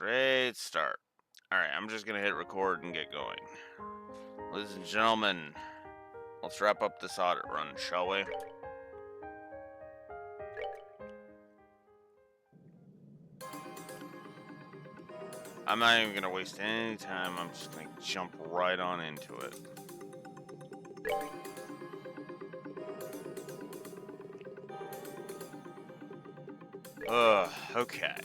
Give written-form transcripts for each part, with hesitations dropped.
Great start. Alright, I'm just gonna hit record and get going. Ladies and gentlemen, let's wrap up this audit run, shall we? I'm not even gonna waste any time, I'm just gonna jump right on into it. Okay.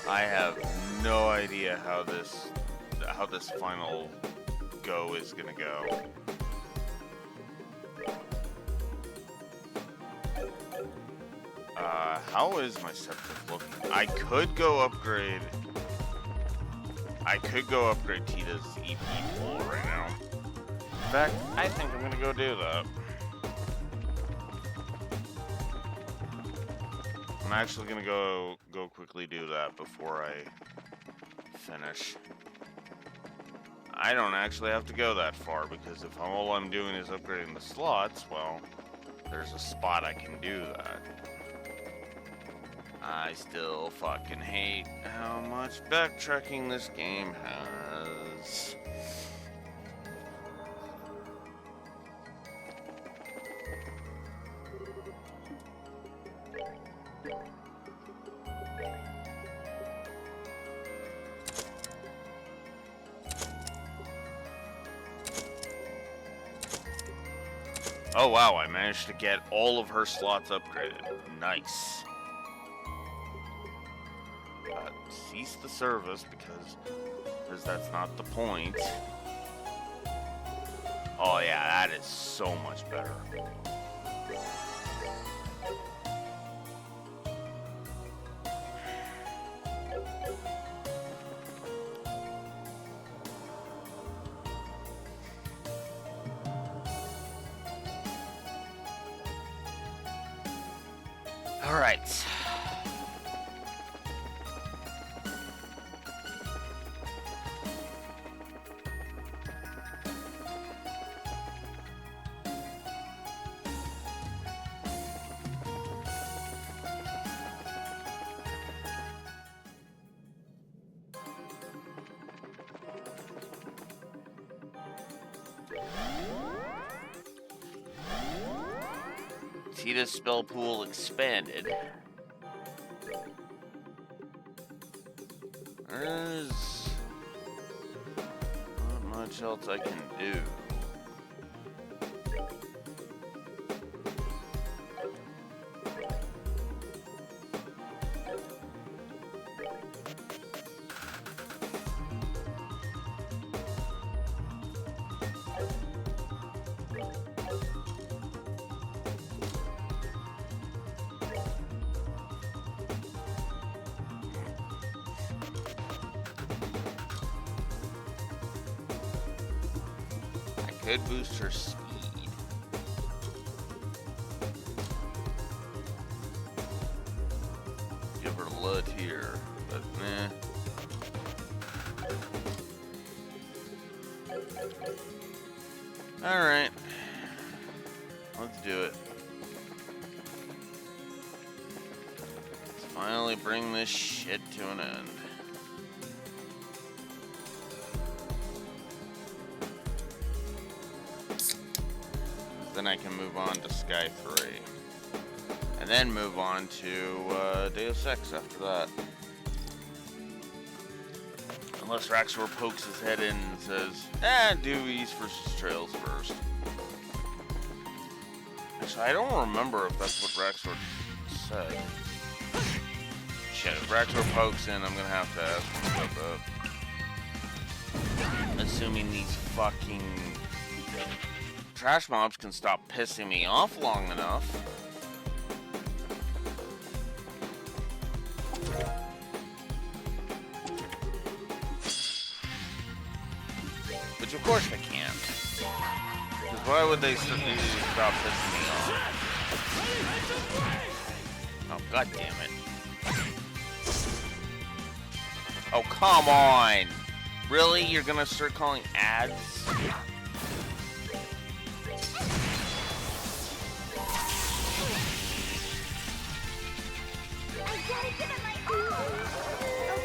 I have no idea how this final go is gonna go. How is my septic looking? I could go upgrade Tita's EP pool right now. In fact, I think I'm gonna go do that. I'm actually gonna go quickly do that before I finish. I don't actually have to go that far because if all I'm doing is upgrading the slots, well, there's a spot I can do that. I still fucking hate how much backtracking this game has. Oh wow, I managed to get all of her slots upgraded. Nice. Cease the service because that's not the point. Oh yeah, that is so much better. All right. Tita's spell pool expanded. There's not much else I can do. Could boost her speed. Give her blood here, but meh. Alright. Let's do it. Let's finally bring this shit to an end. Then I can move on to Sky 3. And then move on to Deus Ex after that. Unless Raxor pokes his head in and says, do East versus Trails first. Actually, I don't remember if that's what Raxor said. Shit, if Raxor pokes in, I'm gonna have to ask him about that. Assuming these fucking trash mobs can stop pissing me off long enough. Which of course they can't. Because why would they stop pissing me off? Oh, god damn it. Oh, come on! Really? You're gonna start calling ads? Gotta give it my all!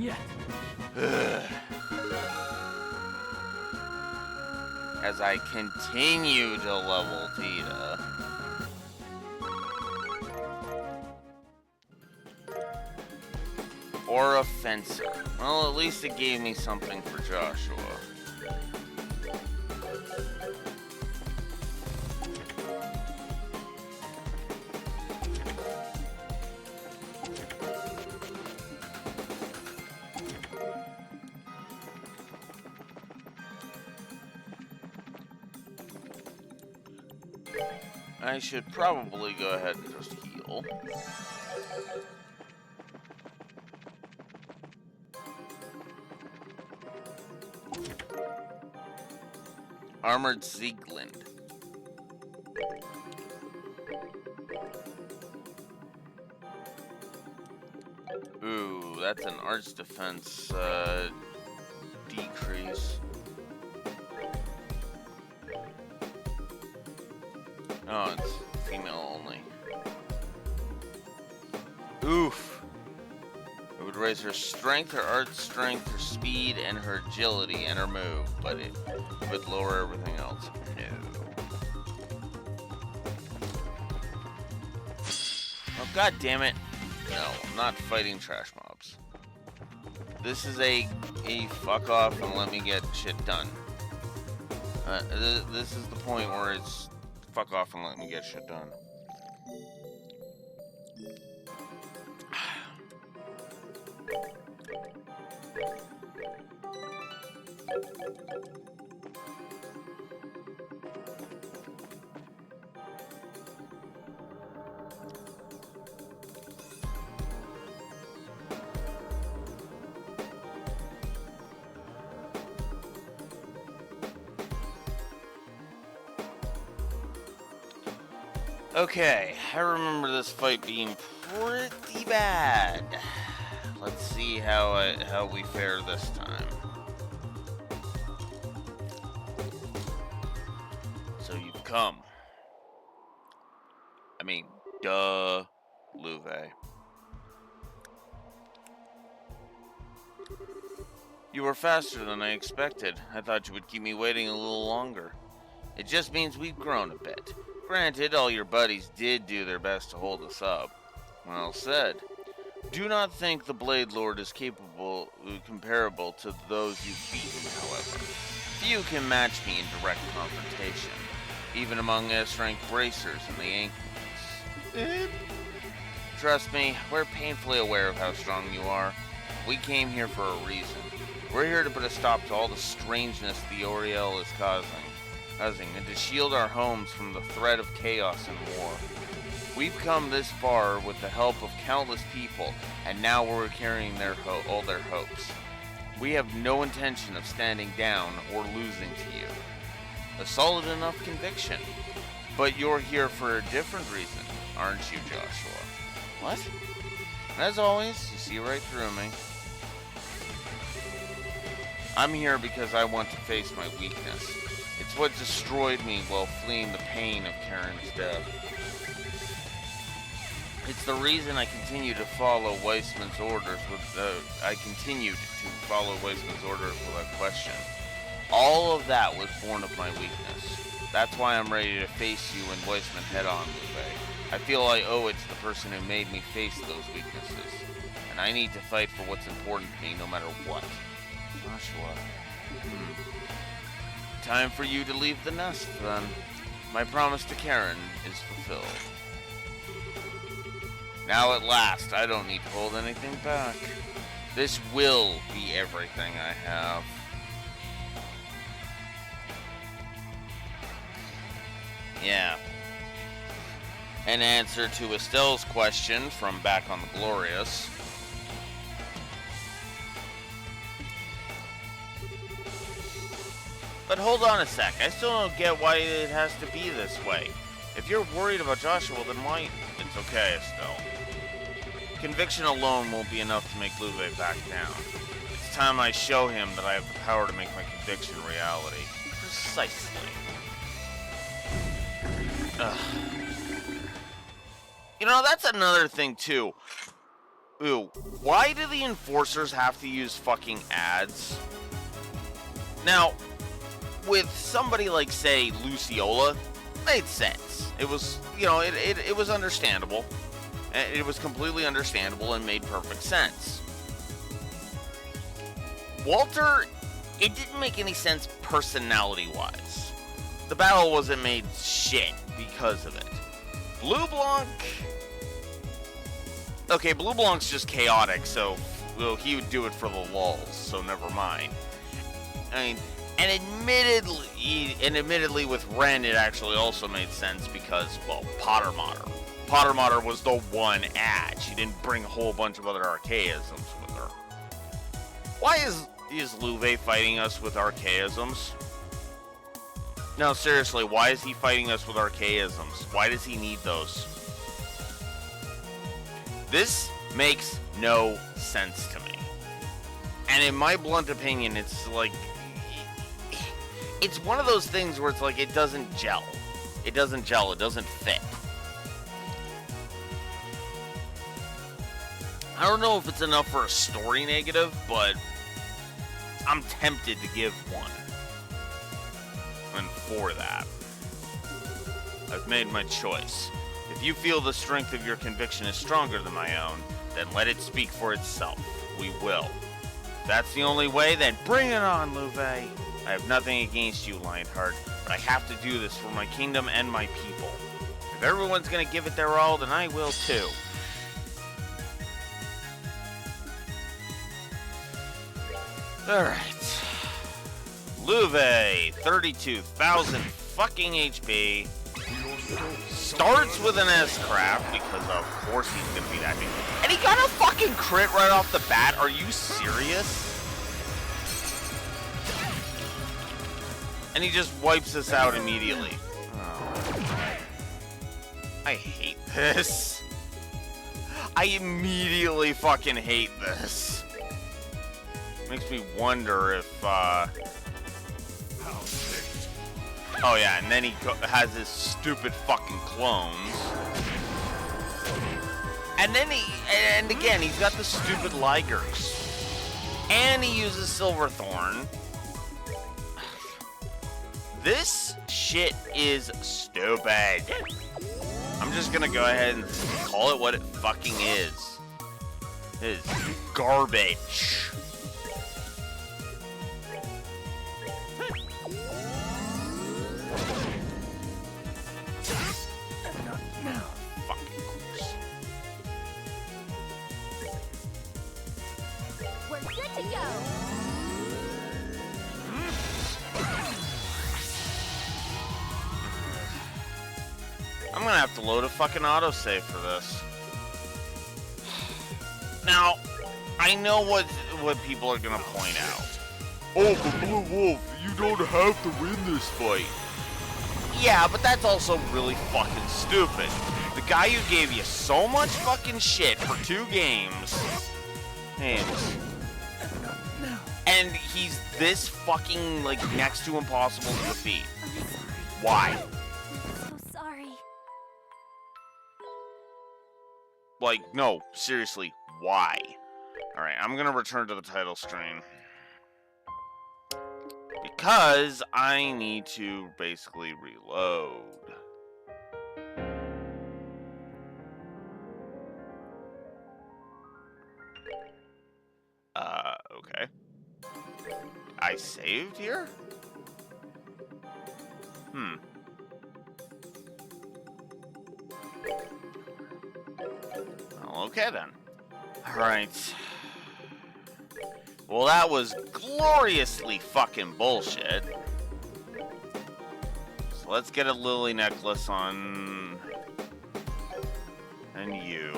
yet. As I continue to level Tita. Or a fencer. Well, at least it gave me something for Joshua. I should probably go ahead and just heal. Armored Sieglind. Ooh, that's an arts defense decrease. Oh, it's female only. Oof. It would raise her strength, her art strength, her speed, and her agility, and her move, but it would lower everything else. No. Oh, god damn it. No, I'm not fighting trash mobs. This is a fuck off and let me get shit done. This is the point where it's fuck off and let me get shit done. Okay, I remember this fight being pretty bad. Let's see how we fare this time. So you've come. I mean, duh, Luve. You were faster than I expected. I thought you would keep me waiting a little longer. It just means we've grown a bit. Granted, all your buddies did do their best to hold us up. Well said. Do not think the Blade Lord is comparable to those you've beaten, however. Few can match me in direct confrontation, even among S-rank bracers and the Ankles. Trust me, we're painfully aware of how strong you are. We came here for a reason. We're here to put a stop to all the strangeness the Oriel is causing, and to shield our homes from the threat of chaos and war. We've come this far with the help of countless people, and now we're carrying all their hopes. We have no intention of standing down or losing to you. A solid enough conviction. But you're here for a different reason, aren't you, Joshua? What? As always, you see right through me. I'm here because I want to face my weakness. It's what destroyed me while fleeing the pain of Karen's death. It's the reason I continue to follow Weissman's orders without question. All of that was born of my weakness. That's why I'm ready to face you and Weissman head on, Luve. I feel I owe it to the person who made me face those weaknesses. And I need to fight for what's important to me no matter what. Joshua. Time for you to leave the nest, then. My promise to Karen is fulfilled. Now at last, I don't need to hold anything back. This will be everything I have. Yeah. An answer to Estelle's question from back on the Glorious. But hold on a sec, I still don't get why it has to be this way. If you're worried about Joshua, then why? It's okay, Estelle. Conviction alone won't be enough to make Luve back down. It's time I show him that I have the power to make my conviction reality. Precisely. Ugh. You know, that's another thing, too. Ew, why do the enforcers have to use fucking ads? Now, with somebody like, say, Luciola, made sense. It was, you know, it was understandable. It was completely understandable and made perfect sense. Walter, it didn't make any sense personality-wise. The battle wasn't made shit because of it. Blue Blanc... Okay, Blue Blanc's just chaotic, so well, he would do it for the lulz, so never mind. I mean, and admittedly with Ren, it actually also made sense because, well, Potter Mater was the one ad. She didn't bring a whole bunch of other archaisms with her. Why is Louvet fighting us with archaisms? No, seriously, why is he fighting us with archaisms? Why does he need those? This makes no sense to me. And in my blunt opinion, it's like... It's one of those things where it's like, it doesn't gel. It doesn't gel, it doesn't fit. I don't know if it's enough for a story negative, but I'm tempted to give one. And for that, I've made my choice. If you feel the strength of your conviction is stronger than my own, then let it speak for itself. We will. If that's the only way, then bring it on, Louvet. I have nothing against you, Lionheart, but I have to do this for my kingdom and my people. If everyone's gonna give it their all, then I will too. Alright. Louvet, 32,000 fucking HP. Starts with an S-Craft, because of course he's gonna be that big. And he got a fucking crit right off the bat. Are you serious? And he just wipes us out immediately. Oh. I hate this. I immediately fucking hate this. Makes me wonder if, oh yeah, and then he has his stupid fucking clones. And then and again, he's got the stupid Ligers. And he uses Silverthorn. This shit is stupid. I'm just gonna go ahead and call it what it fucking is. It is garbage. We're good to go. I'm gonna have to load a fucking autosave for this. Now, I know what people are gonna point out. Oh, but Blue Wolf, you don't have to win this fight. Yeah, but that's also really fucking stupid. The guy who gave you so much fucking shit for 2 games, and he's this fucking, like, next to impossible to defeat. Why? I'm so sorry. Like, no, seriously, why? Alright, I'm gonna return to the title screen. Because I need to basically reload. Okay. I saved here? Well, okay then. Alright. Well, that was gloriously fucking bullshit. So let's get a lily necklace on... and you.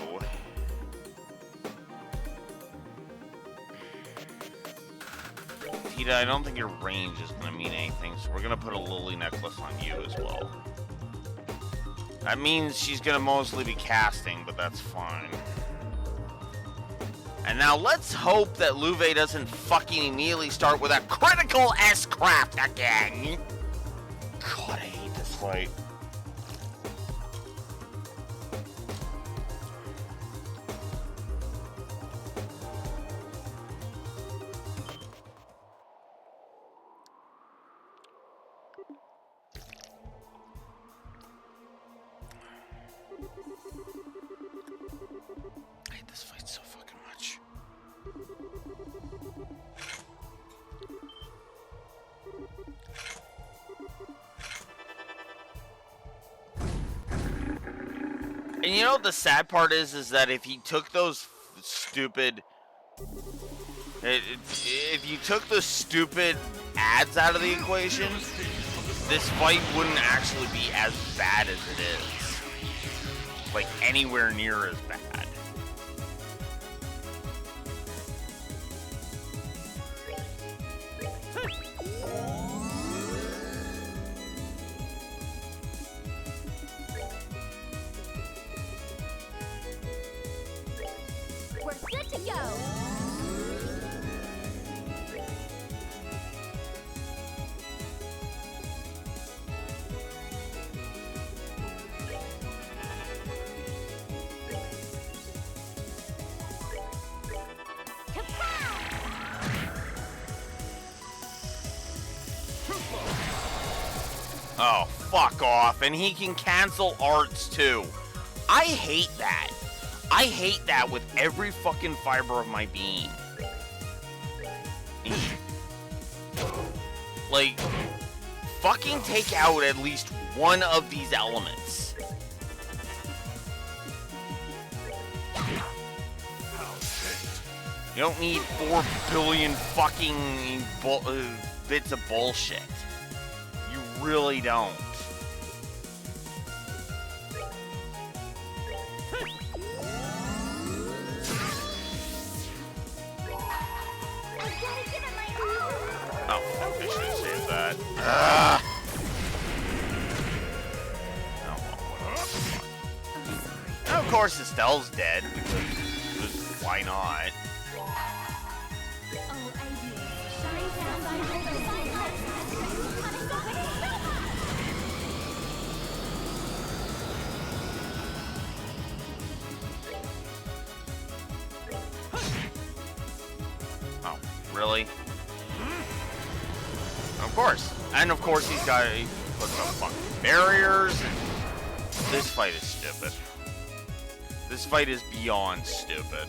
Tita, I don't think your range is going to mean anything, so we're going to put a lily necklace on you as well. That means she's going to mostly be casting, but that's fine. And now let's hope that Louvet doesn't fucking immediately start with a critical S-Craft again. God, I hate this fight. And you know what the sad part is that if he took those stupid... If you took the stupid ads out of the equation, this fight wouldn't actually be as bad as it is. Like, anywhere near as bad. We're good to go. Oh, fuck off. And he can cancel arts too. I hate that. I hate that with every fucking fiber of my being. Like, fucking take out at least one of these elements. You don't need 4 billion fucking bits of bullshit. You really don't. Oh, I should have saved that. Ugh. Now, of course, Estelle's dead, because why not? Oh, really? Of course. And of course he puts up fucking barriers. This fight is stupid. This fight is beyond stupid.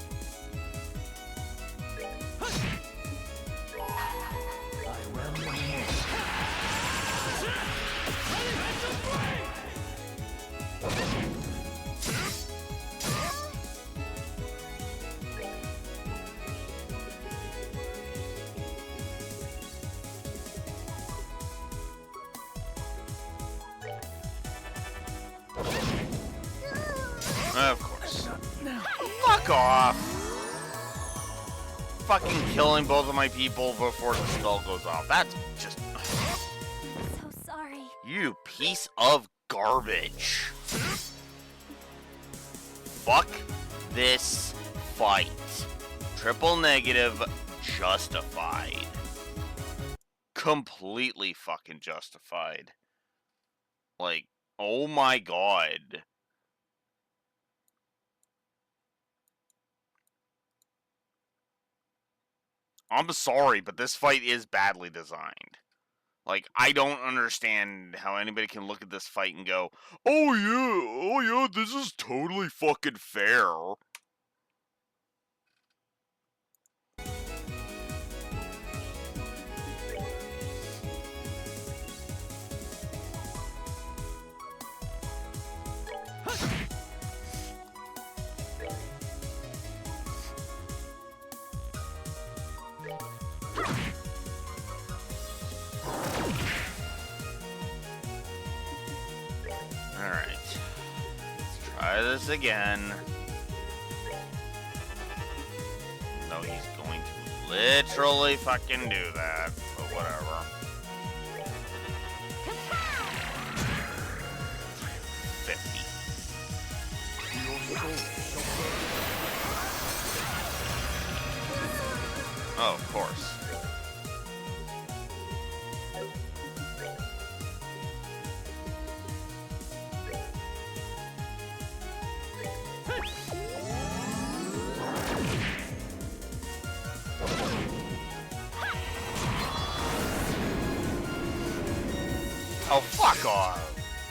Of course. Fuck off. Fucking killing both of my people before the spell goes off. That's just... So sorry. You piece of garbage. Fuck this fight. Triple negative, justified. Completely fucking justified. Like, oh my god. I'm sorry, but this fight is badly designed. Like, I don't understand how anybody can look at this fight and go, oh yeah, this is totally fucking fair. Alright. Let's try this again. No, he's going to literally fucking do that. But whatever. 50. Oh, of course. Oh, fuck off!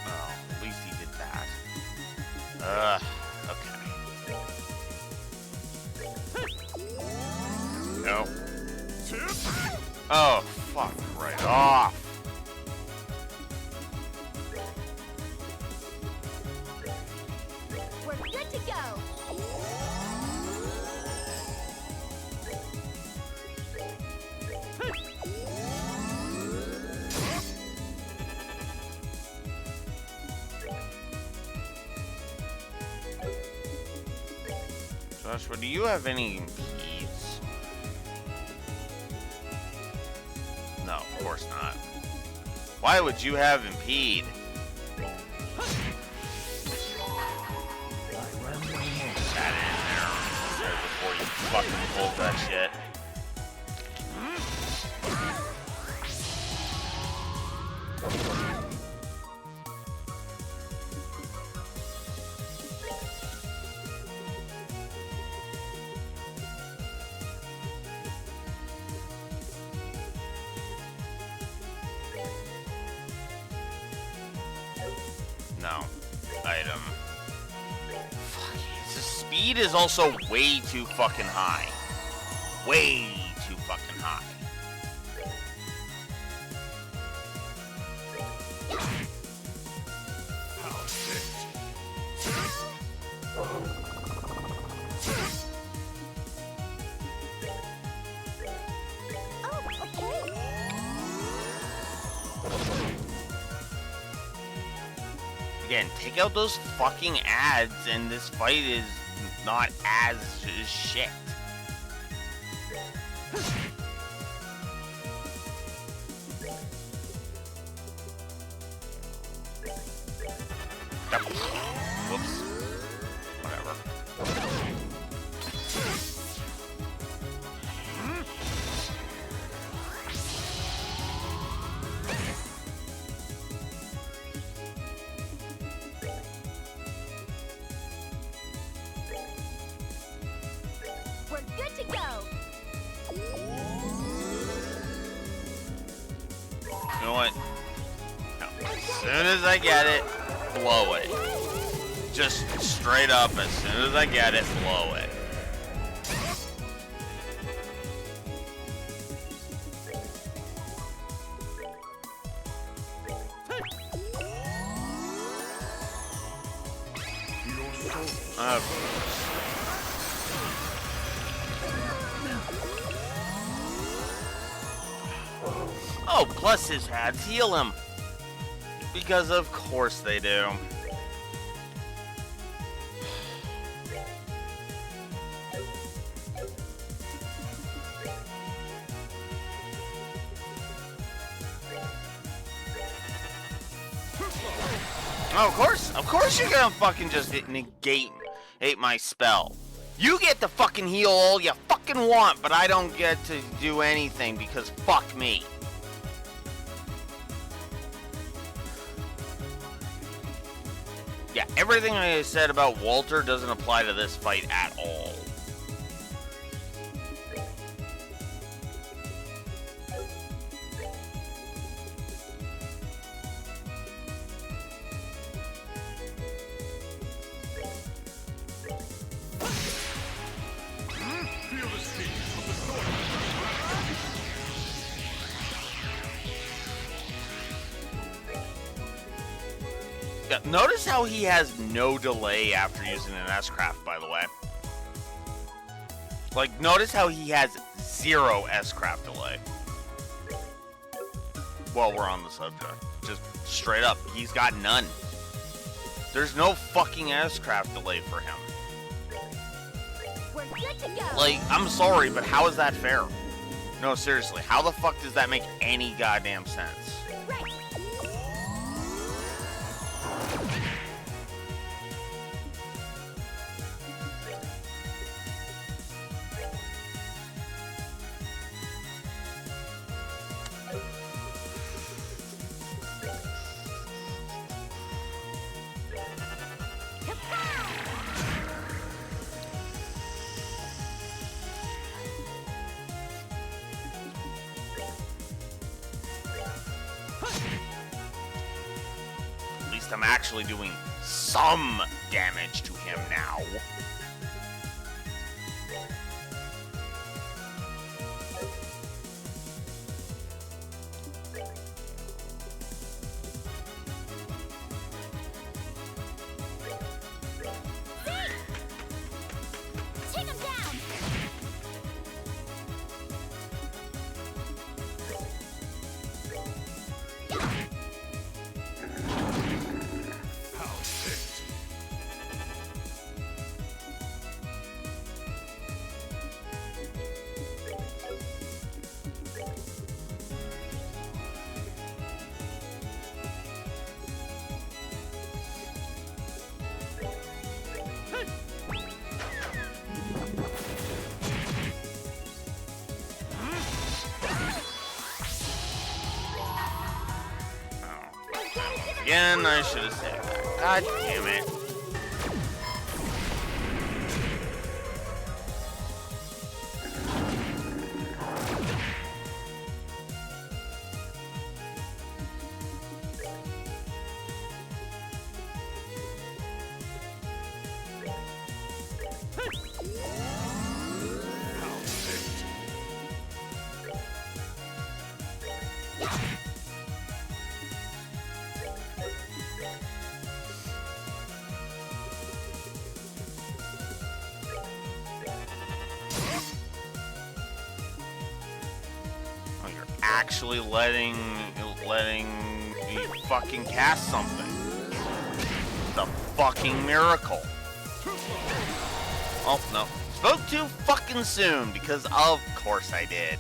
Oh, at least he did that. Okay. No. Oh, fuck right off. We're good to go. Joshua, do you have any impedes? No, of course not. Why would you have impede? That in there before you fucking pulled that shit. No. Item. Fuck. The speed is also way too fucking high. Way too fucking high. Oh, okay. Again, take out those fucking ads and this fight is not as shit. Whoops. Whatever. We're good to go. You know what? No. As soon as I get it, blow it. Just straight up, as soon as I get it, blow it. Oh, plus his ads heal him. Because of course they do. Oh, of course you're gonna fucking just negate my spell. You get to fucking heal all you fucking want, but I don't get to do anything because fuck me. Yeah, everything I said about Walter doesn't apply to this fight at all. Yeah, notice how he has no delay after using an S-Craft, by the way. Like, notice how he has 0 S-Craft delay. While we're on the subject. Just straight up, he's got none. There's no fucking S-Craft delay for him. We're good to go. Like, I'm sorry, but how is that fair? No, seriously, how the fuck does that make any goddamn sense? Right. At least I'm actually doing some damage to him now. again. I should have said that. God damn it. Actually letting me fucking cast something. It's a fucking miracle. Oh no. Spoke too fucking soon because of course I did.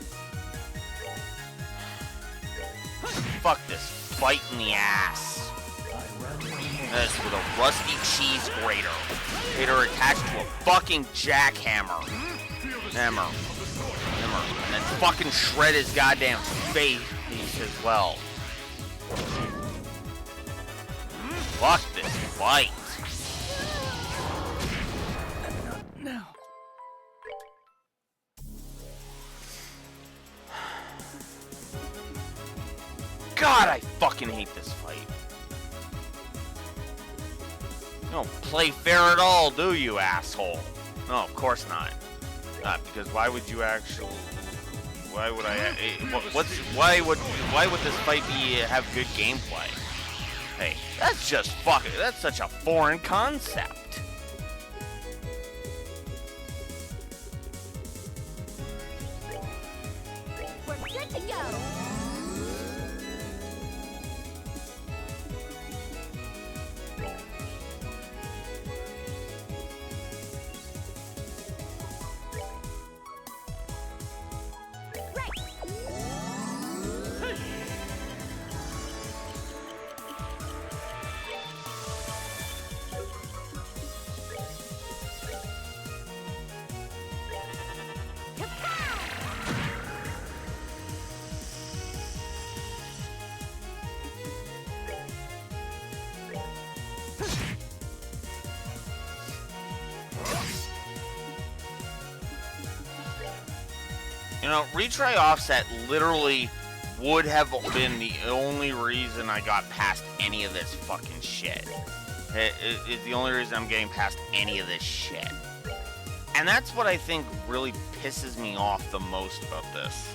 Fuck this fight in the ass. This with a rusty cheese grater. Grater attached to a fucking jackhammer. Hammer. And then fucking shred his goddamn face as well. Fuck this fight. No. God, I fucking hate this fight. You don't play fair at all, do you, asshole? No, of course not. Not because why would you actually? Why would I? Why would this fight have good gameplay? Hey, that's just fucking. That's such a foreign concept. We're good to go. You know, retry offset literally would have been the only reason I got past any of this fucking shit. It's the only reason I'm getting past any of this shit. And that's what I think really pisses me off the most about this.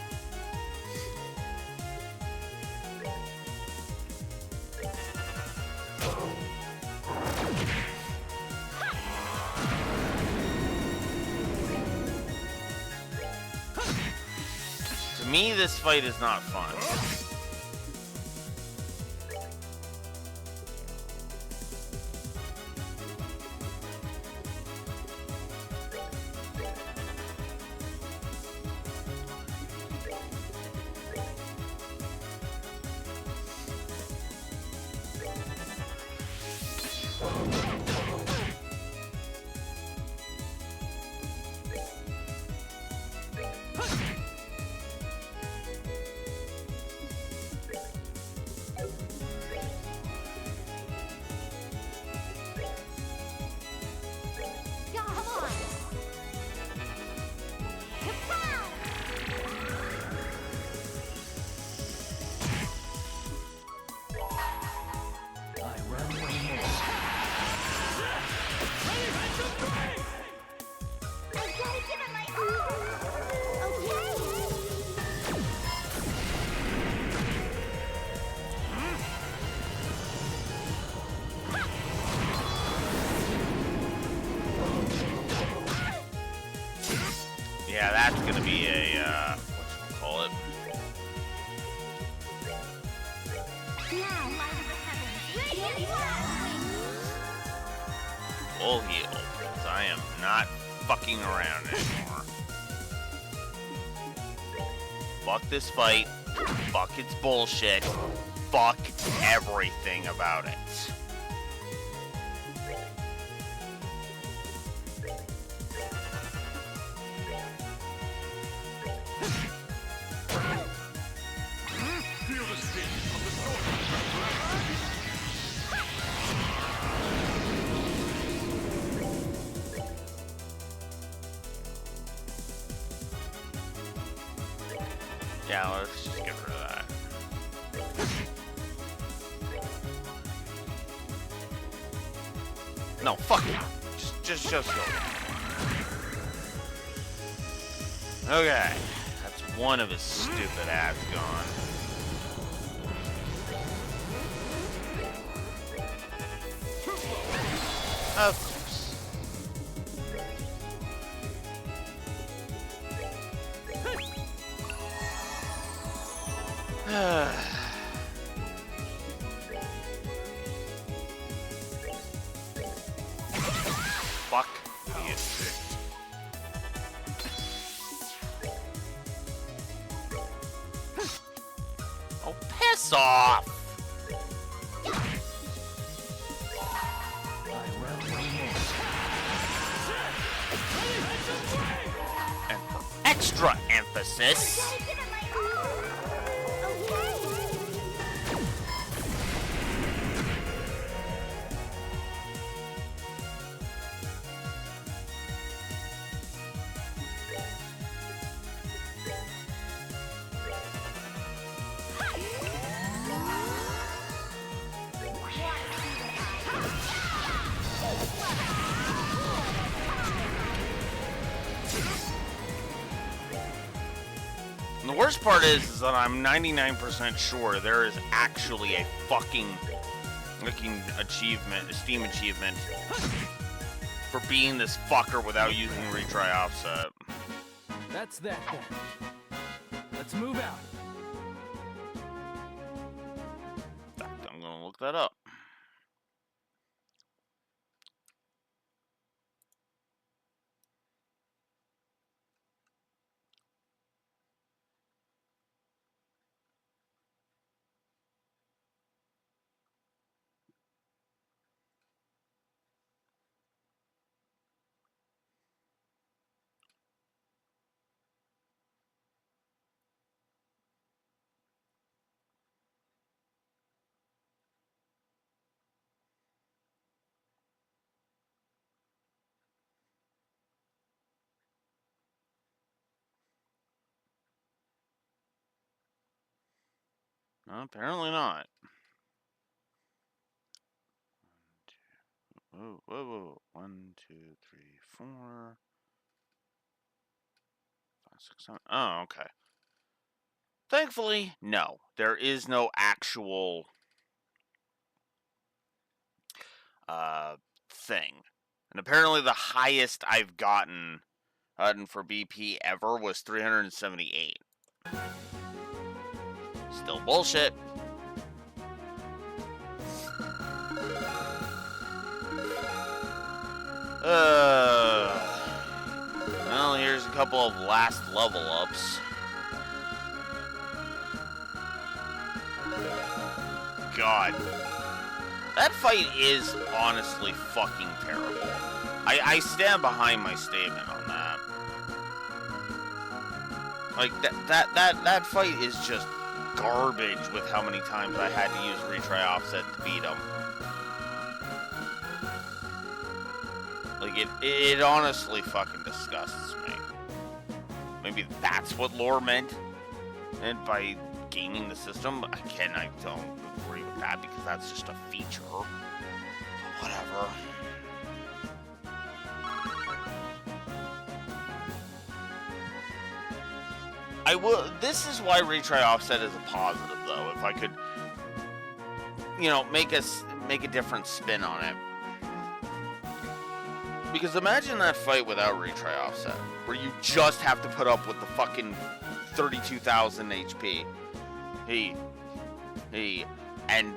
To me, this fight is not fun. Yeah, that's gonna be a, whatchamacallit. Full heal, because I am not fucking around anymore. Fuck this fight. Fuck its bullshit. Fuck everything about it. Yeah, let's just get rid of that. No, fuck you. Just go. Okay, that's one of his stupid ads gone. Of course. Fuck you. Oh, piss off! And for extra emphasis, Gotta give it my all. and the worst part is that I'm 99% sure there is actually a fucking achievement, a Steam achievement for being this fucker without using retry offset. That's that then. Let's move out. In fact, I'm gonna look that up. No, apparently not. Whoa. 1, 2, 3, 4, 5, 6, 7. Oh, okay. Thankfully, no. There is no actual thing. And apparently the highest I've gotten for BP ever was 378. Still bullshit. Well, here's a couple of last level ups. God. That fight is honestly fucking terrible. I stand behind my statement on that. Like, that fight is just garbage with how many times I had to use retry offset to beat him. Like, it honestly fucking disgusts me. Maybe that's what lore meant by gaming the system. Again, I don't agree with that because that's just a feature. But whatever. This is why retry offset is a positive, though. If I could, make a different spin on it. Because imagine that fight without retry offset, where you just have to put up with the fucking 32,000 HP. And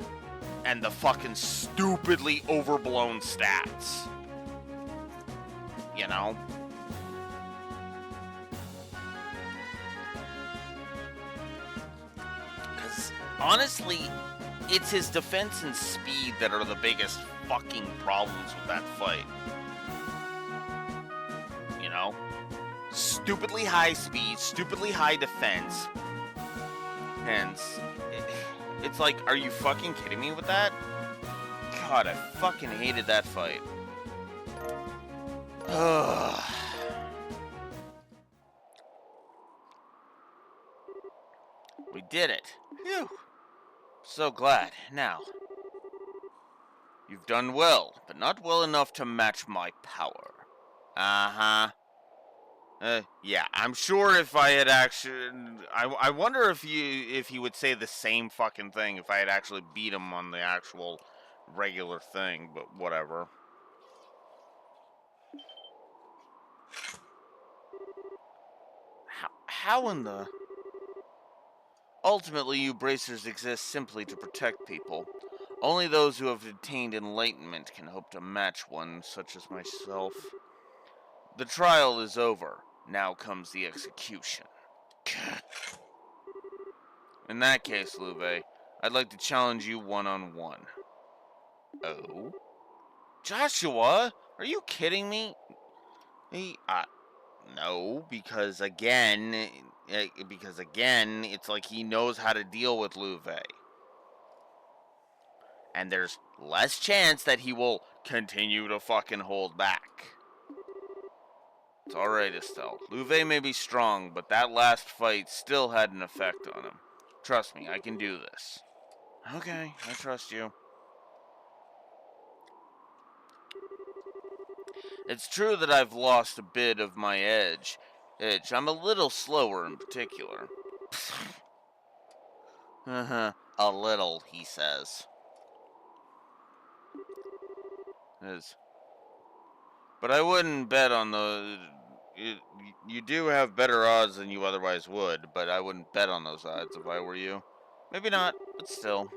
the fucking stupidly overblown stats. You know? Because, honestly, it's his defense and speed that are the biggest fucking problems with that fight. You know? Stupidly high speed, stupidly high defense. Hence, it's like, are you fucking kidding me with that? God, I fucking hated that fight. We did it. Phew. So glad. Now, you've done well, but not well enough to match my power. Uh-huh. Yeah, I'm sure if I had actually... I wonder if he would say the same fucking thing if I had actually beat him on the actual regular thing, but whatever. How in the... Ultimately, you bracers exist simply to protect people. Only those who have attained enlightenment can hope to match one such as myself. The trial is over. Now comes the execution. In that case, Louve, I'd like to challenge you one-on-one. Oh? Joshua? Are you kidding me? No, because again, it's like he knows how to deal with Louve. And there's less chance that he will continue to fucking hold back. It's alright, Estelle. Louve may be strong, but that last fight still had an effect on him. Trust me, I can do this. Okay, I trust you. It's true that I've lost a bit of my edge. I'm a little slower in particular. A little, he says. But I wouldn't bet on the... You do have better odds than you otherwise would, but I wouldn't bet on those odds if I were you. Maybe not, but still.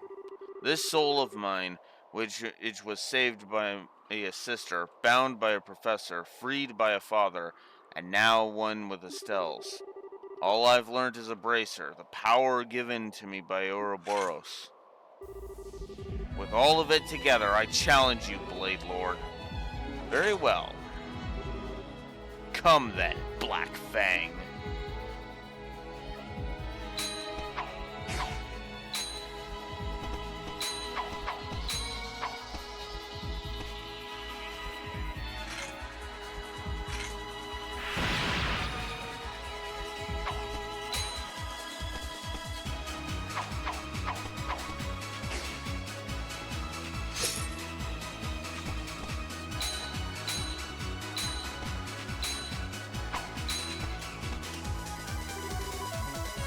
This soul of mine, which was saved by a sister, bound by a professor, freed by a father, and now one with Estelle's. All I've learned is a bracer, the power given to me by Ouroboros. With all of it together, I challenge you, Blade Lord. Very well. Come then, Black Fang.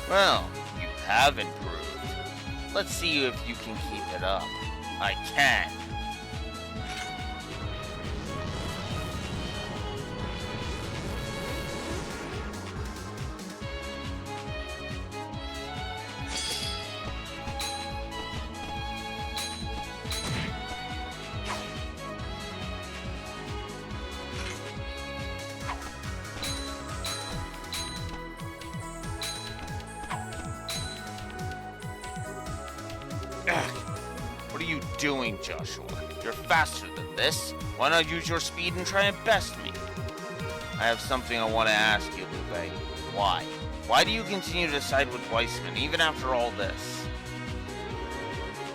Well, you have improved. Let's see if you can keep it up. I can. What are you doing, Joshua? You're faster than this. Why not use your speed and try and best me? I have something I want to ask you, Louve. Why? Why do you continue to side with Weissman, even after all this?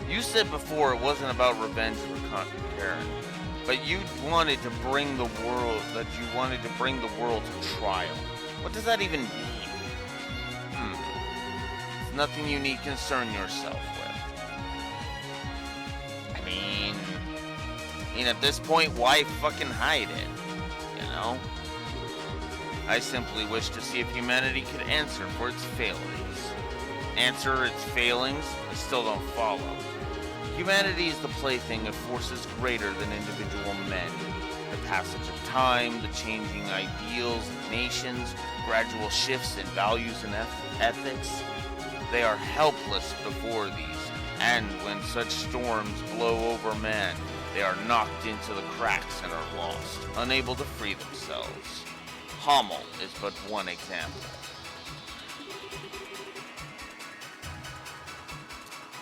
You said before it wasn't about revenge for Karen, but you wanted to bring the world to trial. What does that even mean? It's nothing you need concern yourself with. I mean, at this point, why fucking hide it? You know? I simply wish to see if humanity could answer for its failings. Answer its failings? I still don't follow. Humanity is the plaything of forces greater than individual men. The passage of time, the changing ideals of nations, gradual shifts in values and ethics. They are helpless before these, and when such storms blow over man, they are knocked into the cracks and are lost, unable to free themselves. Hamel is but one example.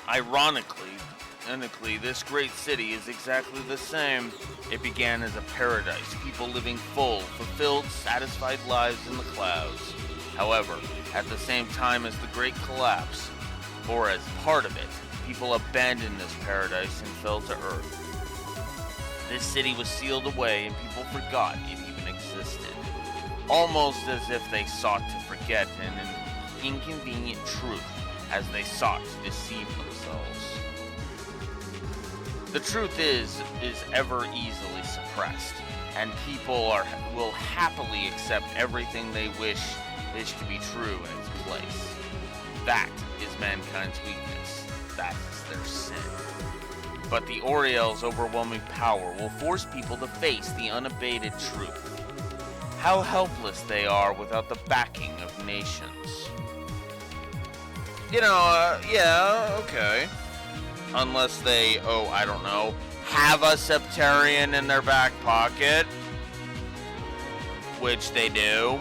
Ironically, this great city is exactly the same. It began as a paradise, people living full, fulfilled, satisfied lives in the clouds. However, at the same time as the Great Collapse, or as part of it, people abandoned this paradise and fell to earth. This city was sealed away and people forgot it even existed. Almost as if they sought to forget an inconvenient truth, as they sought to deceive themselves. The truth is ever easily suppressed, and people will happily accept everything they wish to be true in its place. That is mankind's weakness. That is their sin. But the Oriel's overwhelming power will force people to face the unabated truth. How helpless they are without the backing of nations. Yeah, okay. Unless they, I don't know, have a Septarian in their back pocket. Which they do.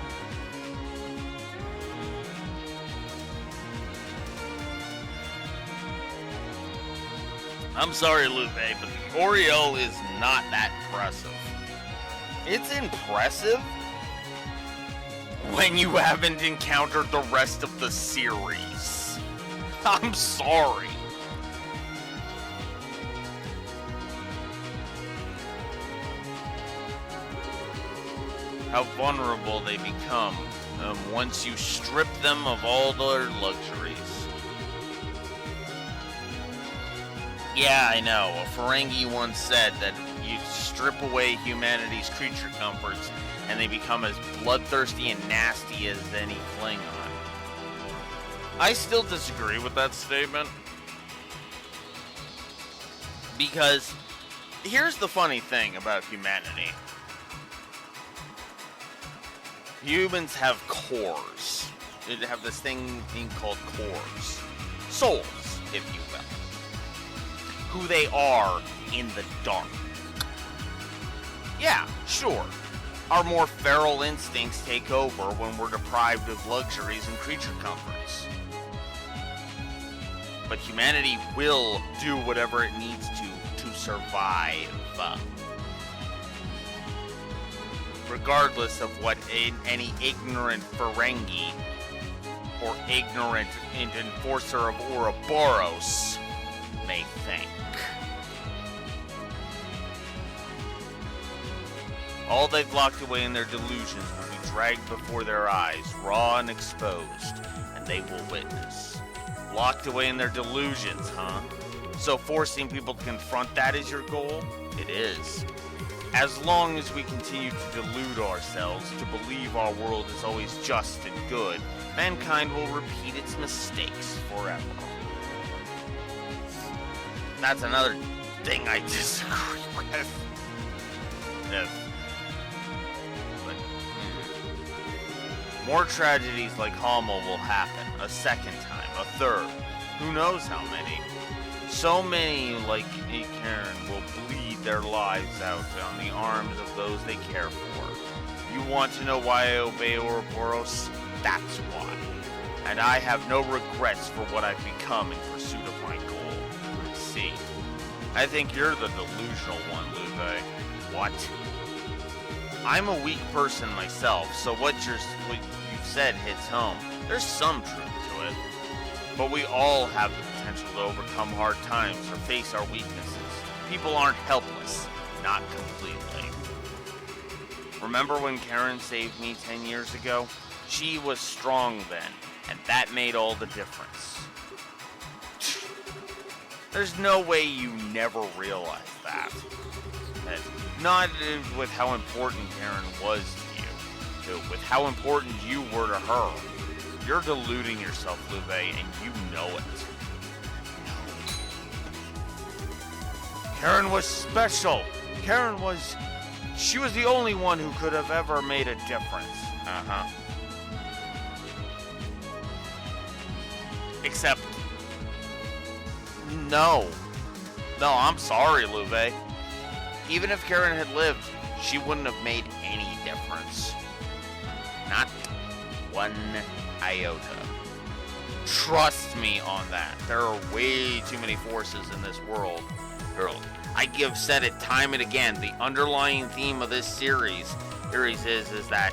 I'm sorry, Lupe, but the Oriel is not that impressive. It's impressive when you haven't encountered the rest of the series. I'm sorry. How vulnerable they become once you strip them of all their luxuries. Yeah, I know. A Ferengi once said that you strip away humanity's creature comforts and they become as bloodthirsty and nasty as any Klingon. I still disagree with that statement. Because here's the funny thing about humanity. Humans have cores. They have this thing called cores. Souls, if you will. Who they are in the dark. Yeah, sure. Our more feral instincts take over when we're deprived of luxuries and creature comforts. But humanity will do whatever it needs to survive. Regardless of what any ignorant Ferengi or ignorant enforcer of Ouroboros may think. All they've locked away in their delusions will be dragged before their eyes, raw and exposed, and they will witness. Locked away in their delusions, huh? So forcing people to confront that is your goal? It is. As long as we continue to delude ourselves to believe our world is always just and good, mankind will repeat its mistakes forever. That's another thing I disagree with. More tragedies like Hamel will happen a second time, a third, who knows how many. So many like Karen will bleed their lives out on the arms of those they care for. You want to know why I obey Ouroboros? That's why. And I have no regrets for what I've become in pursuit of my goal. See, I think you're the delusional one, Lupe. What? I'm a weak person myself, so what you've said hits home. There's some truth to it. But we all have the potential to overcome hard times or face our weaknesses. People aren't helpless, not completely. Remember when Karen saved me 10 years ago? She was strong then, and that made all the difference. There's no way you never realized that. Not with how important Karen was to you, with how important you were to her. You're deluding yourself, Lupe, and you know it. Karen was special. She was the only one who could have ever made a difference. Except, no, I'm sorry, Lupe. Even if Karen had lived, she wouldn't have made any difference. Not one iota. Trust me on that. There are way too many forces in this world. I've said it time and again. The underlying theme of this series is that,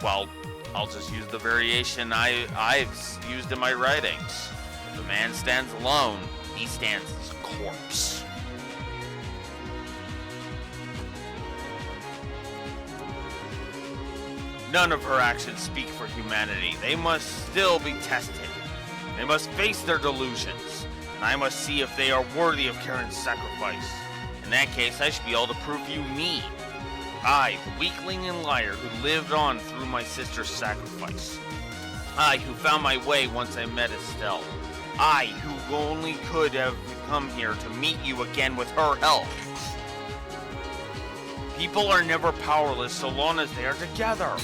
well, I'll just use the variation I've used in my writings. If a man stands alone, he stands as a corpse. None of her actions speak for humanity. They must still be tested. They must face their delusions, and I must see if they are worthy of Karen's sacrifice. In that case, I should be able to prove you me. I, the weakling and liar who lived on through my sister's sacrifice. I, who found my way once I met Estelle. I, who only could have come here to meet you again with her help. People are never powerless so long as they are together.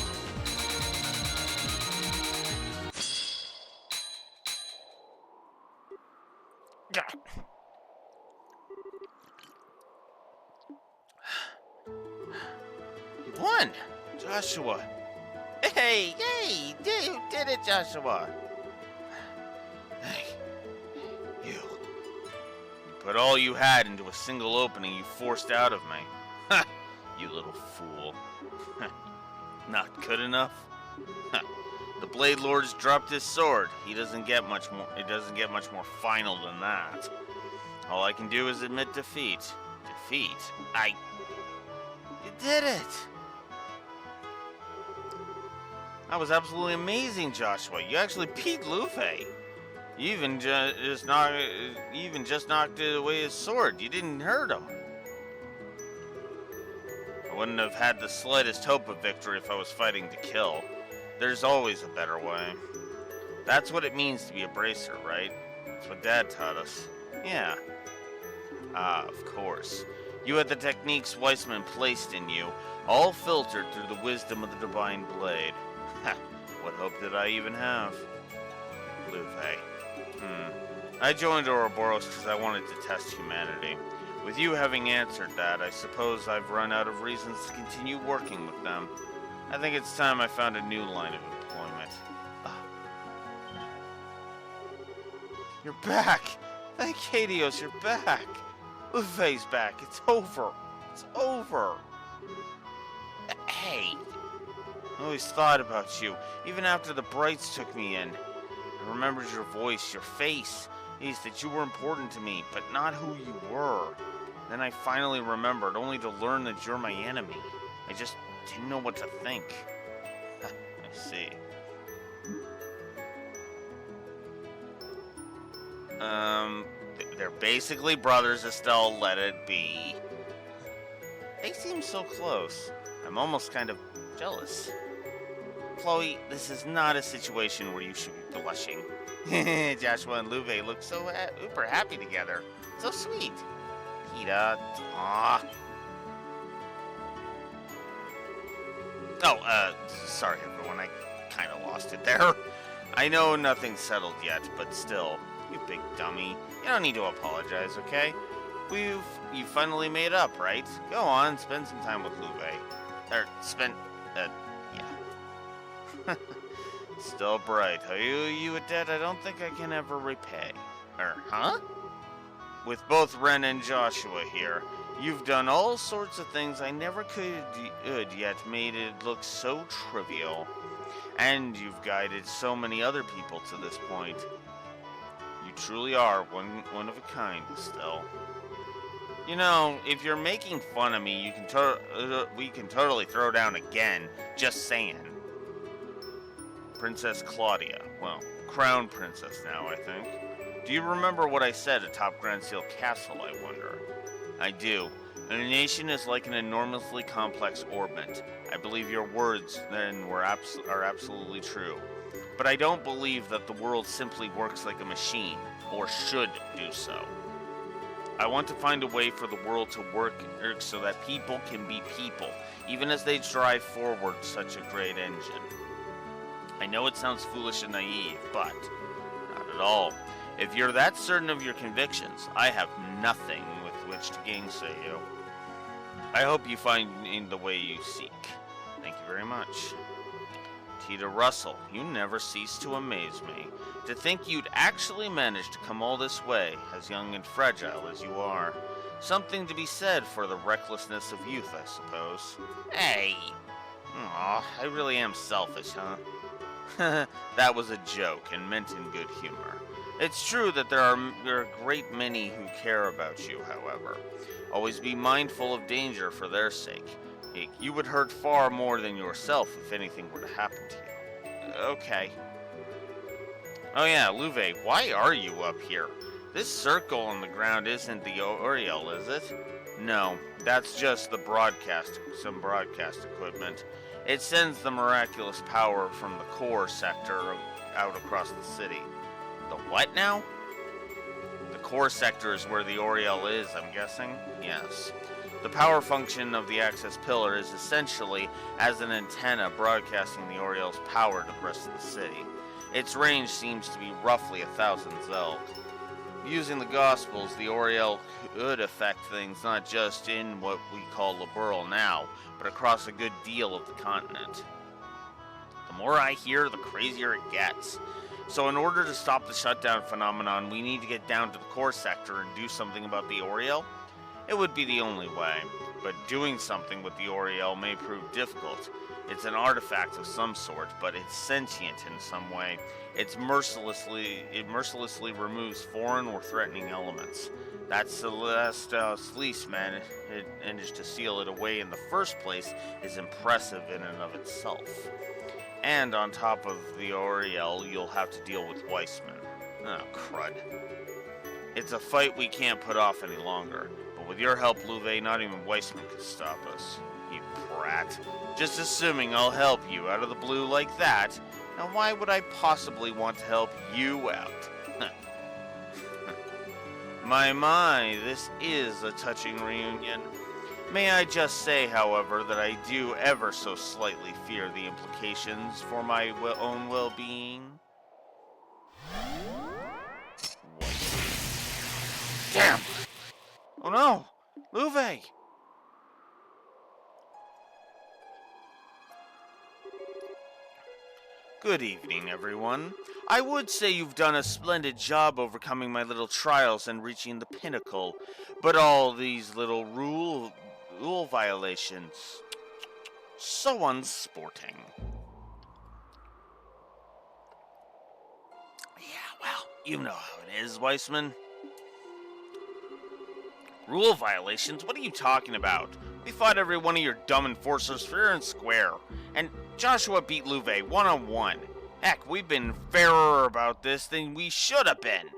You won, Joshua. Hey, you did it, Joshua. Hey, you put all you had into a single opening you forced out of me. Ha! You little fool. Not good enough? The Blade Lord's dropped his sword. It doesn't get much more final than that. All I can do is admit defeat. You did it! That was absolutely amazing, Joshua. You actually beat Luffy. You even just knocked away his sword. You didn't hurt him. I wouldn't have had the slightest hope of victory if I was fighting to kill. There's always a better way. That's what it means to be a bracer, right? That's what Dad taught us. Yeah. Ah, of course. You had the techniques Weissman placed in you, all filtered through the wisdom of the Divine Blade. Ha! What hope did I even have? Luffy. I joined Ouroboros because I wanted to test humanity. With you having answered that, I suppose I've run out of reasons to continue working with them. I think it's time I found a new line of employment. You're back! Thank Hades, you're back! Luffy's back, it's over! It's over! Hey! I always thought about you, even after the Brights took me in. I remembered your voice, your face, that you were important to me, but not who you were. Then I finally remembered, only to learn that you're my enemy. I just didn't know what to think. I see. They're basically brothers, Estelle, let it be. They seem so close. I'm almost kind of jealous. Chloe, this is not a situation where you should be blushing. Joshua and Luffy look so uber happy together. So sweet. Peter, aw. Oh, sorry everyone, I kinda lost it there. I know nothing's settled yet, but still, you big dummy. You don't need to apologize, okay? You finally made up, right? Go on, spend some time with Luffy. Yeah. Still bright. I owe you a debt I don't think I can ever repay. Huh? With both Ren and Joshua here, you've done all sorts of things I never could yet made it look so trivial. And you've guided so many other people to this point. You truly are one of a kind, Estelle. You know, if you're making fun of me, we can totally throw down again. Just saying. Princess Claudia. Well, Crown Princess now, I think. Do you remember what I said atop Grand Seal Castle, I wonder? I do. A nation is like an enormously complex orbit. I believe your words then are absolutely true. But I don't believe that the world simply works like a machine, or should do so. I want to find a way for the world to work so that people can be people, even as they drive forward such a great engine. I know it sounds foolish and naive, but not at all. If you're that certain of your convictions, I have nothing with which to gainsay you. I hope you find in the way you seek. Thank you very much. Tita Russell, you never cease to amaze me. To think you'd actually managed to come all this way, as young and fragile as you are. Something to be said for the recklessness of youth, I suppose. Hey! Aw, I really am selfish, huh? That was a joke, and meant in good humor. It's true that there are a great many who care about you, however. Always be mindful of danger for their sake. You would hurt far more than yourself if anything were to happen to you. Okay. Oh yeah, Louve, why are you up here? This circle on the ground isn't the Oriel, is it? No, that's just some broadcast equipment. It sends the miraculous power from the core sector out across the city. The what now? The core sector is where the Oriel is, I'm guessing? Yes. The power function of the access pillar is essentially as an antenna broadcasting the Oriel's power to the rest of the city. Its range seems to be roughly 1,000 Zelk. Using the Gospels, the Oriel could affect things not just in what we call Liberal now, but across a good deal of the continent. The more I hear, the crazier it gets. So in order to stop the shutdown phenomenon, we need to get down to the core sector and do something about the Oriel. It would be the only way, but doing something with the Oriel may prove difficult. It's an artifact of some sort, but it's sentient in some way. It mercilessly removes foreign or threatening elements. That celestial sleece managed to seal it away in the first place is impressive in and of itself. And on top of the Oriel, you'll have to deal with Weissman. Oh, crud. It's a fight we can't put off any longer. But with your help, Louve, not even Weissman could stop us. You brat. Just assuming I'll help you out of the blue like that. Now why would I possibly want to help you out? My, this is a touching reunion. May I just say, however, that I do ever so slightly fear the implications for my own well-being. Damn! Oh no! Louve! Good evening, everyone. I would say you've done a splendid job overcoming my little trials and reaching the pinnacle, but all these little rule violations, so unsporting. Yeah, well, you know how it is, Weissman. Rule violations? What are you talking about? We fought every one of your dumb enforcers fair and square. And Joshua beat Louve one-on-one. Heck, we've been fairer about this than we should have been.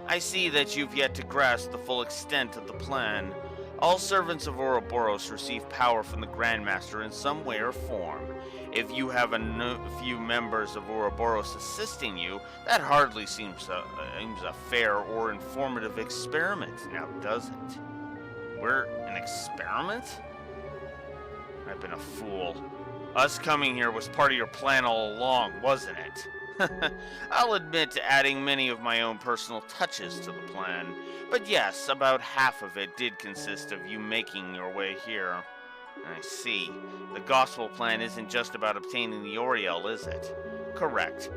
I see that you've yet to grasp the full extent of the plan. All servants of Ouroboros receive power from the Grandmaster in some way or form. If you have a few members of Ouroboros assisting you, that hardly seems a fair or informative experiment, now does it? We're an experiment? I've been a fool. Us coming here was part of your plan all along, wasn't it? I'll admit to adding many of my own personal touches to the plan. But yes, about half of it did consist of you making your way here. I see. The gospel plan isn't just about obtaining the Oriel, is it? Correct.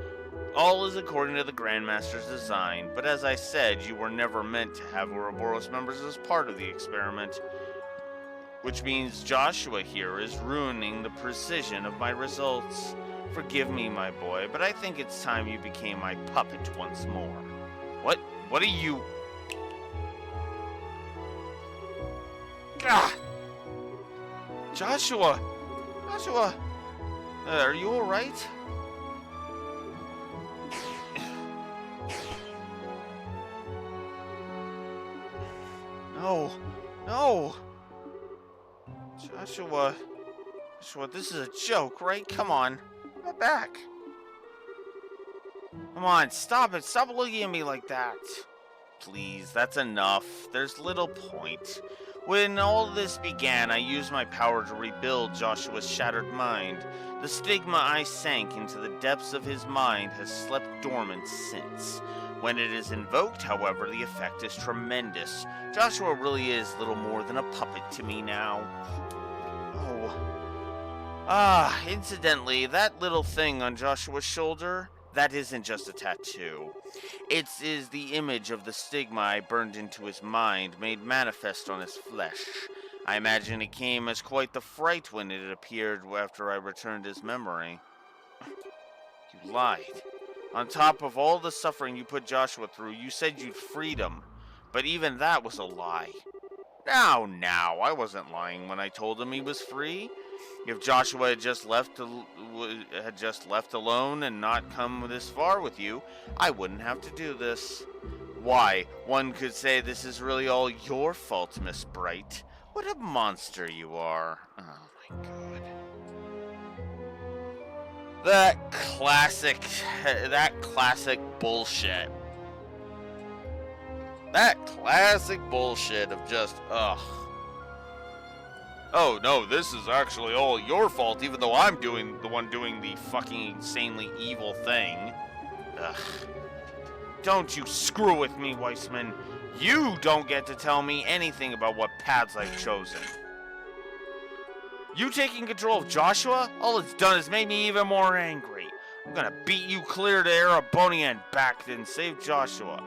All is according to the Grandmaster's design, but as I said, you were never meant to have Ouroboros members as part of the experiment. Which means Joshua here is ruining the precision of my results. Forgive me, my boy, but I think it's time you became my puppet once more. What are you... Gah! Joshua! Are you alright? No! Joshua, this is a joke, right? Come on. Get back. Come on, stop it. Stop looking at me like that. Please, that's enough. There's little point. When all this began, I used my power to rebuild Joshua's shattered mind. The stigma I sank into the depths of his mind has slept dormant since. When it is invoked, however, the effect is tremendous. Joshua really is little more than a puppet to me now. Incidentally, that little thing on Joshua's shoulder, that isn't just a tattoo. It is the image of the stigma I burned into his mind, made manifest on his flesh. I imagine it came as quite the fright when it appeared after I returned his memory. You lied. On top of all the suffering you put Joshua through, you said you'd freed him. But even that was a lie. Now, I wasn't lying when I told him he was free. If Joshua had just left alone and not come this far with you, I wouldn't have to do this. Why, one could say this is really all your fault, Miss Bright. What a monster you are. Oh my god. That classic bullshit. That classic bullshit of just, ugh. Oh no, this is actually all your fault, even though I'm the one doing the fucking insanely evil thing. Ugh. Don't you screw with me, Weissman. You don't get to tell me anything about what paths I've chosen. You taking control of Joshua? All it's done is made me even more angry. I'm gonna beat you clear to Ereboni and back, then save Joshua.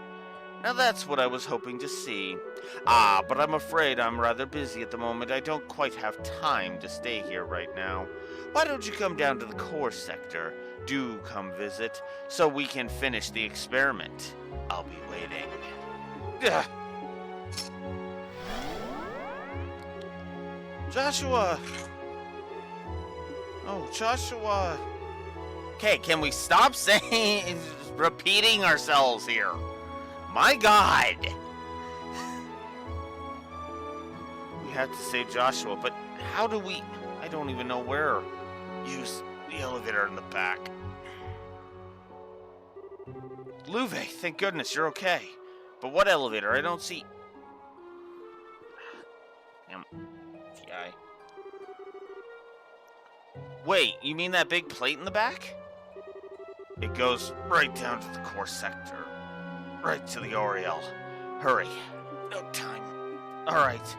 Now that's what I was hoping to see. But I'm afraid I'm rather busy at the moment. I don't quite have time to stay here right now. Why don't you come down to the core sector? Do come visit, so we can finish the experiment. I'll be waiting. Ugh. Joshua! Oh, Joshua! Okay, can we stop saying, repeating ourselves here? My God! We have to save Joshua, but how do we... I don't even know where. Use the elevator in the back. Luve, thank goodness you're okay. But what elevator? I don't see... TI. Wait, you mean that big plate in the back? It goes right down to the core sector. Right to the Oriel. Hurry. No time. Alright.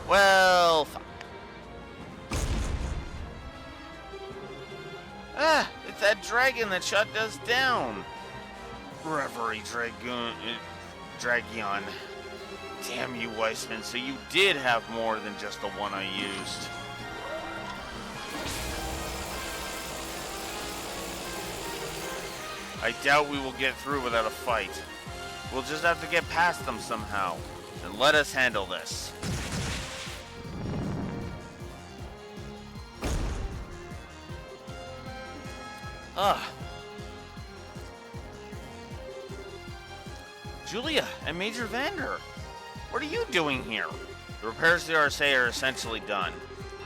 Well, fine. It's that dragon that shut us down. Reverie Dragion. Damn you, Weissman. So you did have more than just the one I used. I doubt we will get through without a fight. We'll just have to get past them somehow. And let us handle this. Julia and Major Vander, what are you doing here? The repairs to the RSA are essentially done.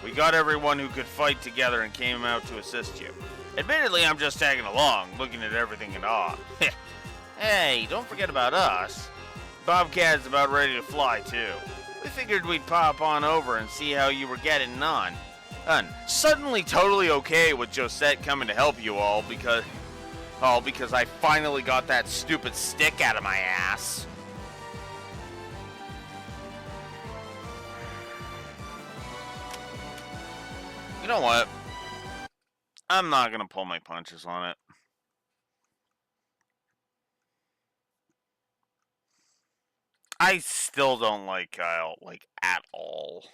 We got everyone who could fight together and came out to assist you. Admittedly, I'm just tagging along, looking at everything in awe. Hey, don't forget about us. Bobcat's about ready to fly, too. We figured we'd pop on over and see how you were getting on. And suddenly totally okay with Josette coming to help you all because I finally got that stupid stick out of my ass. You know what? I'm not gonna pull my punches on it. I still don't like Kyle, like, at all.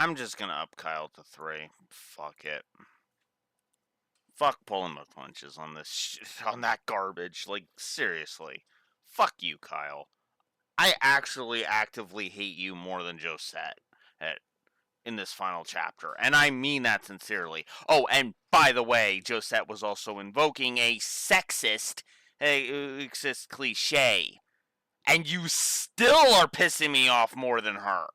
I'm just gonna up Kyle to 3. Fuck it. Fuck pulling the punches on this on that garbage. Like, seriously. Fuck you, Kyle. I actually actively hate you more than Josette in this final chapter. And I mean that sincerely. Oh, and by the way, Josette was also invoking a sexist cliche. And you still are pissing me off more than her.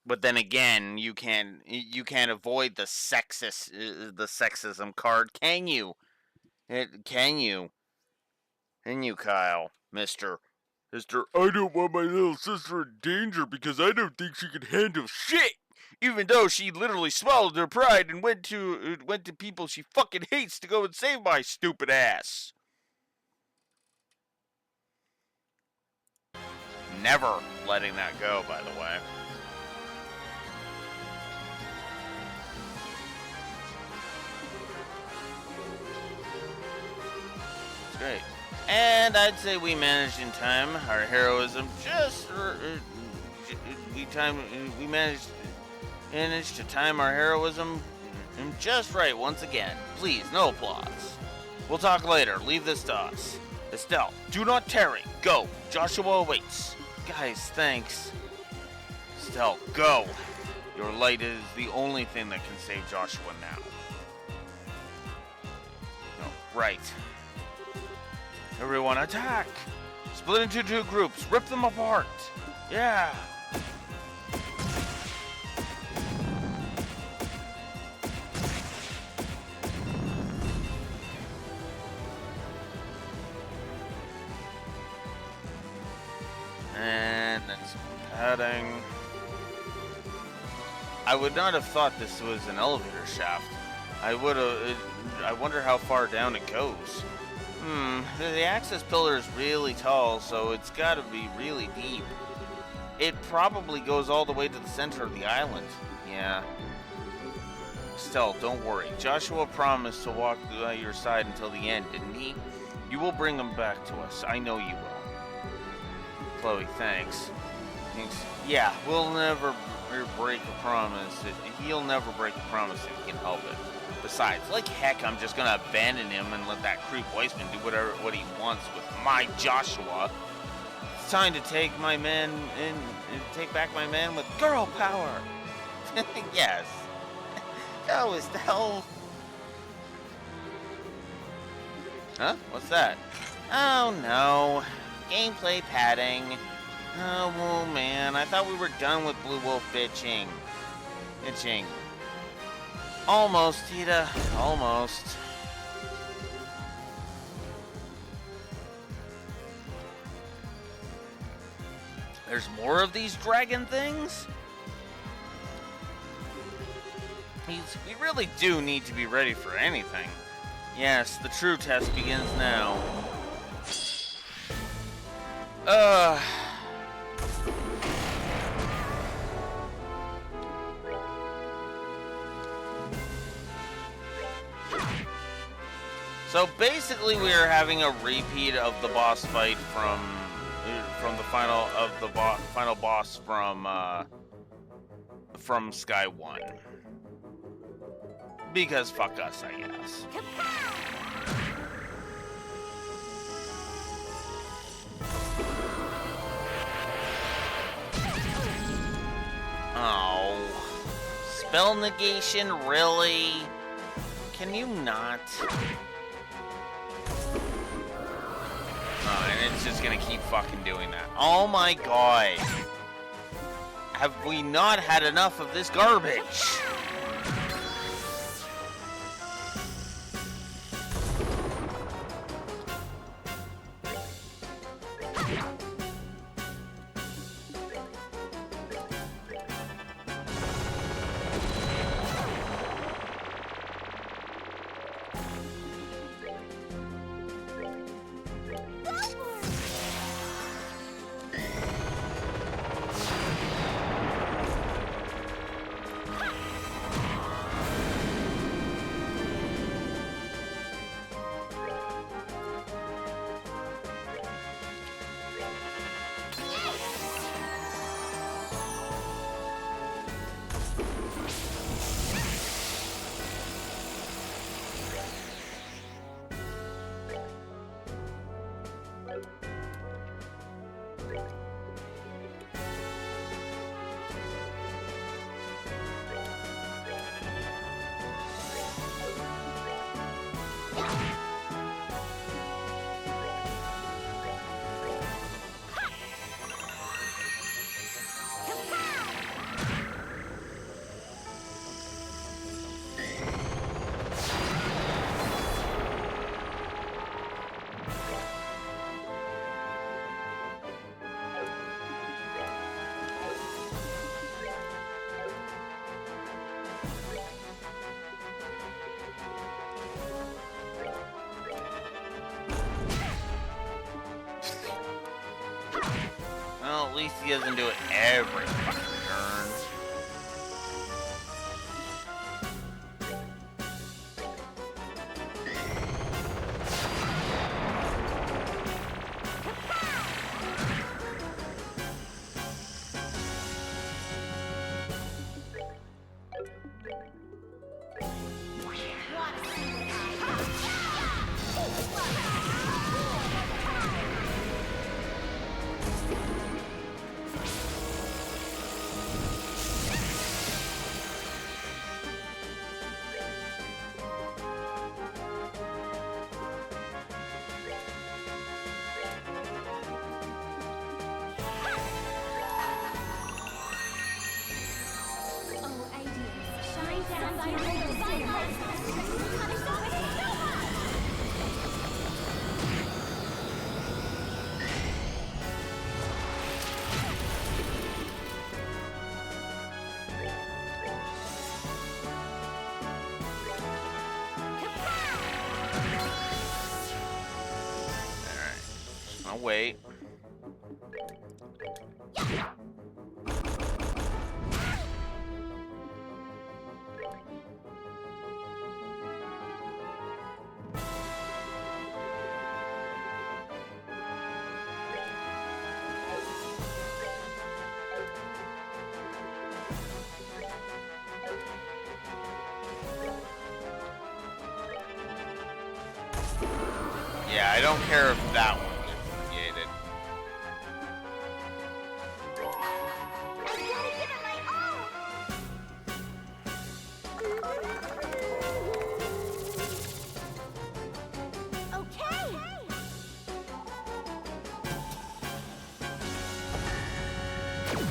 But then again, you can't avoid the sexism card, can you? Can you? Can you, Kyle, Mister? I don't want my little sister in danger because I don't think she can handle shit. Even though she literally swallowed her pride and went to people she fucking hates to go and save my stupid ass. Never letting that go, by the way. Great. And I'd say we managed in time. Our heroism we managed to time our heroism just right once again. Please, no applause. We'll talk later. Leave this to us. Estelle, do not tarry. Go. Joshua awaits. Guys, thanks. Estelle, go. Your light is the only thing that can save Joshua now. No, right. Everyone attack! Split into 2 groups. Rip them apart. Yeah. And then some padding. I would not have thought this was an elevator shaft. I wonder how far down it goes. The access pillar is really tall, so it's gotta be really deep. It probably goes all the way to the center of the island. Yeah. Still, don't worry. Joshua promised to walk by your side until the end, didn't he? You will bring him back to us. I know you will. Chloe, thanks. Yeah, we'll never break a promise. He'll never break a promise if he can help it. Besides, like heck, I'm just gonna abandon him and let that creep Weissman do what he wants with my Joshua. It's time to take my man and take back my man with girl power. Yes. Go, Estelle. Huh? What's that? Oh no. Gameplay padding. Oh man, I thought we were done with Blue Wolf bitching. Almost, Tita. Almost. There's more of these dragon things? We really do need to be ready for anything. Yes, the true test begins now. So basically, we are having a repeat of the boss fight from the final boss from Sky 1. Because fuck us, I guess. Oh, spell negation, really? Can you not? Oh, and it's just gonna keep fucking doing that. Oh my god. Have we not had enough of this garbage? he doesn't do it every fucking turn. I'll wait. Yeah, I don't care if that one gets created. I gotta give it my all! Okay!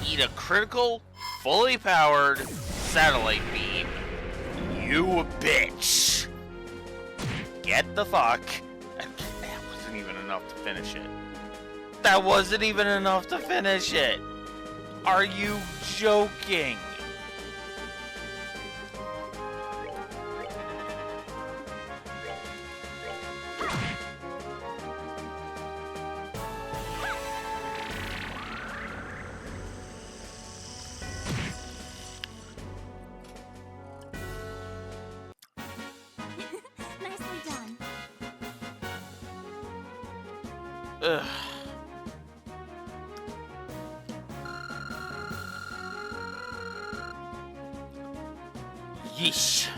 Eat a critical, fully powered satellite beam. You bitch. Get the fuck. That wasn't even enough to finish it. That wasn't even enough to finish it. Are you joking? Nicely done. Ugh. Yeesh.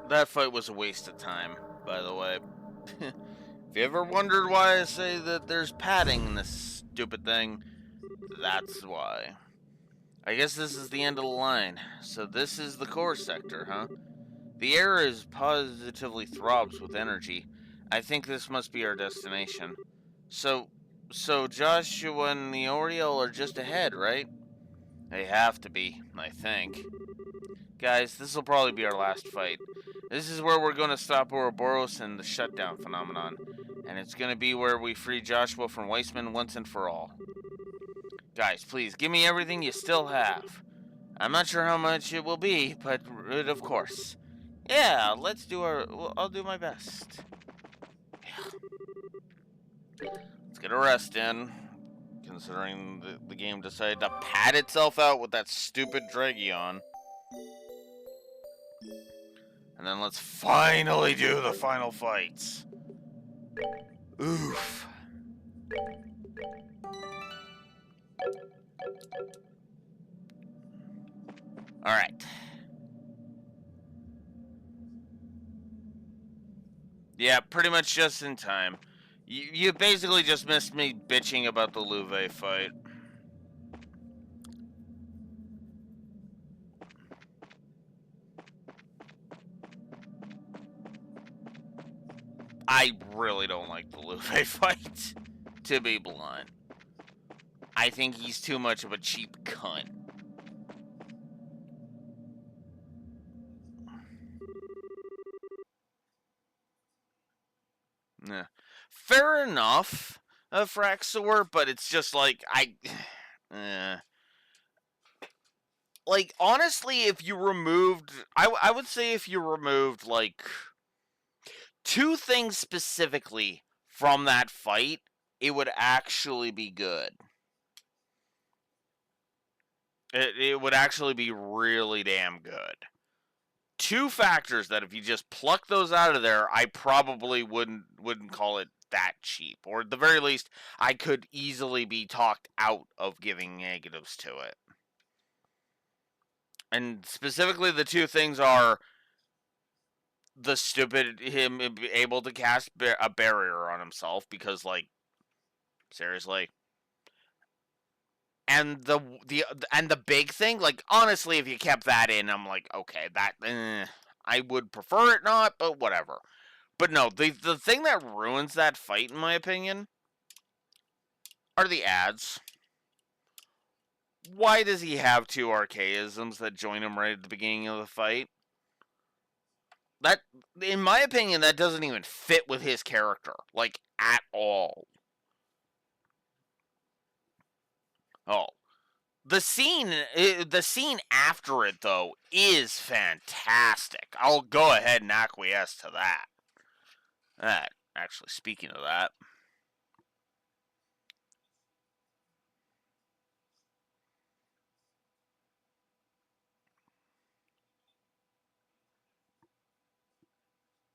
That fight was a waste of time, by the way. If you ever wondered why I say that there's padding in this stupid thing, that's why. I guess this is the end of the line. So this is the core sector, huh? The air is positively throbs with energy. I think this must be our destination. So Joshua and the Oriole are just ahead, right? They have to be, I think. Guys, this will probably be our last fight. This is where we're going to stop Ouroboros and the shutdown phenomenon. And it's going to be where we free Joshua from Weissman once and for all. Guys, please, give me everything you still have. I'm not sure how much it will be, but of course. Yeah, let's do I'll do my best. Yeah. Let's get a rest in. Considering the game decided to pad itself out with that stupid Dragion. And then let's finally do the final fights. Oof. Alright. Yeah, pretty much just in time. You basically just missed me bitching about the Louvet fight. I really don't like the Louvet fight, to be blunt. I think he's too much of a cheap cunt. Yeah. Fair enough, Fraxor, but it's just like, Like, honestly, if you removed, I would say if you removed, like, two things specifically from that fight, it would actually be good. It would actually be really damn good. Two factors that if you just pluck those out of there, I probably wouldn't call it that cheap. Or at the very least, I could easily be talked out of giving negatives to it. And specifically the two things are the stupid him able to cast a barrier on himself because, like, seriously. And the big thing, like, honestly, if you kept that in, I'm like, okay, that I would prefer it not, but whatever. But no, the thing that ruins that fight, in my opinion, are the ads. Why does he have two archaisms that join him right at the beginning of the fight? That, in my opinion, that doesn't even fit with his character, like, at all. Oh, the scene after it, though, is fantastic. I'll go ahead and acquiesce to that. Actually, speaking of that,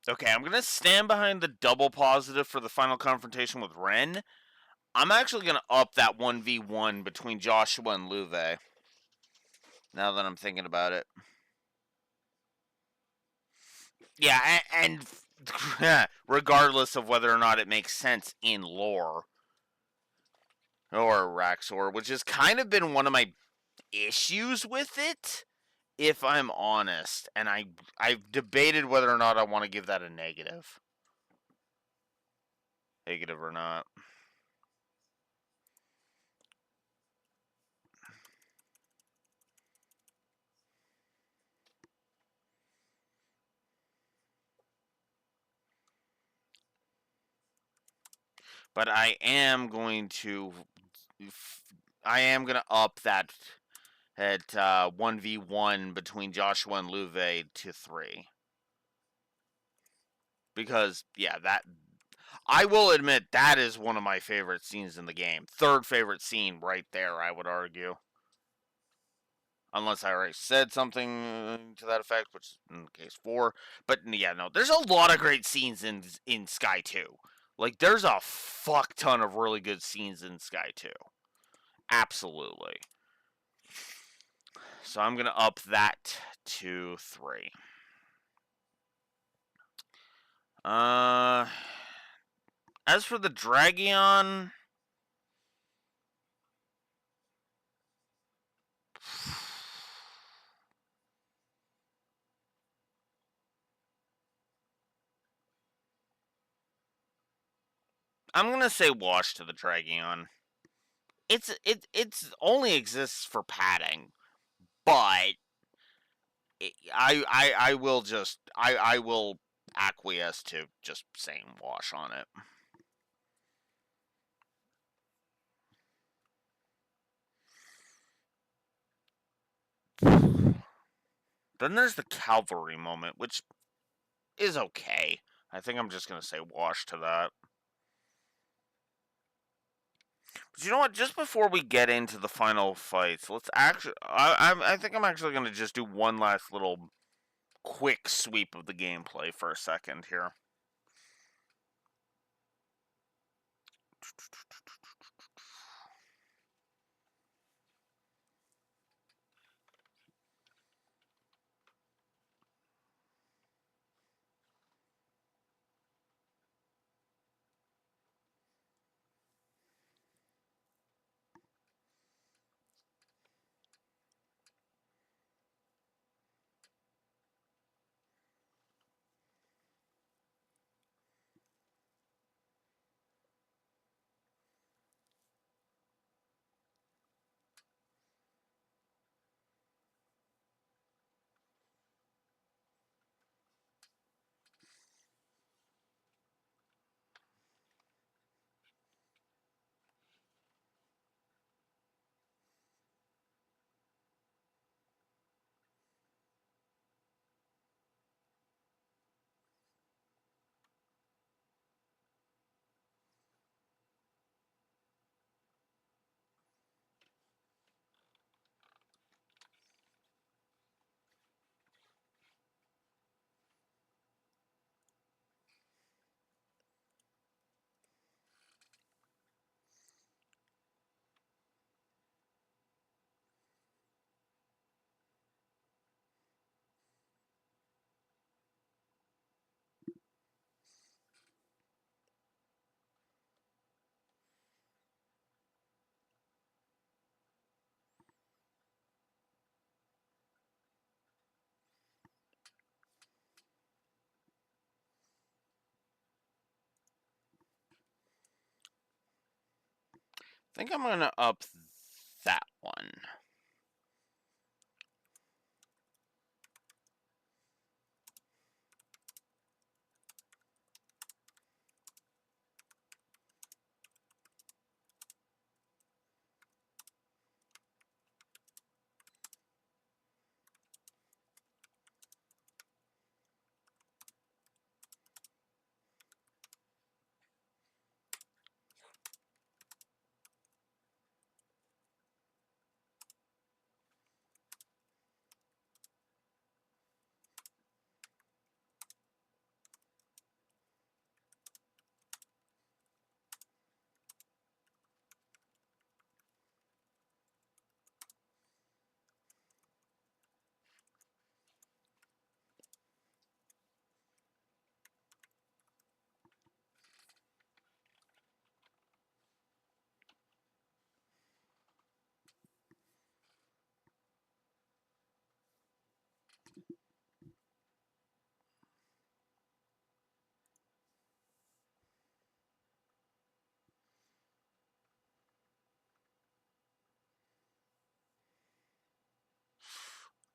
okay, I'm gonna stand behind the double positive for the final confrontation with Ren. I'm actually gonna up that 1v1 between Joshua and Luve. Now that I'm thinking about it. Yeah, and regardless of whether or not it makes sense in lore or Raxor, which has kind of been one of my issues with it, if I'm honest, and I've debated whether or not I want to give that a negative or not. But I am going to up that at 1v1 between Joshua and Luve to 3. Because, yeah, that, I will admit, that is one of my favorite scenes in the game. Third favorite scene right there, I would argue. Unless I already said something to that effect, which is in case 4. But, yeah, no, there's a lot of great scenes in Sky 2. Like, there's a fuck ton of really good scenes in Sky 2. Absolutely. So I'm going to up that to 3. As for the Dragion, I'm gonna say wash to the Dragion. It's only exists for padding, but I will just I will acquiesce to just saying wash on it. Then there's the cavalry moment, which is okay. I think I'm just gonna say wash to that. But you know what? Just before we get into the final fights, let's actually. I think I'm actually gonna just do one last little quick sweep of the gameplay for a second here. think I'm gonna up that one.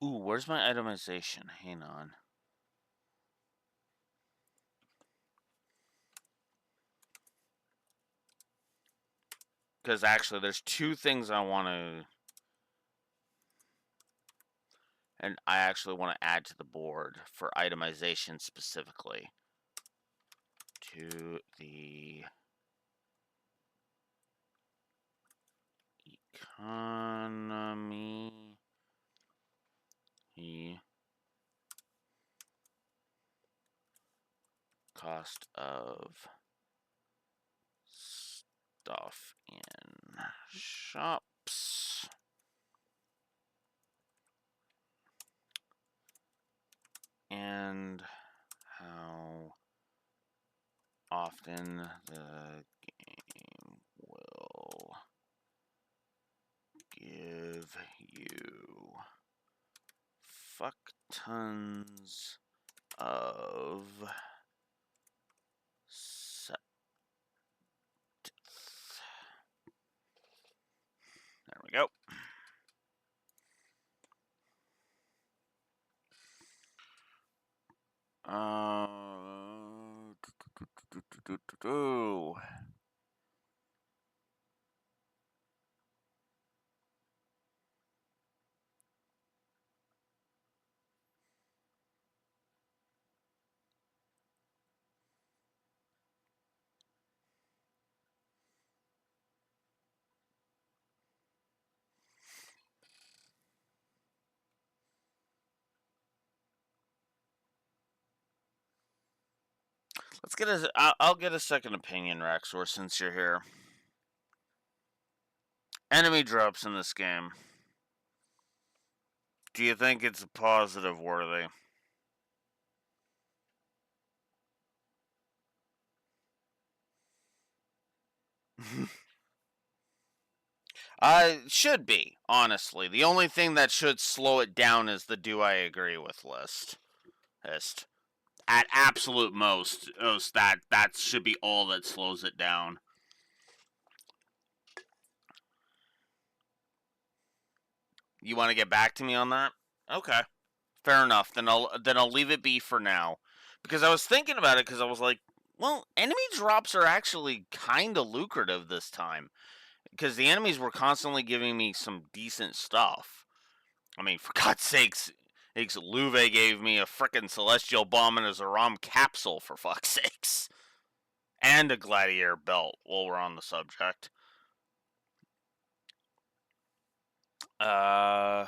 Ooh, where's my itemization? Hang on. Because actually, there's two things I want to... And I actually want to add to the board for itemization specifically. To the... Economy... Cost of stuff in shops and how often the game will give you fuck tons of set. There we go. Let's get a. I'll get a second opinion, Raxor, since you're here. Enemy drops in this game. Do you think it's a positive worthy? Should be, honestly. The only thing that should slow it down is the do I agree with list. At absolute most, that should be all that slows it down. You want to get back to me on that? Okay. Fair enough. Then I'll leave it be for now. Because I was thinking about it because I was like, well, enemy drops are actually kind of lucrative this time. Because the enemies were constantly giving me some decent stuff. I mean, for God's sakes, Luve gave me a frickin' Celestial Bomb and a Zaram capsule, for fuck's sakes. And a Gladiator belt, while we're on the subject. Uh...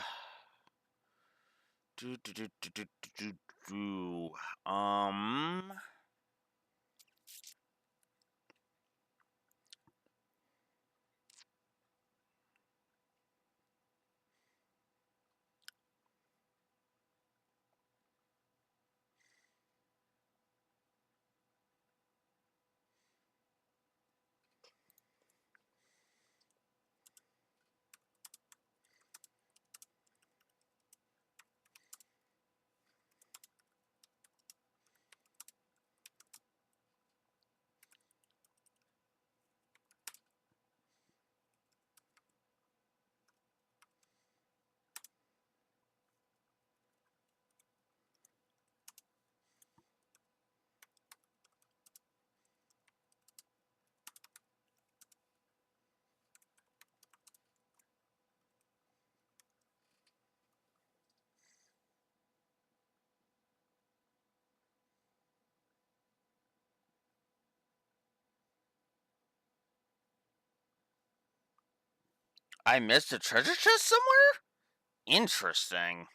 I missed a treasure chest somewhere? Interesting.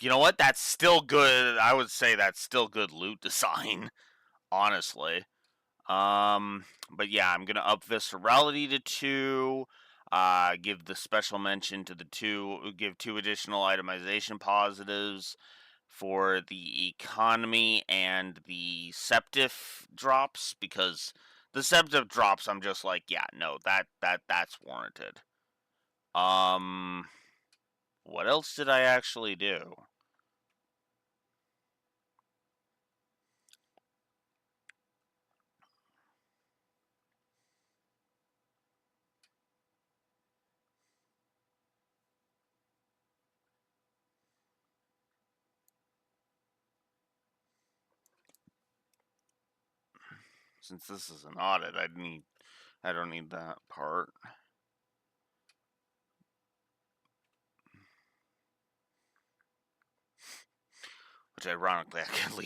You know what? That's still good. I would say that's still good loot design, honestly. But yeah, I'm gonna up viscerality to 2. Give the special mention to the 2. Give 2 additional itemization positives for the economy and the septif drops, because the septif drops, I'm just like, yeah, no, that's warranted. What else did I actually do? Since this is an audit, I don't need that part. Which ironically I can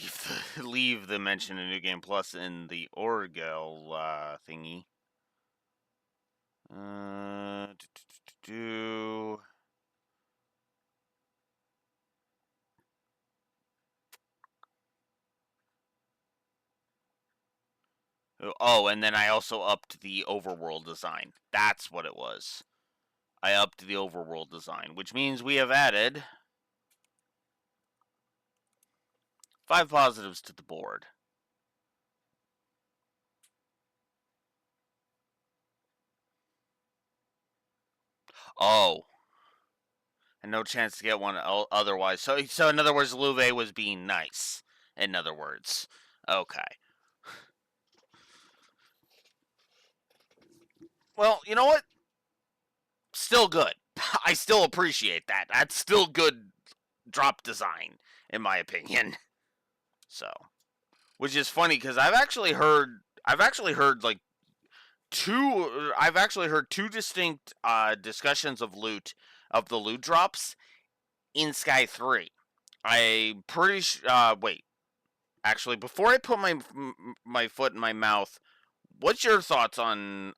leave the mention of New Game Plus in the Orgel thingy. Do. Oh, and then I also upped the overworld design. That's what it was. I upped the overworld design, which means we have added 5 positives to the board. Oh. And no chance to get one otherwise. So in other words, Louve was being nice. In other words. Okay. Well, you know what? Still good. I still appreciate that. That's still good drop design, in my opinion. So, which is funny because I've actually heard like I've actually heard 2 distinct discussions of the loot drops in Sky 3. I'm pretty wait, actually, before I put my foot in my mouth, what's your thoughts on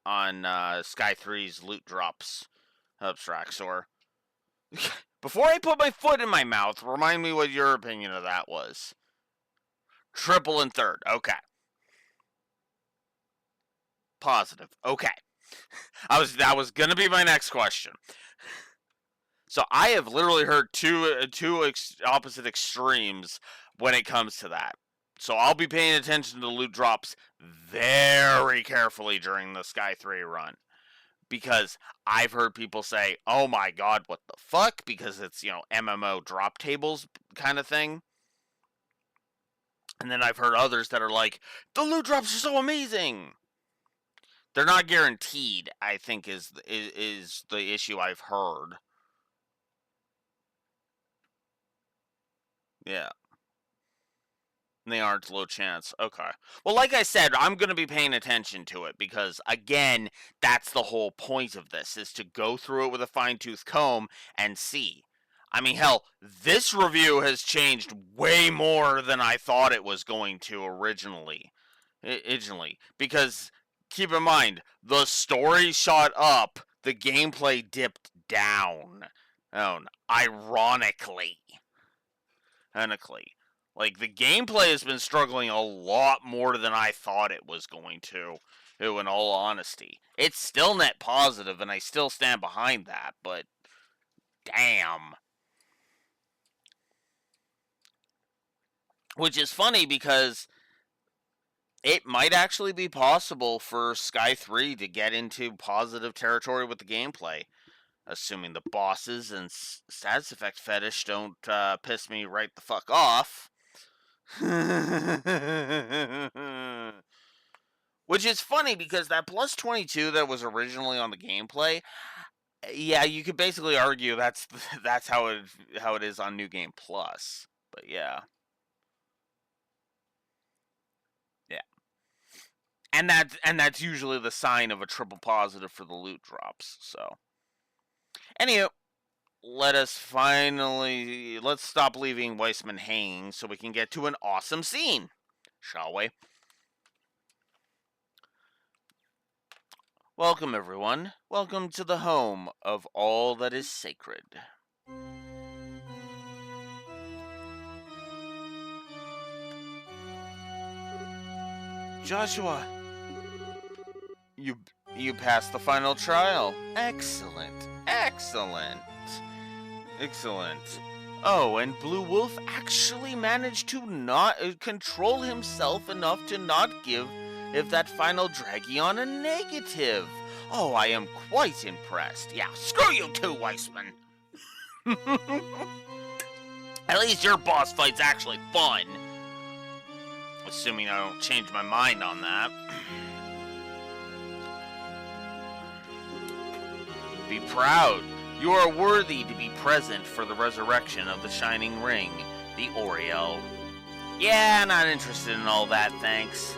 Sky 3's loot drops, Abstraxor? Before I put my foot in my mouth, remind me what your opinion of that was. Triple and third. Okay. Positive. Okay. That was gonna be my next question. So I have literally heard two opposite extremes when it comes to that. So I'll be paying attention to loot drops very carefully during the Sky 3 run. Because I've heard people say, oh my god, what the fuck? Because it's, MMO drop tables kind of thing. And then I've heard others that are like, the loot drops are so amazing. They're not guaranteed, I think, is the issue I've heard. Yeah. They aren't low chance. Okay. Well, like I said, I'm going to be paying attention to it because, again, that's the whole point of this, is to go through it with a fine-tooth comb and see. I mean, hell, this review has changed way more than I thought it was going to originally. Because, keep in mind, the story shot up, the gameplay dipped down. Oh, ironically. Like, the gameplay has been struggling a lot more than I thought it was going to, in all honesty. It's still net positive, and I still stand behind that, but damn. Which is funny because it might actually be possible for Sky 3 to get into positive territory with the gameplay. Assuming the bosses and status effect fetish don't piss me right the fuck off. Which is funny because that plus 22 that was originally on the gameplay, yeah, you could basically argue that's how it is on New Game Plus. But yeah. Yeah. And that's usually the sign of a triple positive for the loot drops. So anywho, let's stop leaving Weissman hanging so we can get to an awesome scene, shall we? Welcome, everyone. Welcome to the home of all that is sacred. Joshua, you you passed the final trial. Excellent. Excellent. Excellent. Oh, and Blue Wolf actually managed to not control himself enough to not give that final Dragion a negative. Oh, I am quite impressed. Yeah, screw you too, Weissman. At least your boss fight's actually fun. Assuming I don't change my mind on that. Be proud. You are worthy to be present for the resurrection of the Shining Ring, the Oriel. Yeah, not interested in all that, thanks.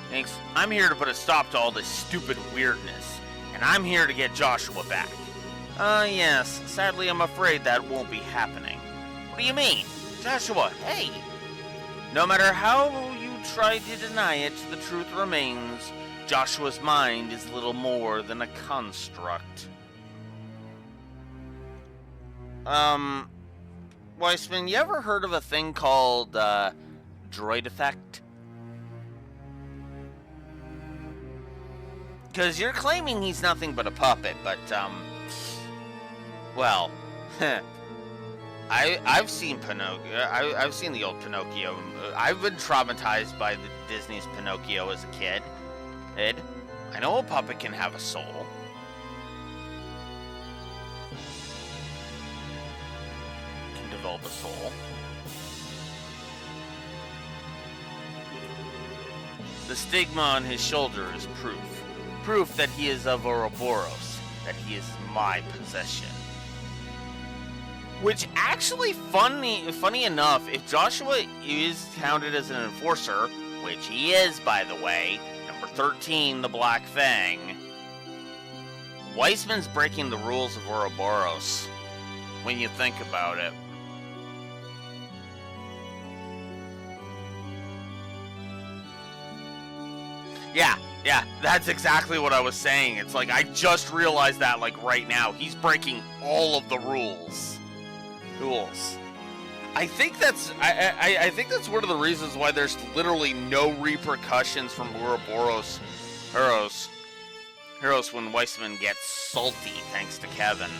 Thanks. I'm here to put a stop to all this stupid weirdness, and I'm here to get Joshua back. Yes. Sadly, I'm afraid that won't be happening. What do you mean? Joshua, hey! No matter how you try to deny it, the truth remains. Joshua's mind is little more than a construct. Weissman, you ever heard of a thing called, droid effect? Because you're claiming he's nothing but a puppet, but, well, I've seen Pinocchio. I've seen the old Pinocchio. I've been traumatized by the Disney's Pinocchio as a kid. I know a puppet can have a soul. Can develop a soul. The stigma on his shoulder is proof. Proof that he is of Ouroboros. That he is my possession. Which actually, funny enough, if Joshua is counted as an enforcer, which he is, by the way, number 13, the Black Fang, Weissman's breaking the rules of Ouroboros, when you think about it. Yeah, that's exactly what I was saying. It's like, I just realized that, like, right now. He's breaking all of the rules. I think that's I think that's one of the reasons why there's literally no repercussions from Ouroboros heroes when Weissman gets salty thanks to Kevin.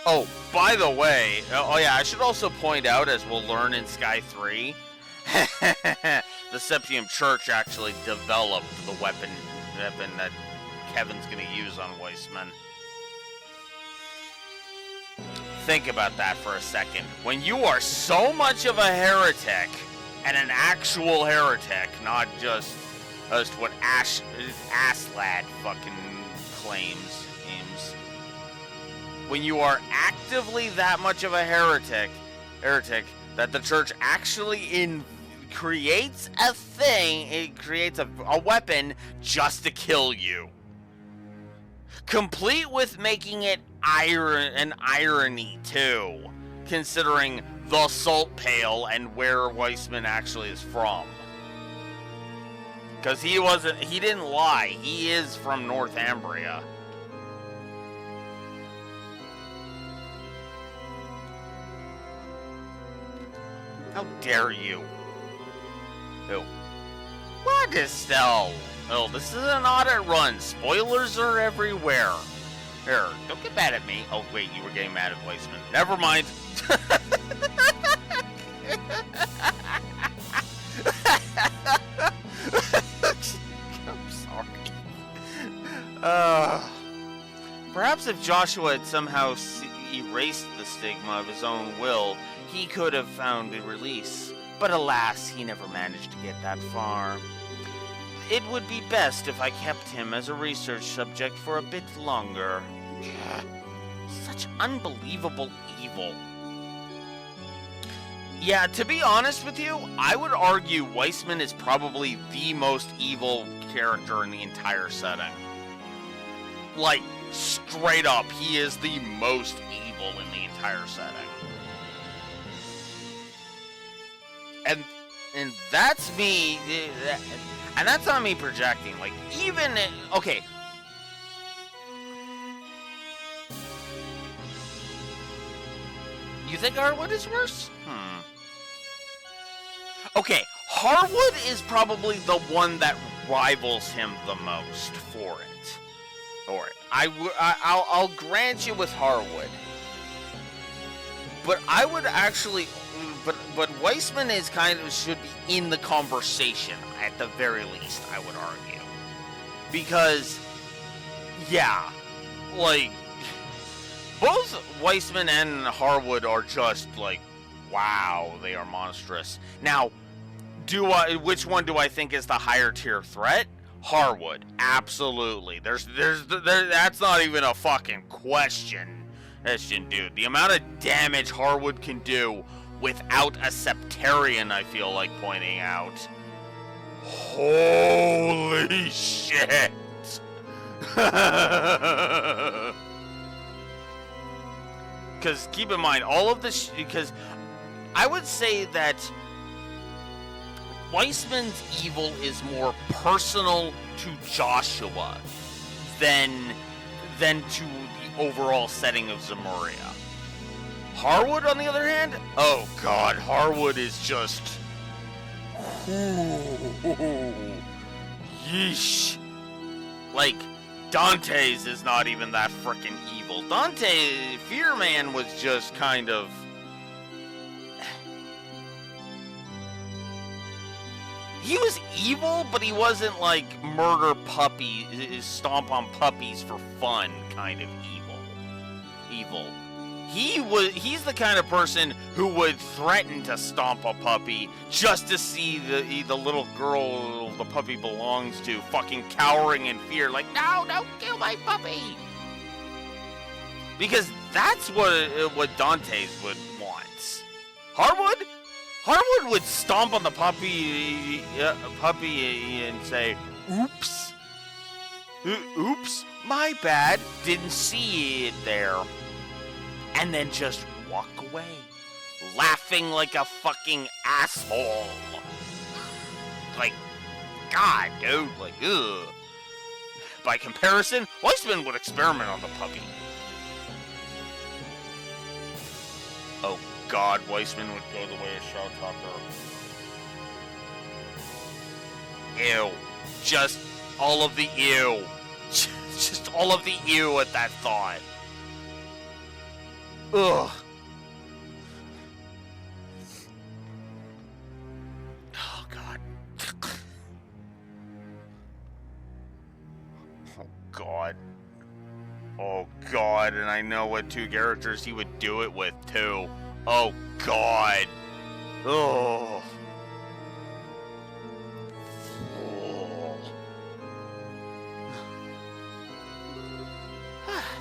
Oh, by the way, I should also point out, as we'll learn in Sky 3, the Septium Church actually developed the weapon that Kevin's gonna use on Weissman. Think about that for a second. When you are so much of a heretic, and an actual heretic, not just what Asslad fucking claims, when you are actively that much of a heretic, that the church actually creates a thing, it creates a weapon just to kill you. Complete with making it an irony, too, considering the salt pail and where Weissman actually is from. Because he didn't lie, he is from Northumbria. How dare you? Who? What is still? Oh, this is an audit run. Spoilers are everywhere. Here, don't get mad at me. Oh, wait, you were getting mad at Weissman. Never mind. I'm sorry. Perhaps if Joshua had somehow erased the stigma of his own will, he could have found a release. But alas, he never managed to get that far. It would be best if I kept him as a research subject for a bit longer. Such unbelievable evil. Yeah, to be honest with you, I would argue Weissman is probably the most evil character in the entire setting. Like, straight up, he is the most evil in the entire setting. And that's me, and that's not me projecting. Like, even, okay. You think Harwood is worse? Okay, Harwood is probably the one that rivals him the most for it. I'll grant you with Harwood. But I would actually, but Weissman is should be in the conversation at the very least, I would argue. Because, yeah, like, both Weissman and Harwood are just like, wow, they are monstrous. Now, which one do I think is the higher tier threat? Harwood, absolutely. That's not even a fucking question, dude. The amount of damage Harwood can do without a Septarian, I feel like pointing out. Holy shit! Because keep in mind, all of this, because I would say that Weissman's evil is more personal to Joshua than to the overall setting of Zemuria. Harwood, on the other hand, oh god, Harwood is just, yeesh. Like, Dante's is not even that frickin' evil. Fear Man was just kind of, he was evil, but he wasn't like murder puppies, stomp on puppies for fun kind of evil. He's the kind of person who would threaten to stomp a puppy just to see the little girl the puppy belongs to fucking cowering in fear, like, no, don't kill my puppy. Because that's what Dante's would want. Harwood would stomp on the puppy and say, oops. Oops, my bad, didn't see it there. And then just walk away, laughing like a fucking asshole. Like, God, dude, like, ugh. By comparison, Weissman would experiment on the puppy. Oh god, Weissman would go the way of Shell Tucker. Ew. Just all of the ew. Just all of the ew at that thought. Ugh. Oh god. Oh god. Oh god, and I know what two characters he would do it with too. Oh god. Oh.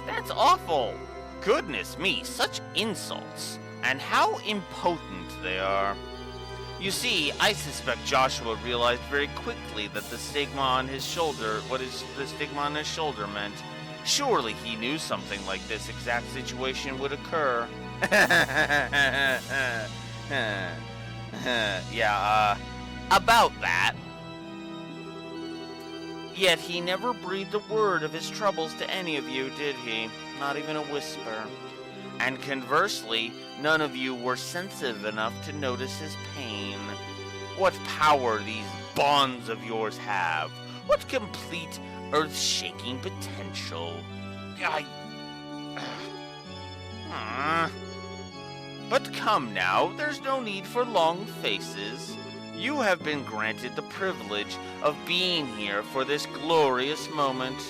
That's awful. Goodness me, such insults. And how impotent they are. You see, I suspect Joshua realized very quickly that the stigma on his shoulder, the stigma on his shoulder meant. Surely he knew something like this exact situation would occur. Yeah, about that. Yet he never breathed a word of his troubles to any of you, did he? Not even a whisper. And conversely, none of you were sensitive enough to notice his pain. What power these bonds of yours have. What complete, earth-shaking potential. But come now, there's no need for long faces. You have been granted the privilege of being here for this glorious moment.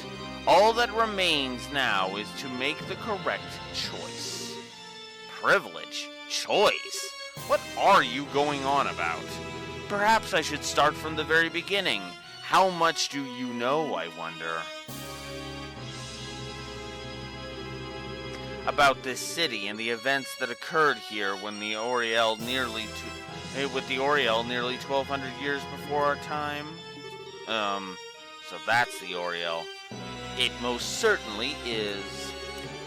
All that remains now is to make the correct choice. Privilege? Choice? What are you going on about? Perhaps I should start from the very beginning. How much do you know, I wonder? About this city and the events that occurred here when the Oriel nearly 1,200 years before our time? So that's the Oriel. It most certainly is.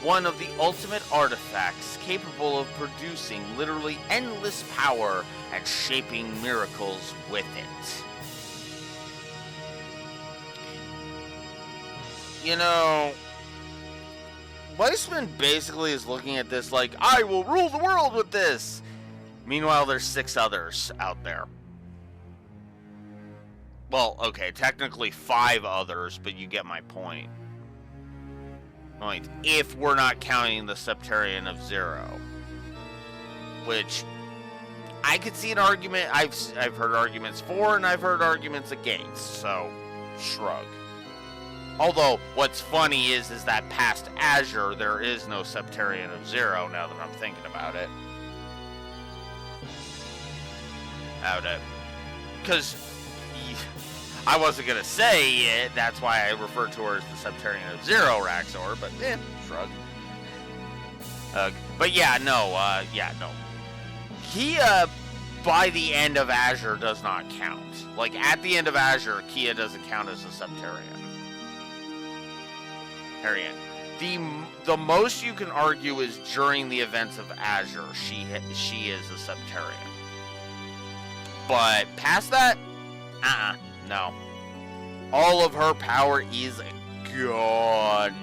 one of the ultimate artifacts capable of producing literally endless power and shaping miracles with it. You know, Weissman basically is looking at this like, I will rule the world with this! Meanwhile, there's 6 others out there. Well, okay, technically 5 others, but you get my point. Like, if we're not counting the Septarian of Zero. Which, I could see an argument, I've heard arguments for, and I've heard arguments against, so, shrug. Although, what's funny is that past Azure, there is no Septarian of Zero, now that I'm thinking about it. Because I wasn't going to say it, that's why I referred to her as the Septarian of Zero Raxor, but shrug. But yeah, no. Kia, by the end of Azure, does not count. Like, at the end of Azure, Kia doesn't count as a Septarian. The most you can argue is during the events of Azure, she is a Septarian. But past that, no. All of her power is gone.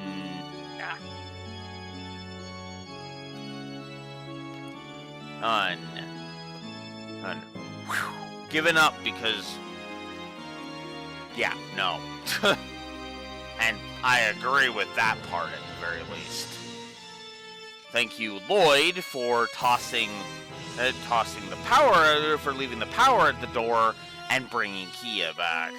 Given up because, yeah, no. And I agree with that part at the very least. Thank you, Lloyd, for tossing the power, for leaving the power at the door and bringing Kia back.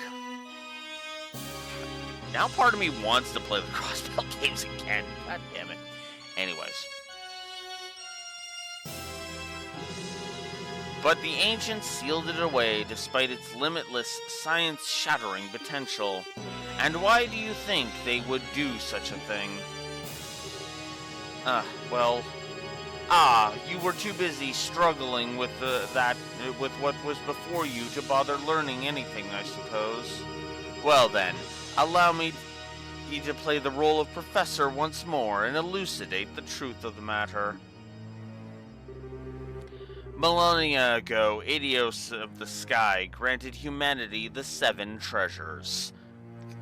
Now part of me wants to play the Crossbell games again. God damn it. Anyways. But the ancients sealed it away despite its limitless, science-shattering potential. And why do you think they would do such a thing? You were too busy struggling with with what was before you to bother learning anything, I suppose. Well then, allow me to play the role of professor once more and elucidate the truth of the matter. Millennia ago, Idios of the Sky granted humanity the 7 treasures.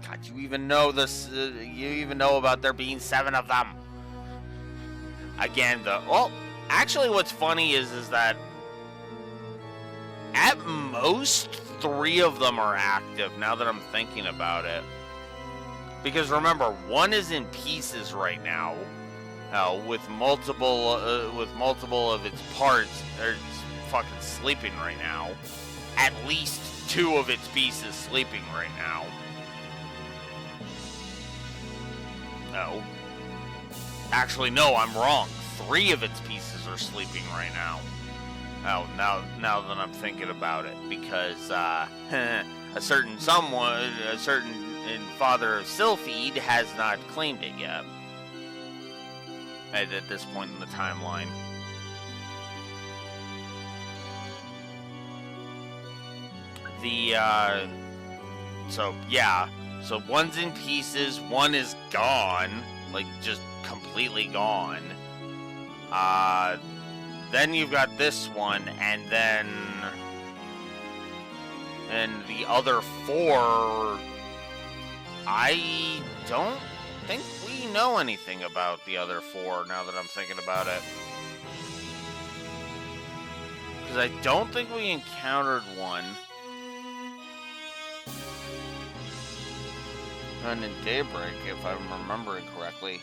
God, you even know this? You even know about there being 7 of them? Again, actually, what's funny is that at most 3 of them are active. Now that I'm thinking about it, because remember, 1 is in pieces right now, with multiple of its parts. It's fucking sleeping right now. At least 2 of its pieces sleeping right now. No. Actually, no, I'm wrong. 3 of its pieces are sleeping right now. Oh, now that I'm thinking about it, because a certain father of Sylphid has not claimed it yet. At this point in the timeline. So 1's in pieces, 1 is gone, like just completely gone. Then you've got this one, and then the other 4, I don't think we know anything about the other 4 now that I'm thinking about it. Because I don't think we encountered one. And in Daybreak, if I'm remembering correctly.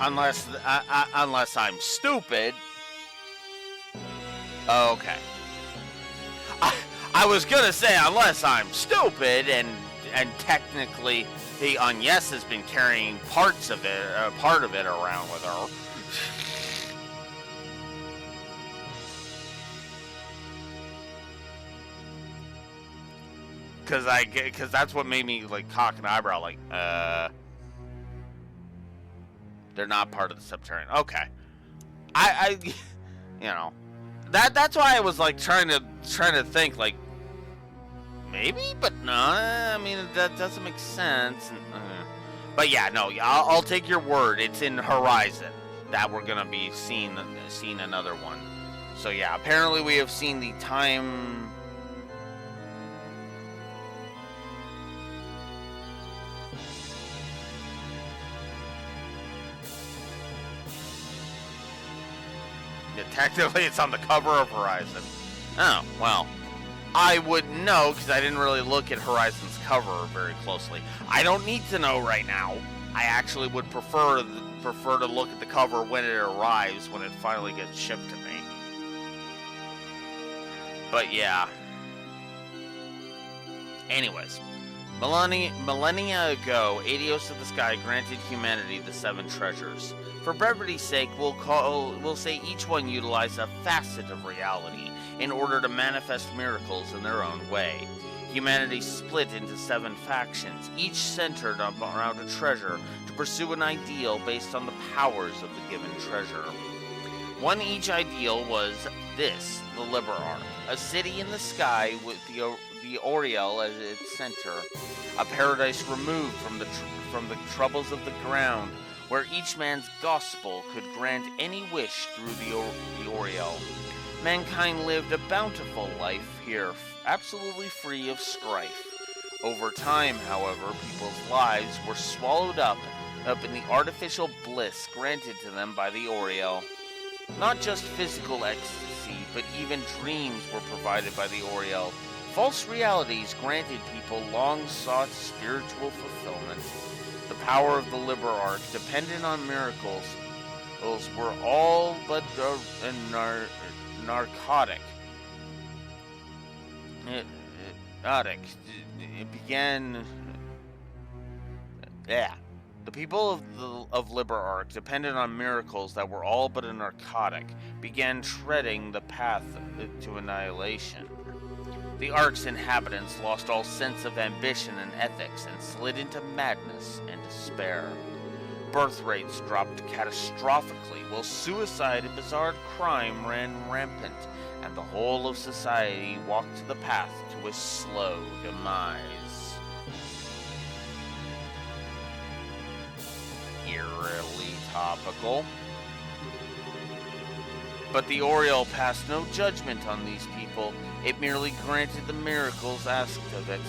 Unless I'm stupid. Oh, okay. I was gonna say unless I'm stupid, and technically the Agnes has been carrying part of it around with her. Because that's what made me like cock an eyebrow, like they're not part of the Septarian. Okay, I that's why I was like trying to think, like Maybe, but no. I mean, that doesn't make sense. But yeah, no. I'll take your word. It's in Horizon that we're gonna be seeing another one. So yeah, apparently we have seen the time. Yeah, technically, it's on the cover of Horizon. Oh, well. I wouldn't know because I didn't really look at Horizon's cover very closely. I don't need to know right now. I actually would prefer to look at the cover when it arrives, when it finally gets shipped to me. But yeah. Anyways, millennia ago, Adios of the Sky granted humanity the 7 treasures. For brevity's sake, we'll say each one utilized a facet of reality in order to manifest miracles in their own way. Humanity split into 7 factions, each centered around a treasure to pursue an ideal based on the powers of the given treasure. One each ideal was this, the Liberark, a city in the sky with the Oriel as its center, a paradise removed from the troubles of the ground, where each man's gospel could grant any wish through the Oriel. Mankind lived a bountiful life here, absolutely free of strife. Over time, however, people's lives were swallowed up in the artificial bliss granted to them by the Oriel. Not just physical ecstasy, but even dreams were provided by the Oriel. False realities granted people long-sought spiritual fulfillment. The power of the Liberark, dependent on miracles, were all but narcotic. It began. Yeah. The people of Liberark, dependent on miracles that were all but a narcotic, began treading the path to annihilation. The Ark's inhabitants lost all sense of ambition and ethics and slid into madness and despair. Birth rates dropped catastrophically, while suicide and bizarre crime ran rampant, and the whole of society walked the path to a slow demise. Eerily topical. But the Oriel passed no judgment on these people. It merely granted the miracles asked of it,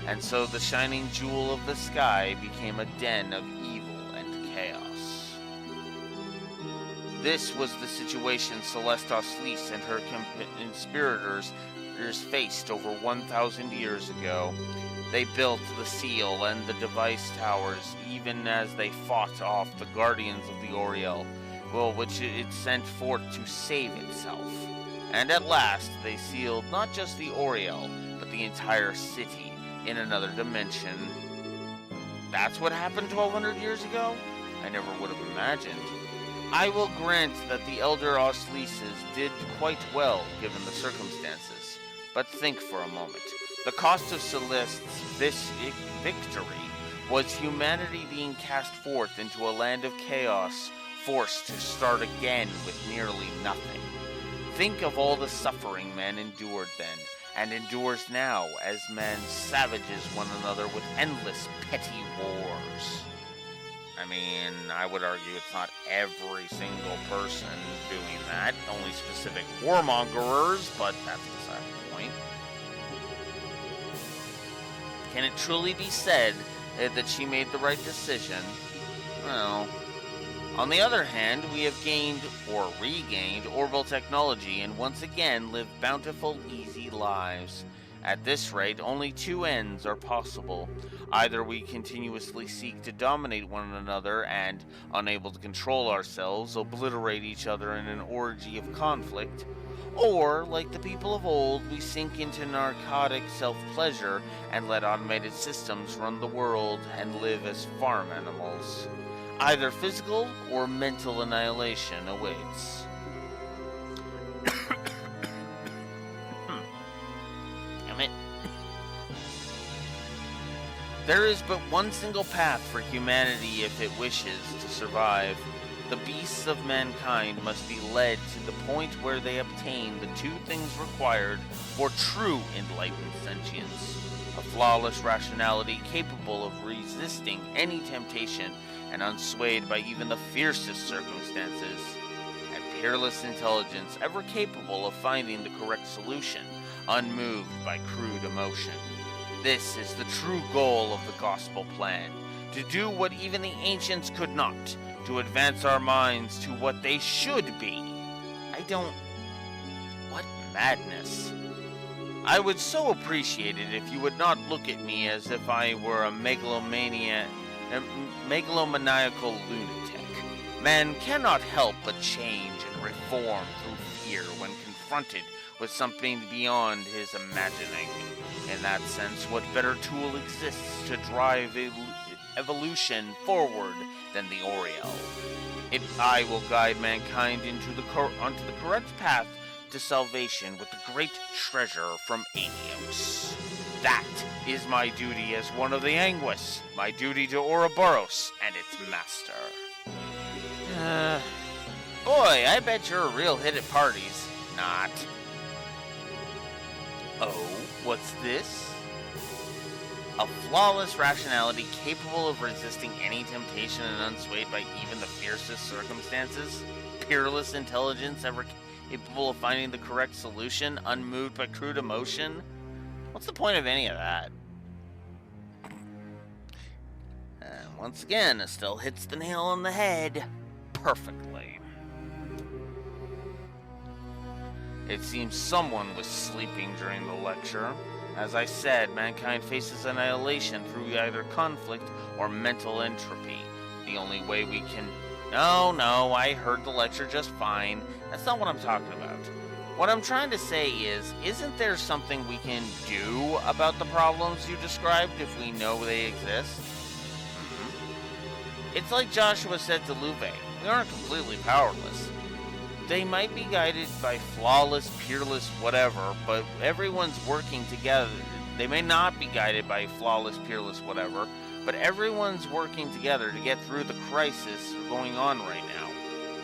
and so the shining jewel of the sky became a den of evil and chaos. This was the situation Celeste Oslis and her conspirators faced over 1,000 years ago. They built the seal and the device towers, even as they fought off the guardians of the Oriel, which it sent forth to save itself. And at last, they sealed not just the Oriel, but the entire city in another dimension. That's what happened 1,200 years ago? I never would have imagined. I will grant that the Elder Oslises did quite well, given the circumstances. But think for a moment. The cost of Celeste's victory was humanity being cast forth into a land of chaos, forced to start again with nearly nothing. Think of all the suffering man endured then, and endures now, as man savages one another with endless petty wars. I mean, I would argue it's not every single person doing that, only specific warmongers, but that's beside the point. Can it truly be said that she made the right decision? Well, on the other hand, we have gained, or regained, orbital technology and once again live bountiful, easy lives. At this rate, only 2 ends are possible. Either we continuously seek to dominate one another and, unable to control ourselves, obliterate each other in an orgy of conflict, or, like the people of old, we sink into narcotic self-pleasure and let automated systems run the world and live as farm animals. Either physical or mental annihilation awaits. Damn it. There is but one single path for humanity if it wishes to survive. The beasts of mankind must be led to the point where they obtain the two things required for true enlightened sentience: a flawless rationality capable of resisting any temptation and unswayed by even the fiercest circumstances, and peerless intelligence ever capable of finding the correct solution, unmoved by crude emotion. This is the true goal of the gospel plan, to do what even the ancients could not, to advance our minds to what they should be. What madness. I would so appreciate it if you would not look at me as if I were a megalomaniacal lunatic. Man cannot help but change and reform through fear when confronted with something beyond his imagining. In that sense, what better tool exists to drive evolution forward than the Oriole? I will guide mankind onto the correct path to salvation with the great treasure from Aeneas. That is my duty as one of the Anguis, my duty to Ouroboros and its master. Boy, I bet you're a real hit at parties. Not. Oh, what's this? A flawless rationality capable of resisting any temptation and unswayed by even the fiercest circumstances? Peerless intelligence ever capable of finding the correct solution, unmoved by crude emotion? What's the point of any of that? And once again, Estelle hits the nail on the head perfectly. It seems someone was sleeping during the lecture. As I said, mankind faces annihilation through either conflict or mental entropy. The only way we can... No, I heard the lecture just fine. That's not what I'm talking about. What I'm trying to say is, isn't there something we can do about the problems you described if we know they exist? It's like Joshua said to Louve, we aren't completely powerless. They might be guided by flawless, peerless, whatever, but everyone's working together. They may not be guided by flawless, peerless, whatever, but everyone's working together to get through the crisis going on right now.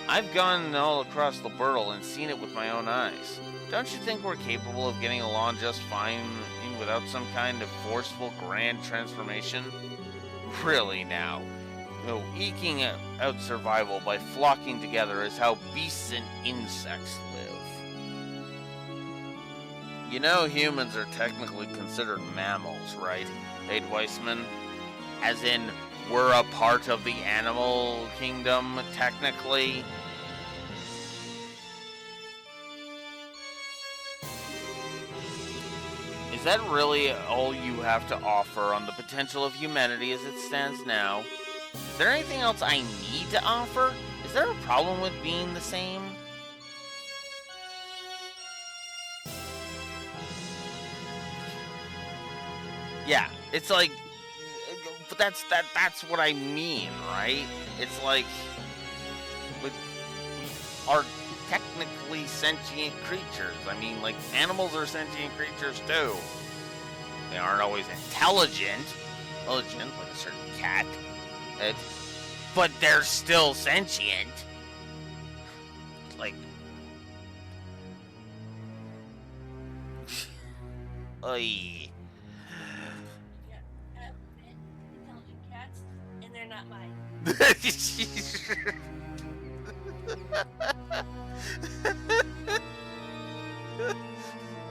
I've gone all across Libertal and seen it with my own eyes. Don't you think we're capable of getting along just fine without some kind of forceful grand transformation? Really now. Eking out survival by flocking together is how beasts and insects live. You know humans are technically considered mammals, right, Aid Weissman? As in, we're a part of the animal kingdom, technically? Is that really all you have to offer on the potential of humanity as it stands now? Is there anything else I need to offer? Is there a problem with being the same? Yeah, it's like, but that's what I mean, right? It's like, we are technically sentient creatures. I mean, like, animals are sentient creatures too. They aren't always intelligent, like a certain cat. But they're still sentient. Like... Oy. Yeah, intelligent cats, and they're not mine.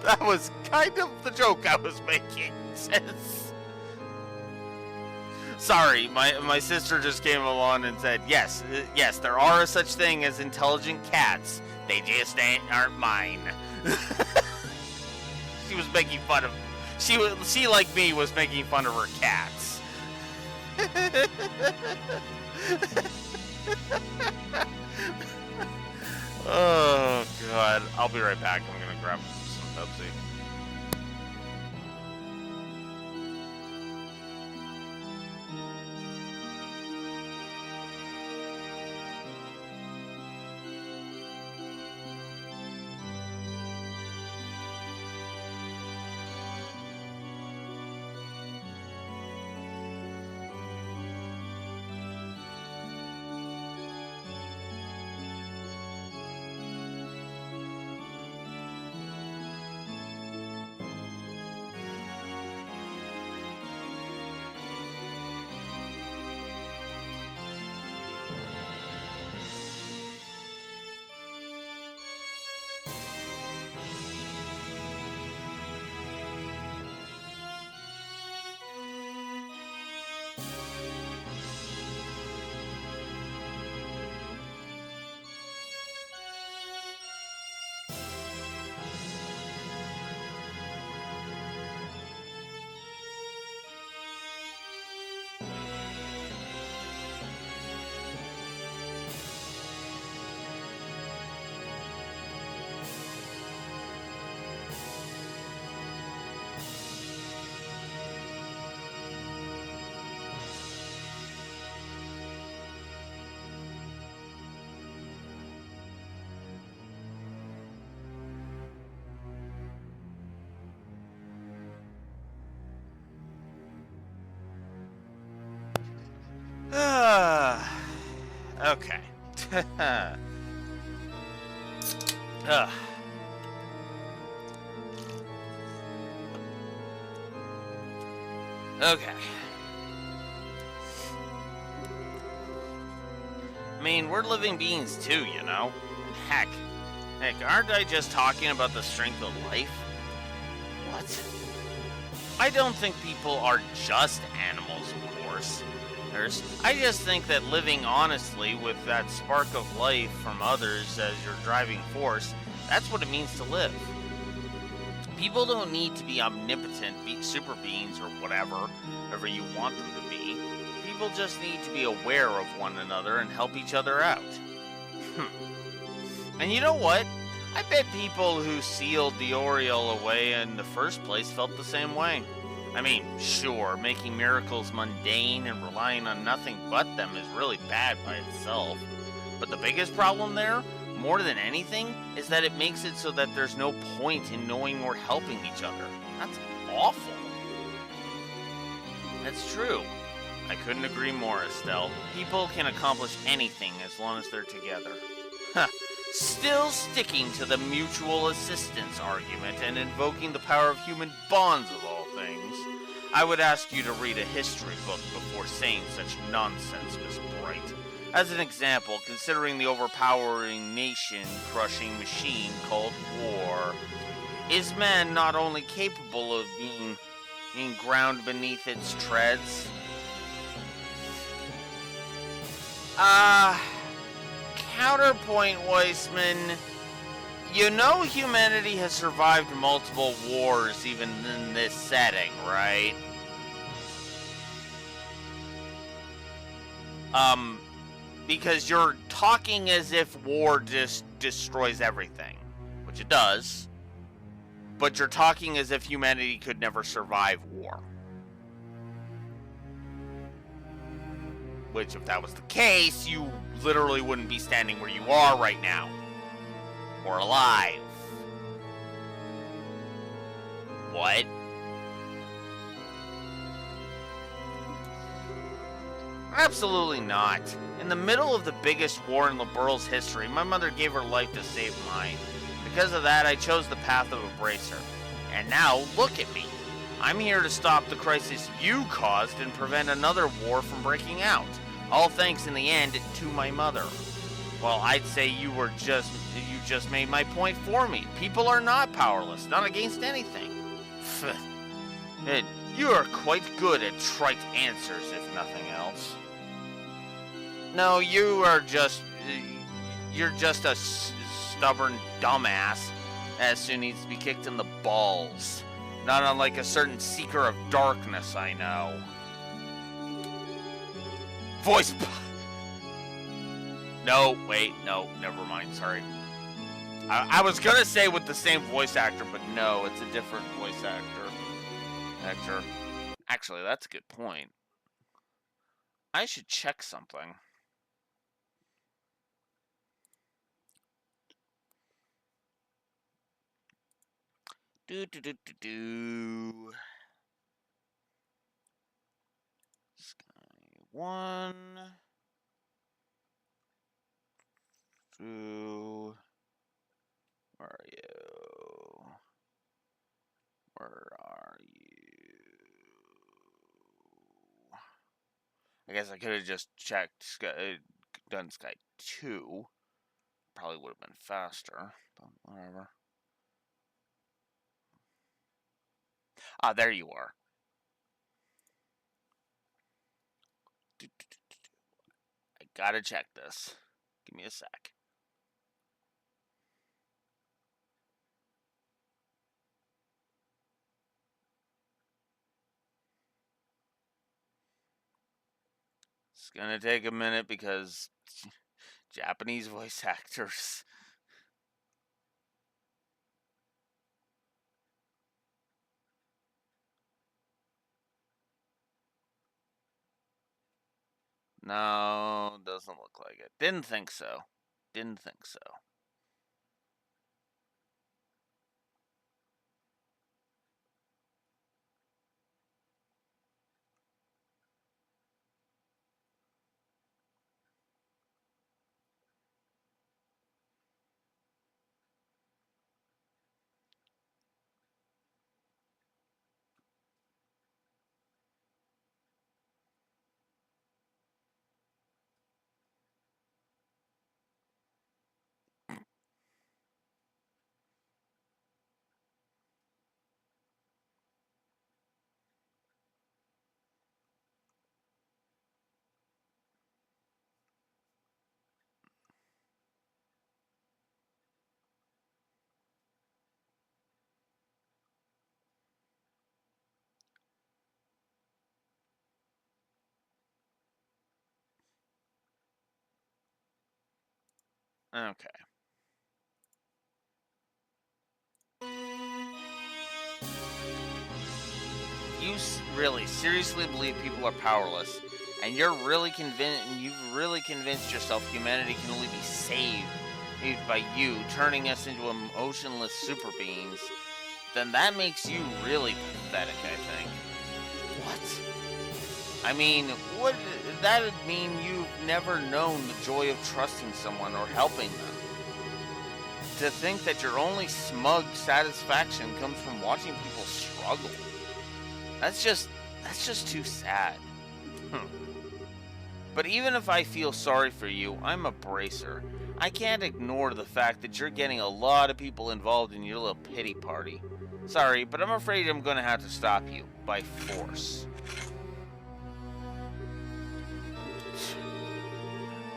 That was kind of the joke I was making, sis. Sorry, my sister just came along and said, yes, there are such thing as intelligent cats. They just aren't mine. She was making fun of... She, like me, was making fun of her cats. Oh, God. I'll be right back. I'm gonna grab some Pepsi. Okay. Ugh. Okay. I mean, we're living beings too, you know? Heck, aren't I just talking about the strength of life? What? I don't think people are just animals, of course. I just think that living honestly with that spark of life from others as your driving force, that's what it means to live. People don't need to be omnipotent, super beings, or whatever you want them to be. People just need to be aware of one another and help each other out. And you know what? I bet people who sealed the Oriole away in the first place felt the same way. I mean, sure, making miracles mundane and relying on nothing but them is really bad by itself. But the biggest problem there, more than anything, is that it makes it so that there's no point in knowing or helping each other. That's awful. That's true. I couldn't agree more, Estelle. People can accomplish anything as long as they're together. Huh. Still sticking to the mutual assistance argument and invoking the power of human bonds of all things, I would ask you to read a history book before saying such nonsense, Miss Bright. As an example, considering the overpowering nation-crushing machine called war, is man not only capable of being ground beneath its treads? Counterpoint, Weissman. You know humanity has survived multiple wars even in this setting, right? Because you're talking as if war just destroys everything, which it does, but you're talking as if humanity could never survive war. Which, if that was the case, you literally wouldn't be standing where you are right now. Or alive. What? Absolutely not. In the middle of the biggest war in Liberal's history, my mother gave her life to save mine. Because of that, I chose the path of a bracer. And now, look at me. I'm here to stop the crisis you caused and prevent another war from breaking out. All thanks in the end to my mother. Well, I'd say you just made my point for me. People are not powerless, not against anything. You are quite good at trite answers, if nothing else. No, you're just a stubborn dumbass that soon needs to be kicked in the balls. Not unlike a certain seeker of darkness I know. Voice. No, wait, no, never mind, sorry. I was gonna say with the same voice actor, but no, it's a different voice actor. Actually, that's a good point. I should check something. Sky 1. 2. Where are you? Where are you? I guess I could have just checked done Sky 2. Probably would have been faster, but whatever. Ah, there you are. I gotta check this. Give me a sec. It's gonna take a minute because Japanese voice actors. No, doesn't look like it. Didn't think so. Okay. You really seriously believe people are powerless, and you've really convinced yourself humanity can only be saved by you turning us into emotionless super beings, then that makes you really pathetic, I think. What? I mean, that'd mean you've never known the joy of trusting someone or helping them. To think that your only smug satisfaction comes from watching people struggle. That's just too sad. But even if I feel sorry for you, I'm a bracer. I can't ignore the fact that you're getting a lot of people involved in your little pity party. Sorry, but I'm afraid I'm gonna have to stop you by force.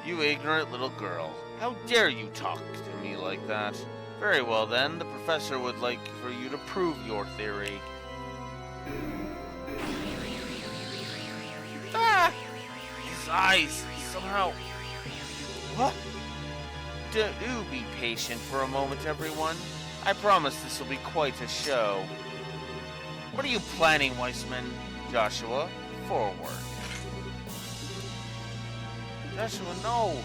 You ignorant little girl. How dare you talk to me like that? Very well then, the professor would like for you to prove your theory. Ah! His eyes, somehow... What? Do be patient for a moment, everyone. I promise this will be quite a show. What are you planning, Weissman? Joshua, forward. Joshua, no.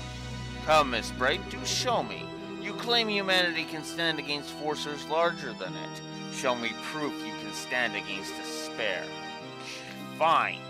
Come, Miss Bright, do show me. You claim humanity can stand against forces larger than it. Show me proof you can stand against despair. Fine.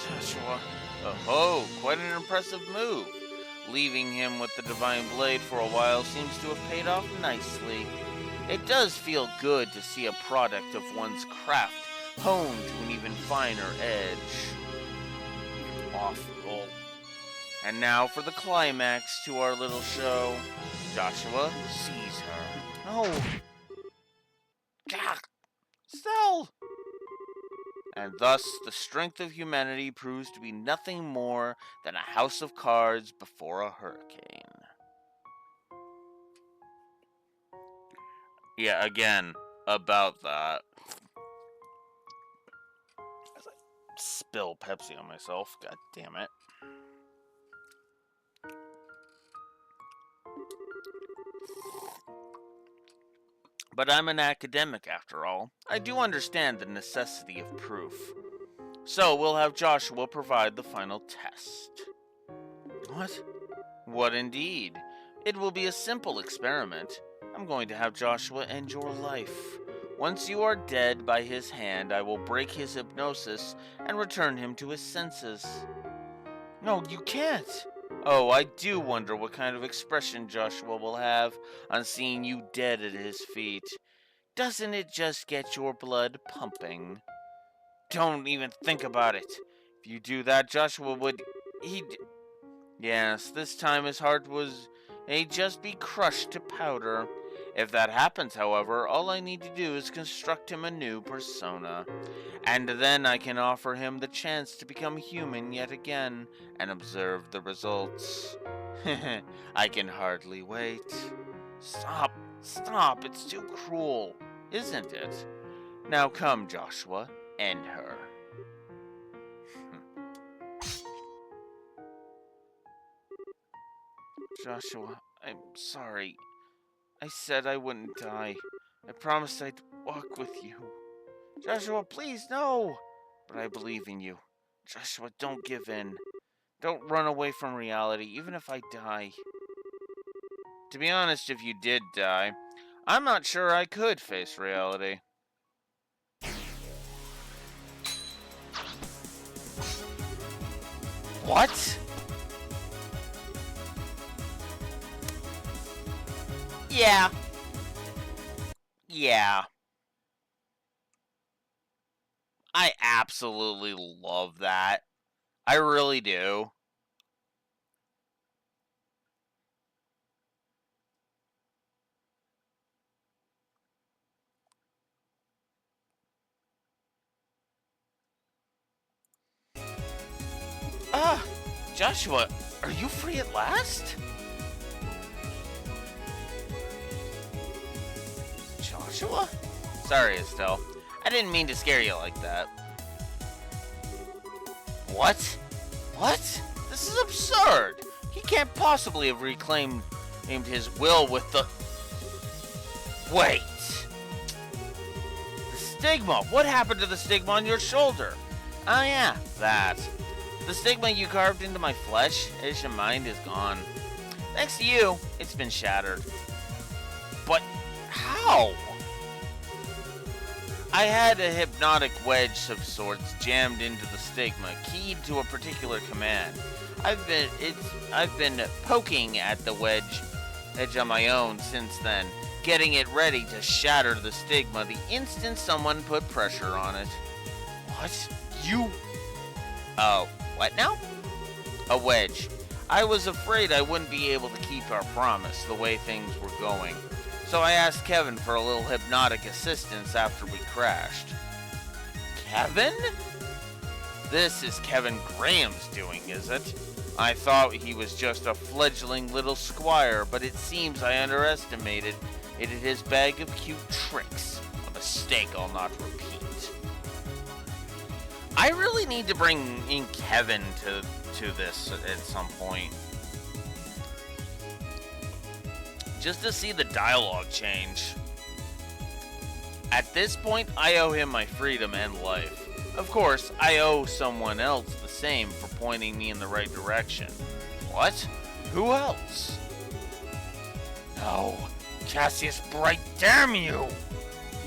Joshua. Oh, quite an impressive move. Leaving him with the Divine Blade for a while seems to have paid off nicely. It does feel good to see a product of one's craft honed to an even finer edge. Awful. And now for the climax to our little show. Joshua sees her. No. Gah! Still. And thus, the strength of humanity proves to be nothing more than a house of cards before a hurricane. Yeah, again, about that. As I spill Pepsi on myself, god damn it. But I'm an academic after all. I do understand the necessity of proof. So we'll have Joshua provide the final test. What? What indeed? It will be a simple experiment. I'm going to have Joshua end your life. Once you are dead by his hand, I will break his hypnosis and return him to his senses. No, you can't. Oh, I do wonder what kind of expression Joshua will have on seeing you dead at his feet. Doesn't it just get your blood pumping? Don't even think about it. If you do that, Joshua would... Yes, this time his heart may just be crushed to powder. If that happens, however, all I need to do is construct him a new persona. And then I can offer him the chance to become human yet again and observe the results. I can hardly wait. Stop, it's too cruel, isn't it? Now come, Joshua, end her. Joshua, I'm sorry. I said I wouldn't die. I promised I'd walk with you. Joshua, please, no! But I believe in you. Joshua, don't give in. Don't run away from reality, even if I die. To be honest, if you did die, I'm not sure I could face reality. What? Yeah. Yeah. I absolutely love that. I really do. Ah, Joshua, are you free at last? Joshua? Sorry, Estelle. I didn't mean to scare you like that. What? What? This is absurd. He can't possibly have reclaimed his will with the... Wait. The stigma. What happened to the stigma on your shoulder? Oh yeah, that. The stigma you carved into my flesh, as your mind is gone. Thanks to you, it's been shattered. But how? I had a hypnotic wedge of sorts jammed into the stigma, keyed to a particular command. I've been poking at the edge on my own since then, getting it ready to shatter the stigma the instant someone put pressure on it. What? You... Oh, what now? A wedge. I was afraid I wouldn't be able to keep our promise the way things were going. So I asked Kevin for a little hypnotic assistance after we crashed. Kevin? This is Kevin Graham's doing, is it? I thought he was just a fledgling little squire, but it seems I underestimated it in his bag of cute tricks. A mistake I'll not repeat. I really need to bring in Kevin to this at some point. Just to see the dialogue change. At this point, I owe him my freedom and life. Of course, I owe someone else the same for pointing me in the right direction. What? Who else? No. Cassius Bright, damn you!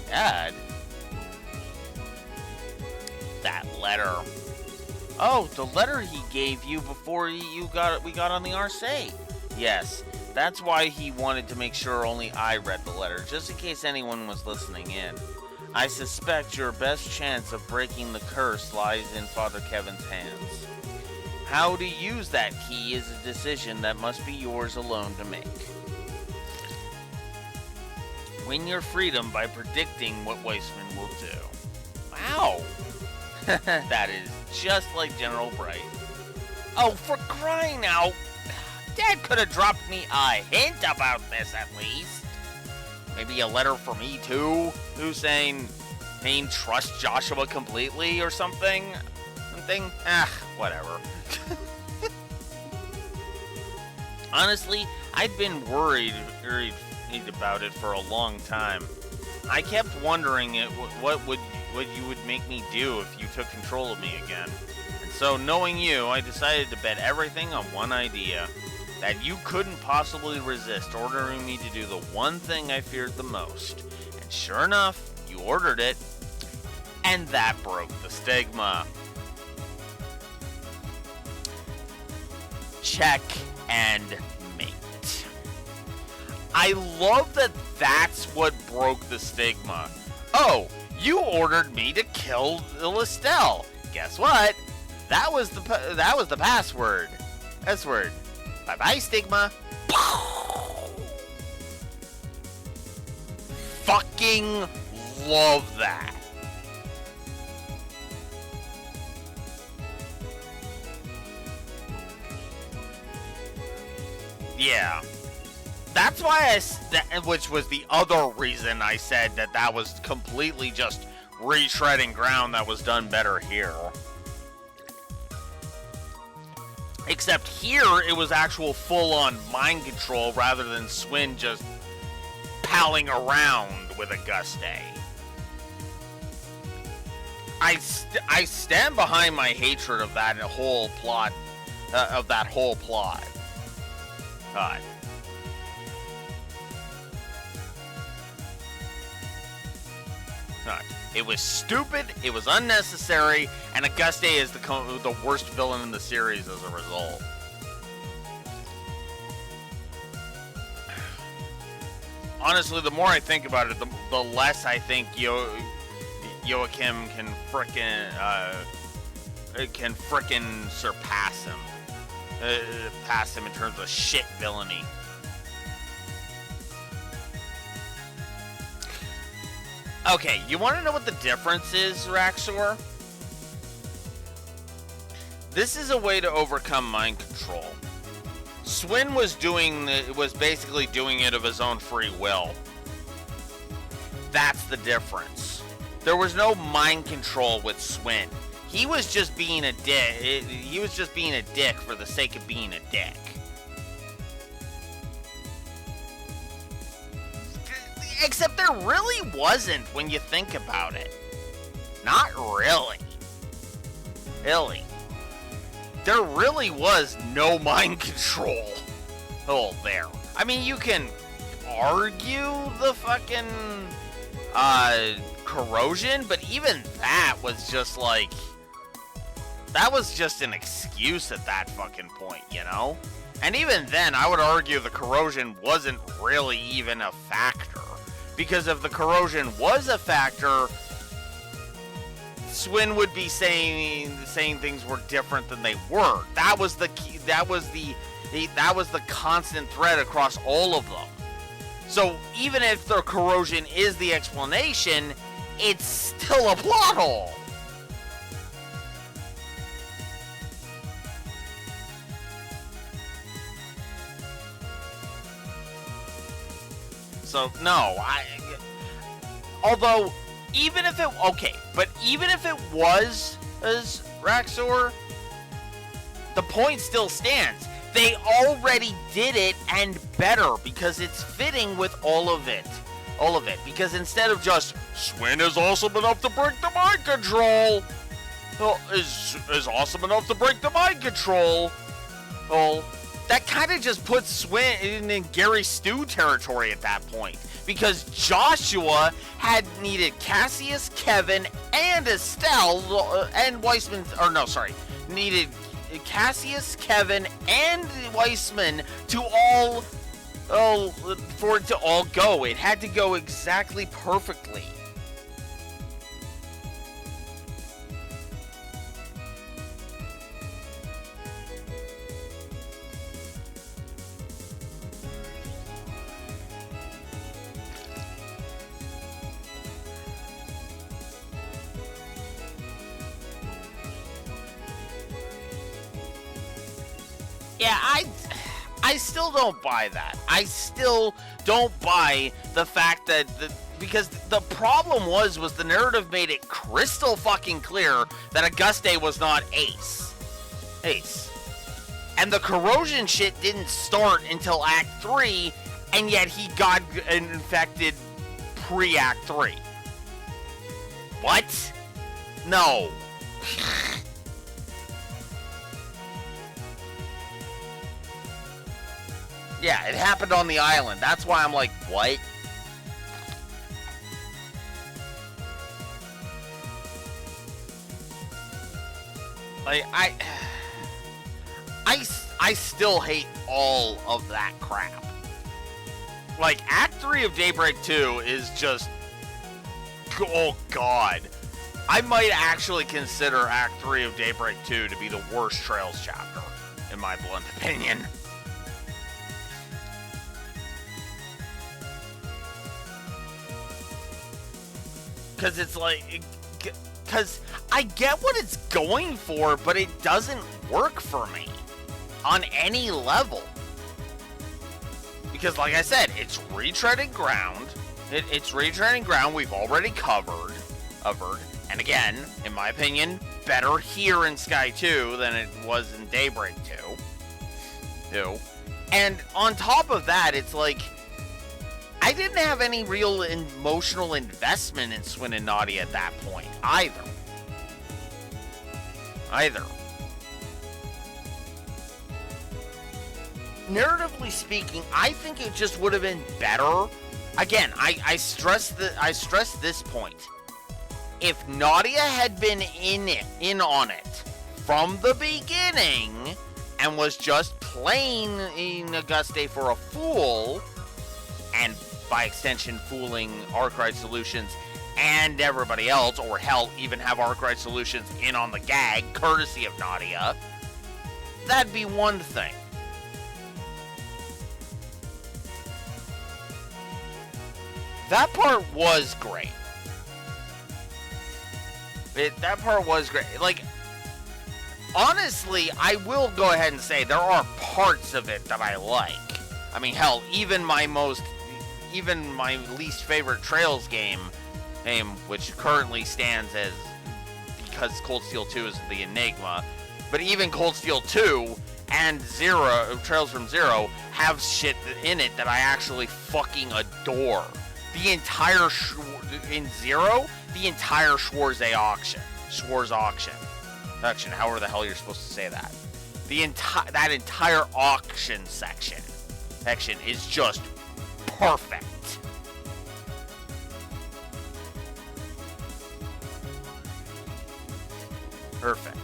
Dad? That letter. Oh, the letter he gave you before we got on the RC. Yes. That's why he wanted to make sure only I read the letter, just in case anyone was listening in. I suspect your best chance of breaking the curse lies in Father Kevin's hands. How to use that key is a decision that must be yours alone to make. Win your freedom by predicting what Weissman will do. Wow! That is just like General Bright. Oh, for crying out! Dad could have dropped me a hint about this at least. Maybe a letter for me too, who's saying trust Joshua completely or something. Whatever. Honestly, I'd been worried about it for a long time. I kept wondering what you would make me do if you took control of me again. And so, knowing you, I decided to bet everything on one idea. That you couldn't possibly resist ordering me to do the one thing I feared the most. And sure enough, you ordered it. And that broke the stigma. Check and mate. I love that that's what broke the stigma. Oh, you ordered me to kill Estelle. Guess what? That was the password. S-word. Bye-bye, stigma. Fucking love that. Yeah. That's why which was the other reason I said that was completely just retreading ground that was done better here. Except here, it was actual full-on mind control rather than Swin just palling around with Auguste. I stand behind my hatred of that whole plot. God. It was stupid, it was unnecessary, and Auguste is the worst villain in the series as a result. Honestly, the more I think about it, the less I think Joachim can frickin' surpass him. Pass him in terms of shit villainy. Okay, you want to know what the difference is, Raxor? This is a way to overcome mind control. Swin was basically doing it of his own free will. That's the difference. There was no mind control with Swin. He was just being a dick. He was just being a dick for the sake of being a dick. Except there really wasn't when you think about it. Not really. Really. There really was no mind control. Oh, there. I mean, you can argue the fucking corrosion, but even that was just like, that was just an excuse at that fucking point, you know? And even then, I would argue the corrosion wasn't really even a factor. Because if the corrosion was a factor, Swin would be saying things were different than they were. That was the key, that was the constant thread across all of them. So even if the corrosion is the explanation, it's still a plot hole. So no, although even if it was as Raxor, the point still stands. They already did it and better because it's fitting with all of it. Because instead of just Swin is awesome enough to break the mind control, well, is awesome enough to break the mind control. Well, that kind of just puts Swin in Gary Stu territory at that point. Because Joshua had needed Cassius, Kevin, and Estelle, and Weissman, needed Cassius, Kevin, and Weissman to for it to all go. It had to go exactly perfectly. Yeah, I still don't buy that. I still don't buy the fact that because the problem was the narrative made it crystal fucking clear that Auguste was not Ace. And the corrosion shit didn't start until Act 3, and yet he got infected pre-Act 3. What? No. Yeah, it happened on the island. That's why I'm like, what? Like, I still hate all of that crap. Like, Act 3 of Daybreak 2 is just, oh god. I might actually consider Act 3 of Daybreak 2 to be the worst Trails chapter, in my blunt opinion. Because it's like, because I get what it's going for, but it doesn't work for me on any level. Because like I said, it's retreading ground. It's retreading ground we've already covered. And again, in my opinion, better here in Sky 2 than it was in Daybreak 2. And on top of that, it's like, I didn't have any real emotional investment in Swin and Nadia at that point, either. Narratively speaking, I think it just would have been better. Again, I stress this point. If Nadia had been in on it from the beginning and was just playing Auguste for a fool, and by extension fooling Arkwright Solutions and everybody else, or hell, even have Arkwright Solutions in on the gag, courtesy of Nadia, that'd be one thing. That part was great. That part was great. Like, honestly, I will go ahead and say there are parts of it that I like. I mean, hell, even my least favorite Trails game, which currently stands as, because Cold Steel 2 is the Enigma, but even Cold Steel 2 and Trails from Zero have shit in it that I actually fucking adore. The entire in Zero, the entire Schwarz auction, however the hell you're supposed to say that. That entire auction section is just perfect. Perfect.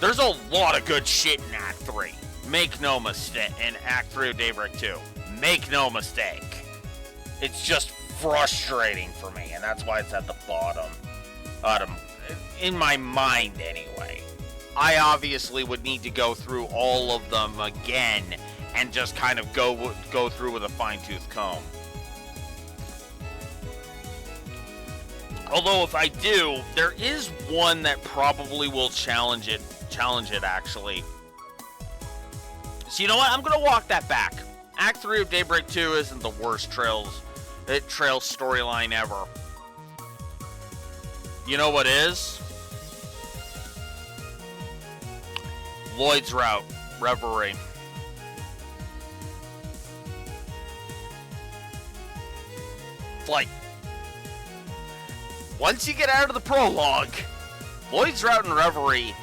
There's a lot of good shit in Act 3. Make no mistake. In Act 3 of Daybreak 2. Make no mistake. It's just frustrating for me, and that's why it's at the bottom. In my mind, anyway. I obviously would need to go through all of them again and just kind of go through with a fine-tooth comb. Although if I do, there is one that probably will challenge it actually. So you know what? I'm going to walk that back. Act 3 of Daybreak 2 isn't the worst Trails storyline ever. You know what is? Lloyd's Route, Reverie. Like, once you get out of the prologue, Lloyd's Route and Reverie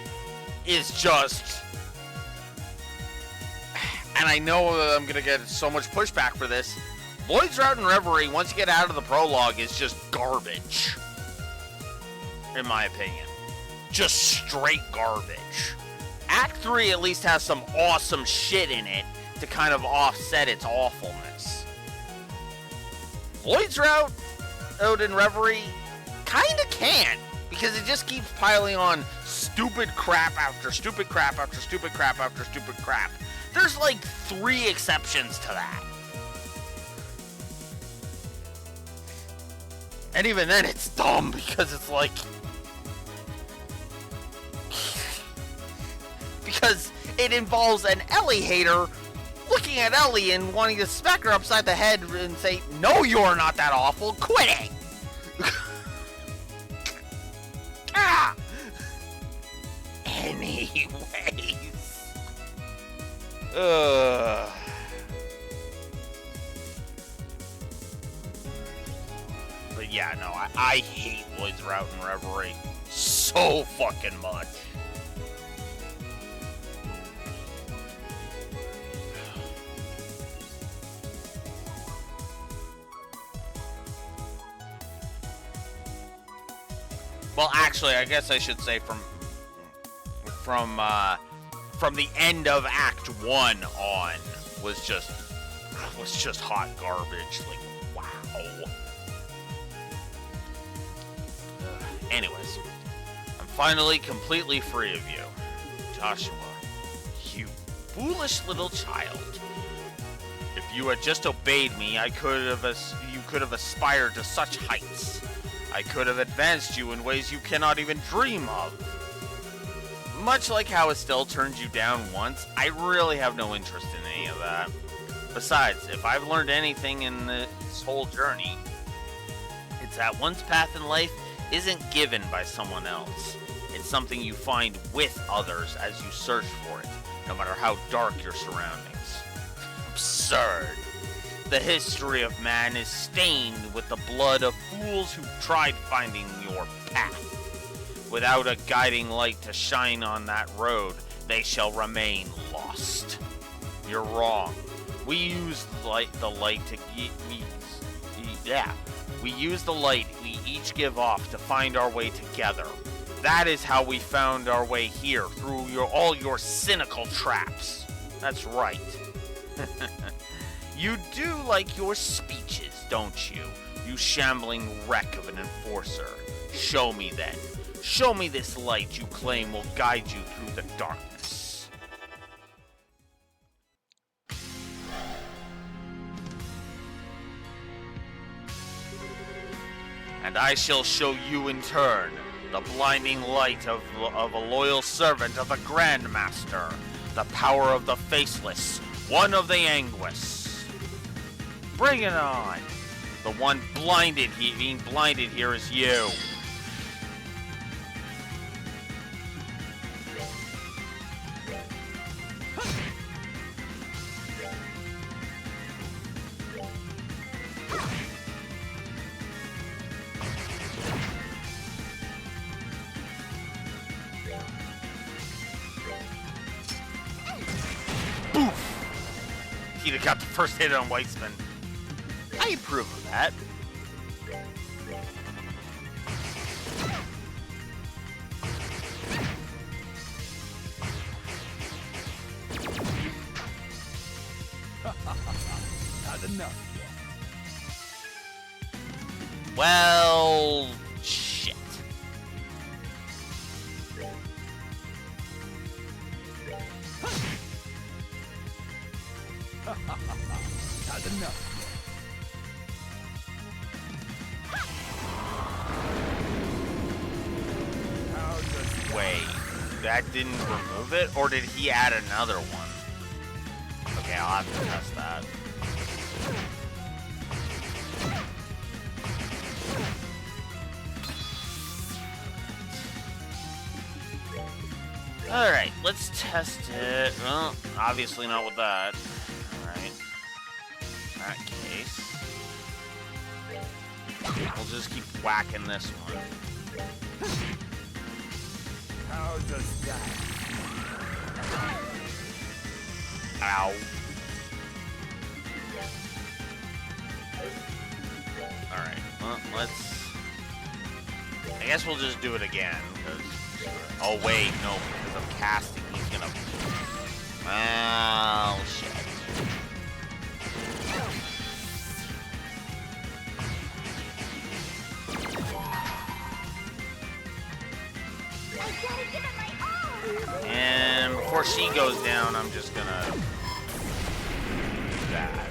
is just... And I know that I'm going to get so much pushback for this. Lloyd's Route and Reverie, once you get out of the prologue, is just garbage. In my opinion. Just straight garbage. Act 3 at least has some awesome shit in it to kind of offset its awfulness. Lloyd's Route and Reverie kinda can't, because it just keeps piling on stupid crap after stupid crap after stupid crap after stupid crap. There's like 3 exceptions to that. And even then it's dumb, because it's like... because it involves an Ellie hater looking at Ellie and wanting to smack her upside the head and say, "No, you're not that awful, quit it!" Ah! Anyways. But yeah, no, I hate Lloyd's Route and Reverie so fucking much. Well, actually, I guess I should say from the end of Act 1 on was just hot garbage. Like, wow. Anyways, I'm finally completely free of you, Joshua. You foolish little child. If you had just obeyed me, you could have aspired to such heights. I could have advanced you in ways you cannot even dream of. Much like how Estelle turned you down once, I really have no interest in any of that. Besides, if I've learned anything in this whole journey, it's that one's path in life isn't given by someone else. It's something you find with others as you search for it, no matter how dark your surroundings. Absurd. The history of man is stained with the blood of fools who tried finding your path. Without a guiding light to shine on that road, they shall remain lost. You're wrong. We use the light we use the light we each give off to find our way together. That is how we found our way here, through all your cynical traps. That's right. You do like your speeches, don't you? You shambling wreck of an enforcer. Show me then. Show me this light you claim will guide you through the darkness. And I shall show you in turn The blinding light of a loyal servant of the Grandmaster. The power of the faceless. One of the Anguis. Bring it on. The one being blinded here is you. He'd have got the first hit on Weitzman. I approve of that. Not enough yet. Well, shit. Not enough. Wait, that didn't remove it? Or did he add another one? Okay, I'll have to test that. Alright, let's test it. Well, obviously not with that. Alright. In that case, we'll just keep whacking this one. How does that? Ow. Alright, well, let's... I guess we'll just do it again, because... Oh, wait, no, because I'm casting, he's gonna... Oh, shit. I gotta give it my all! And before she goes down, I'm just gonna... do that.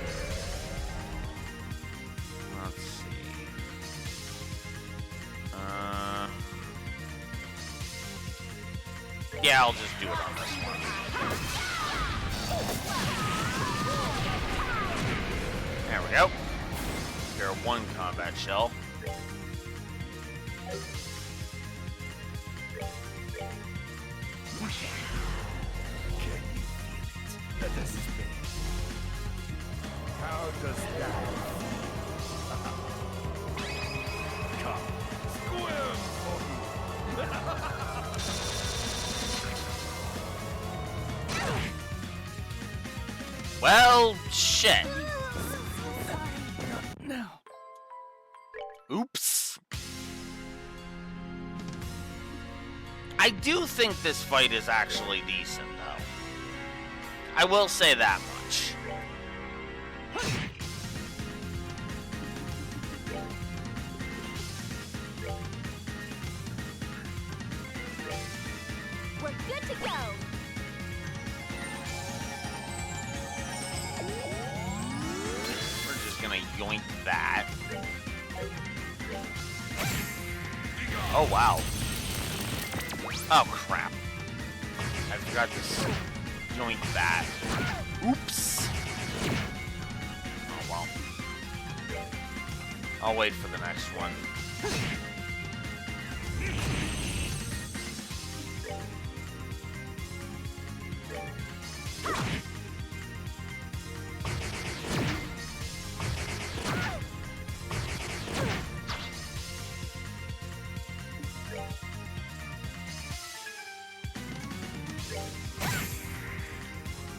Let's see. Yeah, I'll just do it on this one. There we go. There are one combat shell. Can you feel it? Let us spin. How does that? Come, square for me. Well, shit. No. Oops. I do think this fight is actually decent, though. I will say that much. We're good to go! We're just gonna yoink that. Oh, wow. Oh, crap. I forgot to yoink that. Oops. Oh, well. I'll wait for the next one.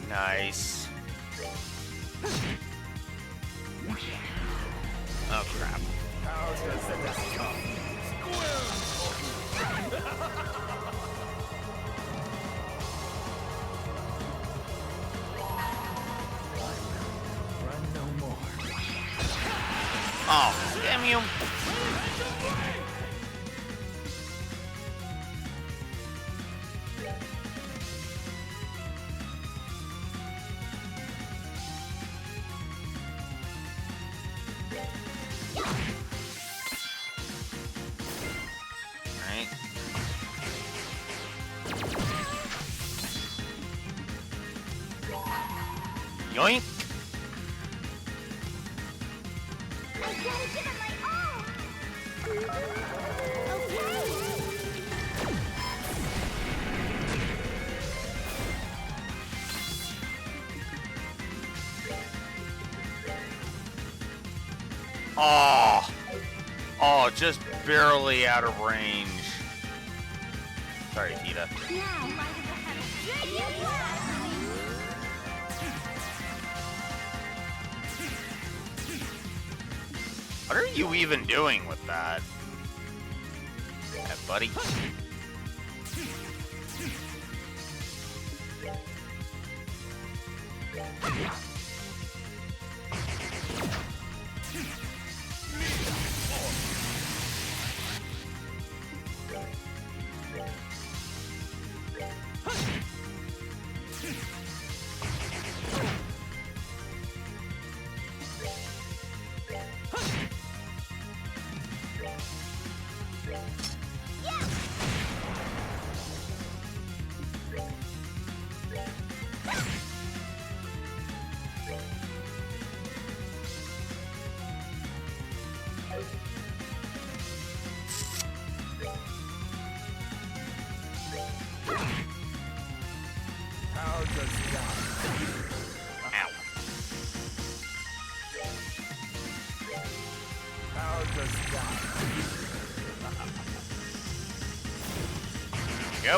Nice. Oh, crap. How does that come? Run no more. Oh, damn you. Alright, Yoink! I gotta give it my all! Okay! Oh! Oh, just barely out of range. Sorry, Tita. Now, light of the heaven, Dragon Blast! What are you even doing with that? Yeah, buddy. How does that? Ow. How does that? Go.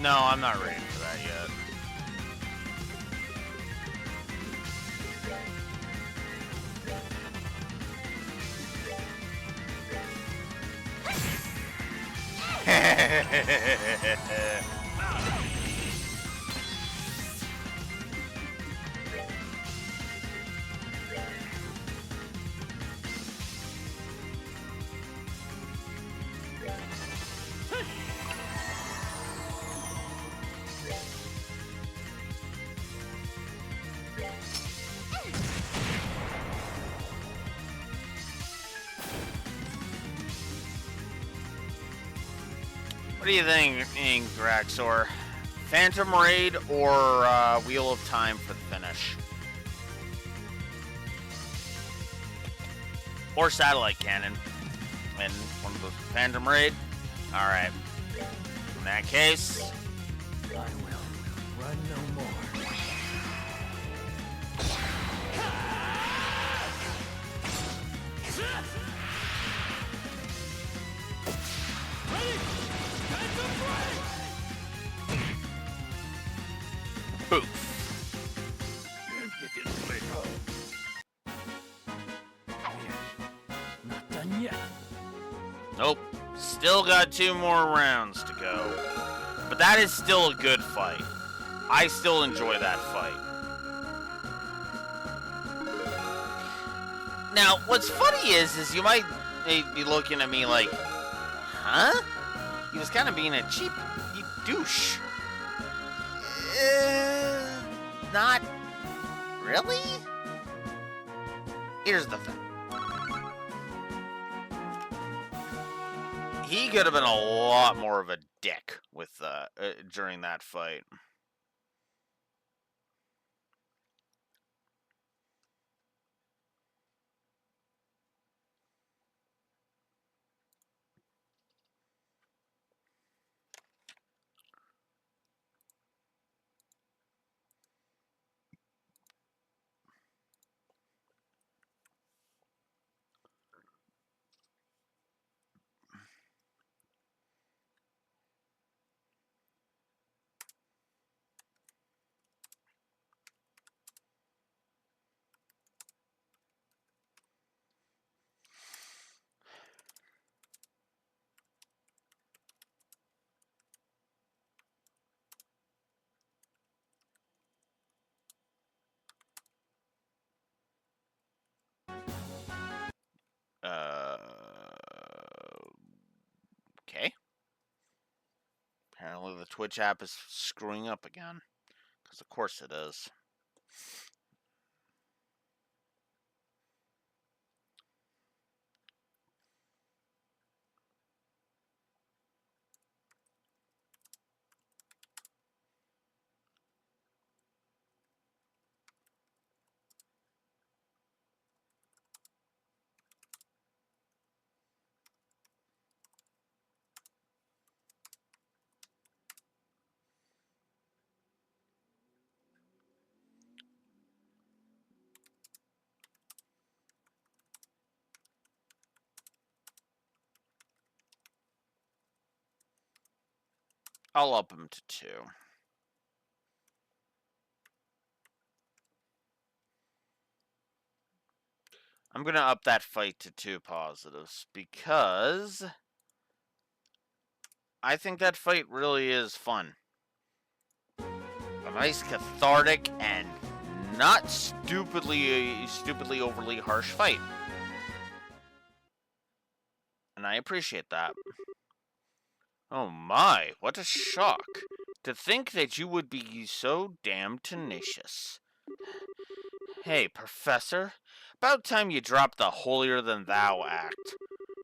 No, I'm not ready for that yet. What do you think, Graxor? Phantom Raid or Wheel of Time for the finish? Or Satellite Cannon? And one of those Phantom Raid? Alright. In that case, I will run no more. poof. Not done yet. Nope. Still got 2 more rounds to go. But that is still a good fight. I still enjoy that fight. Now, what's funny is you might be looking at me like, huh? He was kind of being a cheap douche. Not really? Here's the thing. He could have been a lot more of a dick with during that fight. Okay. Apparently the Twitch app is screwing up again. Because of course it is. I'll up him to 2. I'm gonna up that fight to 2 positives because I think that fight really is fun. A nice cathartic and not stupidly overly harsh fight. And I appreciate that. Oh my, what a shock. To think that you would be so damn tenacious. Hey, Professor. About time you dropped the holier-than-thou act.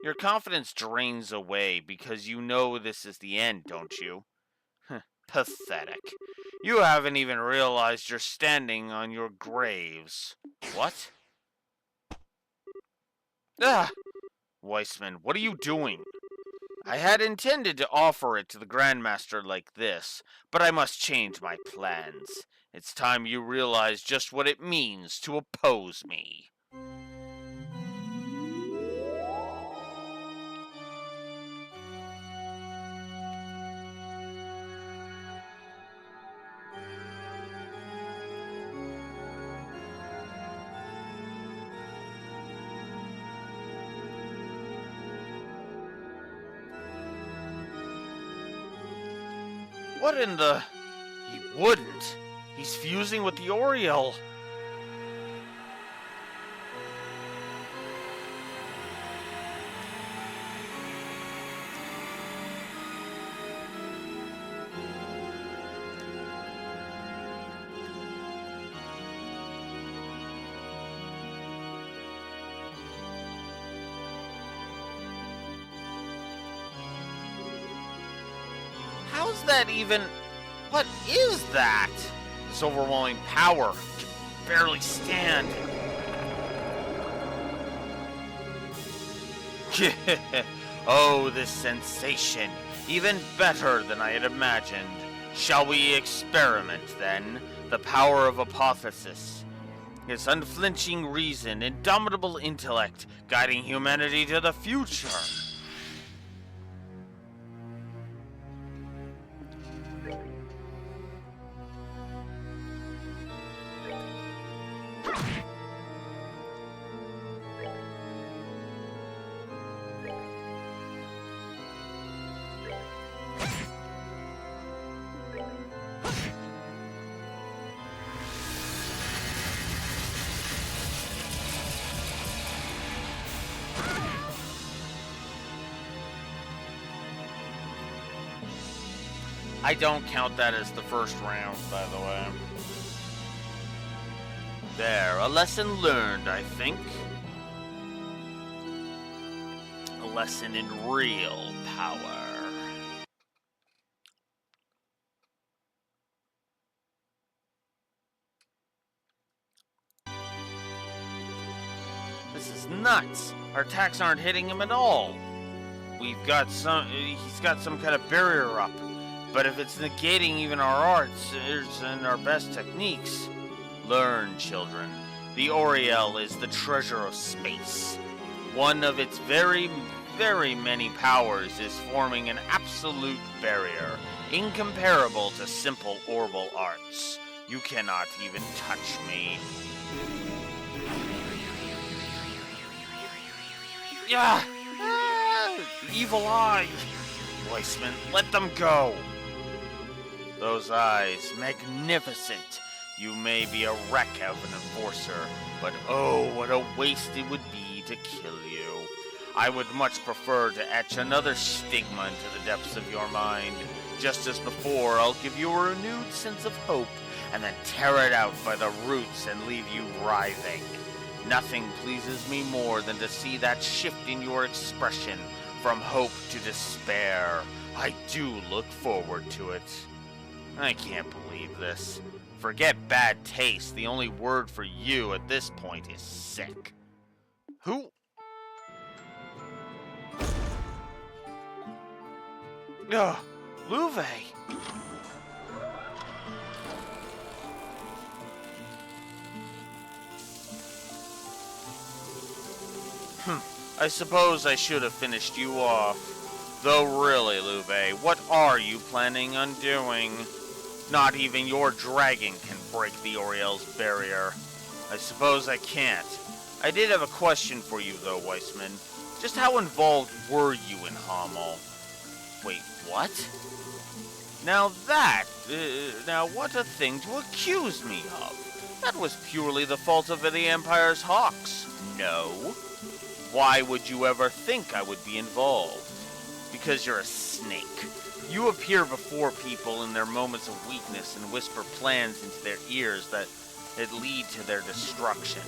Your confidence drains away because you know this is the end, don't you? Pathetic. You haven't even realized you're standing on your graves. What? Ah! Weissman, what are you doing? I had intended to offer it to the Grandmaster like this, but I must change my plans. It's time you realize just what it means to oppose me. What in the... He wouldn't. He's fusing with the Oriole. How's that even... What is that? This overwhelming power. Can barely stand. Oh, this sensation. Even better than I had imagined. Shall we experiment, then? The power of hypothesis. Its unflinching reason, indomitable intellect, guiding humanity to the future. I don't count that as the first round, by the way. There, a lesson learned, I think. A lesson in real power. This is nuts. Our attacks aren't hitting him at all. He's got some kind of barrier up. But if it's negating even our arts and our best techniques, learn, children. The Oriole is the treasure of space. One of its very, very many powers is forming an absolute barrier, incomparable to simple orbal arts. You cannot even touch me. Yeah! Evil eye! Weissman, let them go! Those eyes, magnificent. You may be a wreck of an enforcer, but oh, what a waste it would be to kill you. I would much prefer to etch another stigma into the depths of your mind. Just as before, I'll give you a renewed sense of hope, and then tear it out by the roots and leave you writhing. Nothing pleases me more than to see that shift in your expression from hope to despair. I do look forward to it. I can't believe this. Forget bad taste. The only word for you at this point is sick. Who? Ugh, Louve. I suppose I should have finished you off. Though really, Luve, what are you planning on doing? Not even your dragon can break the Oriel's barrier. I suppose I can't. I did have a question for you, though, Weissman. Just how involved were you in Hamel? Wait, what? Now what a thing to accuse me of. That was purely the fault of the Empire's hawks. No. Why would you ever think I would be involved? Because you're a snake. You appear before people in their moments of weakness and whisper plans into their ears that lead to their destruction.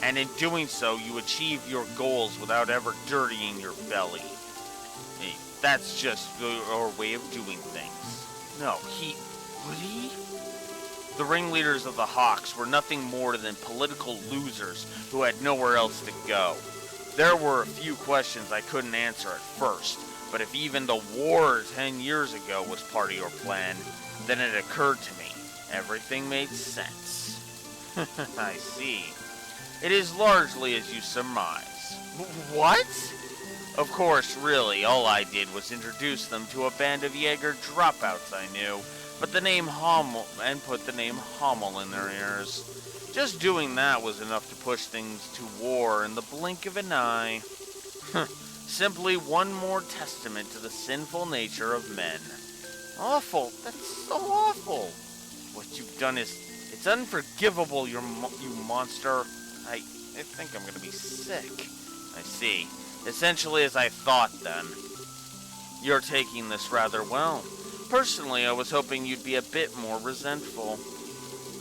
And in doing so, you achieve your goals without ever dirtying your belly. Hey, that's just our way of doing things. No, would he? The ringleaders of the Hawks were nothing more than political losers who had nowhere else to go. There were a few questions I couldn't answer at first, but if even the war 10 years ago was part of your plan, then it occurred to me. Everything made sense. I see. It is largely as you surmise. What? Of course, really, all I did was introduce them to a band of Jaeger dropouts I knew, but the name Hamel, and put the name Hamel in their ears. Just doing that was enough to push things to war in the blink of an eye. Simply one more testament to the sinful nature of men. Awful. That's so awful. What you've done it's unforgivable, you monster. I think I'm gonna be sick. I see. Essentially as I thought, then. You're taking this rather well. Personally, I was hoping you'd be a bit more resentful.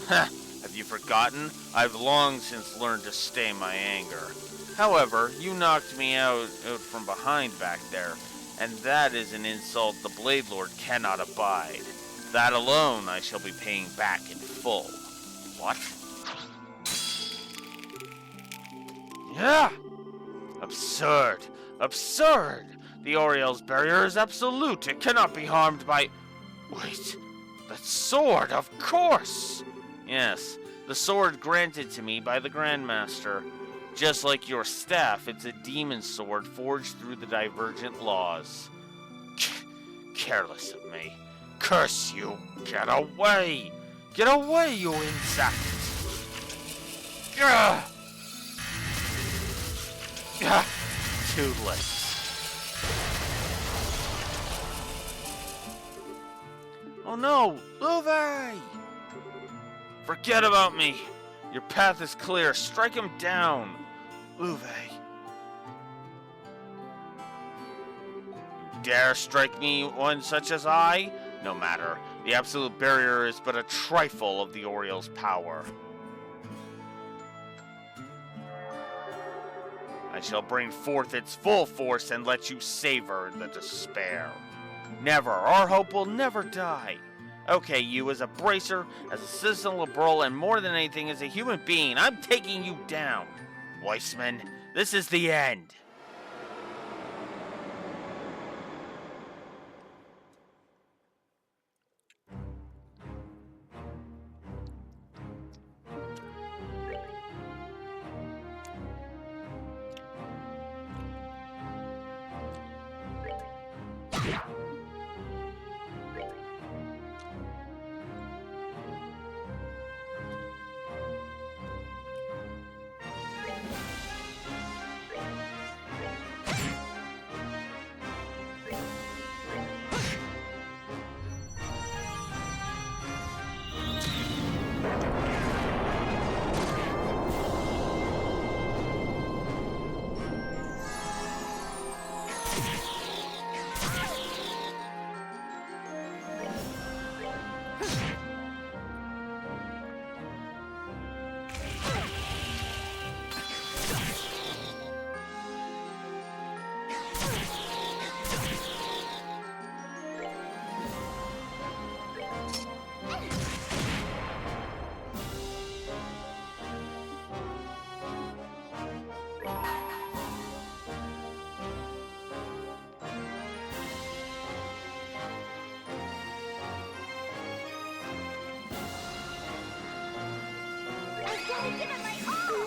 Ha! Have you forgotten? I've long since learned to stay my anger. However, you knocked me out from behind back there, and that is an insult the Blade Lord cannot abide. That alone I shall be paying back in full. What? Yeah! Absurd! Absurd! The Oriel's barrier is absolute. It cannot be harmed by... Wait, that sword, of course! Yes, the sword granted to me by the Grandmaster. Just like your staff, it's a demon sword forged through the divergent laws. Careless of me. Curse you! Get away! Get away, you insect! Gah! Gah! Too late. Oh no! Luve! Forget about me! Your path is clear. Strike him down! Luve. You dare strike me, one such as I? No matter. The absolute barrier is but a trifle of the Oriel's power. I shall bring forth its full force and let you savor the despair. Never. Our hope will never die. Okay, you as a bracer, as a citizen liberal, and more than anything as a human being, I'm taking you down. Weissman, this is the end. Gotta give it my all!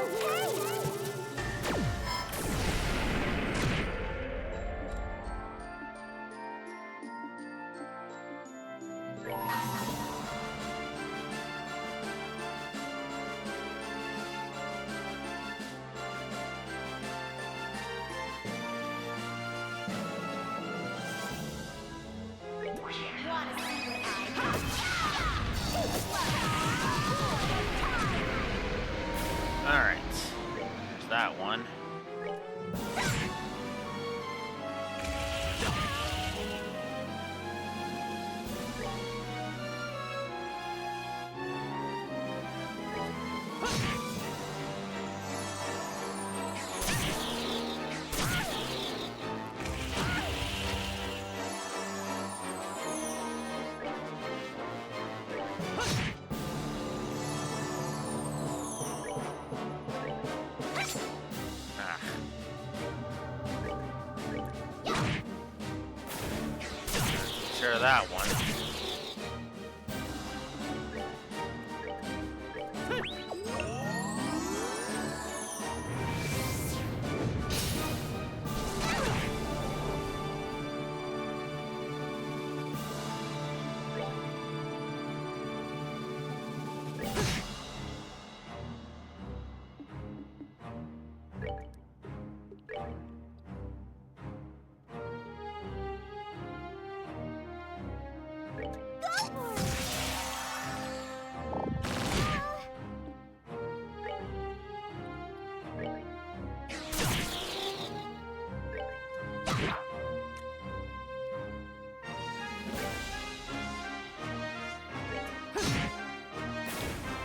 Okay! one. Share that one.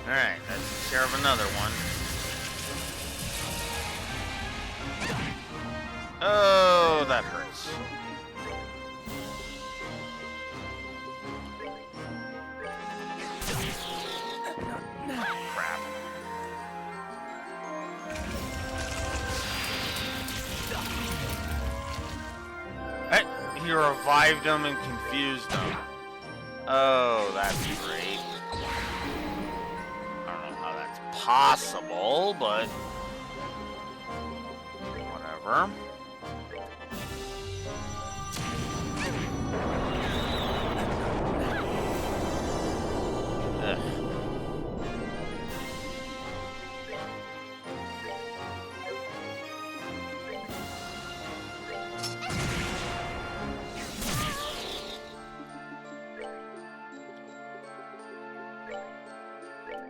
Alright, that's a share of another one. Oh, that hurts. Crap. Hey, he revived him and confused him. Oh, that's great. I don't know how that's possible, but whatever. Ugh.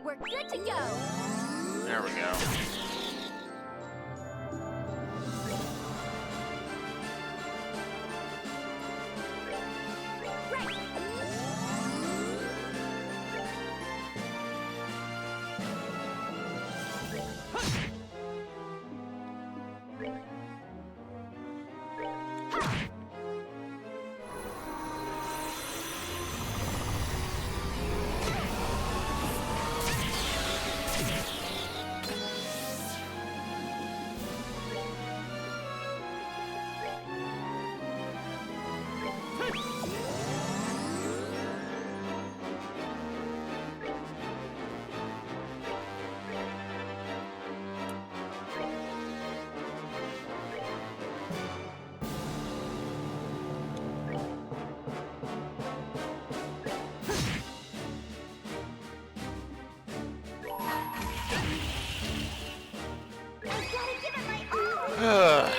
We're good to go. There we go. Right. I gotta give it my all. Ugh.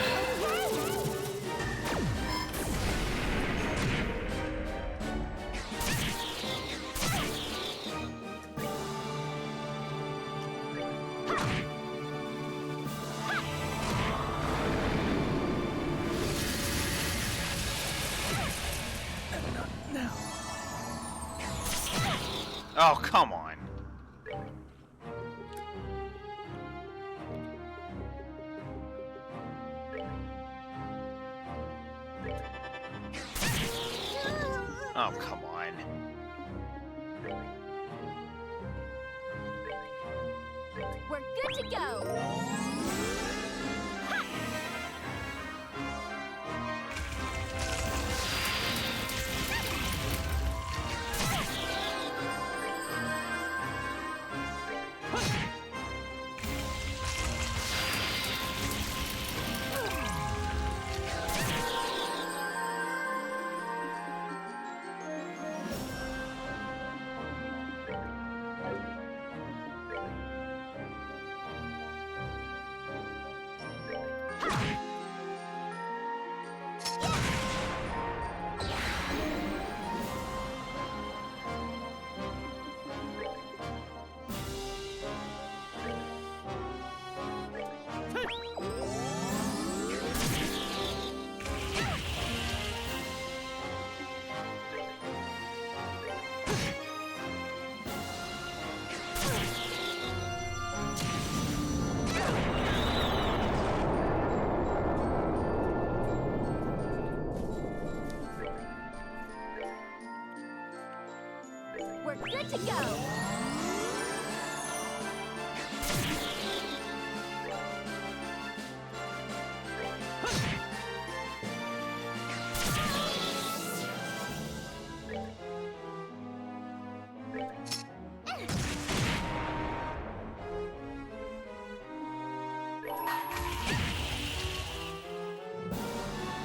Oh, come on. Oh, come on. We're good to go.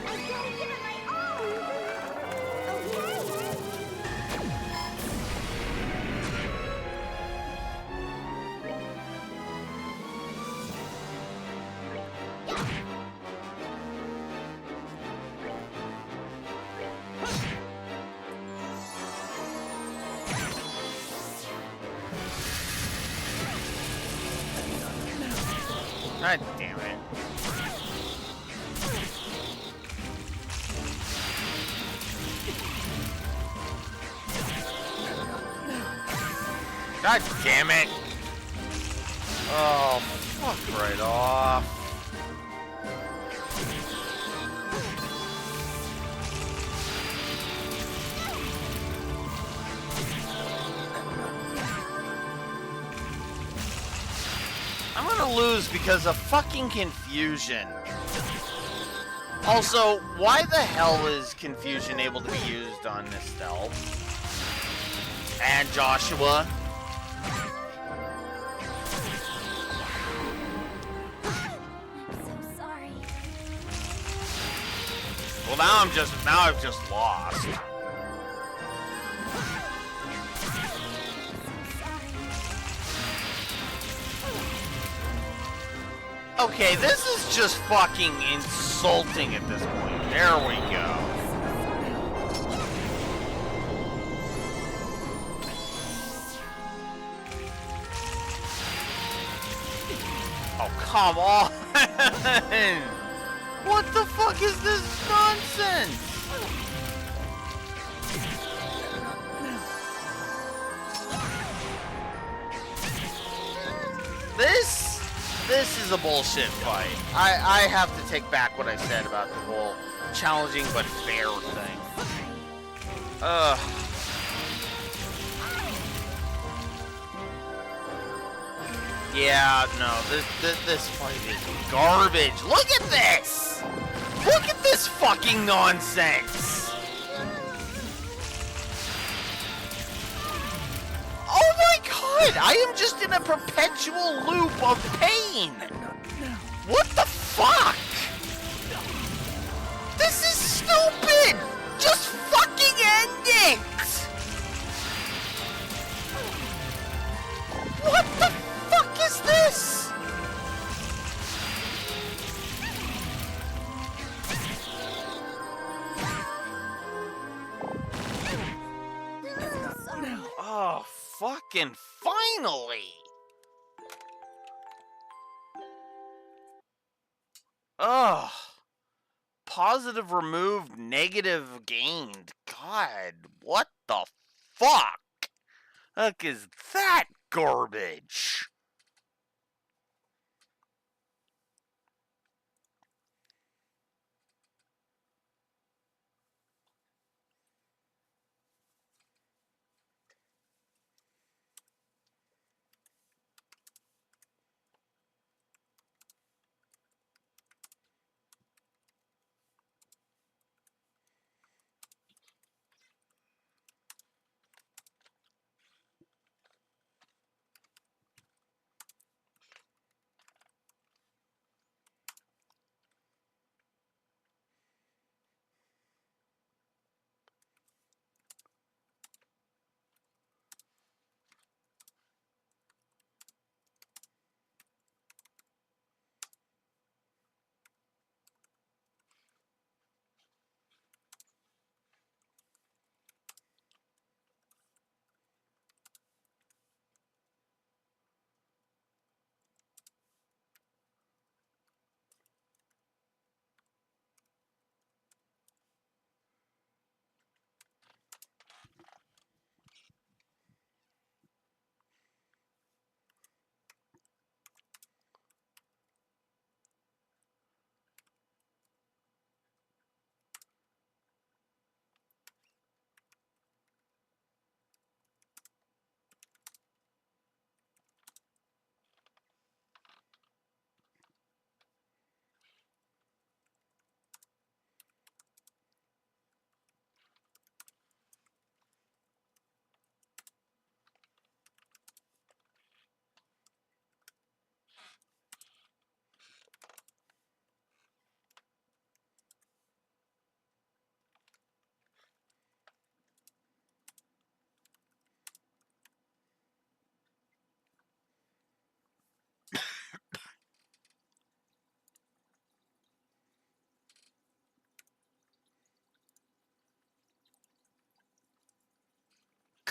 I gotta give it my all! God damn it. God damn it. Oh, fuck right off. I'm gonna lose because of fucking confusion. Also, why the hell is confusion able to be used on Estelle? And Joshua? I'm so sorry. Well, now I've just lost. Okay, this is just fucking insulting at this point. There we go. Oh, come on! What the fuck is this nonsense? This is a bullshit fight. I have to take back what I said about the whole challenging but fair thing. Yeah, no, this fight is garbage. Look at this! Look at this fucking nonsense! Oh my god! I am just in a perpetual loop of pain! What the fuck? This is stupid! Just fucking end it! What the fuck is this? Oh, fucking finally! Ugh. Positive removed, negative gained. God, what the fuck? Heck is that garbage?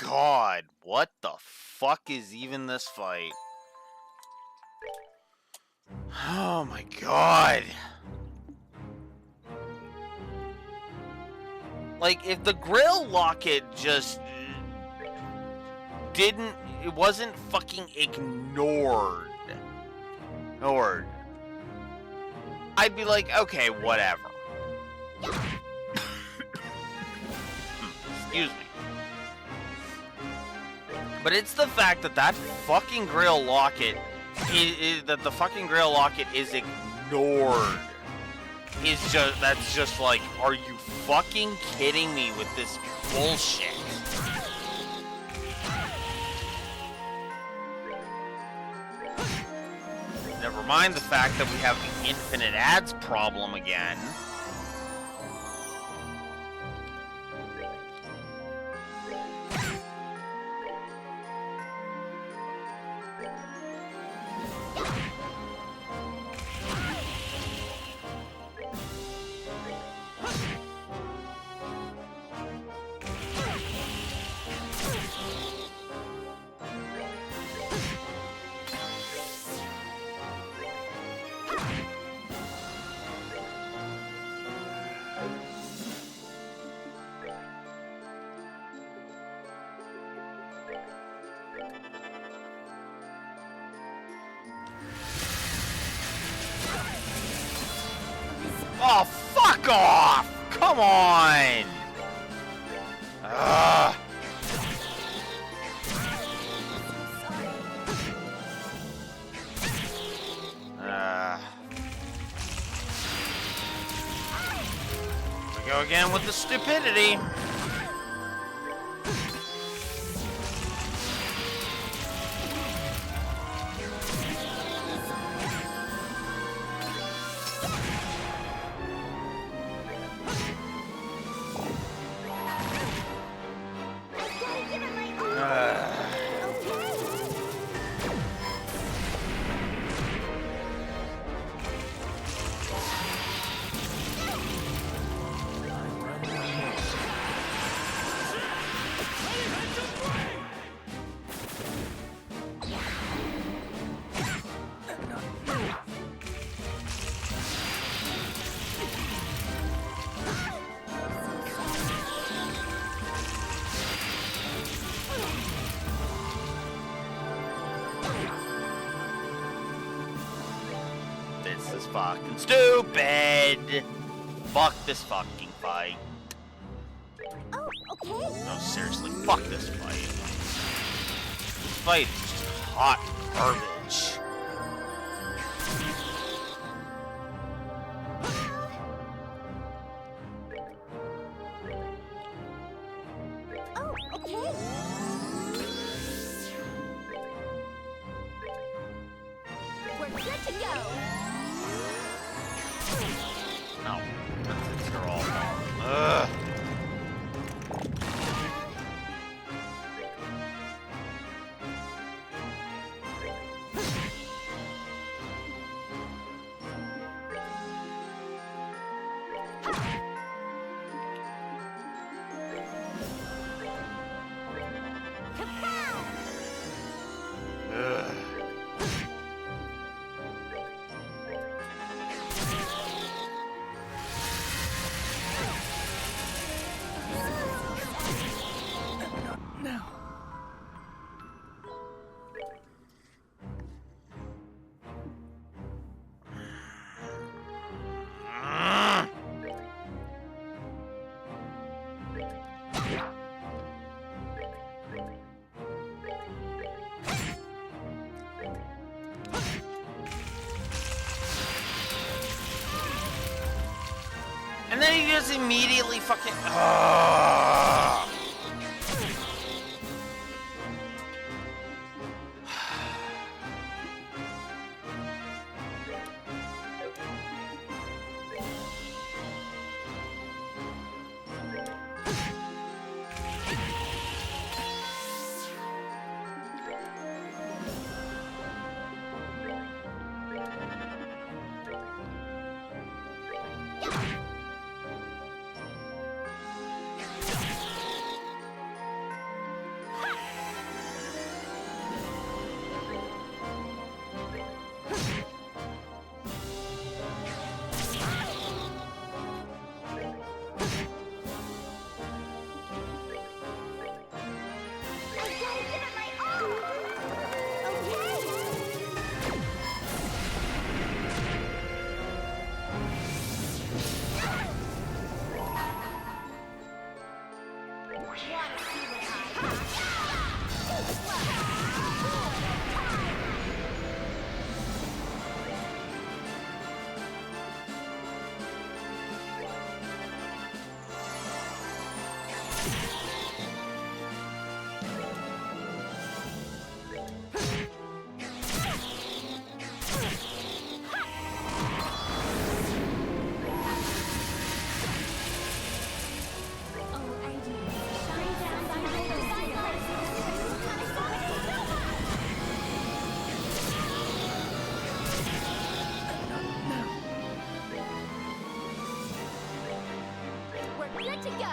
god. What the fuck is even this fight? Oh my god. Like, if the grill locket just didn't, it wasn't fucking ignored, I'd be like, okay, whatever. Excuse me. But it's the fact that that fucking grill locket, that the fucking grill locket is ignored. That's just like, are you fucking kidding me with this bullshit? Never mind the fact that we have the infinite ads problem again. Oh, fuck off! Come on! Ugh. We go again with the stupidity. This is fucking stupid. Fuck this fucking fight. Oh, okay. No, seriously, fuck this fight. This fight is just hot garbage. Oh, okay. We're good to go. No, they're all wrong. Ugh. Ugh. Now. And then he just immediately fucking. Ugh. to go.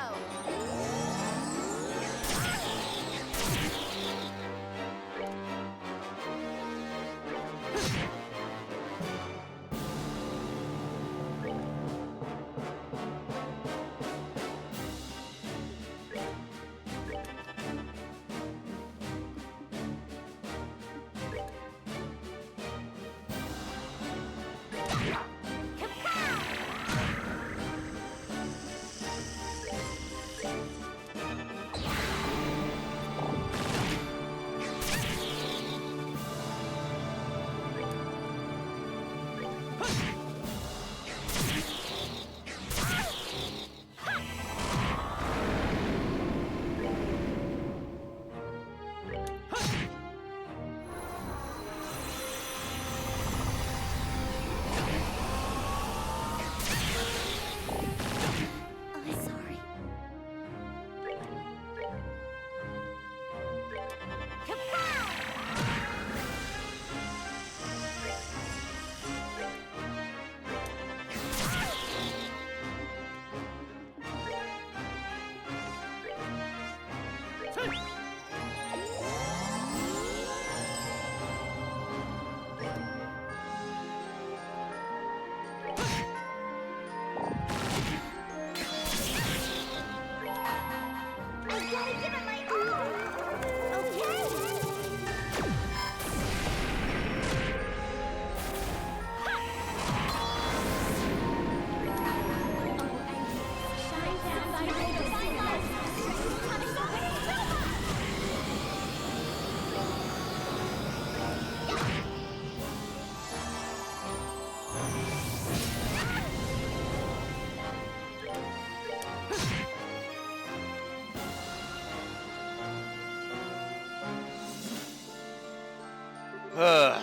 Ugh.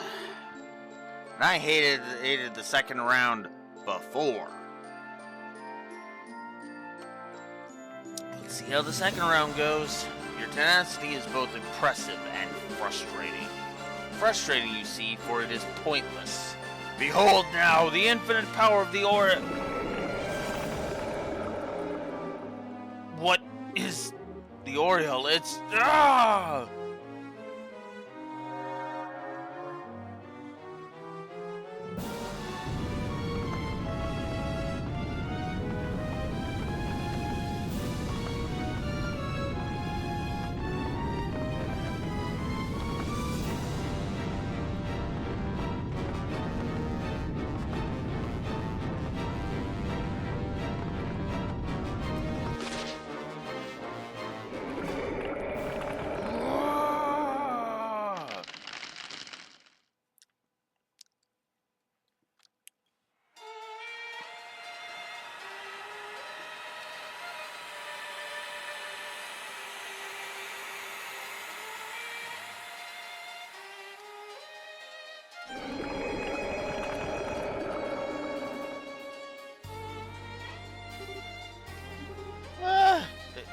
And I hated the second round before. Let's see how the second round goes. Your tenacity is both impressive and frustrating. Frustrating, you see, for it is pointless. Behold now the infinite power of the aura. What is the Oriole? It's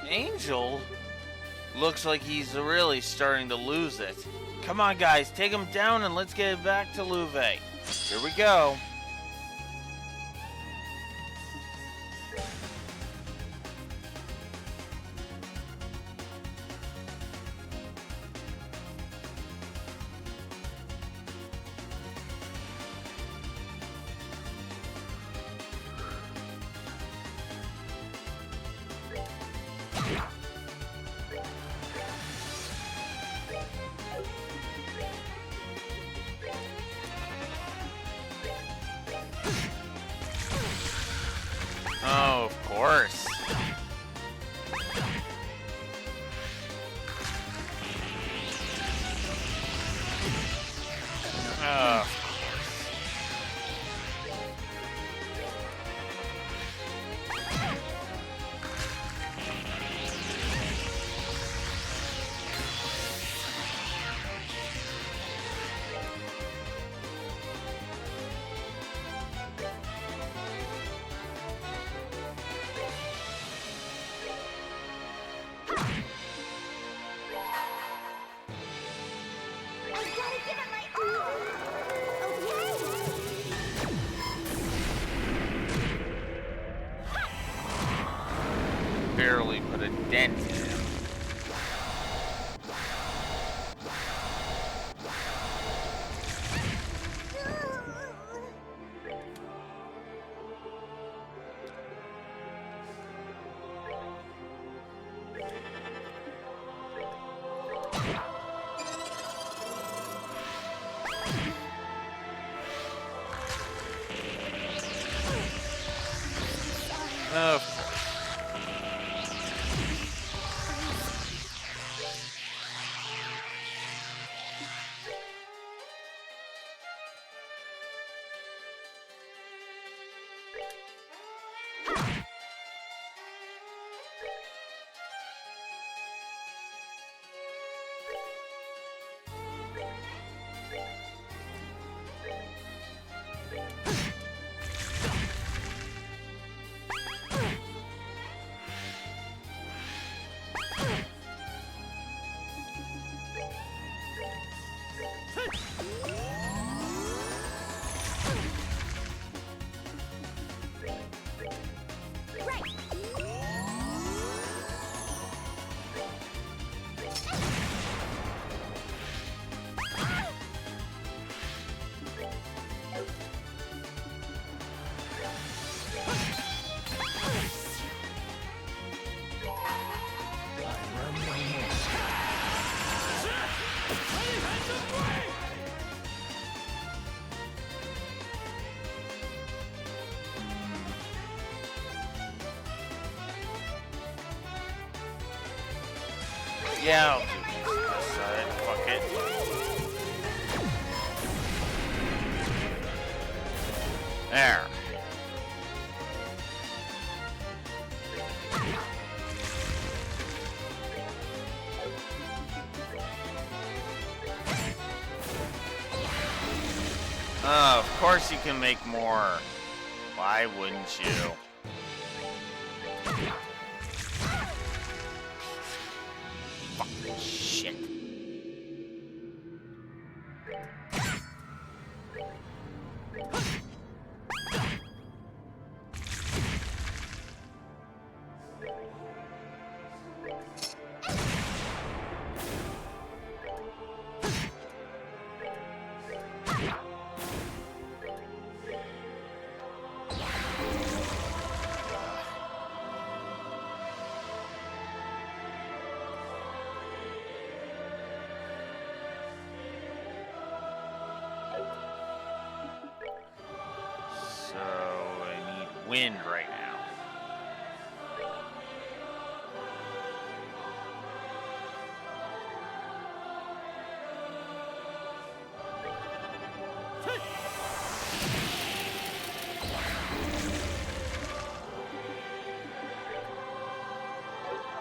Angel looks like he's really starting to lose it. Come on, guys, take him down and let's get it back to Louvet. Here we go. Oh, of course. barely put a dent in him. Of course. Yeah, I'll do this side. Fuck it. There. Of course you can make more. Why wouldn't you? Fucking shit. Wind right now.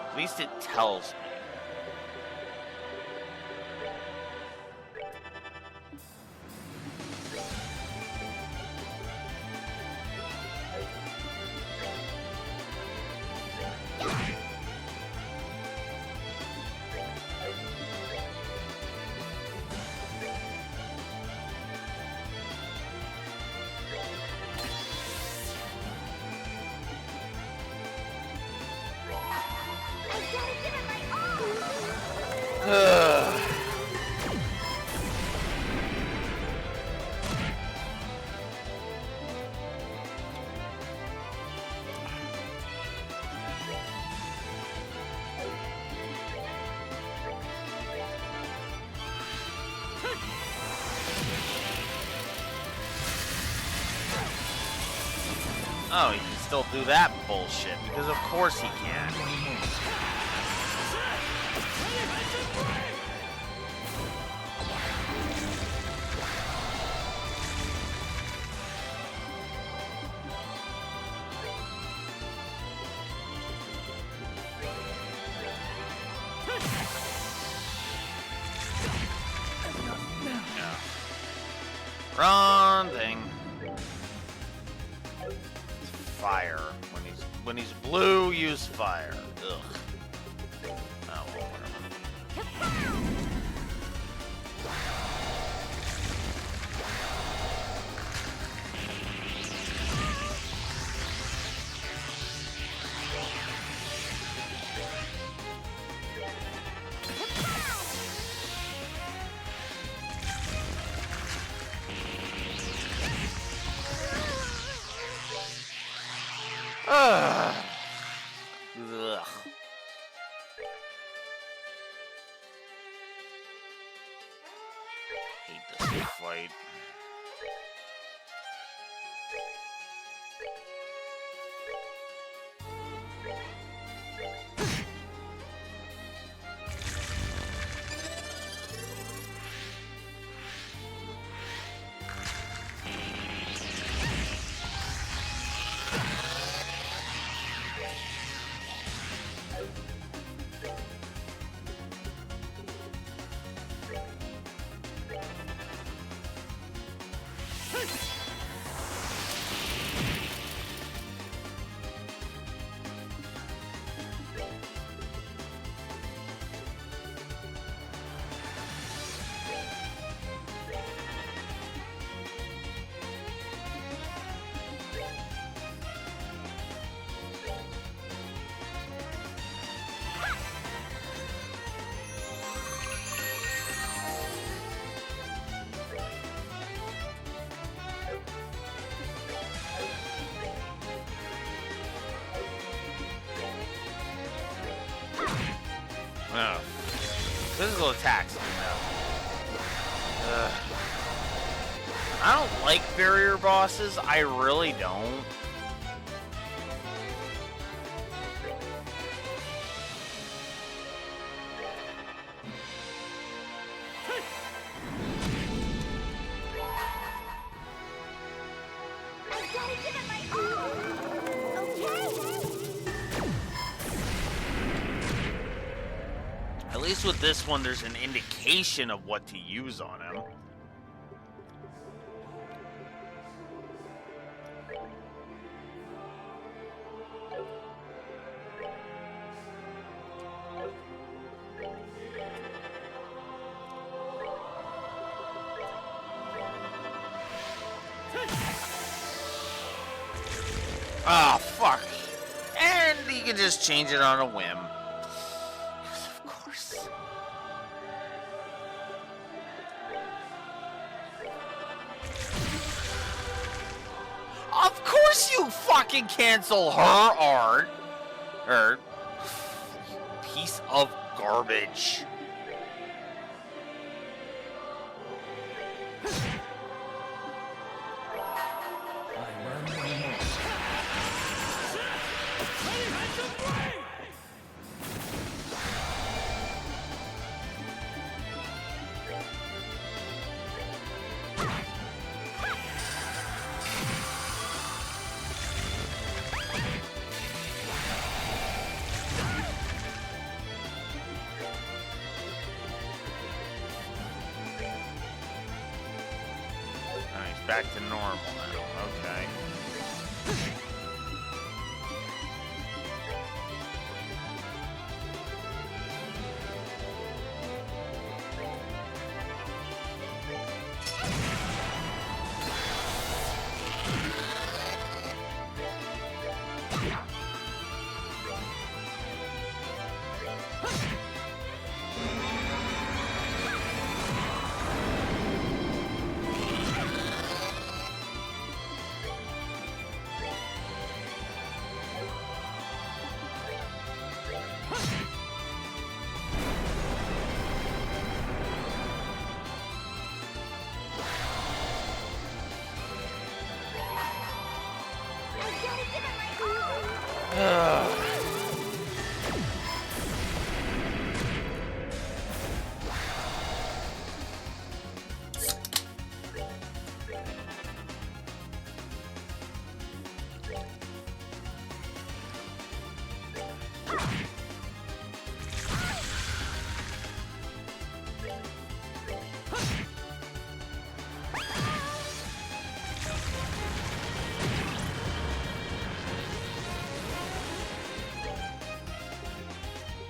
At least it tells me. Oh, he can still do that bullshit, because of course he can. Yeah. Wrong thing. Fire. When he's blue, use fire. Ugh. Oh, well, whatever. Ugh. Hate this fight. No. Physical attacks. Ugh. I don't like barrier bosses. I really don't. I gotta give it my all. Okay. At least with this one, there's an indication of what to use on him. Oh, fuck. And you can just change it on a whim. Yes, of course. Of course you fucking cancel her art. Or piece of garbage. Nice, back to normal now. Okay. I gotta give it my all. Ugh.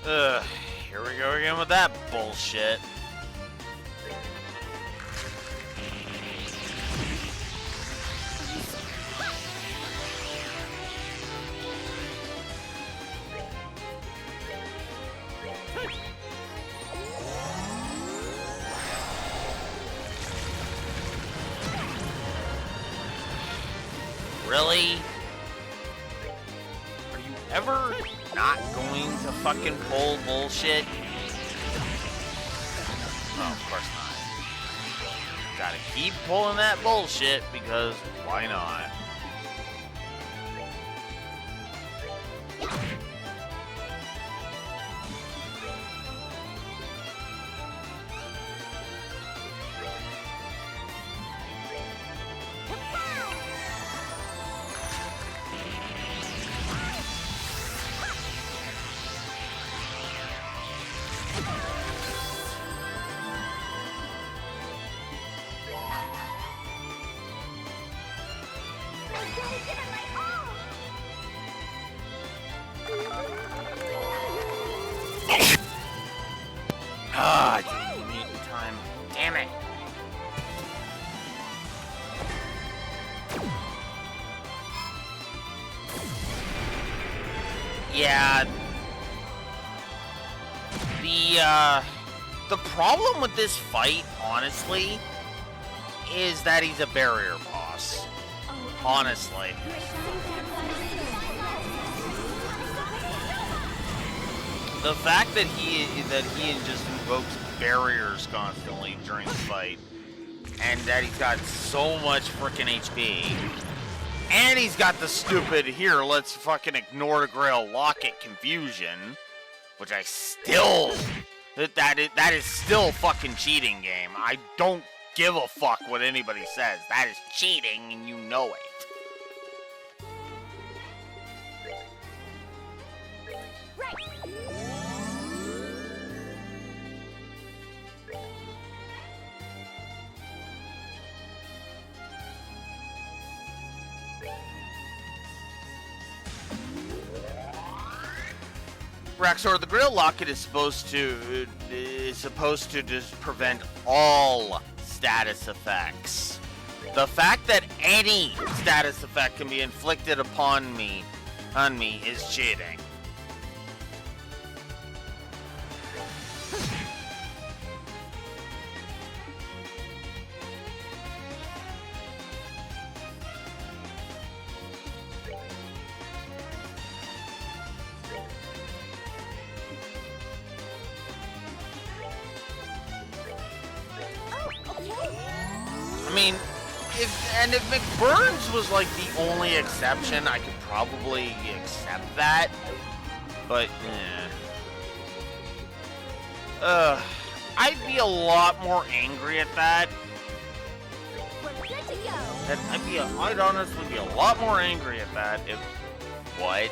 Ugh, here we go again with that bullshit. Really? ever not going to fucking pull bullshit? No, of course not. Gotta keep pulling that bullshit because why not? Ah, I didn't even eat in time. Damn it. Yeah. The problem with this fight, honestly, is that he's a barrier boss. Honestly. The fact that he just invokes barriers constantly during the fight, and that he's got so much freaking HP, and he's got the stupid here, let's fucking ignore the Grail Locket confusion, which I still that is still fucking cheating, game. I don't give a fuck what anybody says. That is cheating, and you know it. Raxor, the Grail Locket is supposed to just prevent all status effects. The fact that any status effect can be inflicted on me is cheating. I mean, if McBurns was like the only exception, I could probably accept that. But, I'd be a lot more angry at that. I'd honestly be a lot more angry at that if... What?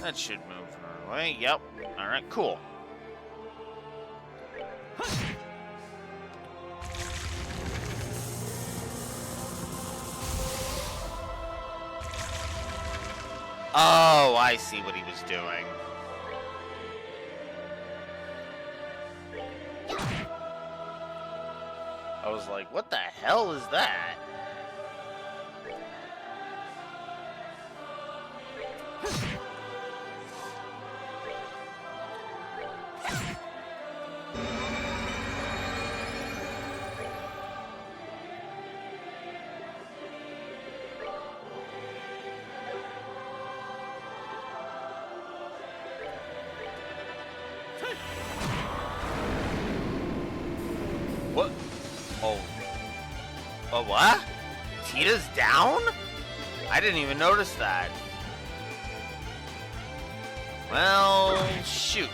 That should move our way. Yep. Alright, cool. Oh, I see what he was doing. I was like, what the hell is that? What? Oh. Oh, what? Tita's down? I didn't even notice that. Well, shoot.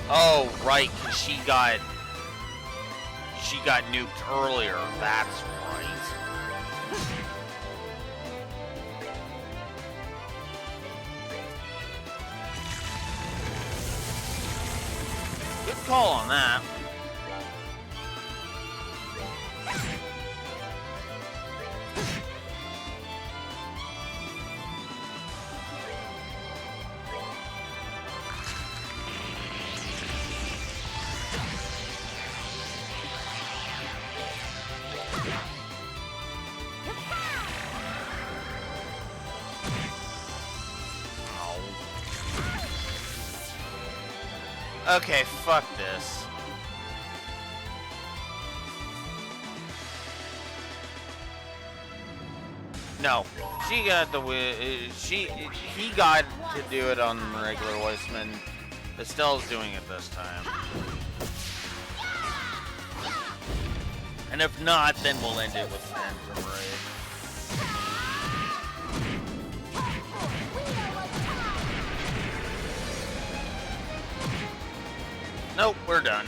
Oh, right, 'cause she got nuked earlier. That's right. Good call on that. Okay, fuck this. No, she got the win. He got to do it on the regular Weissman. Estelle's doing it this time. And if not, then we'll end it with Phantom Raid. Nope, we're done.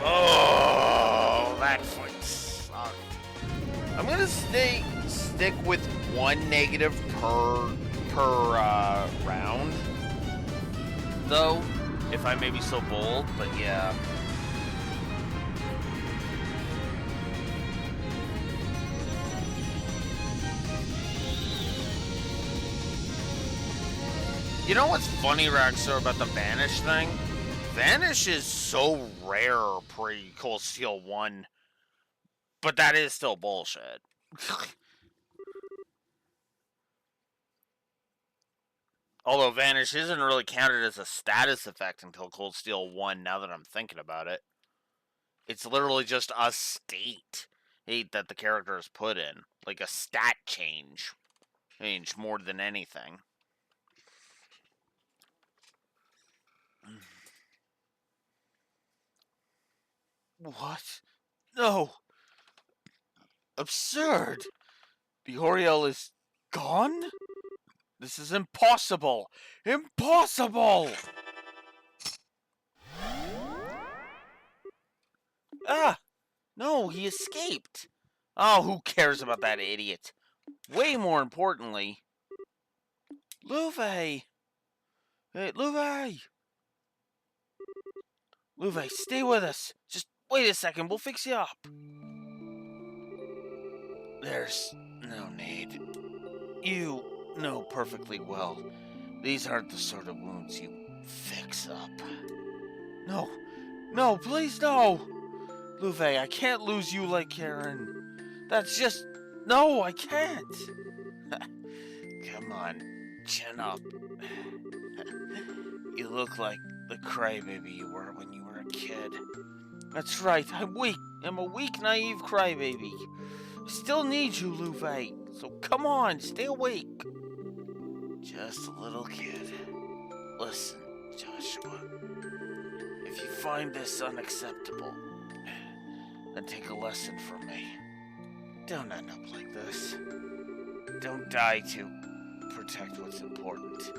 Oh, that fight sucked. I'm gonna stick with one negative per round, though, if I may be so bold. But yeah. You know what's funny, Raxor, about the Vanish thing? Vanish is so rare pre-Cold Steel 1, but that is still bullshit. Although Vanish isn't really counted as a status effect until Cold Steel 1, now that I'm thinking about it. It's literally just a state that the character is put in. Like a stat change more than anything. What? No. Absurd. Bihoriel is gone? This is impossible. Impossible! Ah! No, he escaped. Oh, who cares about that idiot? Way more importantly, Luve. Hey, Luve! Luve, stay with us. Just wait a second, we'll fix you up. There's no need. You know perfectly well, these aren't the sort of wounds you fix up. No, no, please no! Luve, I can't lose you like Karen. That's just... No, I can't! Come on, chin up. You look like the crybaby you were when you were a kid. That's right, I'm weak. I'm a weak, naive crybaby. I still need you, Luve. So come on, stay awake. Just a little kid. Listen, Joshua. If you find this unacceptable, then take a lesson from me. Don't end up like this. Don't die to protect what's important.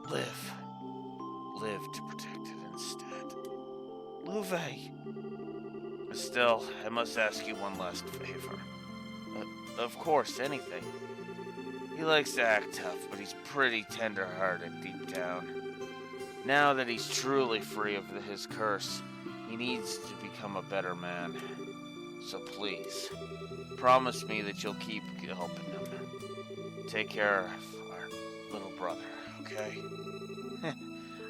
Live. Live to protect it instead. Luve. Still, I must ask you one last favor. Of course, anything. He likes to act tough, but he's pretty tender-hearted deep down. Now that he's truly free of his curse, he needs to become a better man. So please, promise me that you'll keep helping him. Take care of our little brother, okay?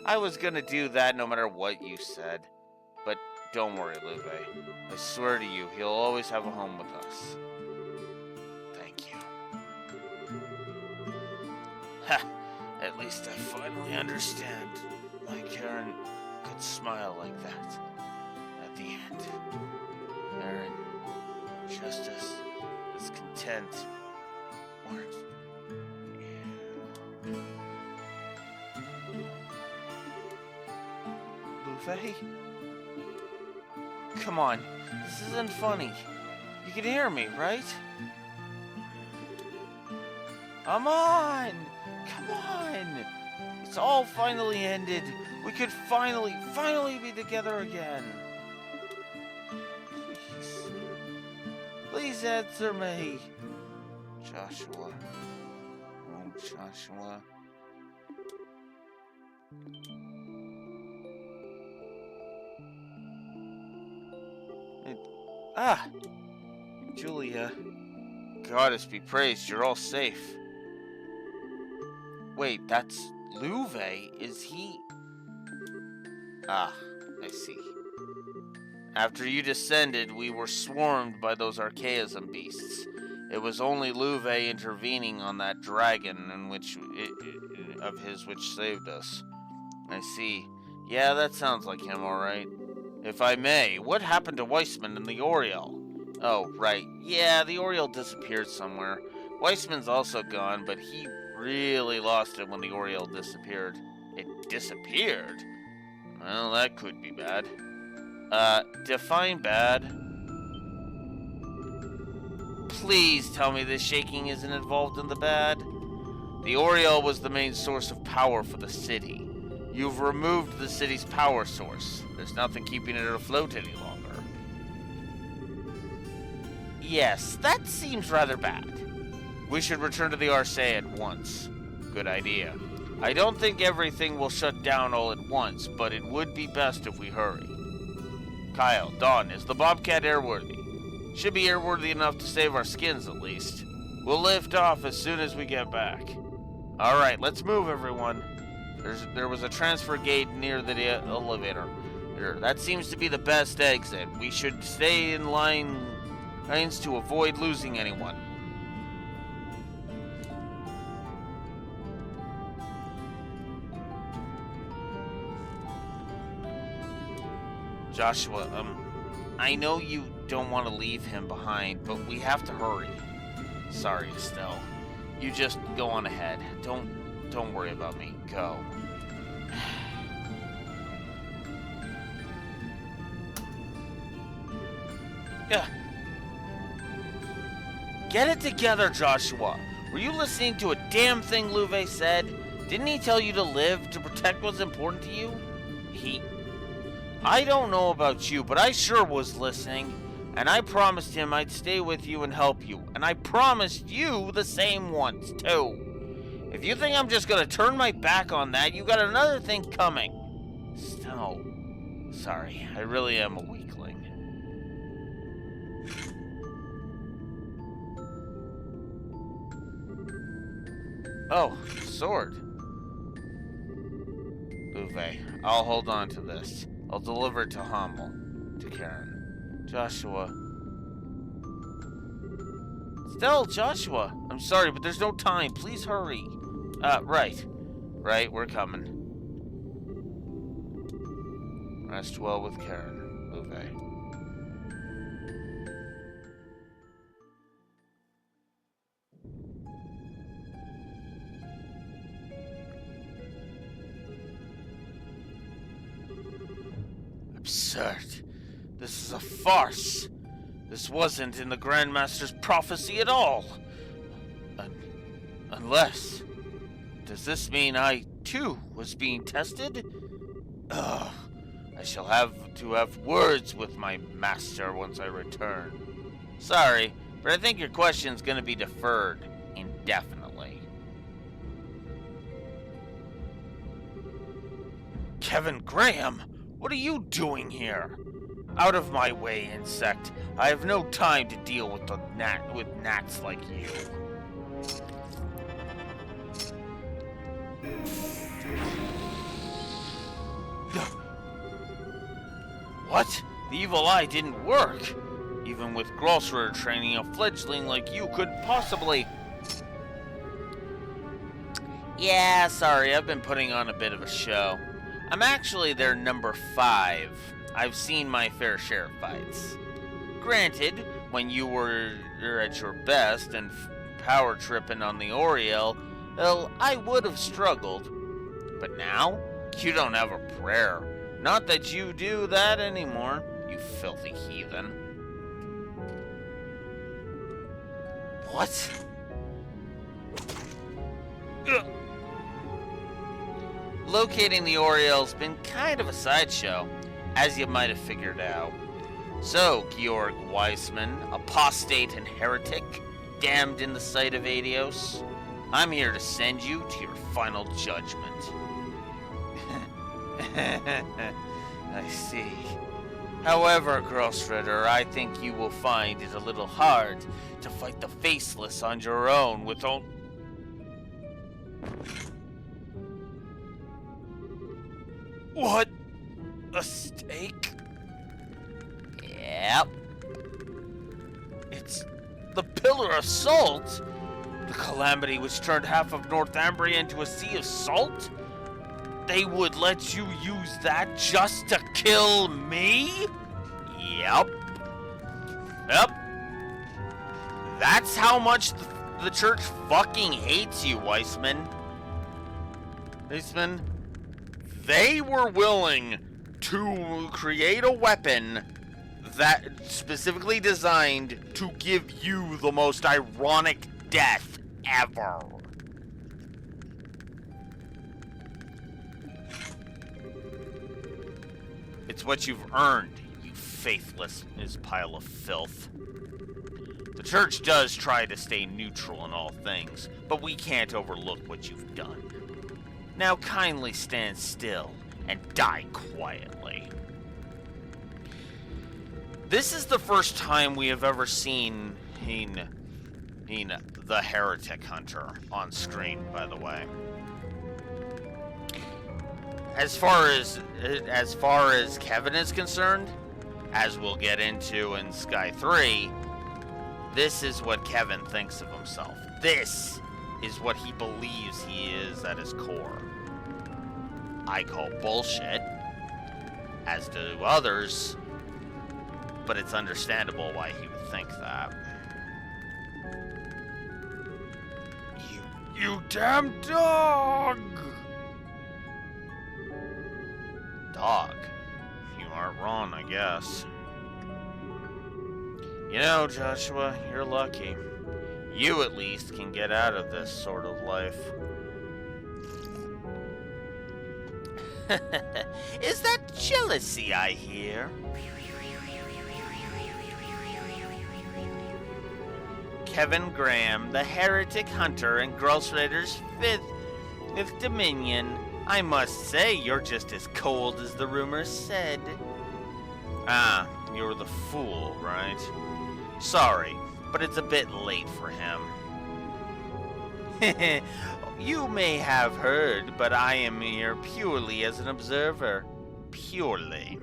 I was gonna do that no matter what you said. But don't worry, Luve. I swear to you, he'll always have a home with us. Thank you. Ha! At least I finally understand why Karen could smile like that at the end. Karen, just as content, weren't you? Luve? Come on, this isn't funny. You can hear me, right? Come on! Come on! It's all finally ended. We could finally be together again. Please. Please answer me. Joshua. Oh, Joshua. Ah! Julia. Goddess be praised, you're all safe. Wait, that's Luve? Is he... Ah, I see. After you descended, we were swarmed by those archaism beasts. It was only Luve intervening on that dragon of his which saved us. I see. Yeah, that sounds like him, alright. If I may, what happened to Weissman and the Oriole? Oh, right. Yeah, the Oriole disappeared somewhere. Weissman's also gone, but he really lost it when the Oriole disappeared. It disappeared? Well, that could be bad. Define bad. Please tell me this shaking isn't involved in the bad. The Oriole was the main source of power for the city. You've removed the city's power source. There's nothing keeping it afloat any longer. Yes, that seems rather bad. We should return to the Arcee at once. Good idea. I don't think everything will shut down all at once, but it would be best if we hurry. Kyle, Dawn, is the Bobcat airworthy? Should be airworthy enough to save our skins at least. We'll lift off as soon as we get back. Alright, let's move everyone. There was a transfer gate near the elevator. That seems to be the best exit. We should stay in lines to avoid losing anyone. Joshua, I know you don't want to leave him behind, but we have to hurry. Sorry, Estelle. You just go on ahead. Don't worry about me. Go. Yeah. Get it together, Joshua. Were you listening to a damn thing Louvet said? Didn't he tell you to live, to protect what's important to you? I don't know about you, but I sure was listening. And I promised him I'd stay with you and help you. And I promised you the same once, too. If you think I'm just gonna turn my back on that, you got another thing coming. No. Sorry, I really am a weakling. Oh, sword. Louvet, I'll hold on to this. I'll deliver it to Hummel. To Karen. Joshua. Still, Joshua. I'm sorry, but there's no time. Please hurry. Right. Right, we're coming. Rest well with Karen, Louvet. Absurd. This is a farce. This wasn't in the Grandmaster's prophecy at all. Unless... Does this mean I, too, was being tested? Ugh. I shall have to have words with my master once I return. Sorry, but I think your question's gonna be deferred indefinitely. Kevin Graham, what are you doing here? Out of my way, insect. I have no time to deal with gnats like you. What? The evil eye didn't work. Even with Grossroder training, a fledgling like you couldn't possibly... Yeah, sorry, I've been putting on a bit of a show. I'm actually their number 5. I've seen my fair share of fights. Granted, when you were at your best and power tripping on the Oriole, well, I would have struggled. But now, you don't have a prayer. Not that you do that anymore, you filthy heathen. What? Ugh. Locating the Oriole's been kind of a sideshow, as you might have figured out. So, Georg Weissman, apostate and heretic, damned in the sight of Adios, I'm here to send you to your final judgment. I see. However, Grossritter, I think you will find it a little hard to fight the Faceless on your own with all... What? A stake? Yep. It's the Pillar of Salt? The calamity which turned half of Northumbria into a sea of salt? They would let you use that just to kill me? Yep. Yep. That's how much the church fucking hates you, Weissman. Weissman, they were willing to create a weapon that specifically designed to give you the most ironic death ever. It's what you've earned, you faithless pile of filth. The church does try to stay neutral in all things, but we can't overlook what you've done. Now kindly stand still and die quietly. This is the first time we have ever seen the Heretic Hunter on screen, by the way. As far as Kevin is concerned, as we'll get into in Sky 3, this is what Kevin thinks of himself. This is what he believes he is at his core. I call bullshit, as do others, but it's understandable why he would think that. You damn dog! Dog? You aren't wrong, I guess. You know, Joshua, you're lucky. You, at least, can get out of this sort of life. Is that jealousy I hear? Kevin Graham, the Heretic Hunter and Grossrader's fifth Dominion. I must say, you're just as cold as the rumors said. Ah, you were the fool, right? Sorry, but it's a bit late for him. You may have heard, but I am here purely as an observer. Purely.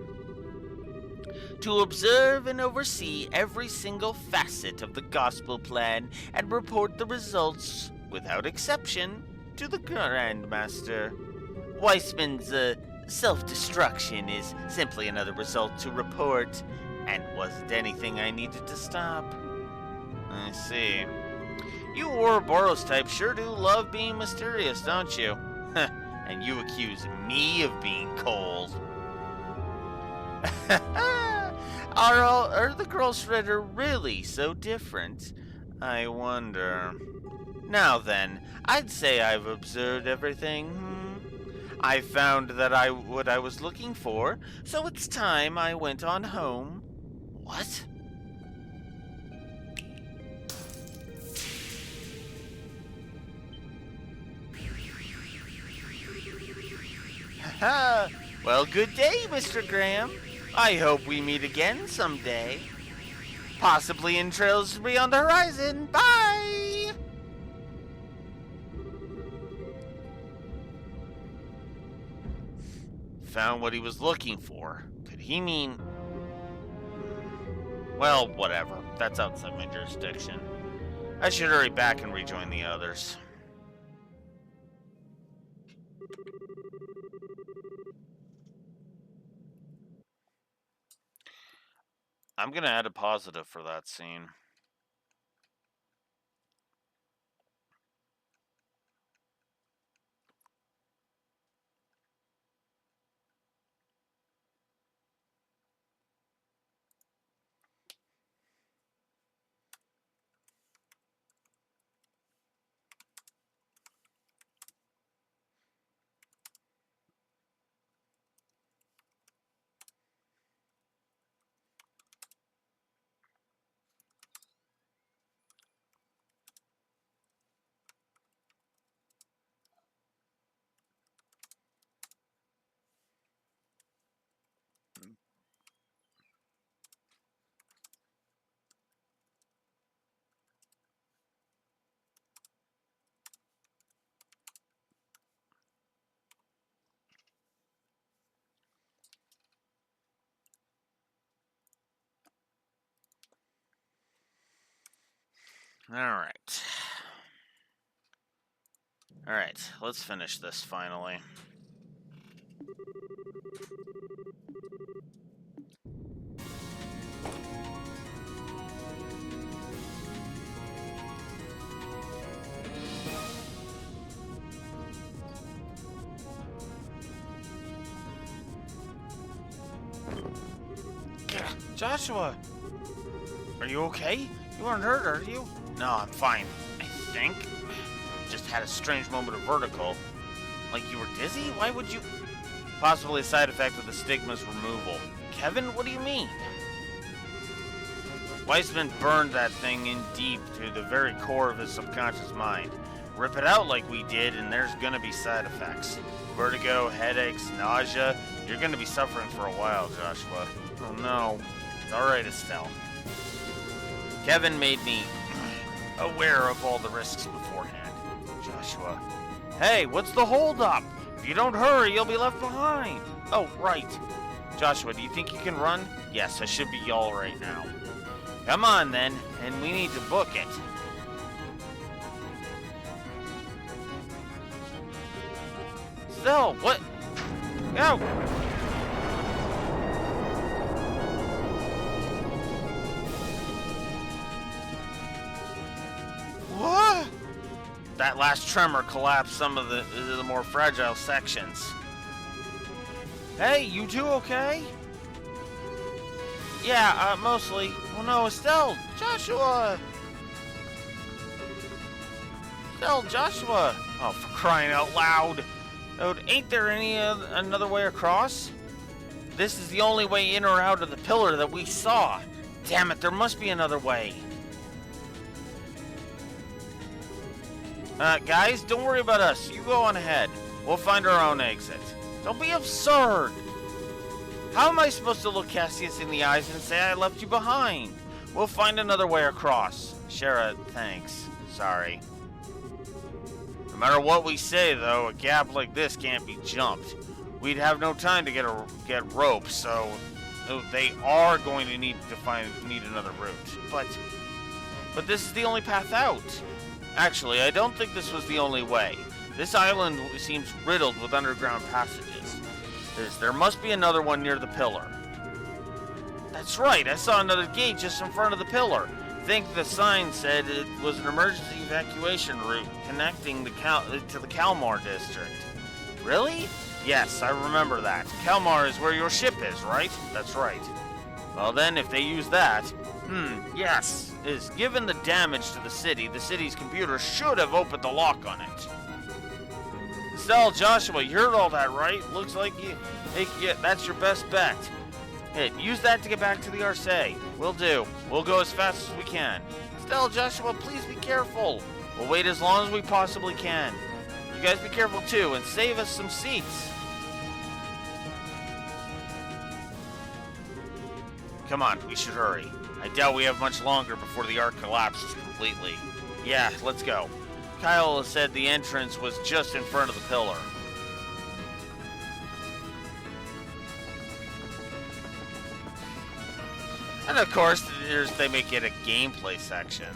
To observe and oversee every single facet of the gospel plan and report the results, without exception, to the Grandmaster. Weissman's self-destruction is simply another result to report, and wasn't anything I needed to stop. I see. You Ouroboros types sure do love being mysterious, don't you? And you accuse me of being cold. Are the Grossritter really so different? I wonder. Now then, I'd say I've observed everything. I found that what I was looking for, so it's time I went on home. What? Haha. Well, good day, Mr. Graham. I hope we meet again someday. Possibly in trails beyond the horizon. Bye! Found what he was looking for. Could he mean... Well, whatever. That's outside my jurisdiction. I should hurry back and rejoin the others. I'm gonna add a positive for that scene. Alright. Alright, let's finish this finally. Joshua! Are you okay? You weren't hurt, are you? No, I'm fine. I think. Just had a strange moment of vertigo. Like you were dizzy? Why would you... Possibly a side effect of the stigma's removal. Kevin, what do you mean? Weissman burned that thing in deep to the very core of his subconscious mind. Rip it out like we did, and there's gonna be side effects. Vertigo, headaches, nausea. You're gonna be suffering for a while, Joshua. Oh no. It's alright, Estelle. Kevin made me aware of all the risks beforehand. Joshua. Hey, what's the holdup? If you don't hurry, you'll be left behind. Oh, right. Joshua, do you think you can run? Yes, I should be all right now. Come on, then, and we need to book it. Still, what? Go! What? That last tremor collapsed some of the more fragile sections. Hey, you two okay? Yeah, mostly. Oh no, Estelle! Joshua! Estelle, Joshua! Oh, for crying out loud! Oh, ain't there any another way across? This is the only way in or out of the pillar that we saw. Damn it, there must be another way. Guys, don't worry about us. You go on ahead. We'll find our own exit. Don't be absurd! How am I supposed to look Cassius in the eyes and say I left you behind? We'll find another way across. Shara, thanks. Sorry. No matter what we say, though, a gap like this can't be jumped. We'd have no time to get rope, so they are going to need another route. But this is the only path out. Actually, I don't think this was the only way. This island seems riddled with underground passages. There must be another one near the pillar. That's right, I saw another gate just in front of the pillar. I think the sign said it was an emergency evacuation route connecting to the Kalmar district. Really? Yes, I remember that. Kalmar is where your ship is, right? That's right. Well then, if they use that... yes. Given the damage to the city's computer should have opened the lock on it. Estelle, Joshua, you heard all that, right? Looks like that's your best bet. Hey, use that to get back to the Arce. Will do. We'll go as fast as we can. Estelle, Joshua, please be careful. We'll wait as long as we possibly can. You guys be careful too, and save us some seats. Come on, we should hurry. I doubt we have much longer before the arc collapses completely. Yeah, let's go. Kyle said the entrance was just in front of the pillar. And of course, they make it a gameplay section.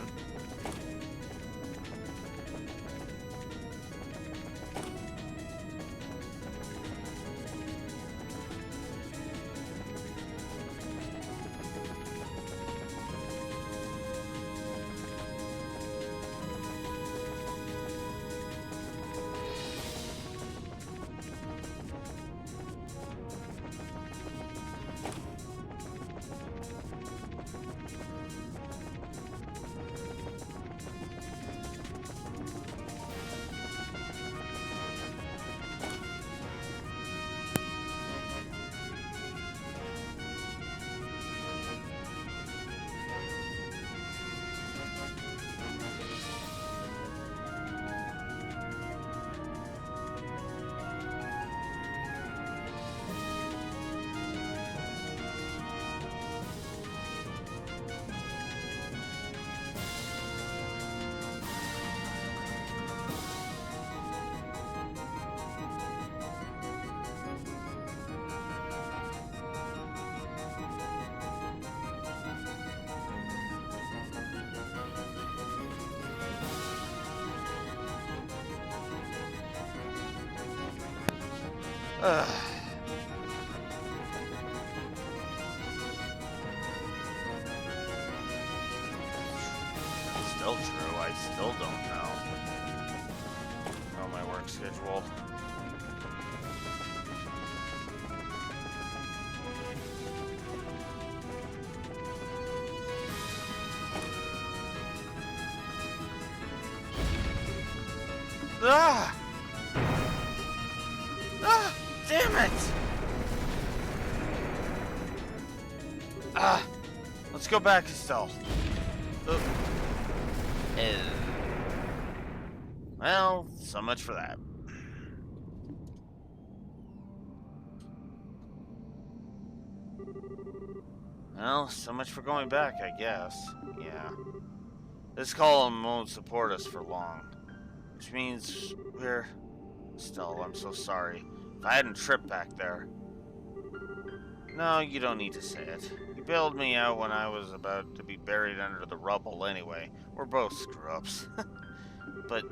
Ugh. Still true, I still don't know. Oh, my work schedule. Ah! Ah! Damn it! Ah! Let's go back, Estelle. Well, so much for that. Well, so much for going back, I guess. Yeah. This column won't support us for long. Which means we're... Estelle, I'm so sorry. If I hadn't tripped back there... No, you don't need to say it. You bailed me out when I was about to be buried under the rubble anyway. We're both screw-ups. But,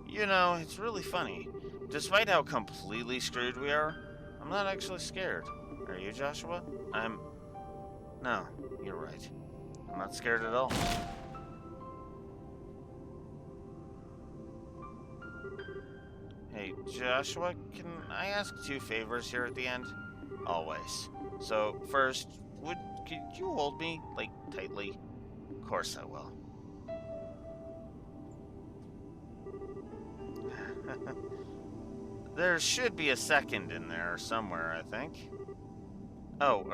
you know, it's really funny. Despite how completely screwed we are, I'm not actually scared. Are you, Joshua? No, you're right. I'm not scared at all. Hey, Joshua, can I ask 2 favors here at the end? Always. So, first, could you hold me, like, tightly? Of course I will. There should be a second in there somewhere, I think. Oh,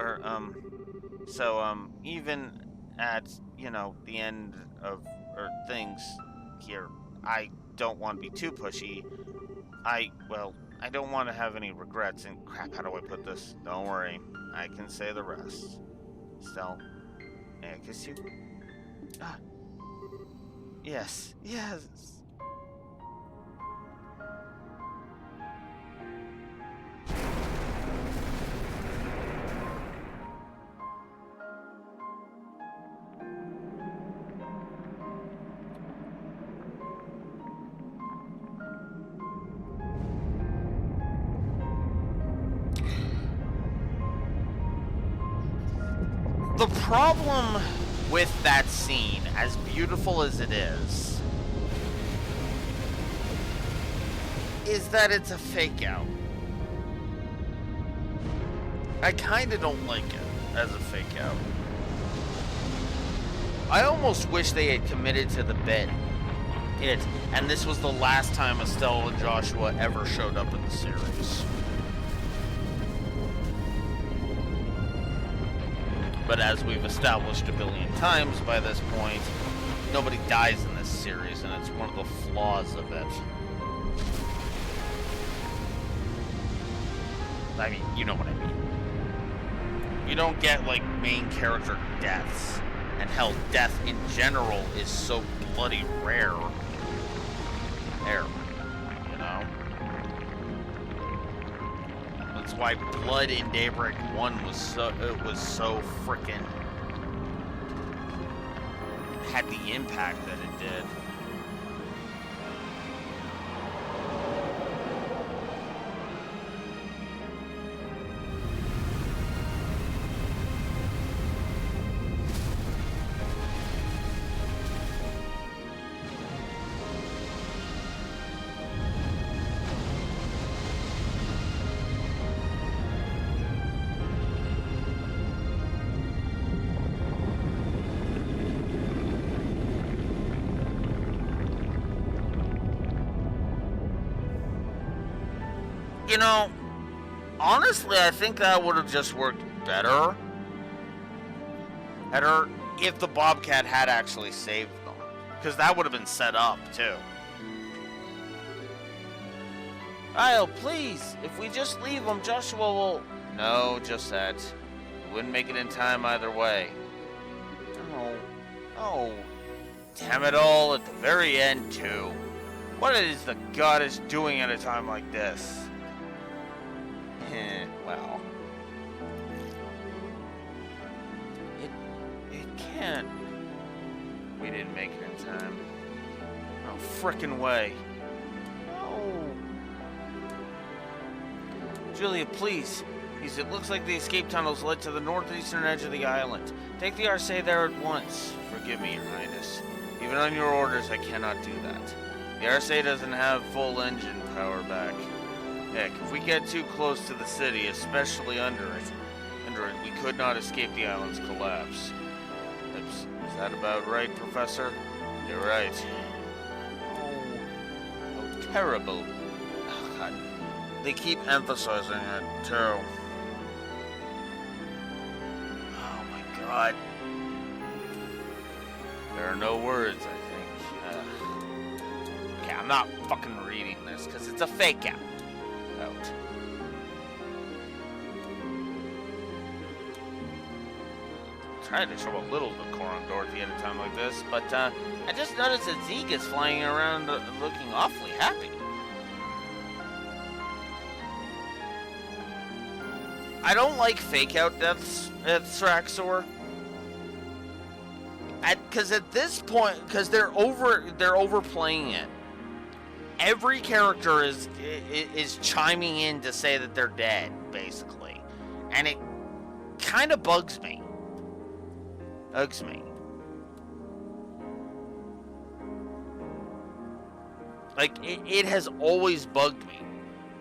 even at, you know, the end of, things here, I don't want to be too pushy. I don't want to have any regrets, and crap, how do I put this? Don't worry, I can say the rest. Stell, may I kiss you? Ah, yes. The problem with that scene, as beautiful as it is that it's a fake out. I kinda don't like it as a fake out. I almost wish they had committed to the bit, and this was the last time Estelle and Joshua ever showed up in the series. But as we've established a billion times by this point, nobody dies in this series, and it's one of the flaws of it. I mean, you know what I mean. You don't get, like, main character deaths. And hell, death in general is so bloody rare. You know? That's why Blood in Daybreak 1 was so freaking... had the impact that it did. You know, honestly, I think that would have just worked better if the Bobcat had actually saved them. Because that would have been set up, too. Kyle, please, if we just leave them, Joshua will... No, just that. We wouldn't make it in time either way. Oh, damn it all, at the very end, too. What is the goddess doing at a time like this? Well, it can't. We didn't make it in time. No frickin' way. Julia, please. It looks like the escape tunnels led to the northeastern edge of the island. Take the RSA there at once. Forgive me, Your Highness. Even on your orders, I cannot do that. The RSA doesn't have full engine power back. Heck, if we get too close to the city, especially under it, we could not escape the island's collapse. Is that about right, Professor? You're right. Oh, terrible. Oh, God. They keep emphasizing it, too. Oh, my God. There are no words, I think. Okay, I'm not fucking reading this, because it's a fake out. Trying to show a little decorum, Dorothy, at a time like this, but I just noticed that Zeke is flying around looking awfully happy. I don't like fake out deaths at Thraxor. Because at this point, because they're overplaying it. Every character is chiming in to say that they're dead, basically, and it kind of bugs me. Like, it has always bugged me.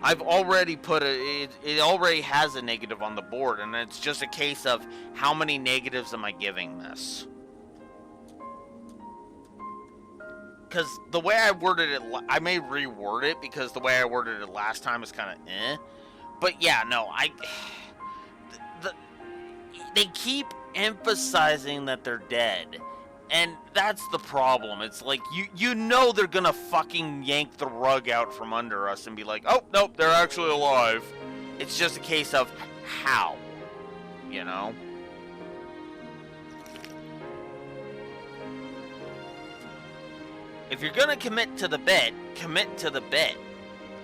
I've already put it already has a negative on the board, and it's just a case of how many negatives am I giving this? Because the way I worded it, I may reword it, because the way I worded it last time is kind of eh. But yeah, no, they keep emphasizing that they're dead, and that's the problem. It's like you know they're gonna fucking yank the rug out from under us and be like, oh nope, they're actually alive. It's just a case of how, you know. If you're gonna commit to the bit,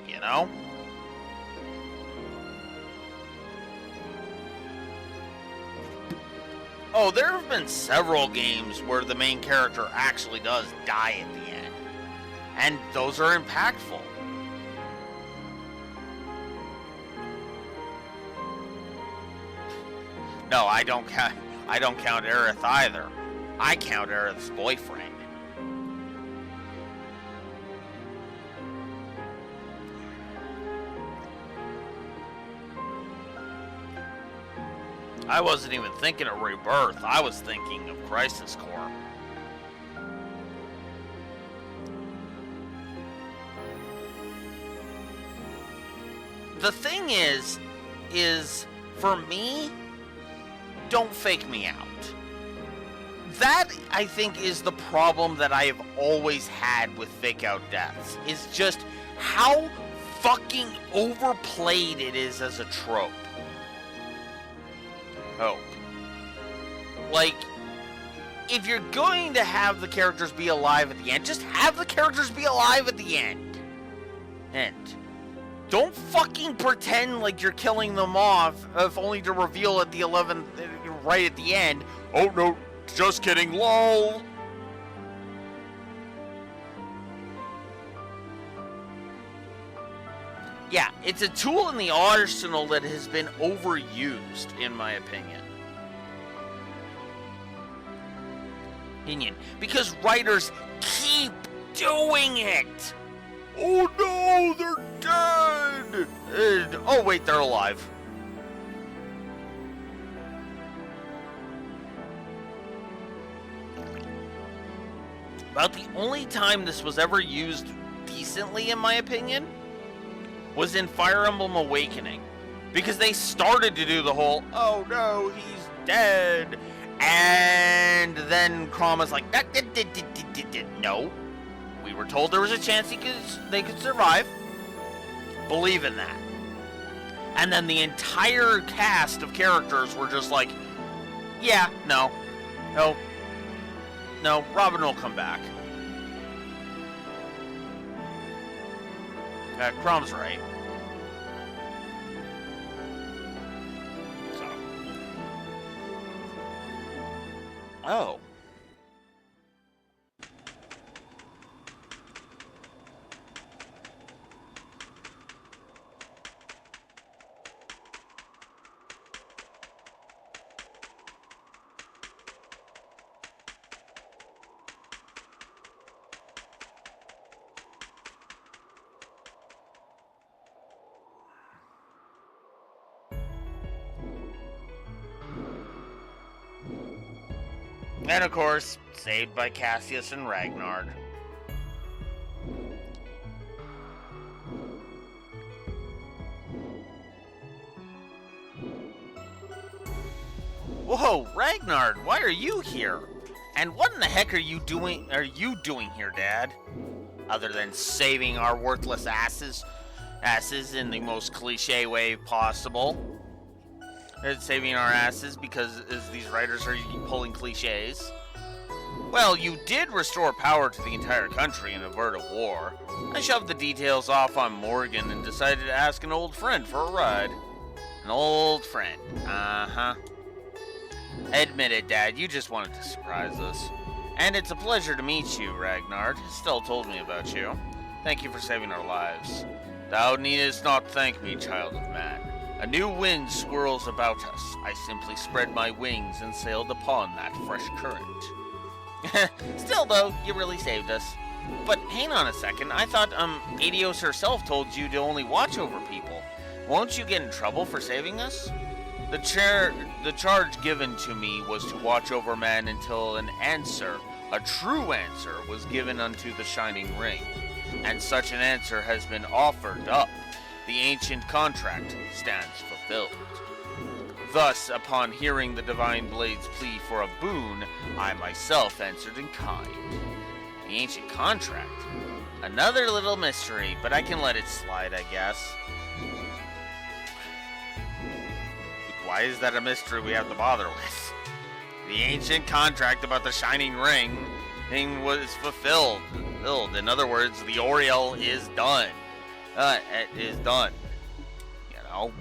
you know. Oh, there have been several games where the main character actually does die at the end. And those are impactful. No, I don't count Aerith either. I count Aerith's boyfriend. I wasn't even thinking of Rebirth. I was thinking of Crisis Core. The thing is for me, don't fake me out. That, I think, is the problem that I have always had with fake out deaths, is just how fucking overplayed it is as a trope. Oh. Like, if you're going to have the characters be alive at the end, just have the characters be alive at the end. And don't fucking pretend like you're killing them off, if only to reveal at the 11th, right at the end, oh no, just kidding, lol. Yeah, it's a tool in the arsenal that has been overused, in my opinion. Because writers keep doing it! Oh no, they're dead! Oh wait, they're alive. About the only time this was ever used decently, in my opinion, was in Fire Emblem Awakening. Because they started to do the whole, oh no, he's dead. And then Chroma's like, no. We were told there was a chance they could survive. Believe in that. And then the entire cast of characters were just like, yeah, no, Robin will come back. Chrome's right. So. Oh. And of course, saved by Cassius and Ragnar. Whoa, Ragnar, why are you here? And what in the heck are you doing here, Dad? Other than saving our worthless asses in the most cliche way possible. Saving our asses because these writers are pulling cliches. Well, you did restore power to the entire country and avert a war. I shoved the details off on Morgan and decided to ask an old friend for a ride. An old friend. Uh-huh. Admit it, Dad, you just wanted to surprise us. And it's a pleasure to meet you, Ragnar. Estelle told me about you. Thank you for saving our lives. Thou needest not thank me, child of man. A new wind swirls about us. I simply spread my wings and sailed upon that fresh current. Still, though, you really saved us. But hang on a second, I thought, Adios herself told you to only watch over people. Won't you get in trouble for saving us? The charge given to me was to watch over men until an answer, a true answer, was given unto the Shining Ring. And such an answer has been offered up. The ancient contract stands fulfilled. Thus, upon hearing the Divine Blade's plea for a boon, I myself answered in kind. The ancient contract? Another little mystery, but I can let it slide, I guess. Why is that a mystery we have to bother with? The ancient contract about the Shining Ring was fulfilled. In other words, the Oriel is done. It is done. You know?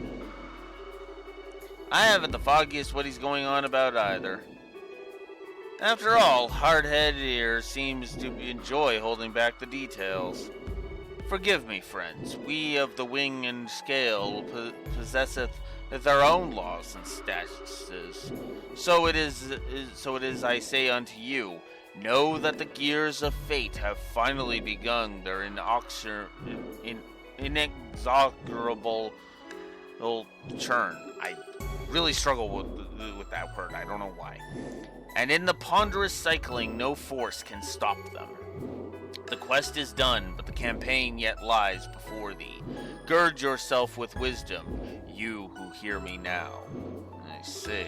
I haven't the foggiest what he's going on about either. After all, hard-headed here seems to enjoy holding back the details. Forgive me, friends. We of the Wing and Scale possesseth with our own laws and statuses. So it is I say unto you, know that the gears of fate have finally begun their inexorable turn. I really struggle with that word. I don't know why. And in the ponderous cycling, no force can stop them. The quest is done, but the campaign yet lies before thee. Gird yourself with wisdom, you who hear me now. I see.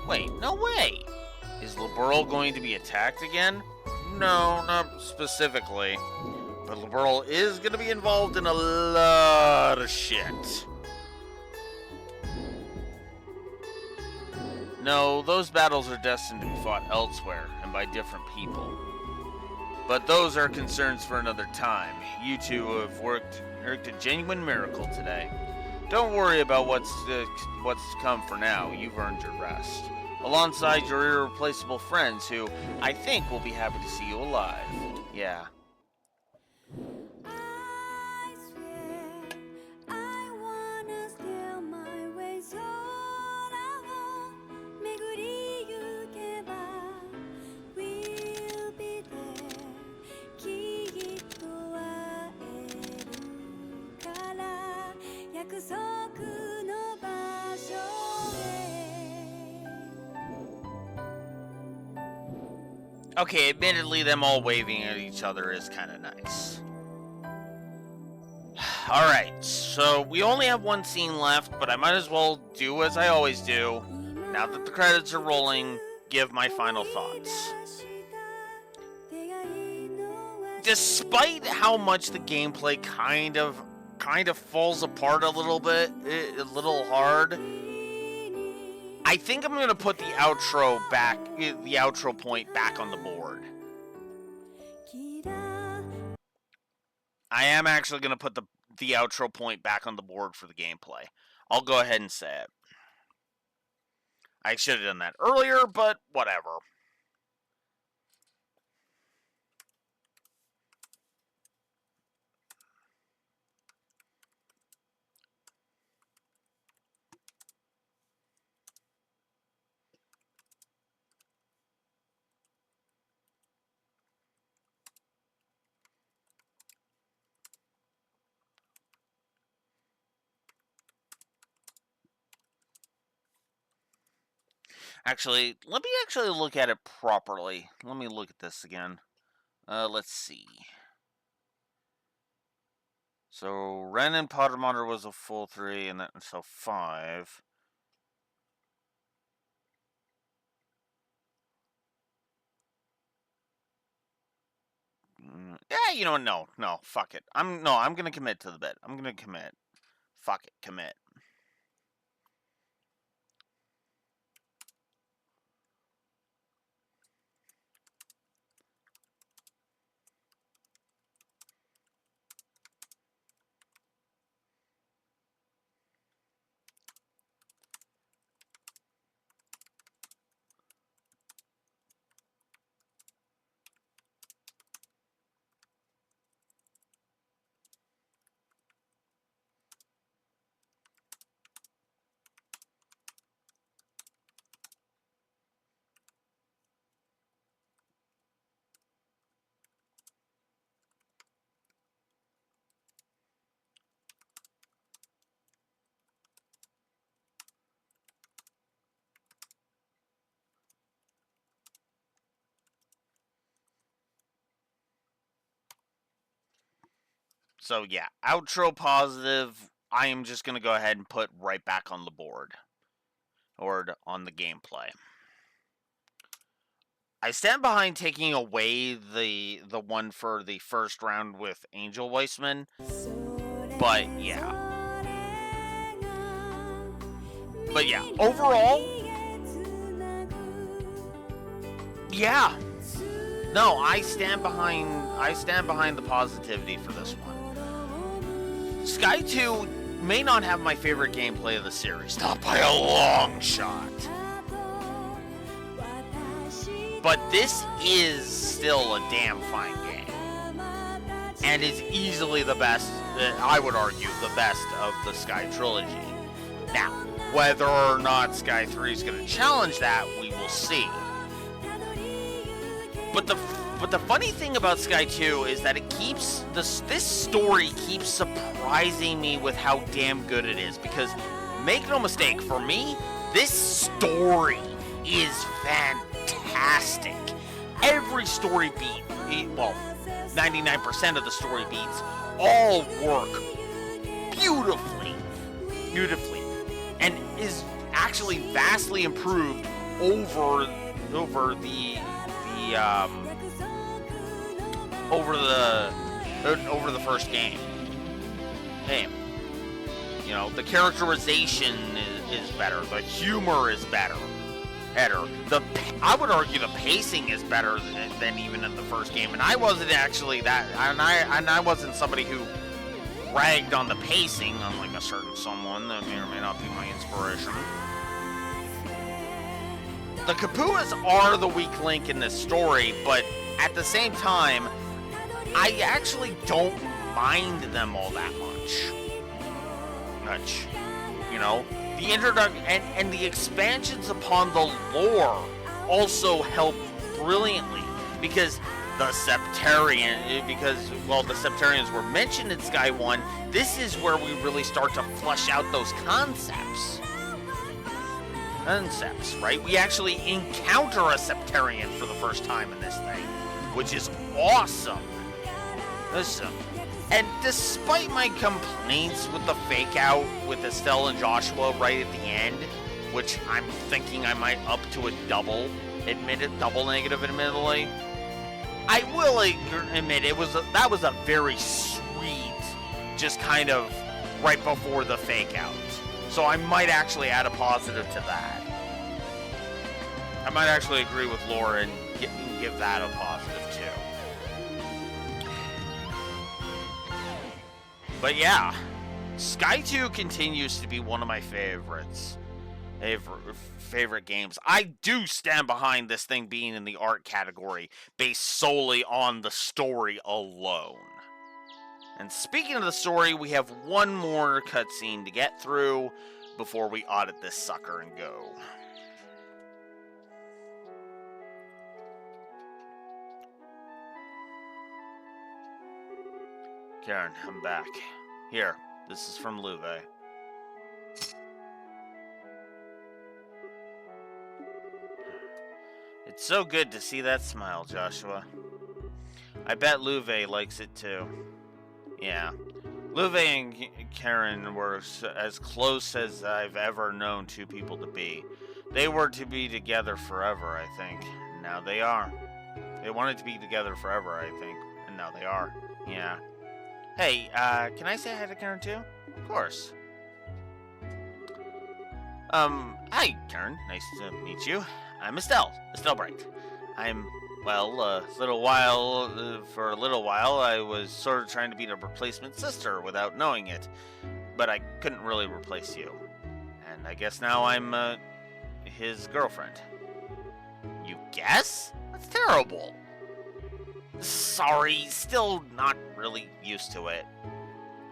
Wait, no way! Is Liberl going to be attacked again? No, not specifically. But Liberl is going to be involved in a lot of shit. No, those battles are destined to be fought elsewhere and by different people. But those are concerns for another time. You two have worked a genuine miracle today. Don't worry about what's to come for now. You've earned your rest. Alongside your irreplaceable friends who, I think, will be happy to see you alive. Yeah. I swear I wanna steal my way空を巡りゆけば We'll be there きっと会えるから約束の場所へ Okay, admittedly, them all waving at each other is kind of nice. Alright, so we only have one scene left, but I might as well do as I always do. Now that the credits are rolling, give my final thoughts. Despite how much the gameplay kind of falls apart a little bit, a little hard, I think I'm going to put the outro point back on the board. I am actually going to put the outro point back on the board for the gameplay. I'll go ahead and say it. I should have done that earlier, but whatever. Actually, let me actually look at it properly. Let me look at this again. Let's see. So Ren and Pottermonder was a full 3, and then so 5. Yeah, you know what? No, fuck it. I'm gonna commit to the bit. I'm gonna commit. Fuck it, commit. So yeah, outro positive. I am just gonna go ahead and put right back on the board or on the gameplay. I stand behind taking away the one for the first round with Angel Weissman, but yeah. But yeah, overall, yeah. No, I stand behind the positivity for this one. Sky 2 may not have my favorite gameplay of the series, not by a long shot. But this is still a damn fine game. And is easily the best, I would argue, the best of the Sky trilogy. Now, whether or not Sky 3 is going to challenge that, we will see. But the funny thing about Sky 2 is that it keeps this story keeps surprising me with how damn good it is, because make no mistake, for me, this story is fantastic. Every story beat, well, 99% of the story beats all work beautifully, and is actually vastly improved over the first game. Hey, you know, the characterization is better, the humor is better. I would argue the pacing is better than even in the first game, and I wasn't actually that, and I wasn't somebody who ragged on the pacing, unlike a certain someone that may or may not be my inspiration. The Kapuas are the weak link in this story, but at the same time, I actually don't mind them all that much. You know, the introduction and the expansions upon the lore also help brilliantly, because the Septarians were mentioned in Sky 1. This is where we really start to flesh out those concepts, right? We actually encounter a Septarian for the first time in this thing, which is awesome. And despite my complaints with the fake out with Estelle and Joshua right at the end, which I'm thinking I might up to a double negative admittedly, I will admit that was a very sweet, just kind of right before the fake out. So I might actually add a positive to that. I might actually agree with Laura and give that a positive too. But yeah, Sky 2 continues to be one of my favorites. Favorite games. I do stand behind this thing being in the art category based solely on the story alone. And speaking of the story, we have one more cutscene to get through before we audit this sucker and go. Karen, I'm back. Here, this is from Luve. It's so good to see that smile, Joshua. I bet Louve likes it too. Yeah. Louve and Karen were as close as I've ever known two people to be. They were to be together forever, I think. Now they are. They wanted to be together forever, I think. And now they are. Yeah. Hey, can I say hi to Karen too? Of course. Hi, Karen. Nice to meet you. I'm Estelle Bright. For a little while, I was sort of trying to be the replacement sister without knowing it. But I couldn't really replace you. And I guess now I'm, his girlfriend. You guess? That's terrible. Sorry, still not really used to it.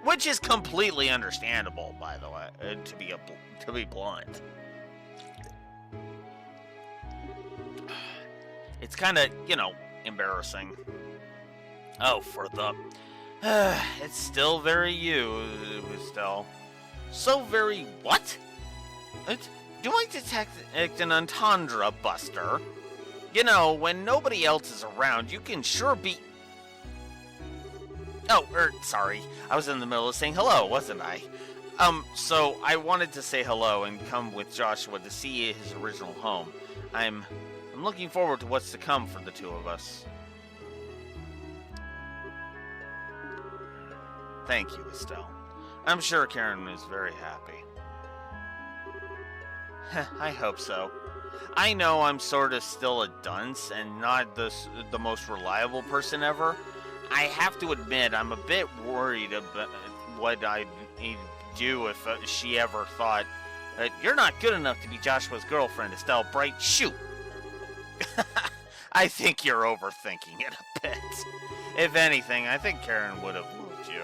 Which is completely understandable, by the way, to be blunt. It's kind of, embarrassing. Oh, for the... it's still very you, Estelle. So very what? Do I detect an entendre, Buster? When nobody else is around, you can sure be... Oh, sorry. I was in the middle of saying hello, wasn't I? So I wanted to say hello and come with Joshua to see his original home. I'm looking forward to what's to come for the two of us. Thank you, Estelle. I'm sure Karen is very happy. I hope so. I know I'm sort of still a dunce and not the most reliable person ever. I have to admit I'm a bit worried about what I'd do if she ever thought, you're not good enough to be Joshua's girlfriend, Estelle Bright. Shoot! I think you're overthinking it a bit. If anything, I think Karen would have loved you.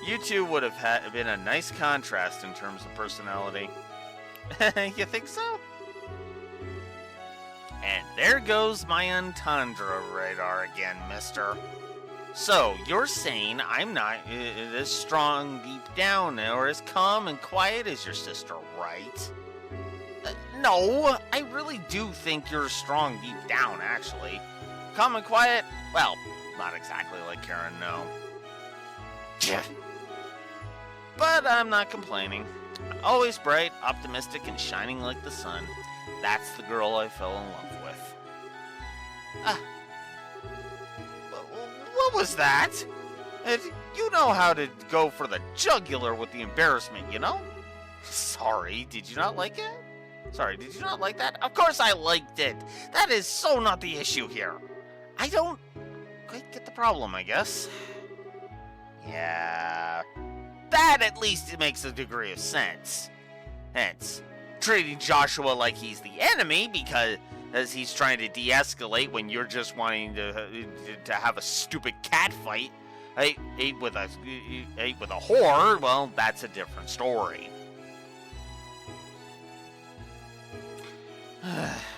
You two would have been a nice contrast in terms of personality. You think so? And there goes my entendre radar again, mister. So, you're saying I'm not as strong deep down or as calm and quiet as your sister, right? No, I really do think you're strong deep down, actually. Calm and quiet? Well, not exactly like Karen, no. But I'm not complaining. Always bright, optimistic, and shining like the sun. That's the girl I fell in love with. What was that? You know how to go for the jugular with the embarrassment, you know? Sorry, did you not like it? Sorry, did you not like that? Of course I liked it. That is so not the issue here. I don't quite get the problem, I guess. Yeah. That at least it makes a degree of sense. Hence, treating Joshua like he's the enemy because as he's trying to de-escalate when you're just wanting to have a stupid cat fight. Ate with a whore, well, that's a different story.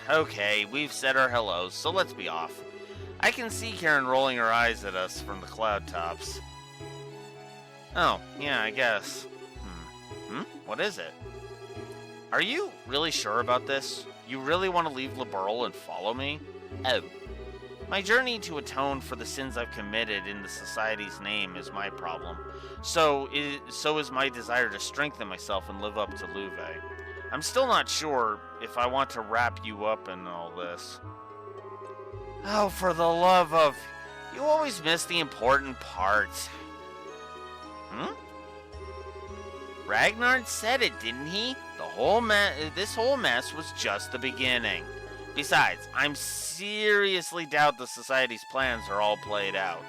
Okay, we've said our hellos, so let's be off. I can see Karen rolling her eyes at us from the cloud tops. Oh, yeah, I guess. What is it? Are you really sure about this? You really want to leave Liberl and follow me? Oh. My journey to atone for the sins I've committed in the society's name is my problem. So is my desire to strengthen myself and live up to Louve. I'm still not sure if I want to wrap you up in all this. Oh, for the love of... You always miss the important parts. Ragnar said it, didn't he? This whole mess was just the beginning. Besides, I'm seriously doubt the society's plans are all played out.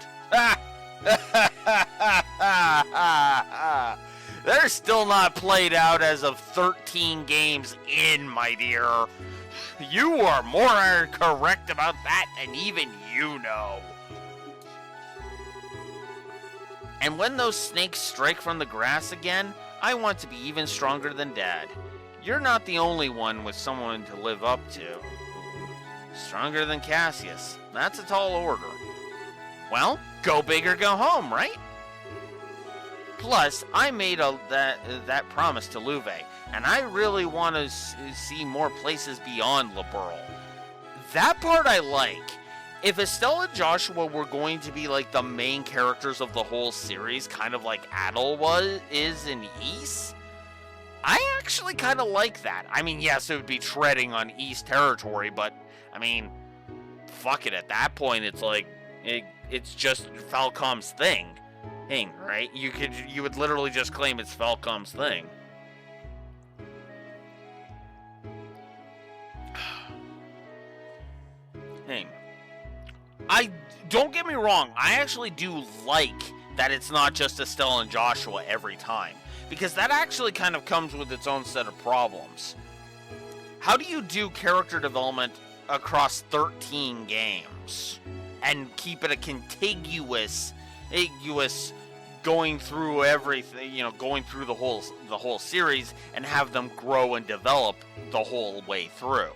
They're still not played out as of 13 games in, my dear. You are more correct about that than even you know. And when those snakes strike from the grass again, I want to be even stronger than Dad. You're not the only one with someone to live up to. Stronger than Cassius. That's a tall order. Well, go big or go home, right? Plus, I made that promise to Louve, and I really want to see more places beyond Liberl. That part I like. If Estelle and Joshua were going to be like the main characters of the whole series, kind of like Adel is in Ys, I actually kind of like that. I mean, yes, it would be treading on Ys territory, but I mean, fuck it. At that point, it's like it's just Falcom's thing, right? You would literally just claim it's Falcom's thing. I don't get me wrong. I actually do like that it's not just Estelle and Joshua every time, because that actually kind of comes with its own set of problems. How do you do character development across 13 games and keep it a contiguous going through everything, going through the whole series and have them grow and develop the whole way through?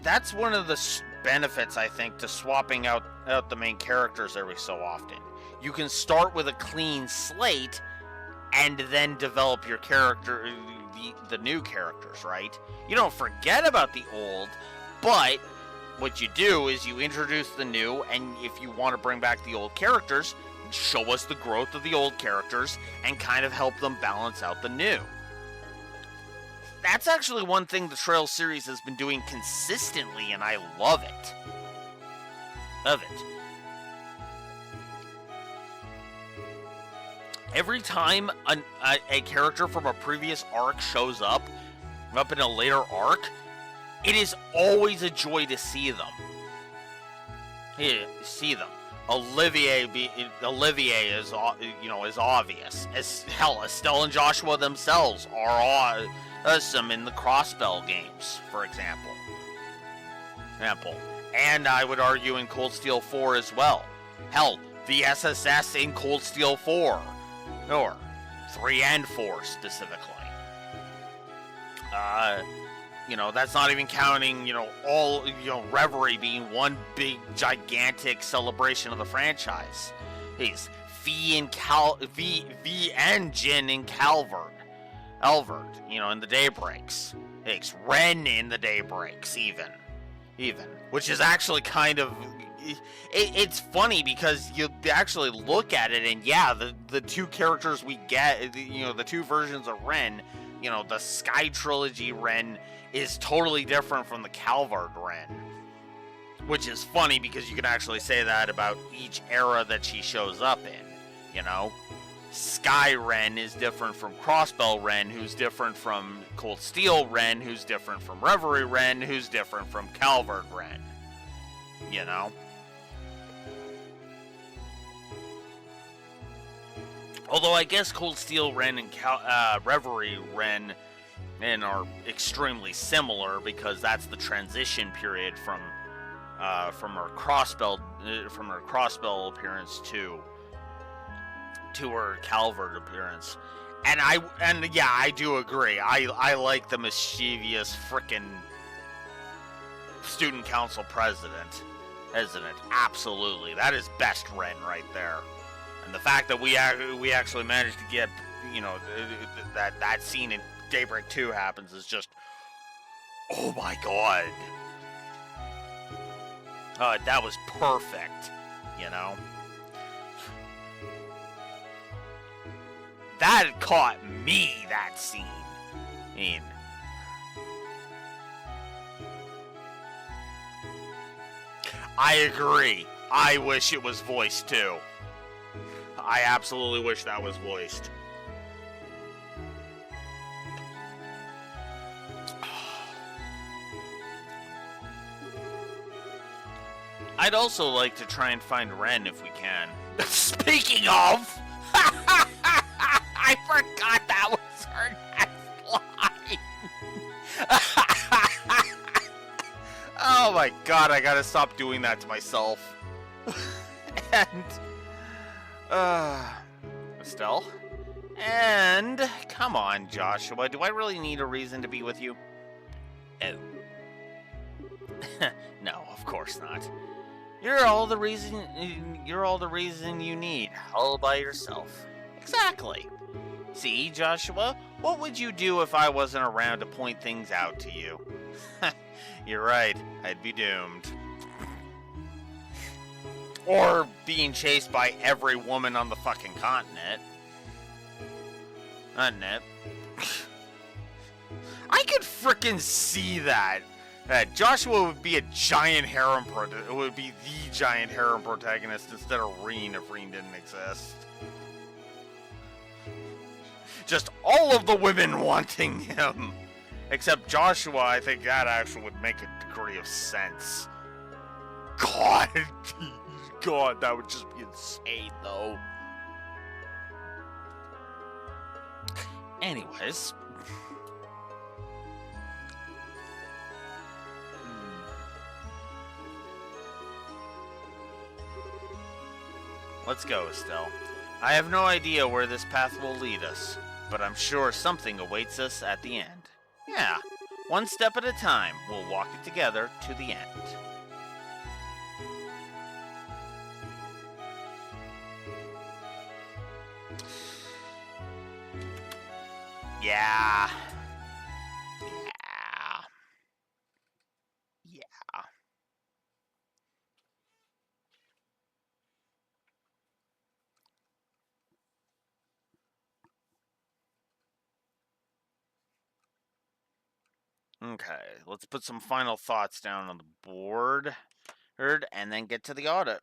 That's one of the benefits, I think, to swapping out the main characters every so often. You can start with a clean slate and then develop your character, the new characters, right? You don't forget about the old, but what you do is you introduce the new, and if you want to bring back the old characters, show us the growth of the old characters and kind of help them balance out the new. That's actually one thing the Trails series has been doing consistently, and I love it. Every time a character from a previous arc shows up in a later arc, it is always a joy to see them. Olivier is obvious. As hell, Estelle and Joshua themselves are awesome in the Crossbell games, for example. And I would argue in Cold Steel 4 as well. Hell, the SSS in Cold Steel 4. Or 3 and 4 specifically. That's not even counting, Reverie being one big, gigantic celebration of the franchise. He's V and Jin in Elverd, in the Daybreaks. It's Ren in the Daybreaks, even. Which is actually kind of... It's funny because you actually look at it and the two characters we get, the two versions of Ren, the Sky Trilogy Ren is totally different from the Calvard Ren. Which is funny because you can actually say that about each era that she shows up in, Sky Ren is different from Crossbell Ren, who's different from Cold Steel Ren, who's different from Reverie Ren, who's different from Calvard Ren. Although I guess Cold Steel Ren and Reverie Ren are extremely similar because that's the transition period from her Crossbell appearance to her Calvard appearance. And I do agree. I like the mischievous frickin' student council president, isn't it? Absolutely. That is best Ren right there. And the fact that we actually managed to get, that scene in Daybreak 2 happens is just, oh my god. That was perfect, That caught me, that scene. I agree. I wish it was voiced too. I absolutely wish that was voiced. I'd also like to try and find Ren if we can. Speaking of, I forgot that was her next line. Oh my god, I gotta stop doing that to myself. And Estelle? And come on, Joshua, do I really need a reason to be with you? Oh. No, of course not. You're all the reason you need, all by yourself. Exactly. See, Joshua, What would you do if I wasn't around to point things out to you? You're right, I'd be doomed. Or being chased by every woman on the fucking continent. It? I could frickin' see that. That Joshua would be a giant harem protagonist. It would be the giant harem protagonist instead of Reen if Reen didn't exist. Just all of the women wanting him. Except Joshua, I think that actually would make a degree of sense. God. God, that would just be insane, though. Anyways. Let's go, Estelle. I have no idea where this path will lead us, but I'm sure something awaits us at the end. Yeah, one step at a time, we'll walk it together to the end. Yeah. Yeah. Okay, let's put some final thoughts down on the board, and then get to the audit.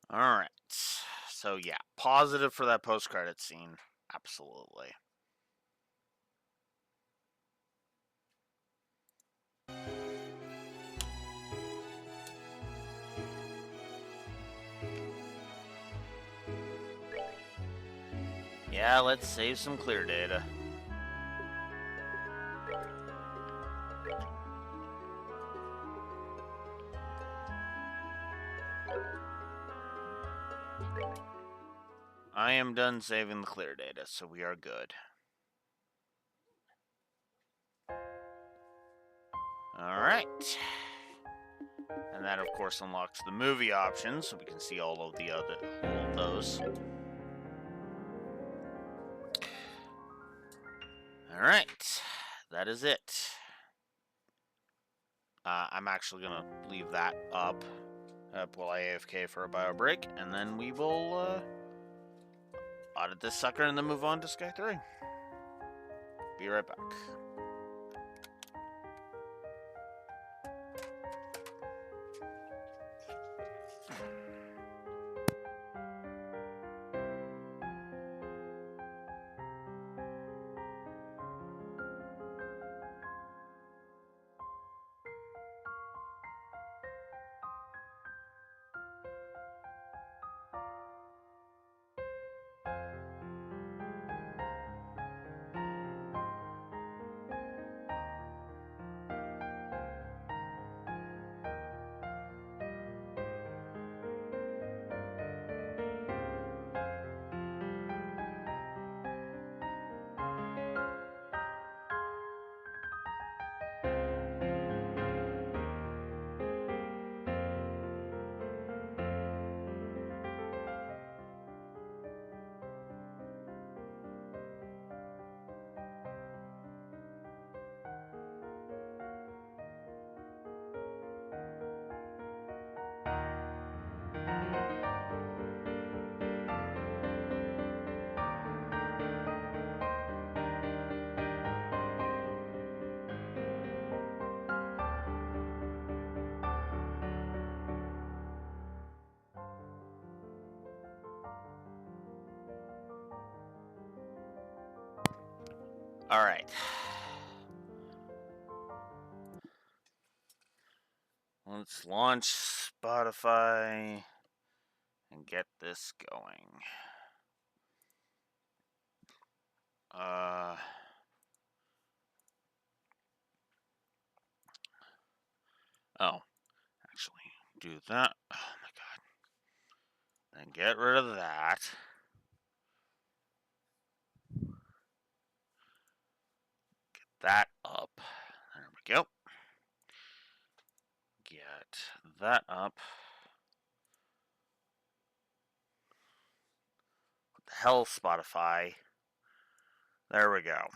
Alright, so yeah, positive for that post-credit scene, absolutely. Yeah, let's save some clear data. I am done saving the clear data, so we are good. Alright. And that, of course, unlocks the movie options, so we can see all of those. Alright. That is it. I'm actually going to leave that up while I AFK for a bio break, and then we will audit this sucker and then move on to Sky 3. Be right back. All right. Let's launch Spotify and get this going. Oh, actually, do that. Oh my god. Then get rid of that. Get that up. There we go. Get that up. What the hell, Spotify? There we go.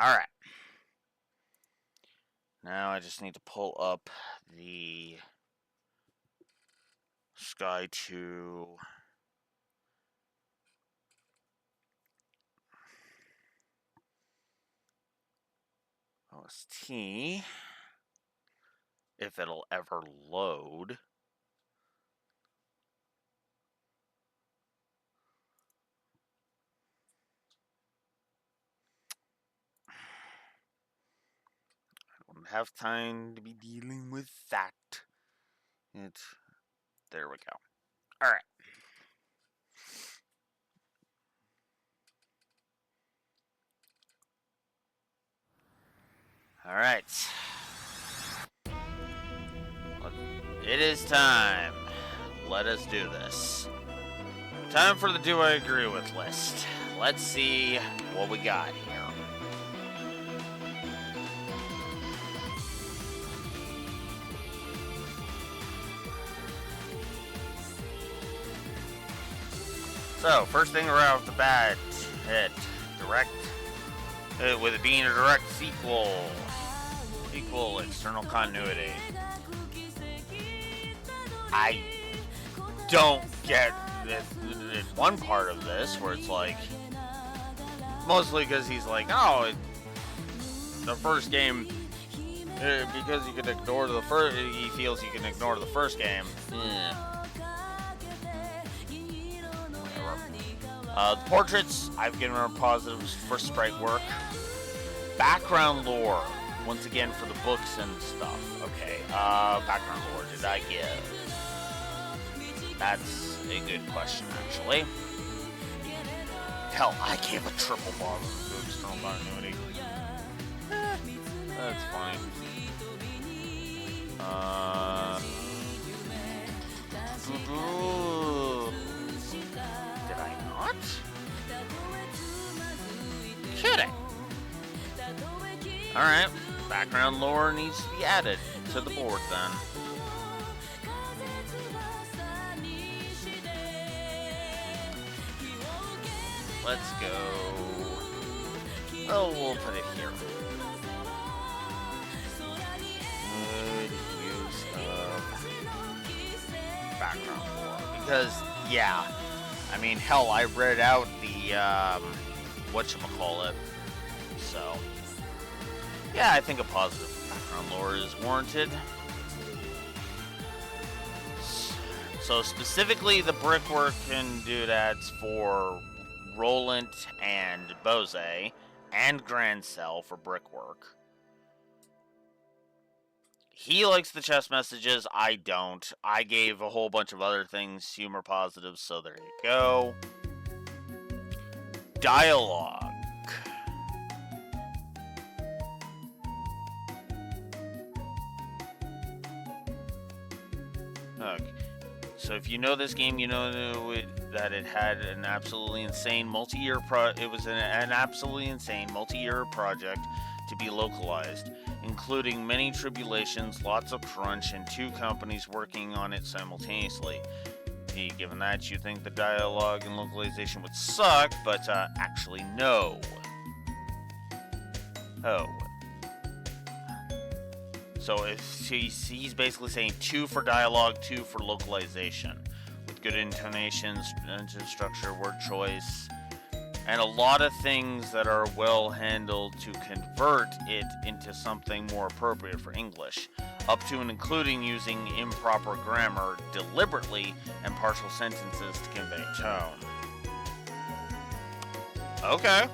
All right. Now I just need to pull up the Sky 2 OST, if it'll ever load. I don't have time to be dealing with that. There we go. All right. All right. It is time. Let us do this. Time for the Do I Agree With list. Let's see what we got here. So, first thing right off the bat, with it being a direct sequel, external continuity. I don't get this one part of this where it's like, mostly because he's like, oh, the first game, because you can ignore the first, he feels you can ignore the first game. The portraits, I've given her positives for sprite work. Background lore, once again for the books and stuff. Okay, background lore, did I give? That's a good question, actually. Hell, I gave a triple bar to external continuity. That's fine. Did I not? Kidding. Alright, background lore needs to be added to the board then. Let's go. Oh, we'll put it here. Good use of background lore. Because, yeah, I mean, hell, I read out the, whatchamacallit. So, yeah, I think a positive background lore is warranted. So, specifically, the brickwork and doodads for Roland and Bose, and Grand Cell for brickwork. He likes the chess messages, I don't. I gave a whole bunch of other things humor positives, so there you go. Dialogue. Okay. So if you know this game, you know that it had an absolutely insane multi-year absolutely insane multi-year project to be localized, including many tribulations, lots of crunch, and 2 companies working on it simultaneously. Given that, you think the dialogue and localization would suck, but actually no. Oh. So he's basically saying 2 for dialogue, 2 for localization, with good intonations, structure, word choice, and a lot of things that are well handled to convert it into something more appropriate for English, up to and including using improper grammar deliberately and partial sentences to convey tone. Okay.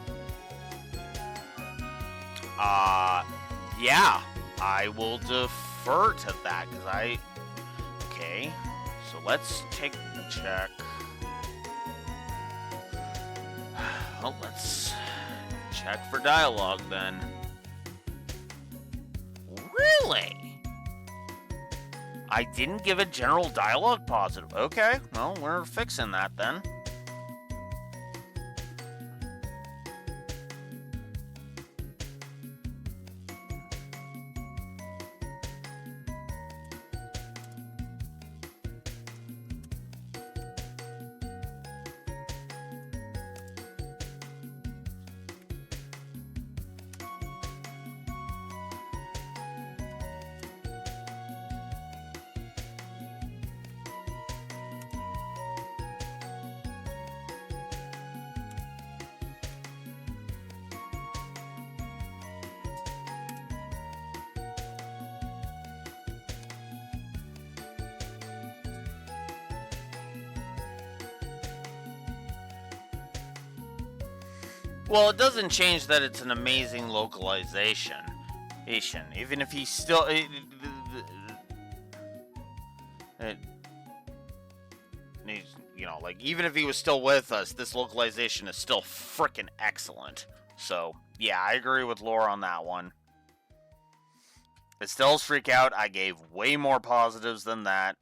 Yeah, I will defer to that, because okay, so let's take a check. Well, let's check for dialogue then. Really? I didn't give a general dialogue positive. Okay, well, we're fixing that then. Well, it doesn't change that it's an amazing localization. Even if he's still... you know, like, even if he was still with us, this localization is still frickin' excellent. So, yeah, I agree with Laura on that one. Estelle's Freak Out, I gave way more positives than that.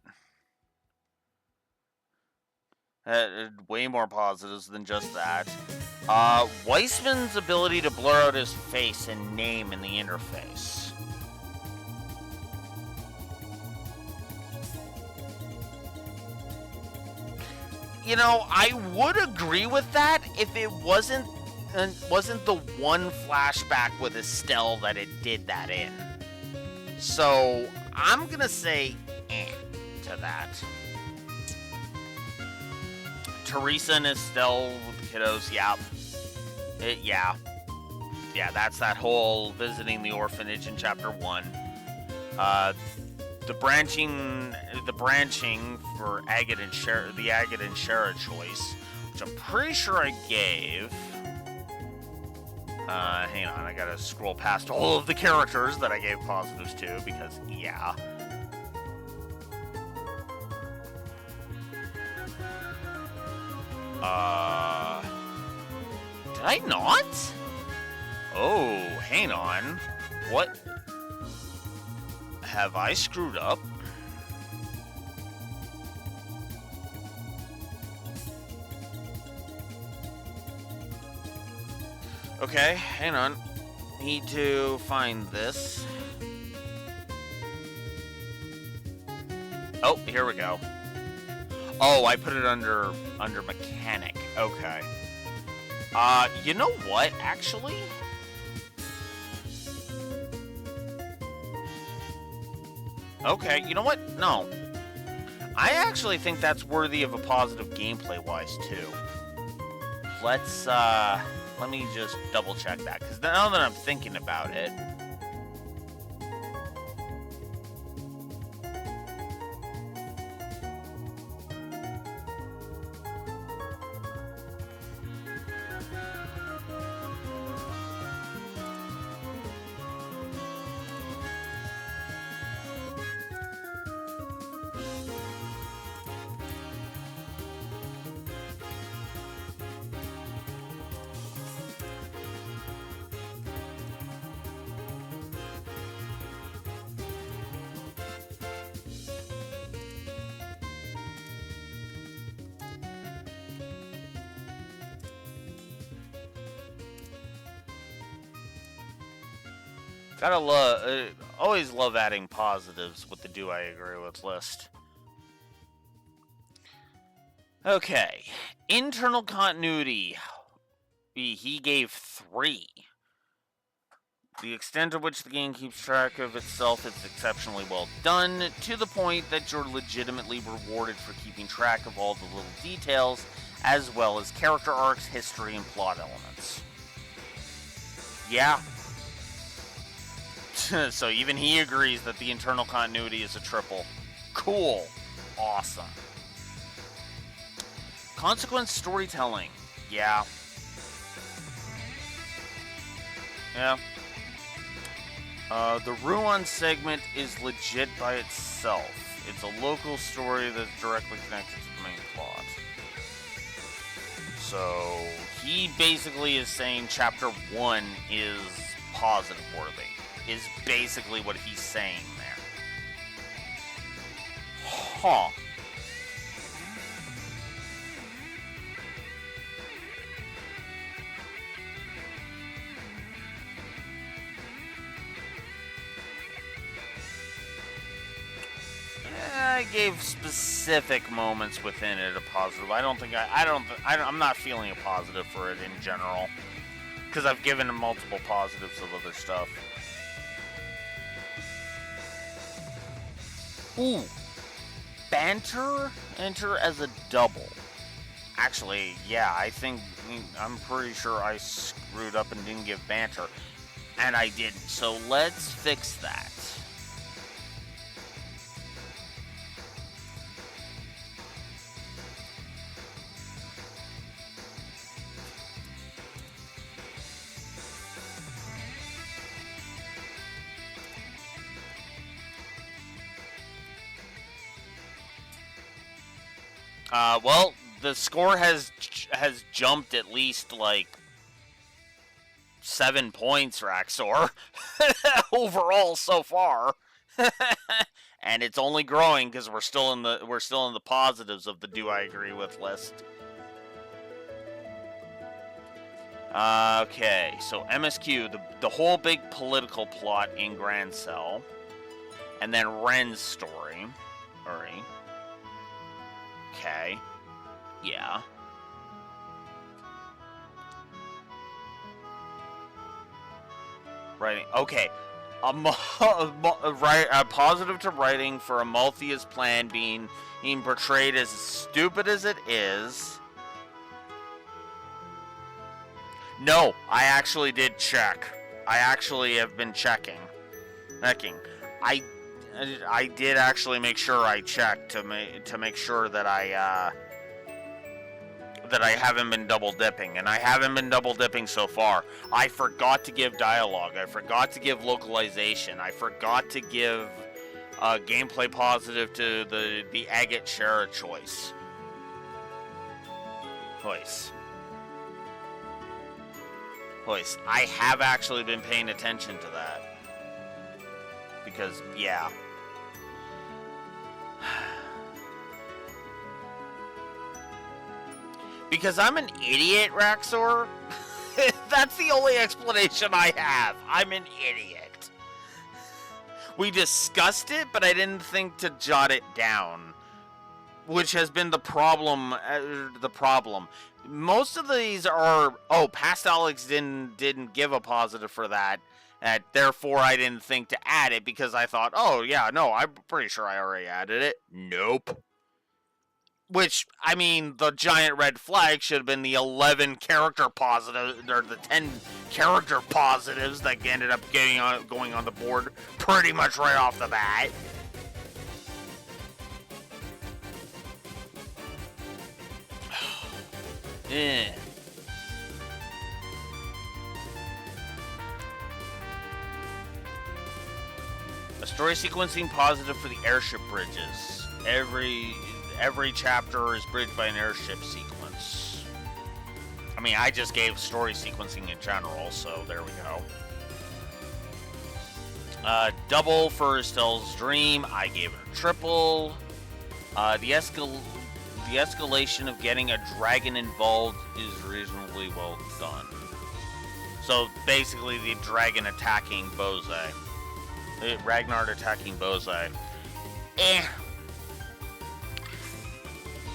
Way more positives than just that. Weissman's ability to blur out his face and name in the interface. You know, I would agree with that if it wasn't the one flashback with Estelle that it did that in. So, I'm gonna say to that. Teresa and Estelle with the kiddos, yeah. Yeah, that's that whole visiting the orphanage in chapter 1. The branching for Agate and Shara, the Agate and Shara choice, which I'm pretty sure I gave. Hang on, I gotta scroll past all of the characters that I gave positives to, because, yeah. Did I not? Oh, hang on. What? Have I screwed up? Okay, hang on. Need to find this. Oh, here we go. Oh, I put it under mechanic. Okay. You know what, actually? Okay, you know what? No. I actually think that's worthy of a positive gameplay-wise, too. Let me just double-check that, because now that I'm thinking about it... Gotta love, always love adding positives with the do I agree with list. Okay, internal continuity. He gave 3. The extent to which the game keeps track of itself is exceptionally well done, to the point that you're legitimately rewarded for keeping track of all the little details, as well as character arcs, history, and plot elements. Yeah. So even he agrees that the internal continuity is a triple. Cool. Awesome. Consequence storytelling. Yeah. Yeah. The Ruan segment is legit by itself. It's a local story that's directly connected to the main plot. So, he basically is saying Chapter 1 is positive worthy. Is basically what he's saying there. Huh. I gave specific moments within it a positive. I'm not feeling a positive for it in general. Because I've given him multiple positives of other stuff. Ooh. Banter? Enter as a double. Actually, yeah, I'm pretty sure I screwed up and didn't give banter. And I didn't. So let's fix that. Well, the score has jumped at least like 7 points, Raxor, overall so far, and it's only growing because we're still in the positives of the do I agree with list. Okay, so MSQ, the whole big political plot in Grand Cell, and then Ren's story. Alright. Okay. Yeah. Writing. Okay. A positive to writing for Amalthea's plan being portrayed as stupid as it is. No, I actually did check. I actually have been checking. I did actually make sure I checked to make sure that I haven't been double dipping, and I haven't been double dipping so far. I forgot to give dialogue. I forgot to give localization. I forgot to give gameplay positive to the Agate Shara choice. Hoist. I have actually been paying attention to that. Because, yeah. Because I'm an idiot, Raxor. That's the only explanation I have. I'm an idiot. We discussed it, but I didn't think to jot it down. Which has been the problem. Most of these are... Oh, Past Alex didn't give a positive for that. And therefore, I didn't think to add it because I thought, oh, yeah, no, I'm pretty sure I already added it. Nope. Which, I mean, the giant red flag should have been the 11 character positives, or the 10 character positives that ended up going on the board pretty much right off the bat. A story sequencing positive for the airship bridges. Every chapter is bridged by an airship sequence. I mean, I just gave story sequencing in general, so there we go. Double for Estelle's dream. I gave it a triple. The escalation of getting a dragon involved is reasonably well done. So basically, the dragon attacking Bose. Ragnar attacking Bose.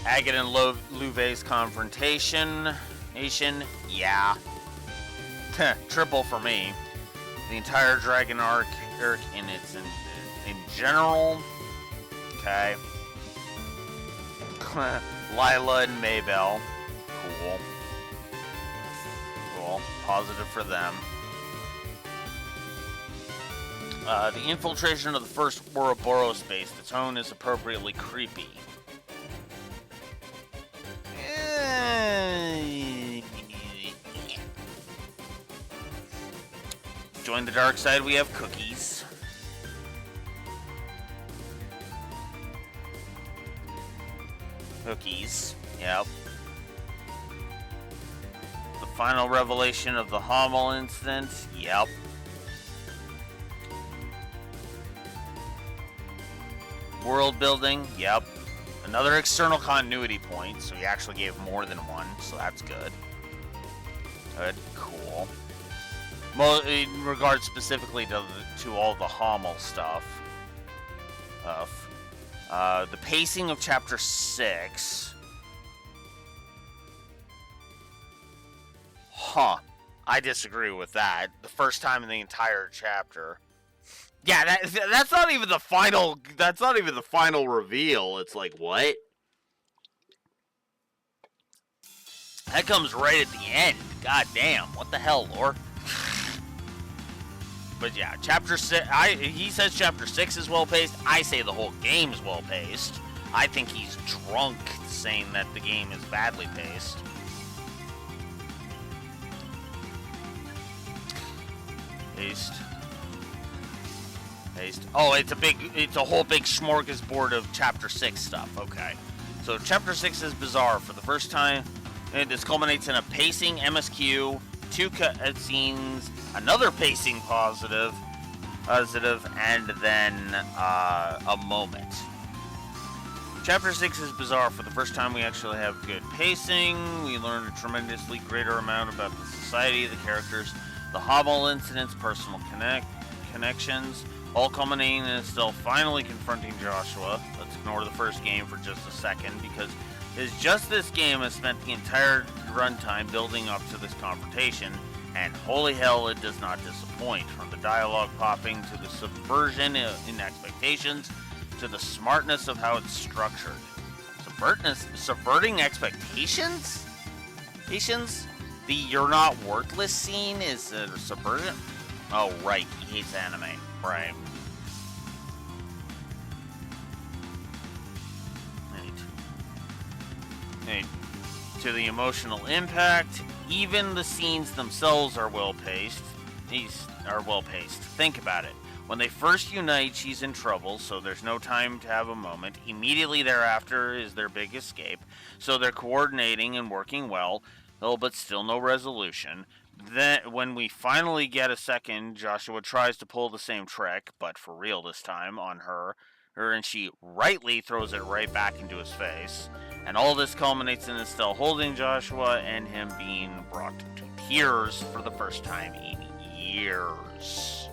Agate and Louvet's confrontation. Yeah. Triple for me. The entire dragon arc in general. Okay. Lila and Maybell. Cool. Positive for them. The infiltration of the first Ouroboros base. The tone is appropriately creepy. join the dark side, we have cookies. Cookies, yep. The final revelation of the Hummel incident, yep. World building, yep. Another external continuity point, so he actually gave more than one, so that's good. Good, cool. In regards specifically to all the Hummel stuff. The pacing of Chapter 6. Huh. I disagree with that. The first time in the entire chapter. Yeah, that's not even the final. That's not even the final reveal. It's like, what? That comes right at the end. God damn. What the hell, Lore? But yeah, Chapter 6. He says Chapter 6 is well paced. I say the whole game is well paced. I think he's drunk saying that the game is badly paced. Paced. Oh, it's a whole big smorgasbord of Chapter 6 stuff. Okay. So Chapter 6 is bizarre for the first time. And this culminates in a pacing MSQ, 2 cutscenes, another pacing positive, and then a moment. Chapter 6 is bizarre. For the first time, we actually have good pacing. We learn a tremendously greater amount about the society, the characters, the Hummel incidents, personal connections, all culminating in Estelle finally confronting Joshua. Let's ignore the first game for just a second, because it's just this game has spent the entire runtime building up to this confrontation, and holy hell, it does not disappoint. From the dialogue popping, to the subversion in expectations, to the smartness of how it's structured. Subverting expectations? The "you're not worthless" scene is a subversion? Oh, right, he hates anime. Right. To the emotional impact, even the scenes themselves are well paced. Think about it. When they first unite, she's in trouble, so there's no time to have a moment. Immediately thereafter is their big escape, so they're coordinating and working well, but still no resolution. Then, when we finally get a second, Joshua tries to pull the same trick, but for real this time, on her, and she rightly throws it right back into his face. And all this culminates in Estelle holding Joshua and him being brought to tears for the first time in years.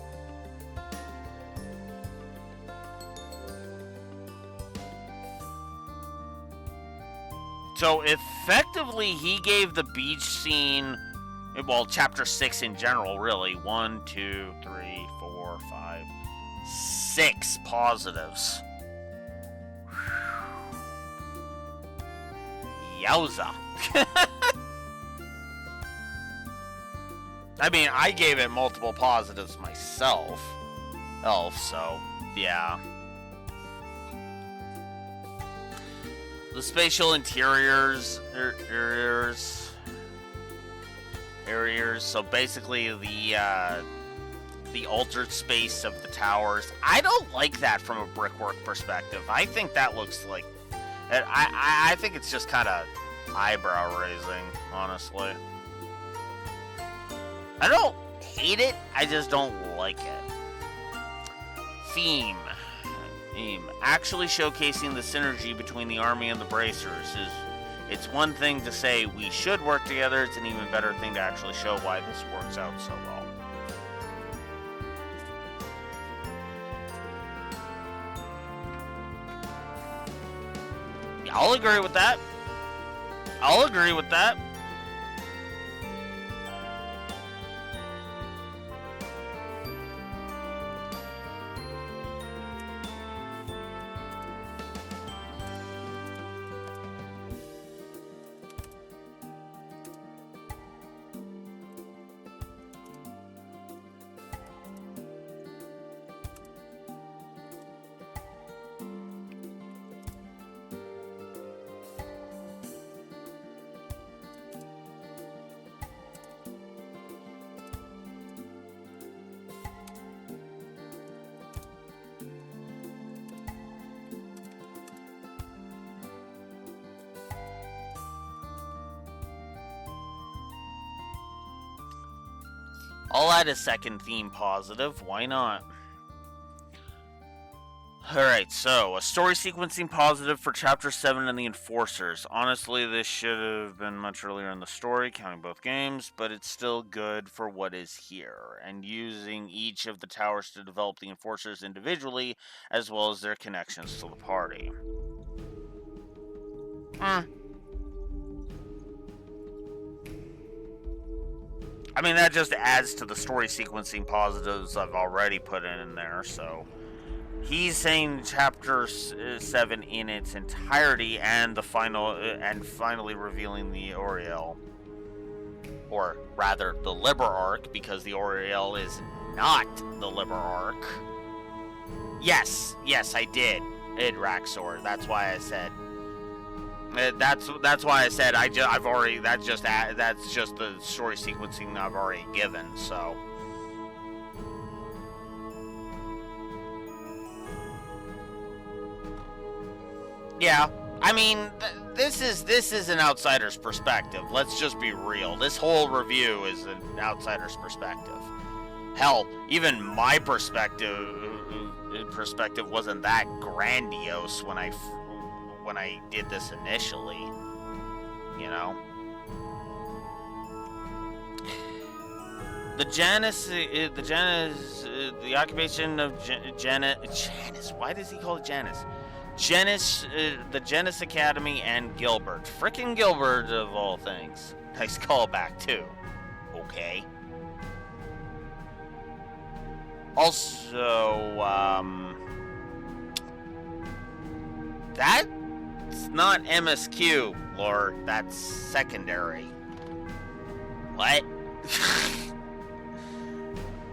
So effectively, he gave the beach scene, well, Chapter 6 in general, really, 1, 2, 3, 4, 5, 6 positives. Yowza. I mean, I gave it multiple positives myself. So, yeah. The spatial interiors, so basically the altered space of the towers. I don't like that from a brickwork perspective. I think that looks like, I think it's just kind of eyebrow raising, honestly. I don't hate it, I just don't like it. Theme. Actually showcasing the synergy between the army and the bracers is, it's one thing to say we should work together, it's an even better thing to actually show why this works out so well. Yeah, I'll agree with that. I'll add a second theme positive. Why not? Alright, so a story sequencing positive for Chapter 7 and the Enforcers. Honestly, this should have been much earlier in the story, counting both games, but it's still good for what is here. And using each of the towers to develop the Enforcers individually, as well as their connections to the party. I mean, that just adds to the story sequencing positives I've already put in there, so... He's saying Chapter 7 in its entirety and the finally revealing the Oriel. Or rather, the Liber Arc, because the Oriel is not the Liber Arc. Yes, I did. Raxor. That's why I said. That's why I said I've already. That's just the story sequencing I've already given. So. Yeah, I mean, this is an outsider's perspective. Let's just be real. This whole review is an outsider's perspective. Hell, even my perspective wasn't that grandiose when I did this initially. You know, the occupation of Janice. Why does he call it Janice? The Janice Academy and Gilbert. Frickin' Gilbert, of all things. Nice callback, too. Okay. Also, that's not MSQ, Lord. That's secondary. What?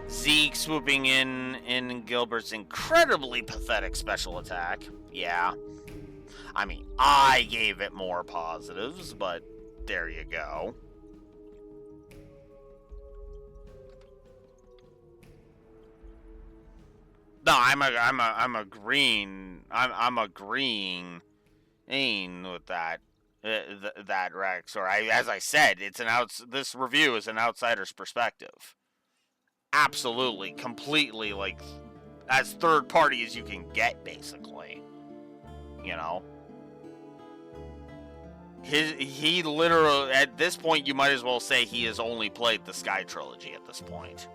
Zeke swooping in Gilbert's incredibly pathetic special attack. Yeah. I mean, I gave it more positives, but there you go. No, I'm agreeing with that. That Rex, or as I said, this review is an outsider's perspective. Absolutely, completely, like, as third party as you can get, basically. You know? He literally, at this point, you might as well say he has only played the Sky Trilogy at this point.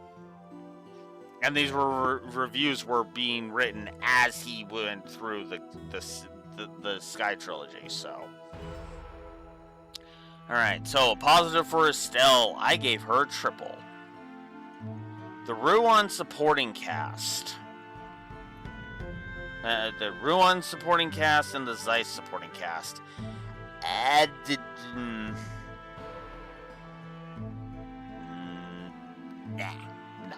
And these reviews were being written as he went through the Sky Trilogy, so. Alright, so a positive for Estelle. I gave her triple. The Ruan supporting cast. The Ruan supporting cast and the Zeiss supporting cast. Nah, no.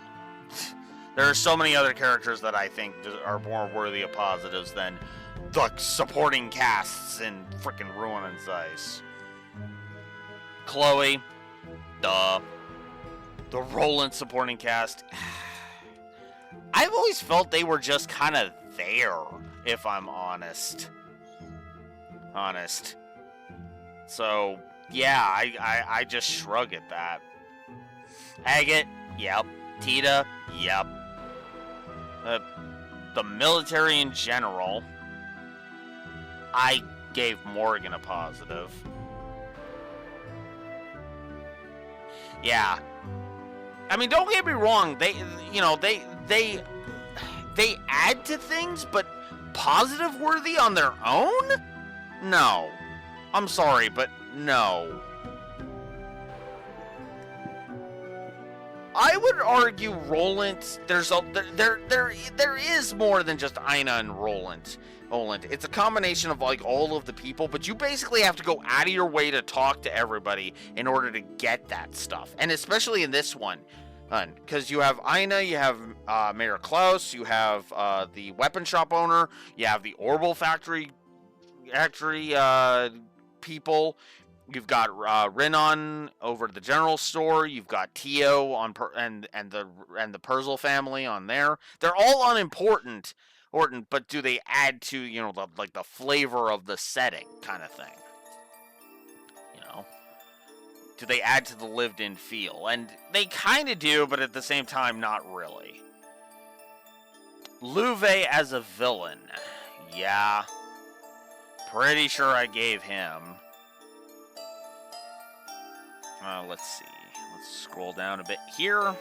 There are so many other characters that I think are more worthy of positives than the supporting casts in frickin' Ruan and Zeiss. Chloe, duh. The Roland supporting cast. I've always felt they were just kind of there, if I'm honest. So, yeah, I just shrug at that. Agate, yep. Tita, yep. The military in general, I gave Morgan a positive. Yeah. I mean, don't get me wrong. They add to things, but positive worthy on their own? No. I'm sorry, but no. I would argue Roland. There is more than just Ina and Roland. It's a combination of like all of the people, but you basically have to go out of your way to talk to everybody in order to get that stuff. And especially in this one, because you have Ina, you have Mayor Klaus, you have the weapon shop owner, you have the Orbital factory people. You've got Renan over at the general store. You've got Tio on and the Perzel family on there. They're all unimportant, but do they add to the flavor of the setting kind of thing? do they add to the lived-in feel? And they kind of do, but at the same time, not really. Louve as a villain. Yeah. Pretty sure I gave him. Let's see. Let's scroll down a bit here.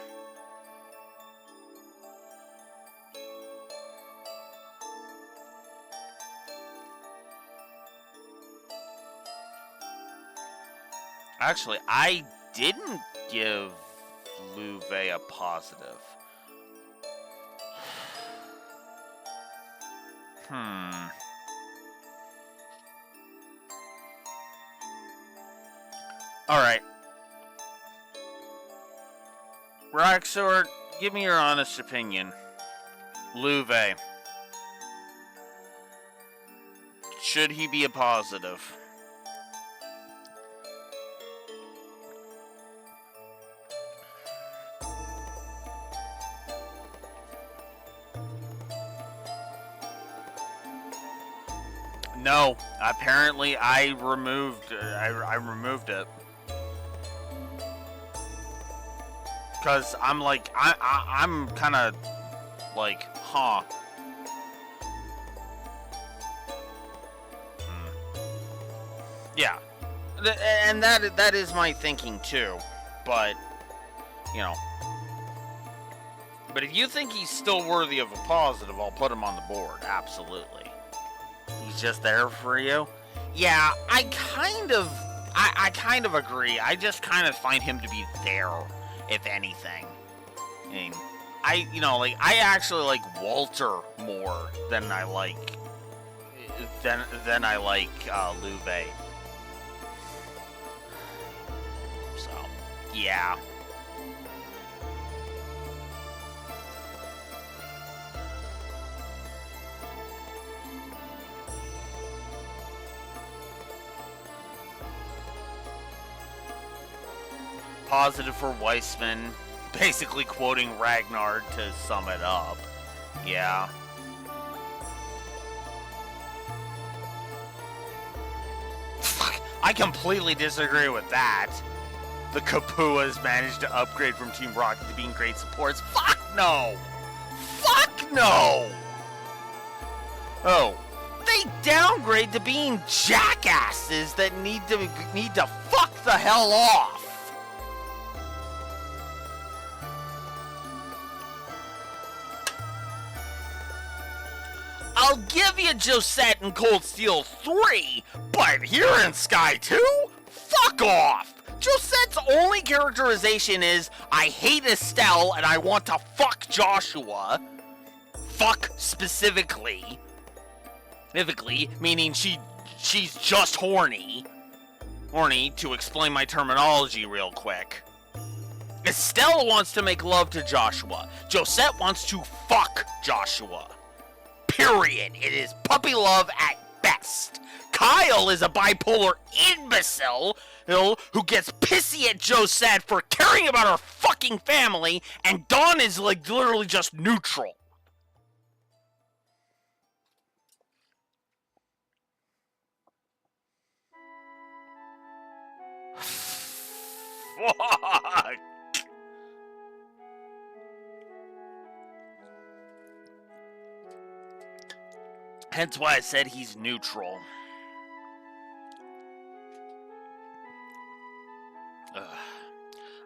Actually, I didn't give Louve a positive. Alright. Raxor, give me your honest opinion. Louve. Should he be a positive? No, apparently I removed it. Cause I'm like I'm kind of like, huh. Yeah, and that is my thinking too. But you know, but if you think he's still worthy of a positive, I'll put him on the board. Absolutely. He's just there for you? Yeah, I kind of agree. I just kind of find him to be there, if anything. I mean, I actually like Walter more than I like Louve. So, yeah. Positive for Weissman, basically quoting Ragnar to sum it up. Yeah. I completely disagree with that. The Kapuas managed to upgrade from Team Rocket to being great supports. Fuck no! Fuck no! Oh, they downgrade to being jackasses that need to fuck the hell off. I'll give you Josette and Cold Steel 3, but here in Sky 2? Fuck off! Josette's only characterization is, I hate Estelle and I want to fuck Joshua. Fuck specifically. Specifically, meaning she's just horny. Horny, to explain my terminology real quick. Estelle wants to make love to Joshua. Josette wants to fuck Joshua. Period. It is puppy love at best. Kyle is a bipolar imbecile who gets pissy at Josette for caring about her fucking family, and Dawn is like literally just neutral. Fuck. Hence why I said he's neutral.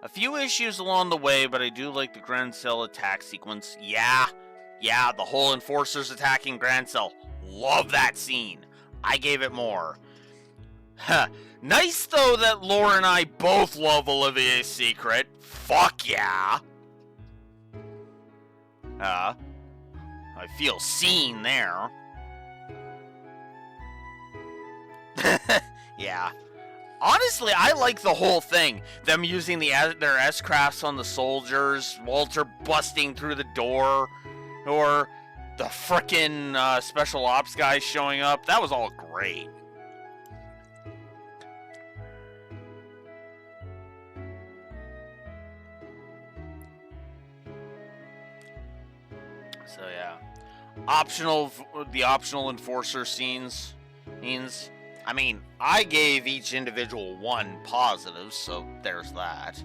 A few issues along the way, but I do like the Grand Cell attack sequence. Yeah, the whole Enforcers attacking Grand Cell. Love that scene. I gave it more. Nice, though, that Laura and I both love Olivier's Secret. Fuck yeah. I feel seen there. Yeah. Honestly, I like the whole thing. Them using their S-crafts on the soldiers, Walter busting through the door, or the frickin' special ops guys showing up. That was all great. So yeah. The optional enforcer scenes. I mean, I gave each individual 1 positive, so there's that.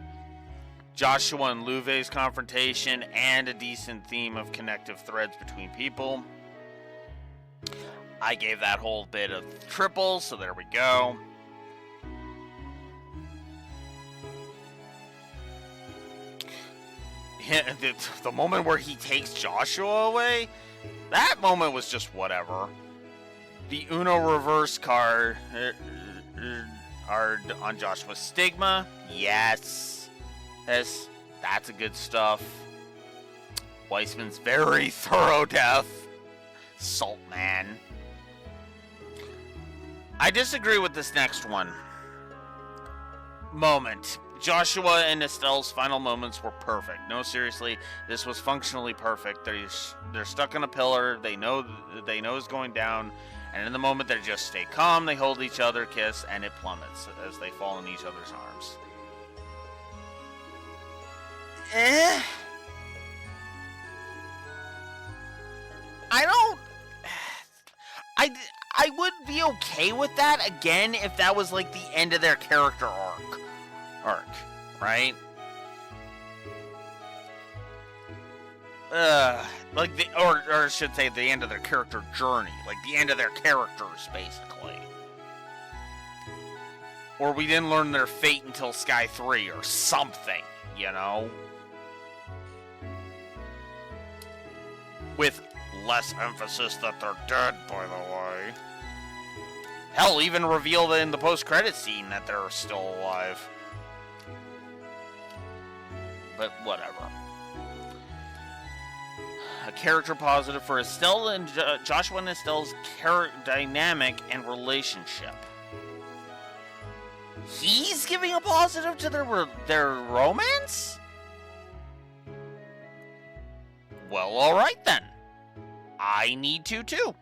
Joshua and Luve's confrontation and a decent theme of connective threads between people. I gave that whole bit of triple, so there we go. The moment where he takes Joshua away, that moment was just whatever. The Uno reverse card on Joshua's stigma. Yes. That's a good stuff. Weissman's very thorough death. Salt man. I disagree with this next one. Moment. Joshua and Estelle's final moments were perfect. No, seriously, this was functionally perfect. They're stuck on a pillar. They know it's going down, and in the moment they just stay calm. They hold each other, kiss, and it plummets as they fall in each other's arms. I would be okay with that again if that was like the end of their character arc, right? Like or I should say the end of their character journey, like the end of their characters, basically. Or we didn't learn their fate until Sky 3 or something, you know? With less emphasis that they're dead, by the way. Hell, even revealed in the post-credit scene that they're still alive. But whatever. A character positive for Estelle and Joshua and Estelle's dynamic and relationship. He's giving a positive to their romance? Well, alright then. I need to too.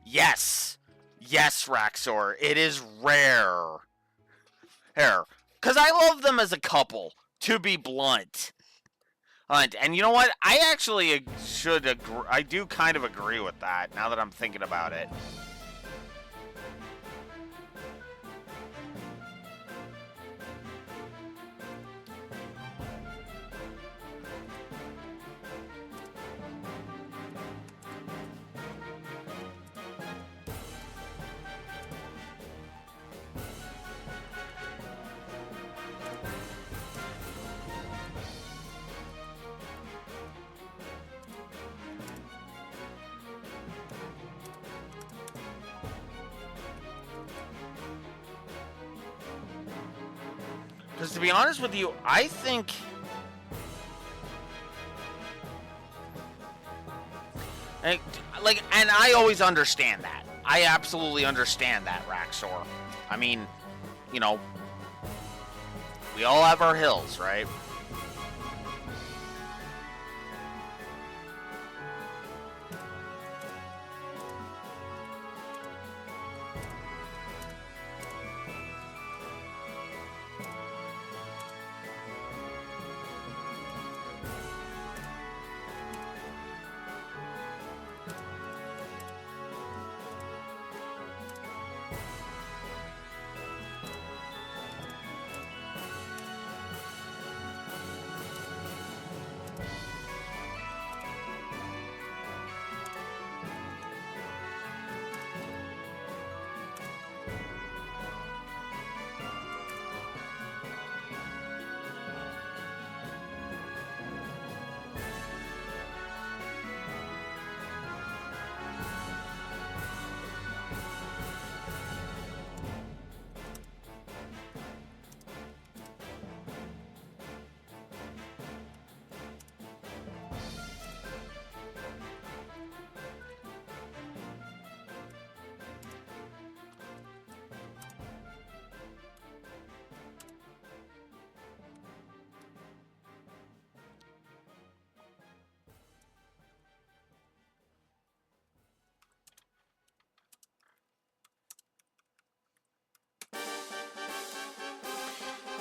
Yes. Yes, Raxor. It is rare. Because I love them as a couple, to be blunt. And you know what? I actually should agree. I do kind of agree with that, now that I'm thinking about it. Because to be honest with you, I think... And I always understand that. I absolutely understand that, Raxor. I mean, you know, we all have our hills, right?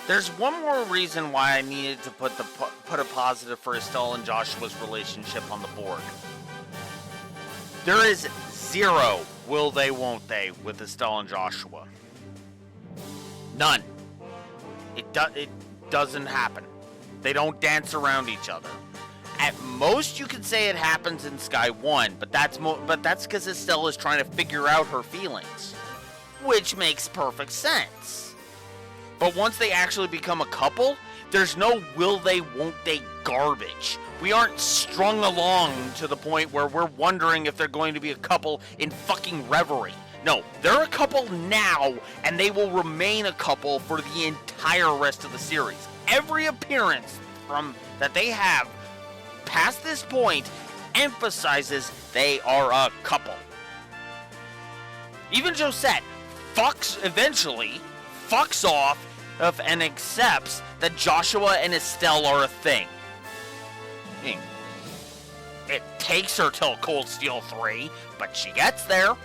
There's one more reason why I needed to put a positive for Estelle and Joshua's relationship on the board. There is zero will they, won't they with Estelle and Joshua. None. It doesn't happen. They don't dance around each other. At most, you can say it happens in Sky 1, but that's because Estelle is trying to figure out her feelings, which makes perfect sense. But once they actually become a couple, there's no will they, won't they garbage. We aren't strung along to the point where we're wondering if they're going to be a couple in fucking Reverie. No, they're a couple now, and they will remain a couple for the entire rest of the series. Every appearance that they have past this point emphasizes they are a couple. Even Josette eventually fucks off and accepts that Joshua and Estelle are a thing. I mean, it takes her till Cold Steel 3, but she gets there.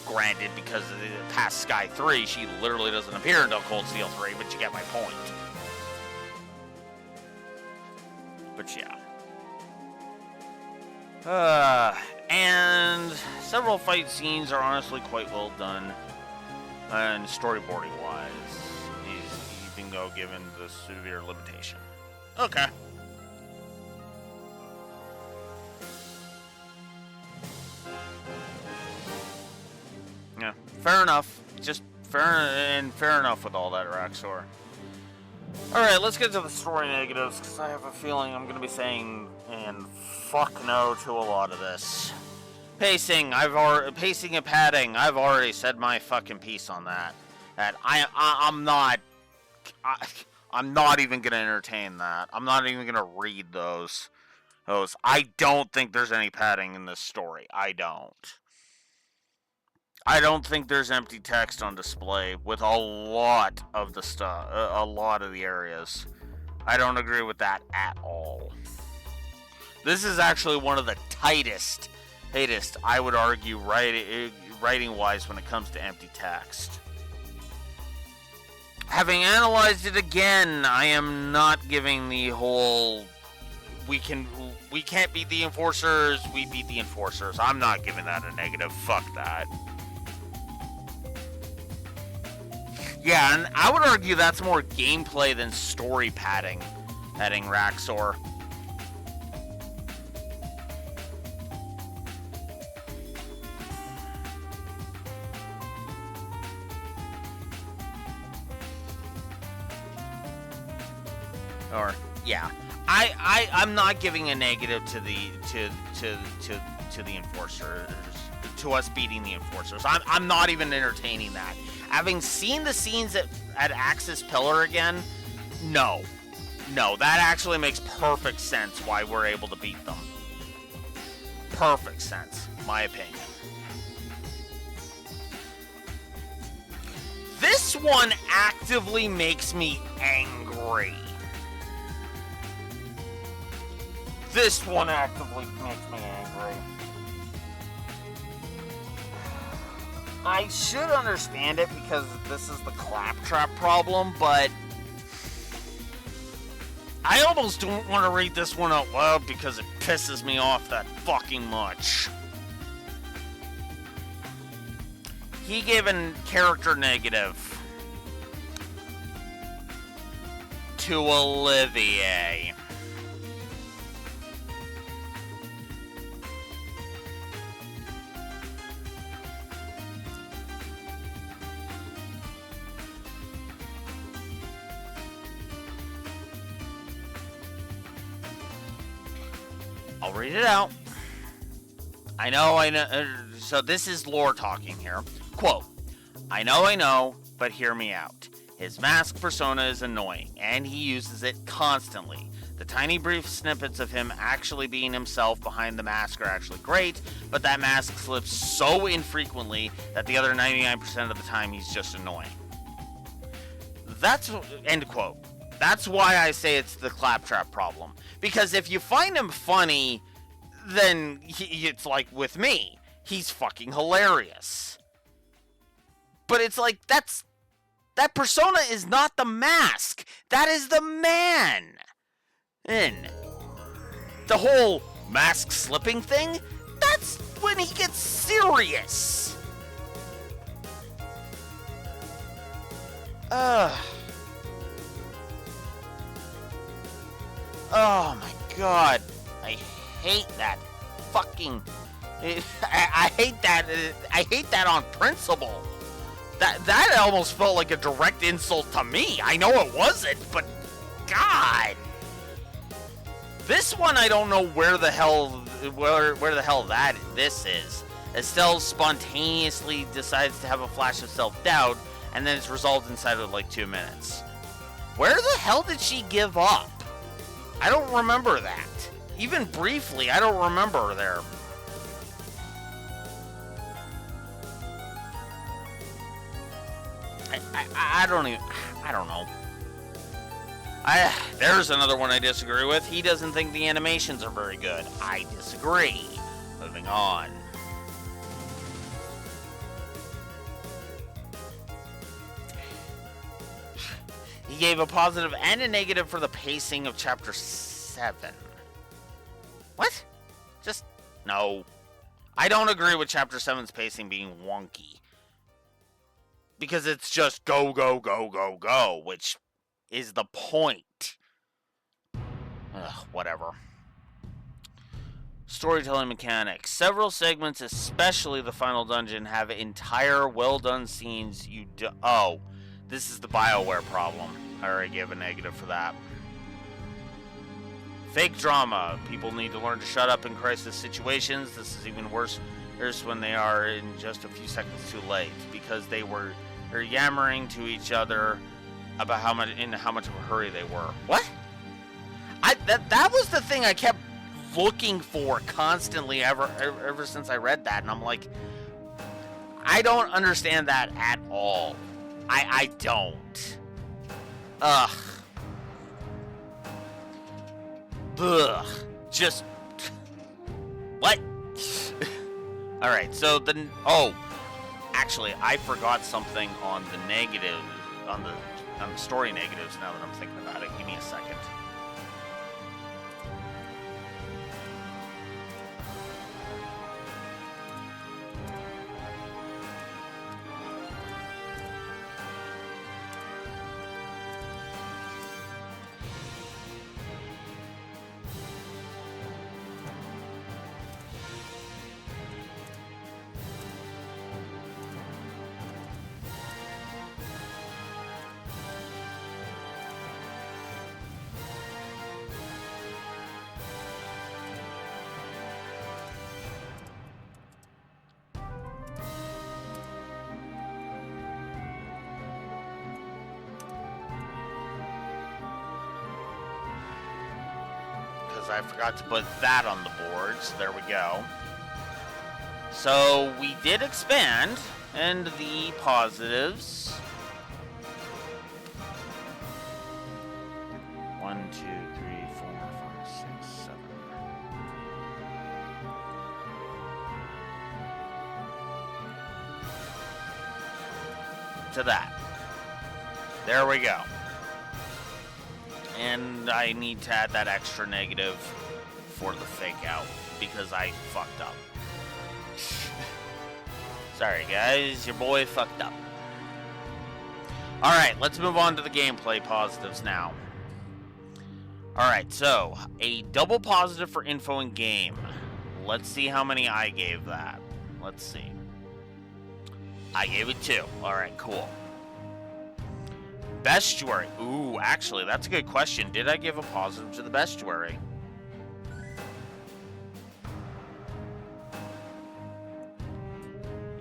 Granted, because of the past Sky 3, she literally doesn't appear until Cold Steel 3, but you get my point. But yeah. And several fight scenes are honestly quite well done. And storyboarding wise, he's even though given the severe limitation. Okay. Yeah, fair enough. Just fair enough with all that, Raxor. Alright, let's get to the story negatives, because I have a feeling I'm going to be saying and fuck no to a lot of this. Pacing and padding, I've already said my fucking piece on that. I'm not even gonna entertain that. I'm not even gonna read those. I don't think there's any padding in this story. I don't think there's empty text on display with a lot of the stuff, a lot of the areas. I don't agree with that at all. This is actually one of the tightest, I would argue, writing-wise when it comes to empty text. Having analyzed it again, I am not giving the whole we can't beat the enforcers, we beat the enforcers. I'm not giving that a negative. Fuck that. Yeah, and I would argue that's more gameplay than story padding, Raxor. Or yeah, I'm not giving a negative to the enforcers, to us beating the enforcers. I'm not even entertaining that. Having seen the scenes at Axis Pillar again, no, that actually makes perfect sense why we're able to beat them. Perfect sense, my opinion. This one actively makes me angry. This one actively makes me angry. I should understand it because this is the claptrap problem, but I almost don't want to read this one out loud because it pisses me off that fucking much. He gave a character negative to Olivier. I'll read it out. I know. So this is lore talking here. Quote, I know, but hear me out. His mask persona is annoying, and he uses it constantly. The tiny brief snippets of him actually being himself behind the mask are actually great, but that mask slips so infrequently that the other 99% of the time he's just annoying. That's, end quote. That's why I say it's the claptrap problem. Because if you find him funny, then it's like with me. He's fucking hilarious. But it's like, that's That persona is not the mask. That is the man. And the whole mask slipping thing, that's when he gets serious. Oh my god. I hate that fucking... I hate that. I hate that on principle. That almost felt like a direct insult to me. I know it wasn't, but God. This one I don't know where the hell this is. Estelle spontaneously decides to have a flash of self-doubt, and then it's resolved inside of like 2 minutes. Where the hell did she give up? I don't remember that. Even briefly, I don't remember there. I don't know. There's another one I disagree with. He doesn't think the animations are very good. I disagree. Moving on. He gave a positive and a negative for the pacing of Chapter 7. What? No. I don't agree with Chapter 7's pacing being wonky. Because it's just go, go, go, go, go, which is the point. Whatever. Storytelling mechanics. Several segments, especially the final dungeon, have entire well-done scenes Oh, this is the BioWare problem. I already gave a negative for that. Fake drama. People need to learn to shut up in crisis situations. This is even worse when they are in just a few seconds too late, because they're yammering to each other about how much of a hurry they were. What? That was the thing I kept looking for constantly ever since I read that, and I'm like, I don't understand that at all. I don't. Ugh. Just what? All right. So actually, I forgot something on the negative, on the story negatives. Now that I'm thinking about it, give me a second. I forgot to put that on the board, so there we go. So we did expand, and the positives. 1, 2, 3, 4, 5, 6, 7. To that. There we go. And I need to add that extra negative for the fake out, because I fucked up. Sorry guys, your boy fucked up. Alright, let's move on to the gameplay positives now. Alright, so a double positive for info in game. Let's see how many I gave that. Let's see. I gave it 2. Alright, cool. Bestuary. Ooh, actually, that's a good question. Did I give a positive to the bestuary?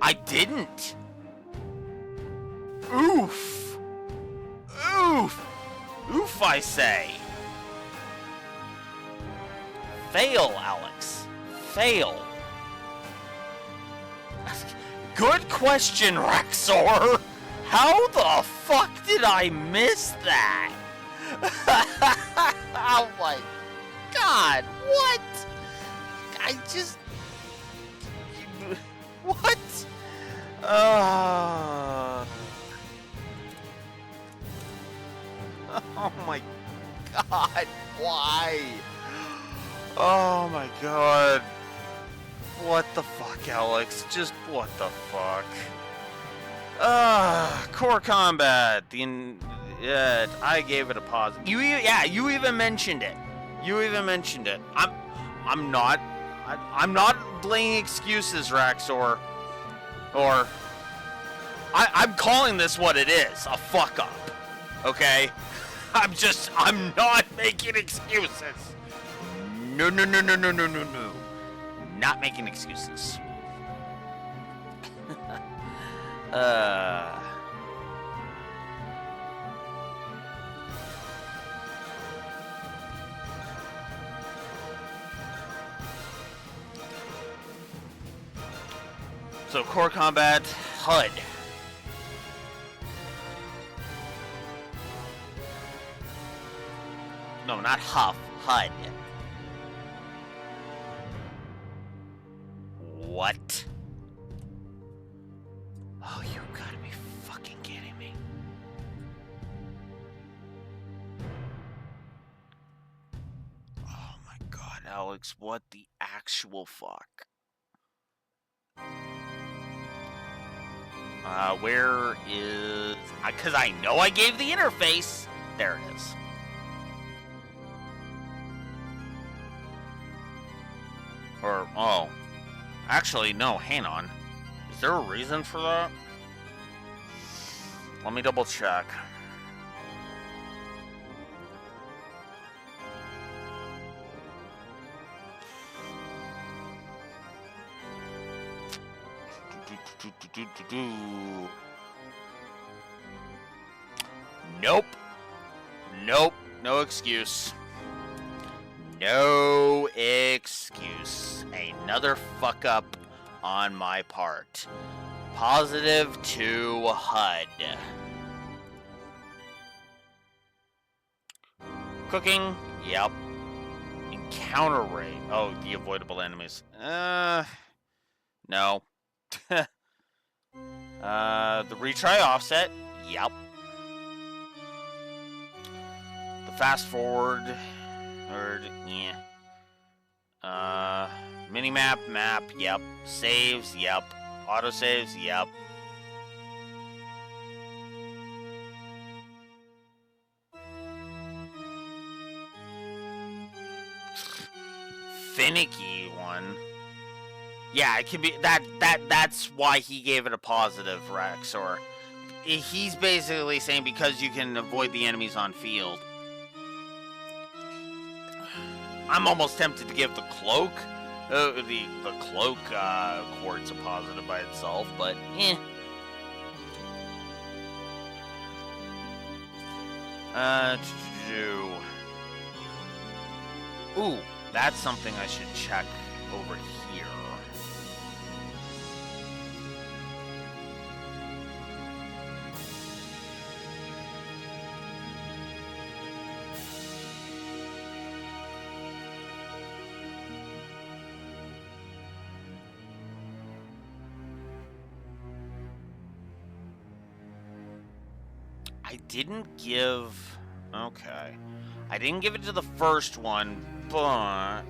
I didn't. Oof. Oof. Oof, I say. Fail, Alex. Fail. Good question, Rexor. How the fuck did I miss that? Oh my god, what? What? Oh my god, why? Oh my god. What the fuck, Alex? Just what the fuck? Core combat. I gave it a pause. You even mentioned it. I'm not laying excuses, Raxor. I'm calling this what it is, a fuck up. Okay? I'm not making excuses. No. Not making excuses. So core combat, HUD. No, not Huff, HUD. What? Oh, you gotta be fucking kidding me. Oh my god, Alex, what the actual fuck? Where is... Because I know I gave the interface. There it is. Or, oh. Actually, no, hang on. Is there a reason for that? Let me double check. Nope. No excuse. No excuse. Another fuck up on my part. Positive to HUD. Cooking? Yep. Encounter rate. Oh, the avoidable enemies. No. The retry offset? Yep. The fast forward? Or, yeah. Minimap, map, yep. Saves, yep. Autosaves, yep. Finicky one. Yeah, it could be that's why he gave it a positive, Rex, or he's basically saying because you can avoid the enemies on field. I'm almost tempted to give the cloak the cloak quartz a positive by itself, but eh. Ooh, that's something I should check over here. I didn't give... Okay. I didn't give it to the first one, but...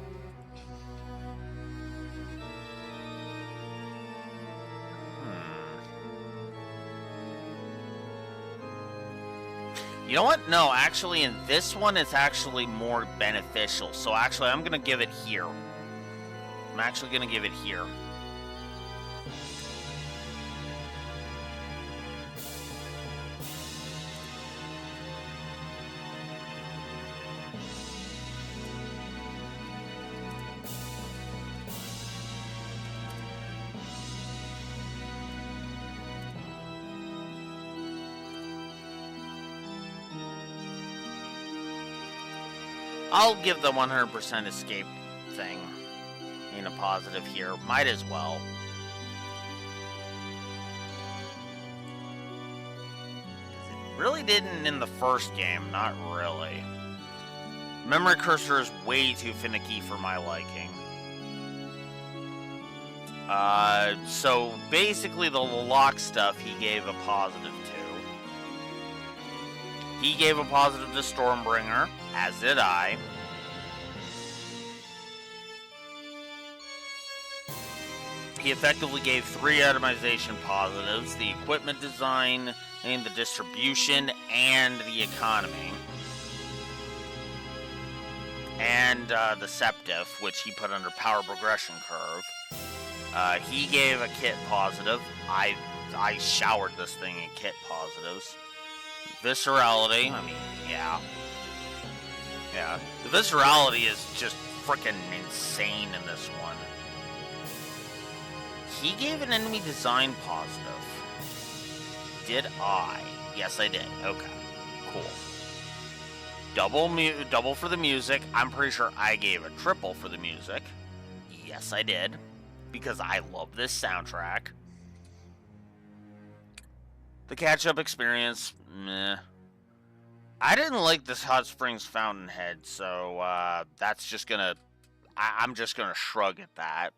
You know what? No, actually, in this one, it's actually more beneficial. So actually, I'm going to give it here. I'm actually going to give it here. I'll give the 100% escape thing in a positive here. Might as well. It really didn't in the first game. Not really. Memory cursor is way too finicky for my liking. So basically the lock stuff he gave a positive to. He gave a positive to Stormbringer, as did I. He effectively gave 3 atomization positives: the equipment design, and the distribution, and the economy. And the Septif, which he put under power progression curve. He gave a kit positive. I showered this thing in kit positives. Viscerality, I mean, yeah. Yeah. The viscerality is just freaking insane in this one. He gave an enemy design positive. Did I? Yes, I did. Okay. Cool. Double for the music. I'm pretty sure I gave a triple for the music. Yes, I did. Because I love this soundtrack. The catch-up experience, meh. I didn't like this Hot Springs Fountainhead, so that's just gonna... I'm just gonna shrug at that.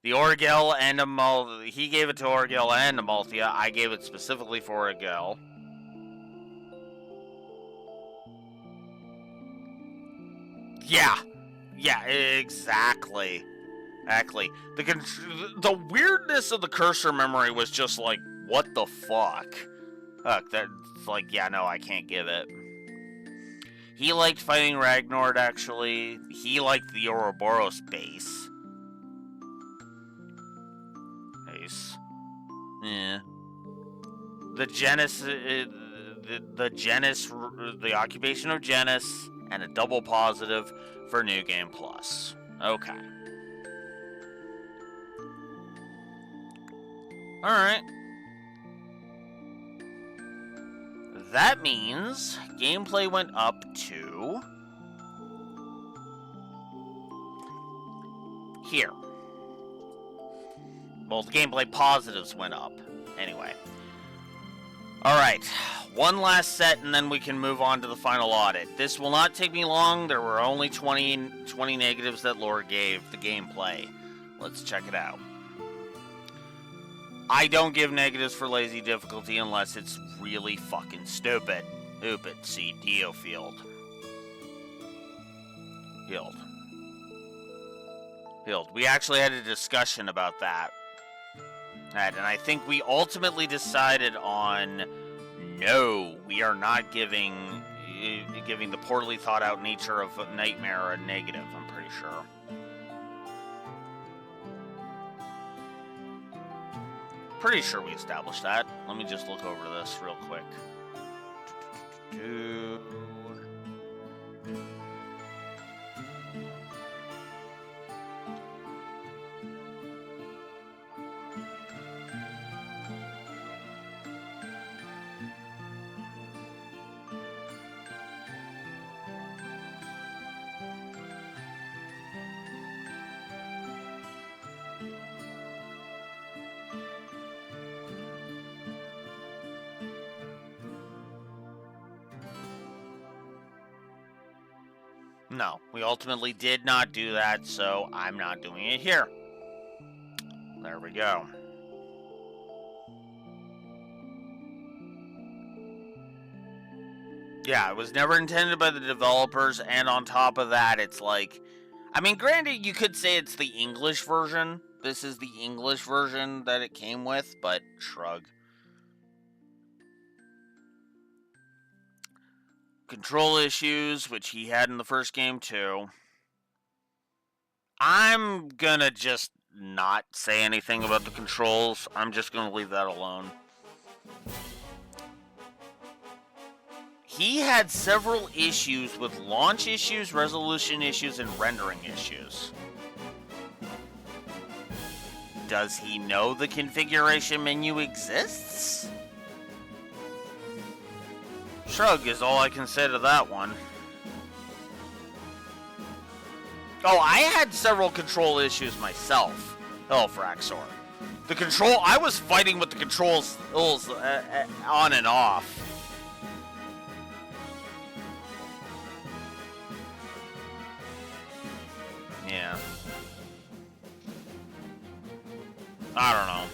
The Orgel and Amalthea. He gave it to Orgel and Amalthea. I gave it specifically for Orgel. Yeah, exactly. Exactly. The weirdness of the cursor memory was just like, what the fuck? That's like, yeah, no, I can't give it. He liked fighting Ragnord, actually. He liked the Ouroboros base. Nice. Yeah. The the occupation of Genis, and a double positive for New Game Plus. Okay. Alright. That means gameplay went up to... here. Well, the gameplay positives went up. Anyway. Alright. One last set, and then we can move on to the final audit. This will not take me long. There were only 20 negatives that Laura gave the gameplay. Let's check it out. I don't give negatives for lazy difficulty unless it's really fucking stupid. Stupid. See, Dio Field. We actually had a discussion about that. And I think we ultimately decided on no, we are not giving the poorly thought out nature of Nightmare a negative, I'm pretty sure. Pretty sure we established that. Let me just look over this real quick. No, we ultimately did not do that, so I'm not doing it here. There we go. Yeah, it was never intended by the developers, and on top of that, it's like... I mean, granted, you could say it's the English version. This is the English version that it came with, but shrug. Control issues, which he had in the first game too. I'm gonna just not say anything about the controls. I'm just gonna leave that alone. He had several issues with launch issues, resolution issues, and rendering issues. Does he know the configuration menu exists? Shrug is all I can say to that one. Oh, I had several control issues myself. Oh, Fraxor. The control... I was fighting with the controls on and off. Yeah. I don't know.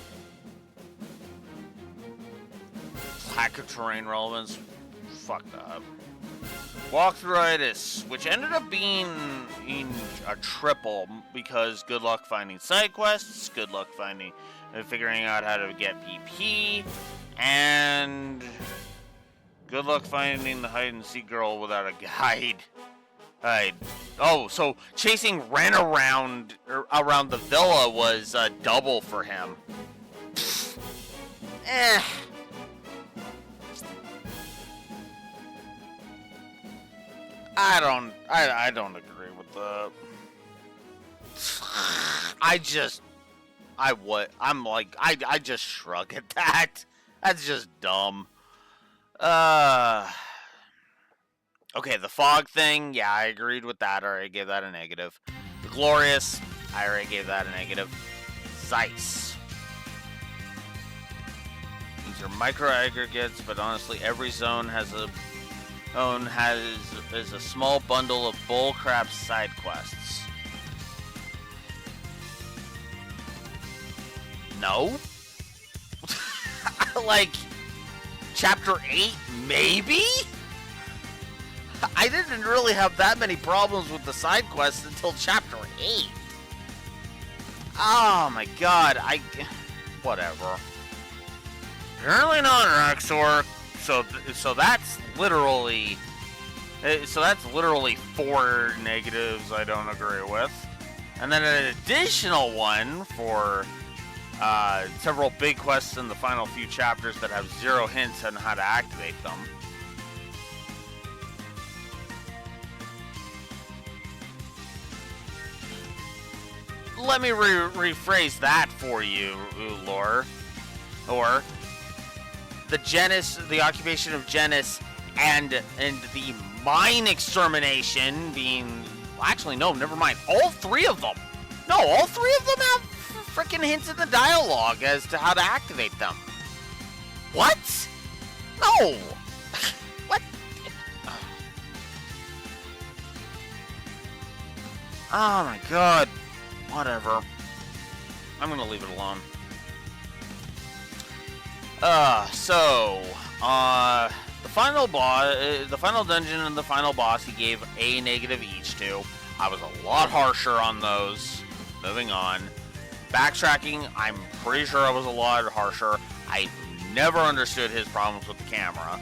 lack of terrain relevance. Fucked up. Walkthroughitis, which ended up being a triple because good luck finding side quests, good luck figuring out how to get PP, and good luck finding the hide and seek girl without a guide. Oh, so chasing Ren around the villa was double for him. Eh. I don't agree with the. I just shrug at that. That's just dumb. Okay, the fog thing, yeah, I agreed with that. I already gave that a negative. The glorious, I already gave that a negative. Zeiss. These are micro aggregates, but honestly, every zone has a small bundle of bullcrap side quests. No? Like, Chapter 8, maybe? I didn't really have that many problems with the side quests until Chapter 8. Oh my god, whatever. Apparently not, Raxor. So that's literally 4 negatives I don't agree with. And then an additional one for several big quests in the final few chapters that have 0 hints on how to activate them. Let me rephrase that for you, Lore. Or the occupation of Genis and the mine extermination being... Actually, no, never mind. All 3 of them. No, all 3 of them have freaking hints in the dialogue as to how to activate them. What? No. What? Oh my god. Whatever. I'm gonna leave it alone. The final boss, the final dungeon and the final boss, he gave a negative each to. I was a lot harsher on those. Moving on. Backtracking, I'm pretty sure I was a lot harsher. I never understood his problems with the camera.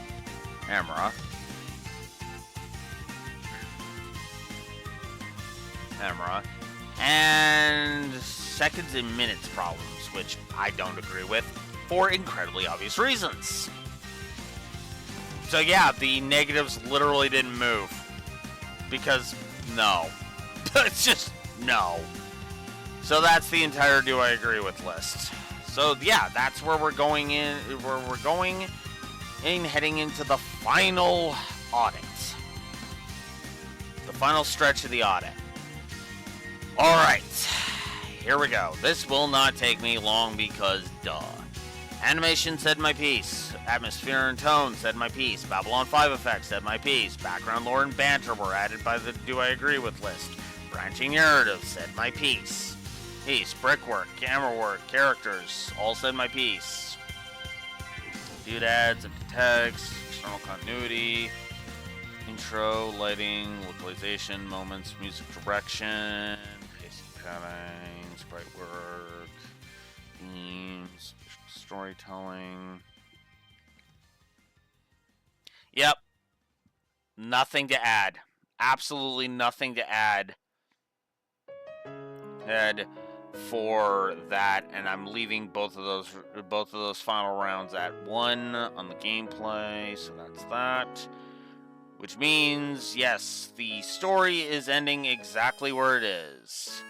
And seconds and minutes problems, which I don't agree with for incredibly obvious reasons. So yeah, the negatives literally didn't move. Because, no. It's just, no. So that's the entire do I agree with list. So yeah, that's where we're going in, heading into the final audit. The final stretch of the audit. Alright, here we go. This will not take me long because, duh. Animation said my piece. Atmosphere and tone said my piece. Babylon 5 effects said my piece. Background lore and banter were added by the do I agree with list. Branching narrative said my piece. Brickwork, camera work, characters, all said my piece. Doodads, empty text, external continuity, intro, lighting, localization, moments, music direction, pacing patterns, sprite work, themes, storytelling. Yep. Nothing to add. Absolutely nothing to add. For that, and I'm leaving both of those final rounds at 1 on the gameplay, so that's that. Which means, yes, the story is ending exactly where it is.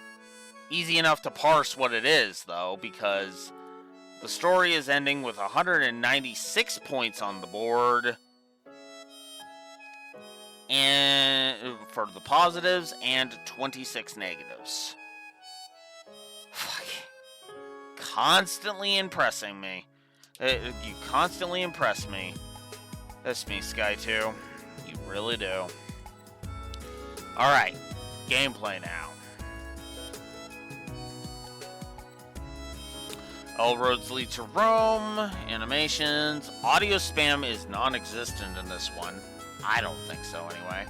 Easy enough to parse what it is, though, because the story is ending with 196 points on the board, and for the positives, and 26 negatives. Fuck. Constantly impressing me. You constantly impress me. That's me, Sky 2. You really do. Alright. Gameplay now. All roads lead to Rome. Animations. Audio spam is non-existent in this one. I don't think so, anyway.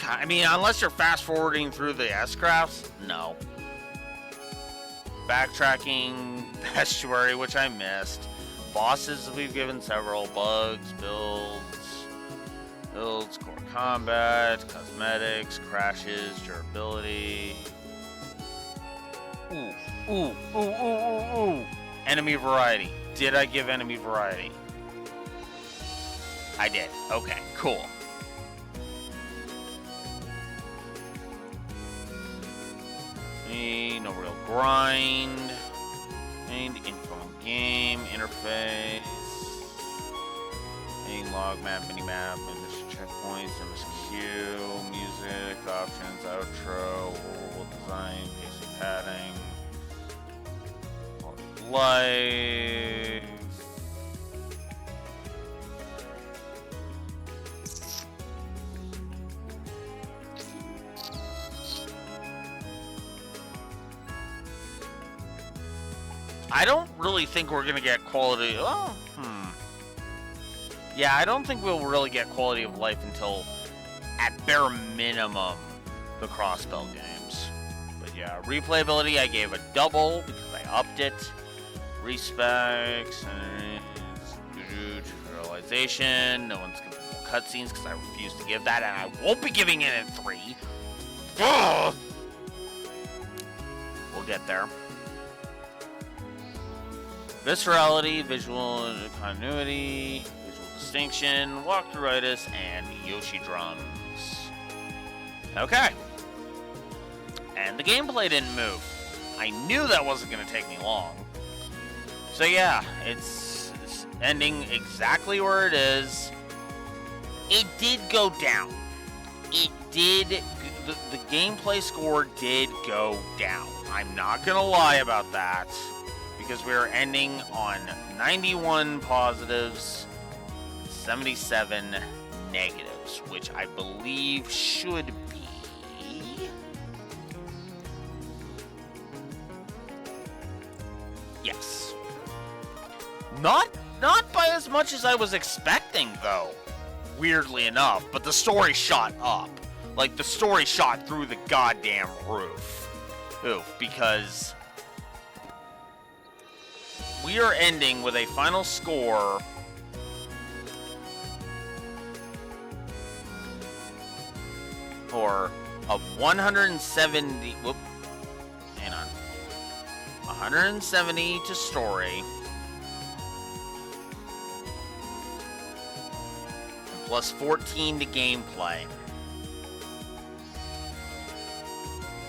I mean, unless you're fast-forwarding through the S-crafts, no. Backtracking, estuary, which I missed. Bosses, we've given several. Bugs, builds, core combat, cosmetics, crashes, durability. Ooh. Enemy variety. Did I give enemy variety? I did. Okay, cool. No real grind. And info in game, interface. Log map, minimap, mission checkpoints, MSQ, music, options, outro, world design, pacing, padding, quality of life. I don't really think we're gonna get quality. Yeah, I don't think we'll really get quality of life until, at bare minimum, the crossbell games. But yeah, replayability I gave a double because I upped it. Respecs, realization. No one's giving more cutscenes because I refuse to give that, and I won't be giving it in 3. Ugh! We'll get there. Viscerality, visual continuity, visual distinction, walkthroughitis, and Yoshi drums. Okay. And the gameplay didn't move. I knew that wasn't going to take me long. So yeah, it's ending exactly where it is. It did go down. It did, the gameplay score did go down. I'm not going to lie about that. Because we are ending on 91 positives, 77 negatives, which I believe should be... Yes. Not by as much as I was expecting, though, weirdly enough, but the story shot up. Like, the story shot through the goddamn roof. Because... we are ending with a final score of 170. Whoop. Hang on. 170 to story. And plus 14 to gameplay.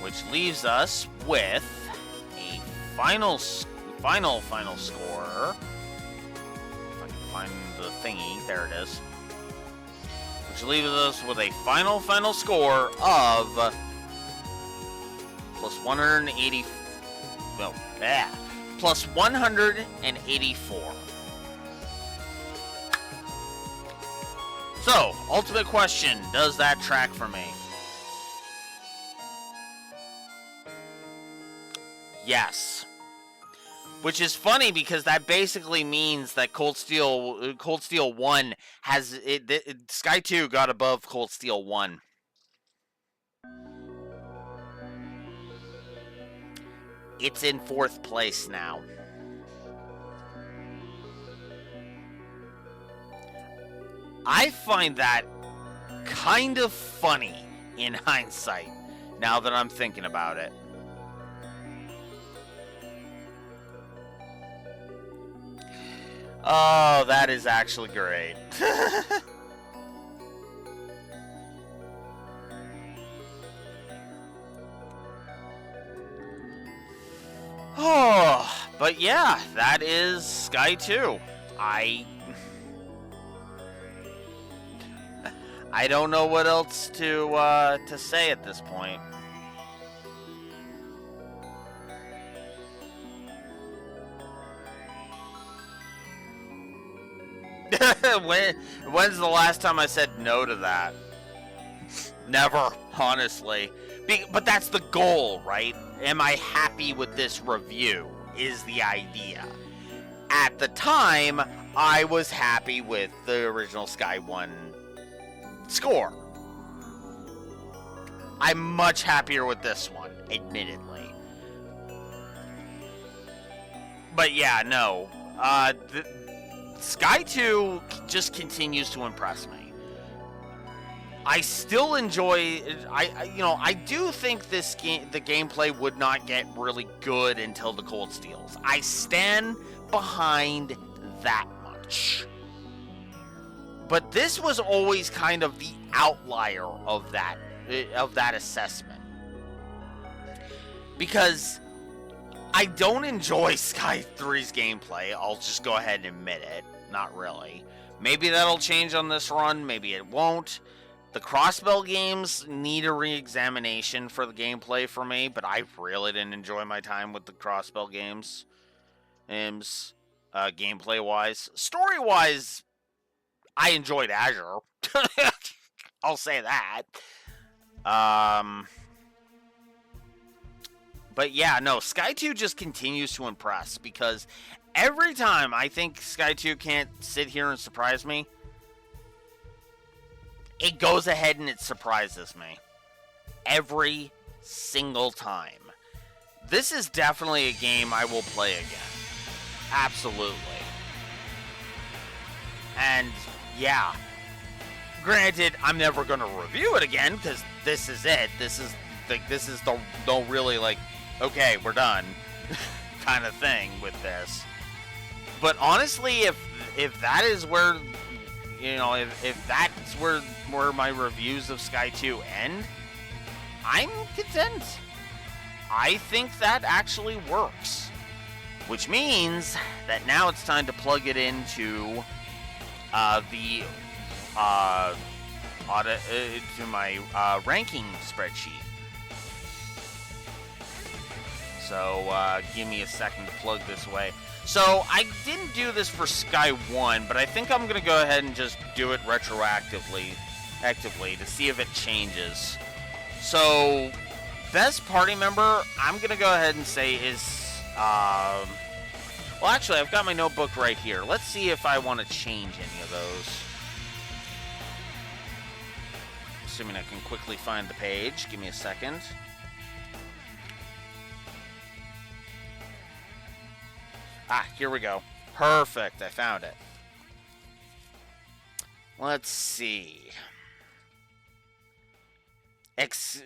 Which leaves us with a final score. Final score. If I can find the thingy, there it is. Which leaves us with a final score of plus 180. No, plus 184. So, ultimate question: does that track for me? Yes. Which is funny because that basically means that Cold Steel 1 has Sky 2 got above Cold Steel 1. It's in 4th place now. I find that kind of funny in hindsight, now that I'm thinking about it. Oh, that is actually great. Oh, but yeah, that is Sky 2. I don't know what else to say at this point. When's the last time I said no to that? Never, honestly. But that's the goal, right? Am I happy with this review? is the idea. At the time, I was happy with the original Sky 1 score. I'm much happier with this one, admittedly. But yeah, no. Sky 2 just continues to impress me. I still enjoy. I do think the gameplay would not get really good until the Cold Steels. I stand behind that much. But this was always kind of the outlier of that assessment, because I don't enjoy Sky 3's gameplay. I'll just go ahead and admit it. Not really. Maybe that'll change on this run. Maybe it won't. The Crossbell games need a re-examination for the gameplay for me, but I really didn't enjoy my time with the Crossbell games. Gameplay-wise. Story-wise, I enjoyed Azure. I'll say that. But yeah, no, Sky 2 just continues to impress, because every time I think Sky 2 can't sit here and surprise me, it goes ahead and it surprises me. Every single time. This is definitely a game I will play again. Absolutely. And yeah, granted, I'm never going to review it again, because this is it. This is the really, like, okay, we're done kind of thing with this. But honestly, if that is where, if that's where my reviews of Sky 2 end, I'm content. I think that actually works. Which means that now it's time to plug it into the audit to my ranking spreadsheet. So give me a second to plug this away. So I didn't do this for Sky 1, but I think I'm going to go ahead and just do it retroactively to see if it changes. So best party member, I'm going to go ahead and say is... well, actually, I've got my notebook right here. Let's see if I want to change any of those. Assuming I can quickly find the page. Give me a second. Ah, here we go. Perfect, I found it. Let's see.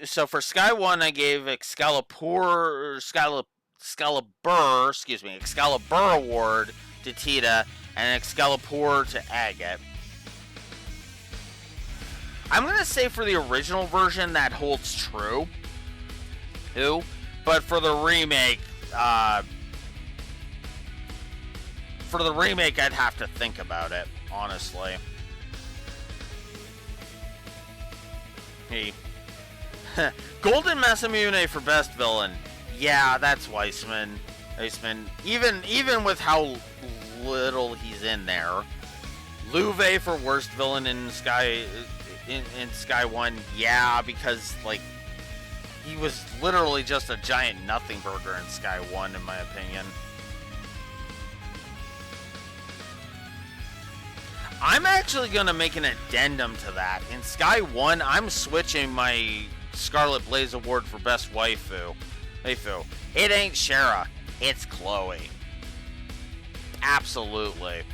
So for Sky 1, I gave Excalibur Award to Tita and Excalibur to Agate. I'm going to say for the original version that holds true. But for the remake, I'd have to think about it, honestly. Hey. Golden Masamune for best villain. Yeah, that's Weissman. Even with how little he's in there. Luve for worst villain in Sky 1. Yeah, because like he was literally just a giant nothing burger in Sky 1, in my opinion. I'm actually going to make an addendum to that. In Sky 1, I'm switching my Scarlet Blaze Award for Best Waifu. It ain't Shara, it's Chloe. Absolutely.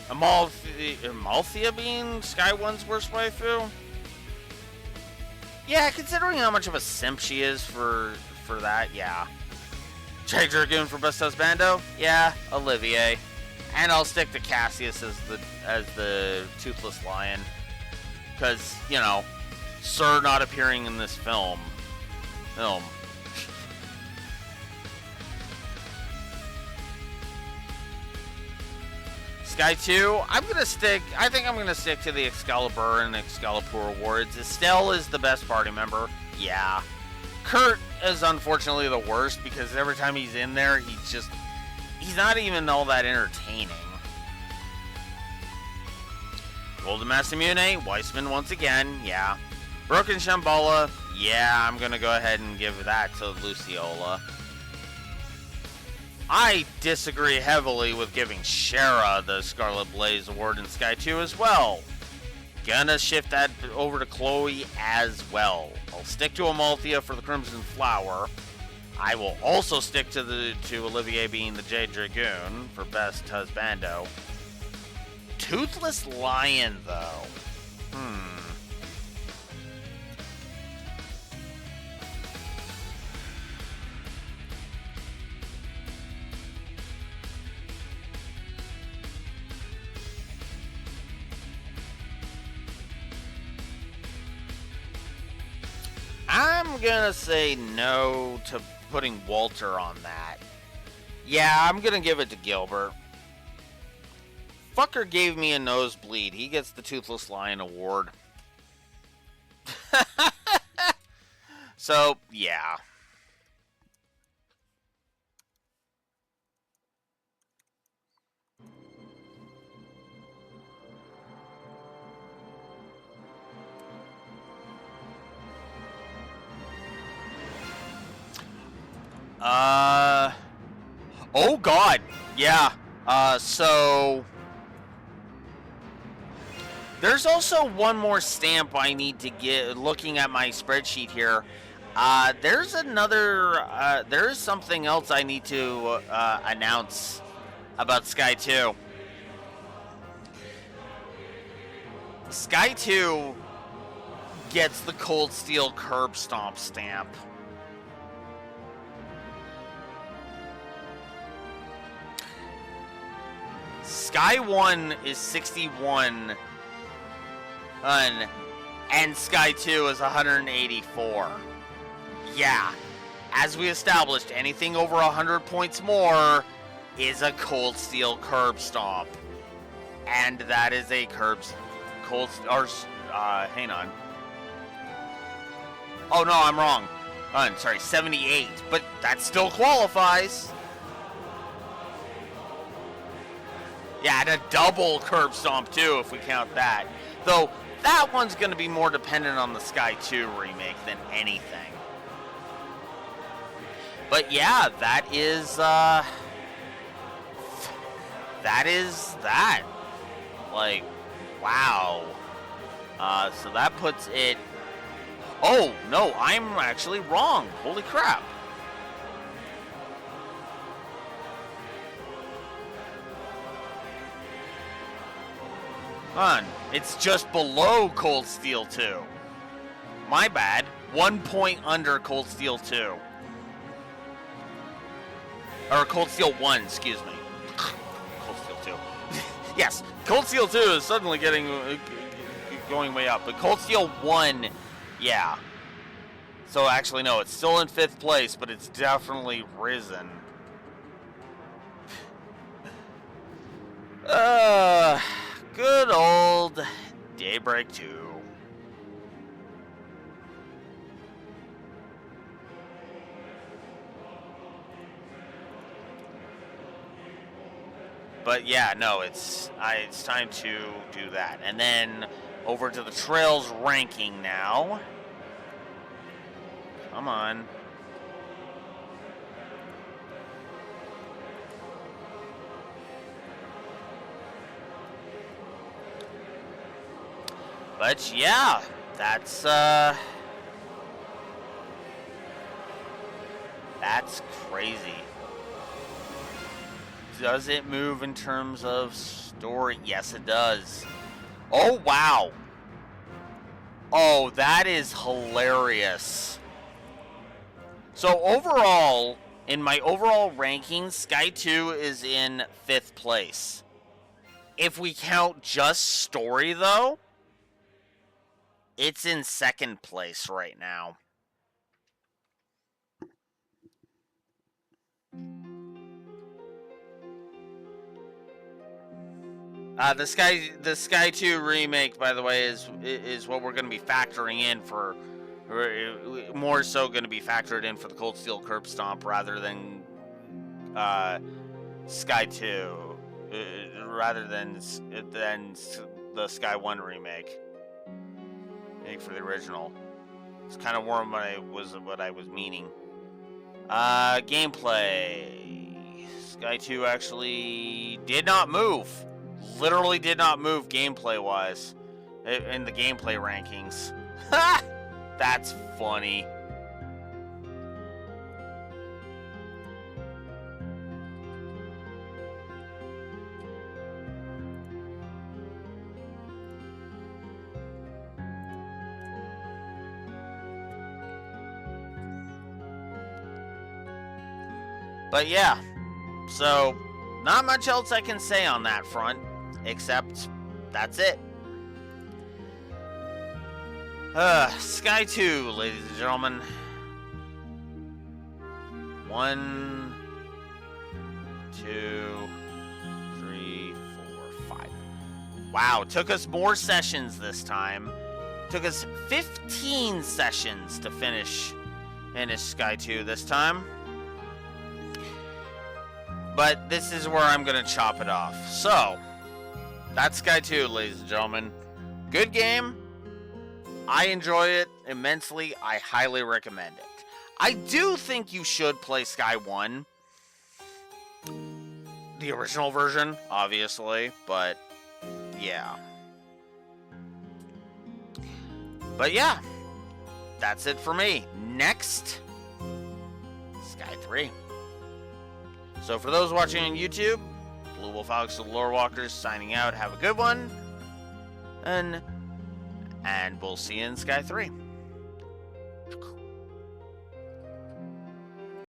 Amalthea being Sky 1's worst waifu? Yeah, considering how much of a simp she is for that, yeah. Jay Dragoon for Best Husbando? Yeah, Olivier. And I'll stick to Cassius as the Toothless Lion. Because, Sir not appearing in this film. Sky 2, I think I'm going to stick to the Excalibur and Excalibur Awards. Estelle is the best party member. Yeah. Kurt is unfortunately the worst, because every time he's in there, he's not even all that entertaining. Golden Masamune, Weissman once again, yeah. Broken Shambhala, Yeah, I'm gonna go ahead and give that to Luciola. I disagree heavily with giving Shara the Scarlet Blaze Award in Sky 2 as well. Gonna shift that over to Chloe as well. I'll stick to Amalthea for the Crimson Flower. I will also stick to Olivier being the Jade Dragoon for Best Husbando. Toothless Lion, though. I'm gonna say no to putting Walter on that. Yeah, I'm gonna give it to Gilbert. Fucker gave me a nosebleed. He gets the Toothless Lion Award. So, yeah. Oh god. Yeah. So there's also one more stamp I need to get. Looking at my spreadsheet here, there's another. There's something else I need to announce about Sky 2. Sky 2 gets the Cold Steel Curb Stomp stamp. Sky 1 is 61, and Sky 2 is 184. Yeah, as we established, anything over 100 points more is a Cold Steel Curb Stomp. And that is a hang on. Oh no, I'm wrong. Sorry, 78, but that still qualifies. Yeah, and a double Curb Stomp too, if we count that. Though, that one's going to be more dependent on the Sky 2 remake than anything. But yeah, that is that. Like, wow. So that puts it... Oh, no, I'm actually wrong. Holy crap. It's just below Cold Steel 2. My bad. 1 point under Cold Steel 2. Or Cold Steel 1, excuse me. Cold Steel 2. Yes, Cold Steel 2 is suddenly going way up. But Cold Steel 1, yeah. So actually, no, it's still in 5th place, but it's definitely risen. Good old Daybreak 2. But yeah, no, it's time to do that. And then over to the Trails ranking now. Come on. But yeah, that's crazy. Does it move in terms of story? Yes, it does. Oh, wow. Oh, that is hilarious. So overall, in my overall rankings, Sky 2 is in 5th place. If we count just story, though, it's in 2nd place right now. The Sky 2 remake, by the way, is what we're going to be factoring in for, more so going to be factored in for the Cold Steel Curb Stomp rather than Sky 2, rather than the Sky 1 remake. For the original. It's kind of warm what I was meaning. Gameplay. Sky 2 actually did not move. Literally did not move gameplay-wise in the gameplay rankings. Ha! That's funny. But yeah, so not much else I can say on that front, except that's it. Sky 2, ladies and gentlemen. 1, 2, 3, 4, 5. Wow, took us more sessions this time. Took us 15 sessions to finish Sky 2 this time. But this is where I'm going to chop it off. So, that's Sky 2, ladies and gentlemen. Good game. I enjoy it immensely. I highly recommend it. I do think you should play Sky 1. The original version, obviously. But, yeah. But, yeah. That's it for me. Next, Sky 3. So for those watching on YouTube, Blue Wolf Alex the Lore Walkers signing out. Have a good one. And we'll see you in Sky 3.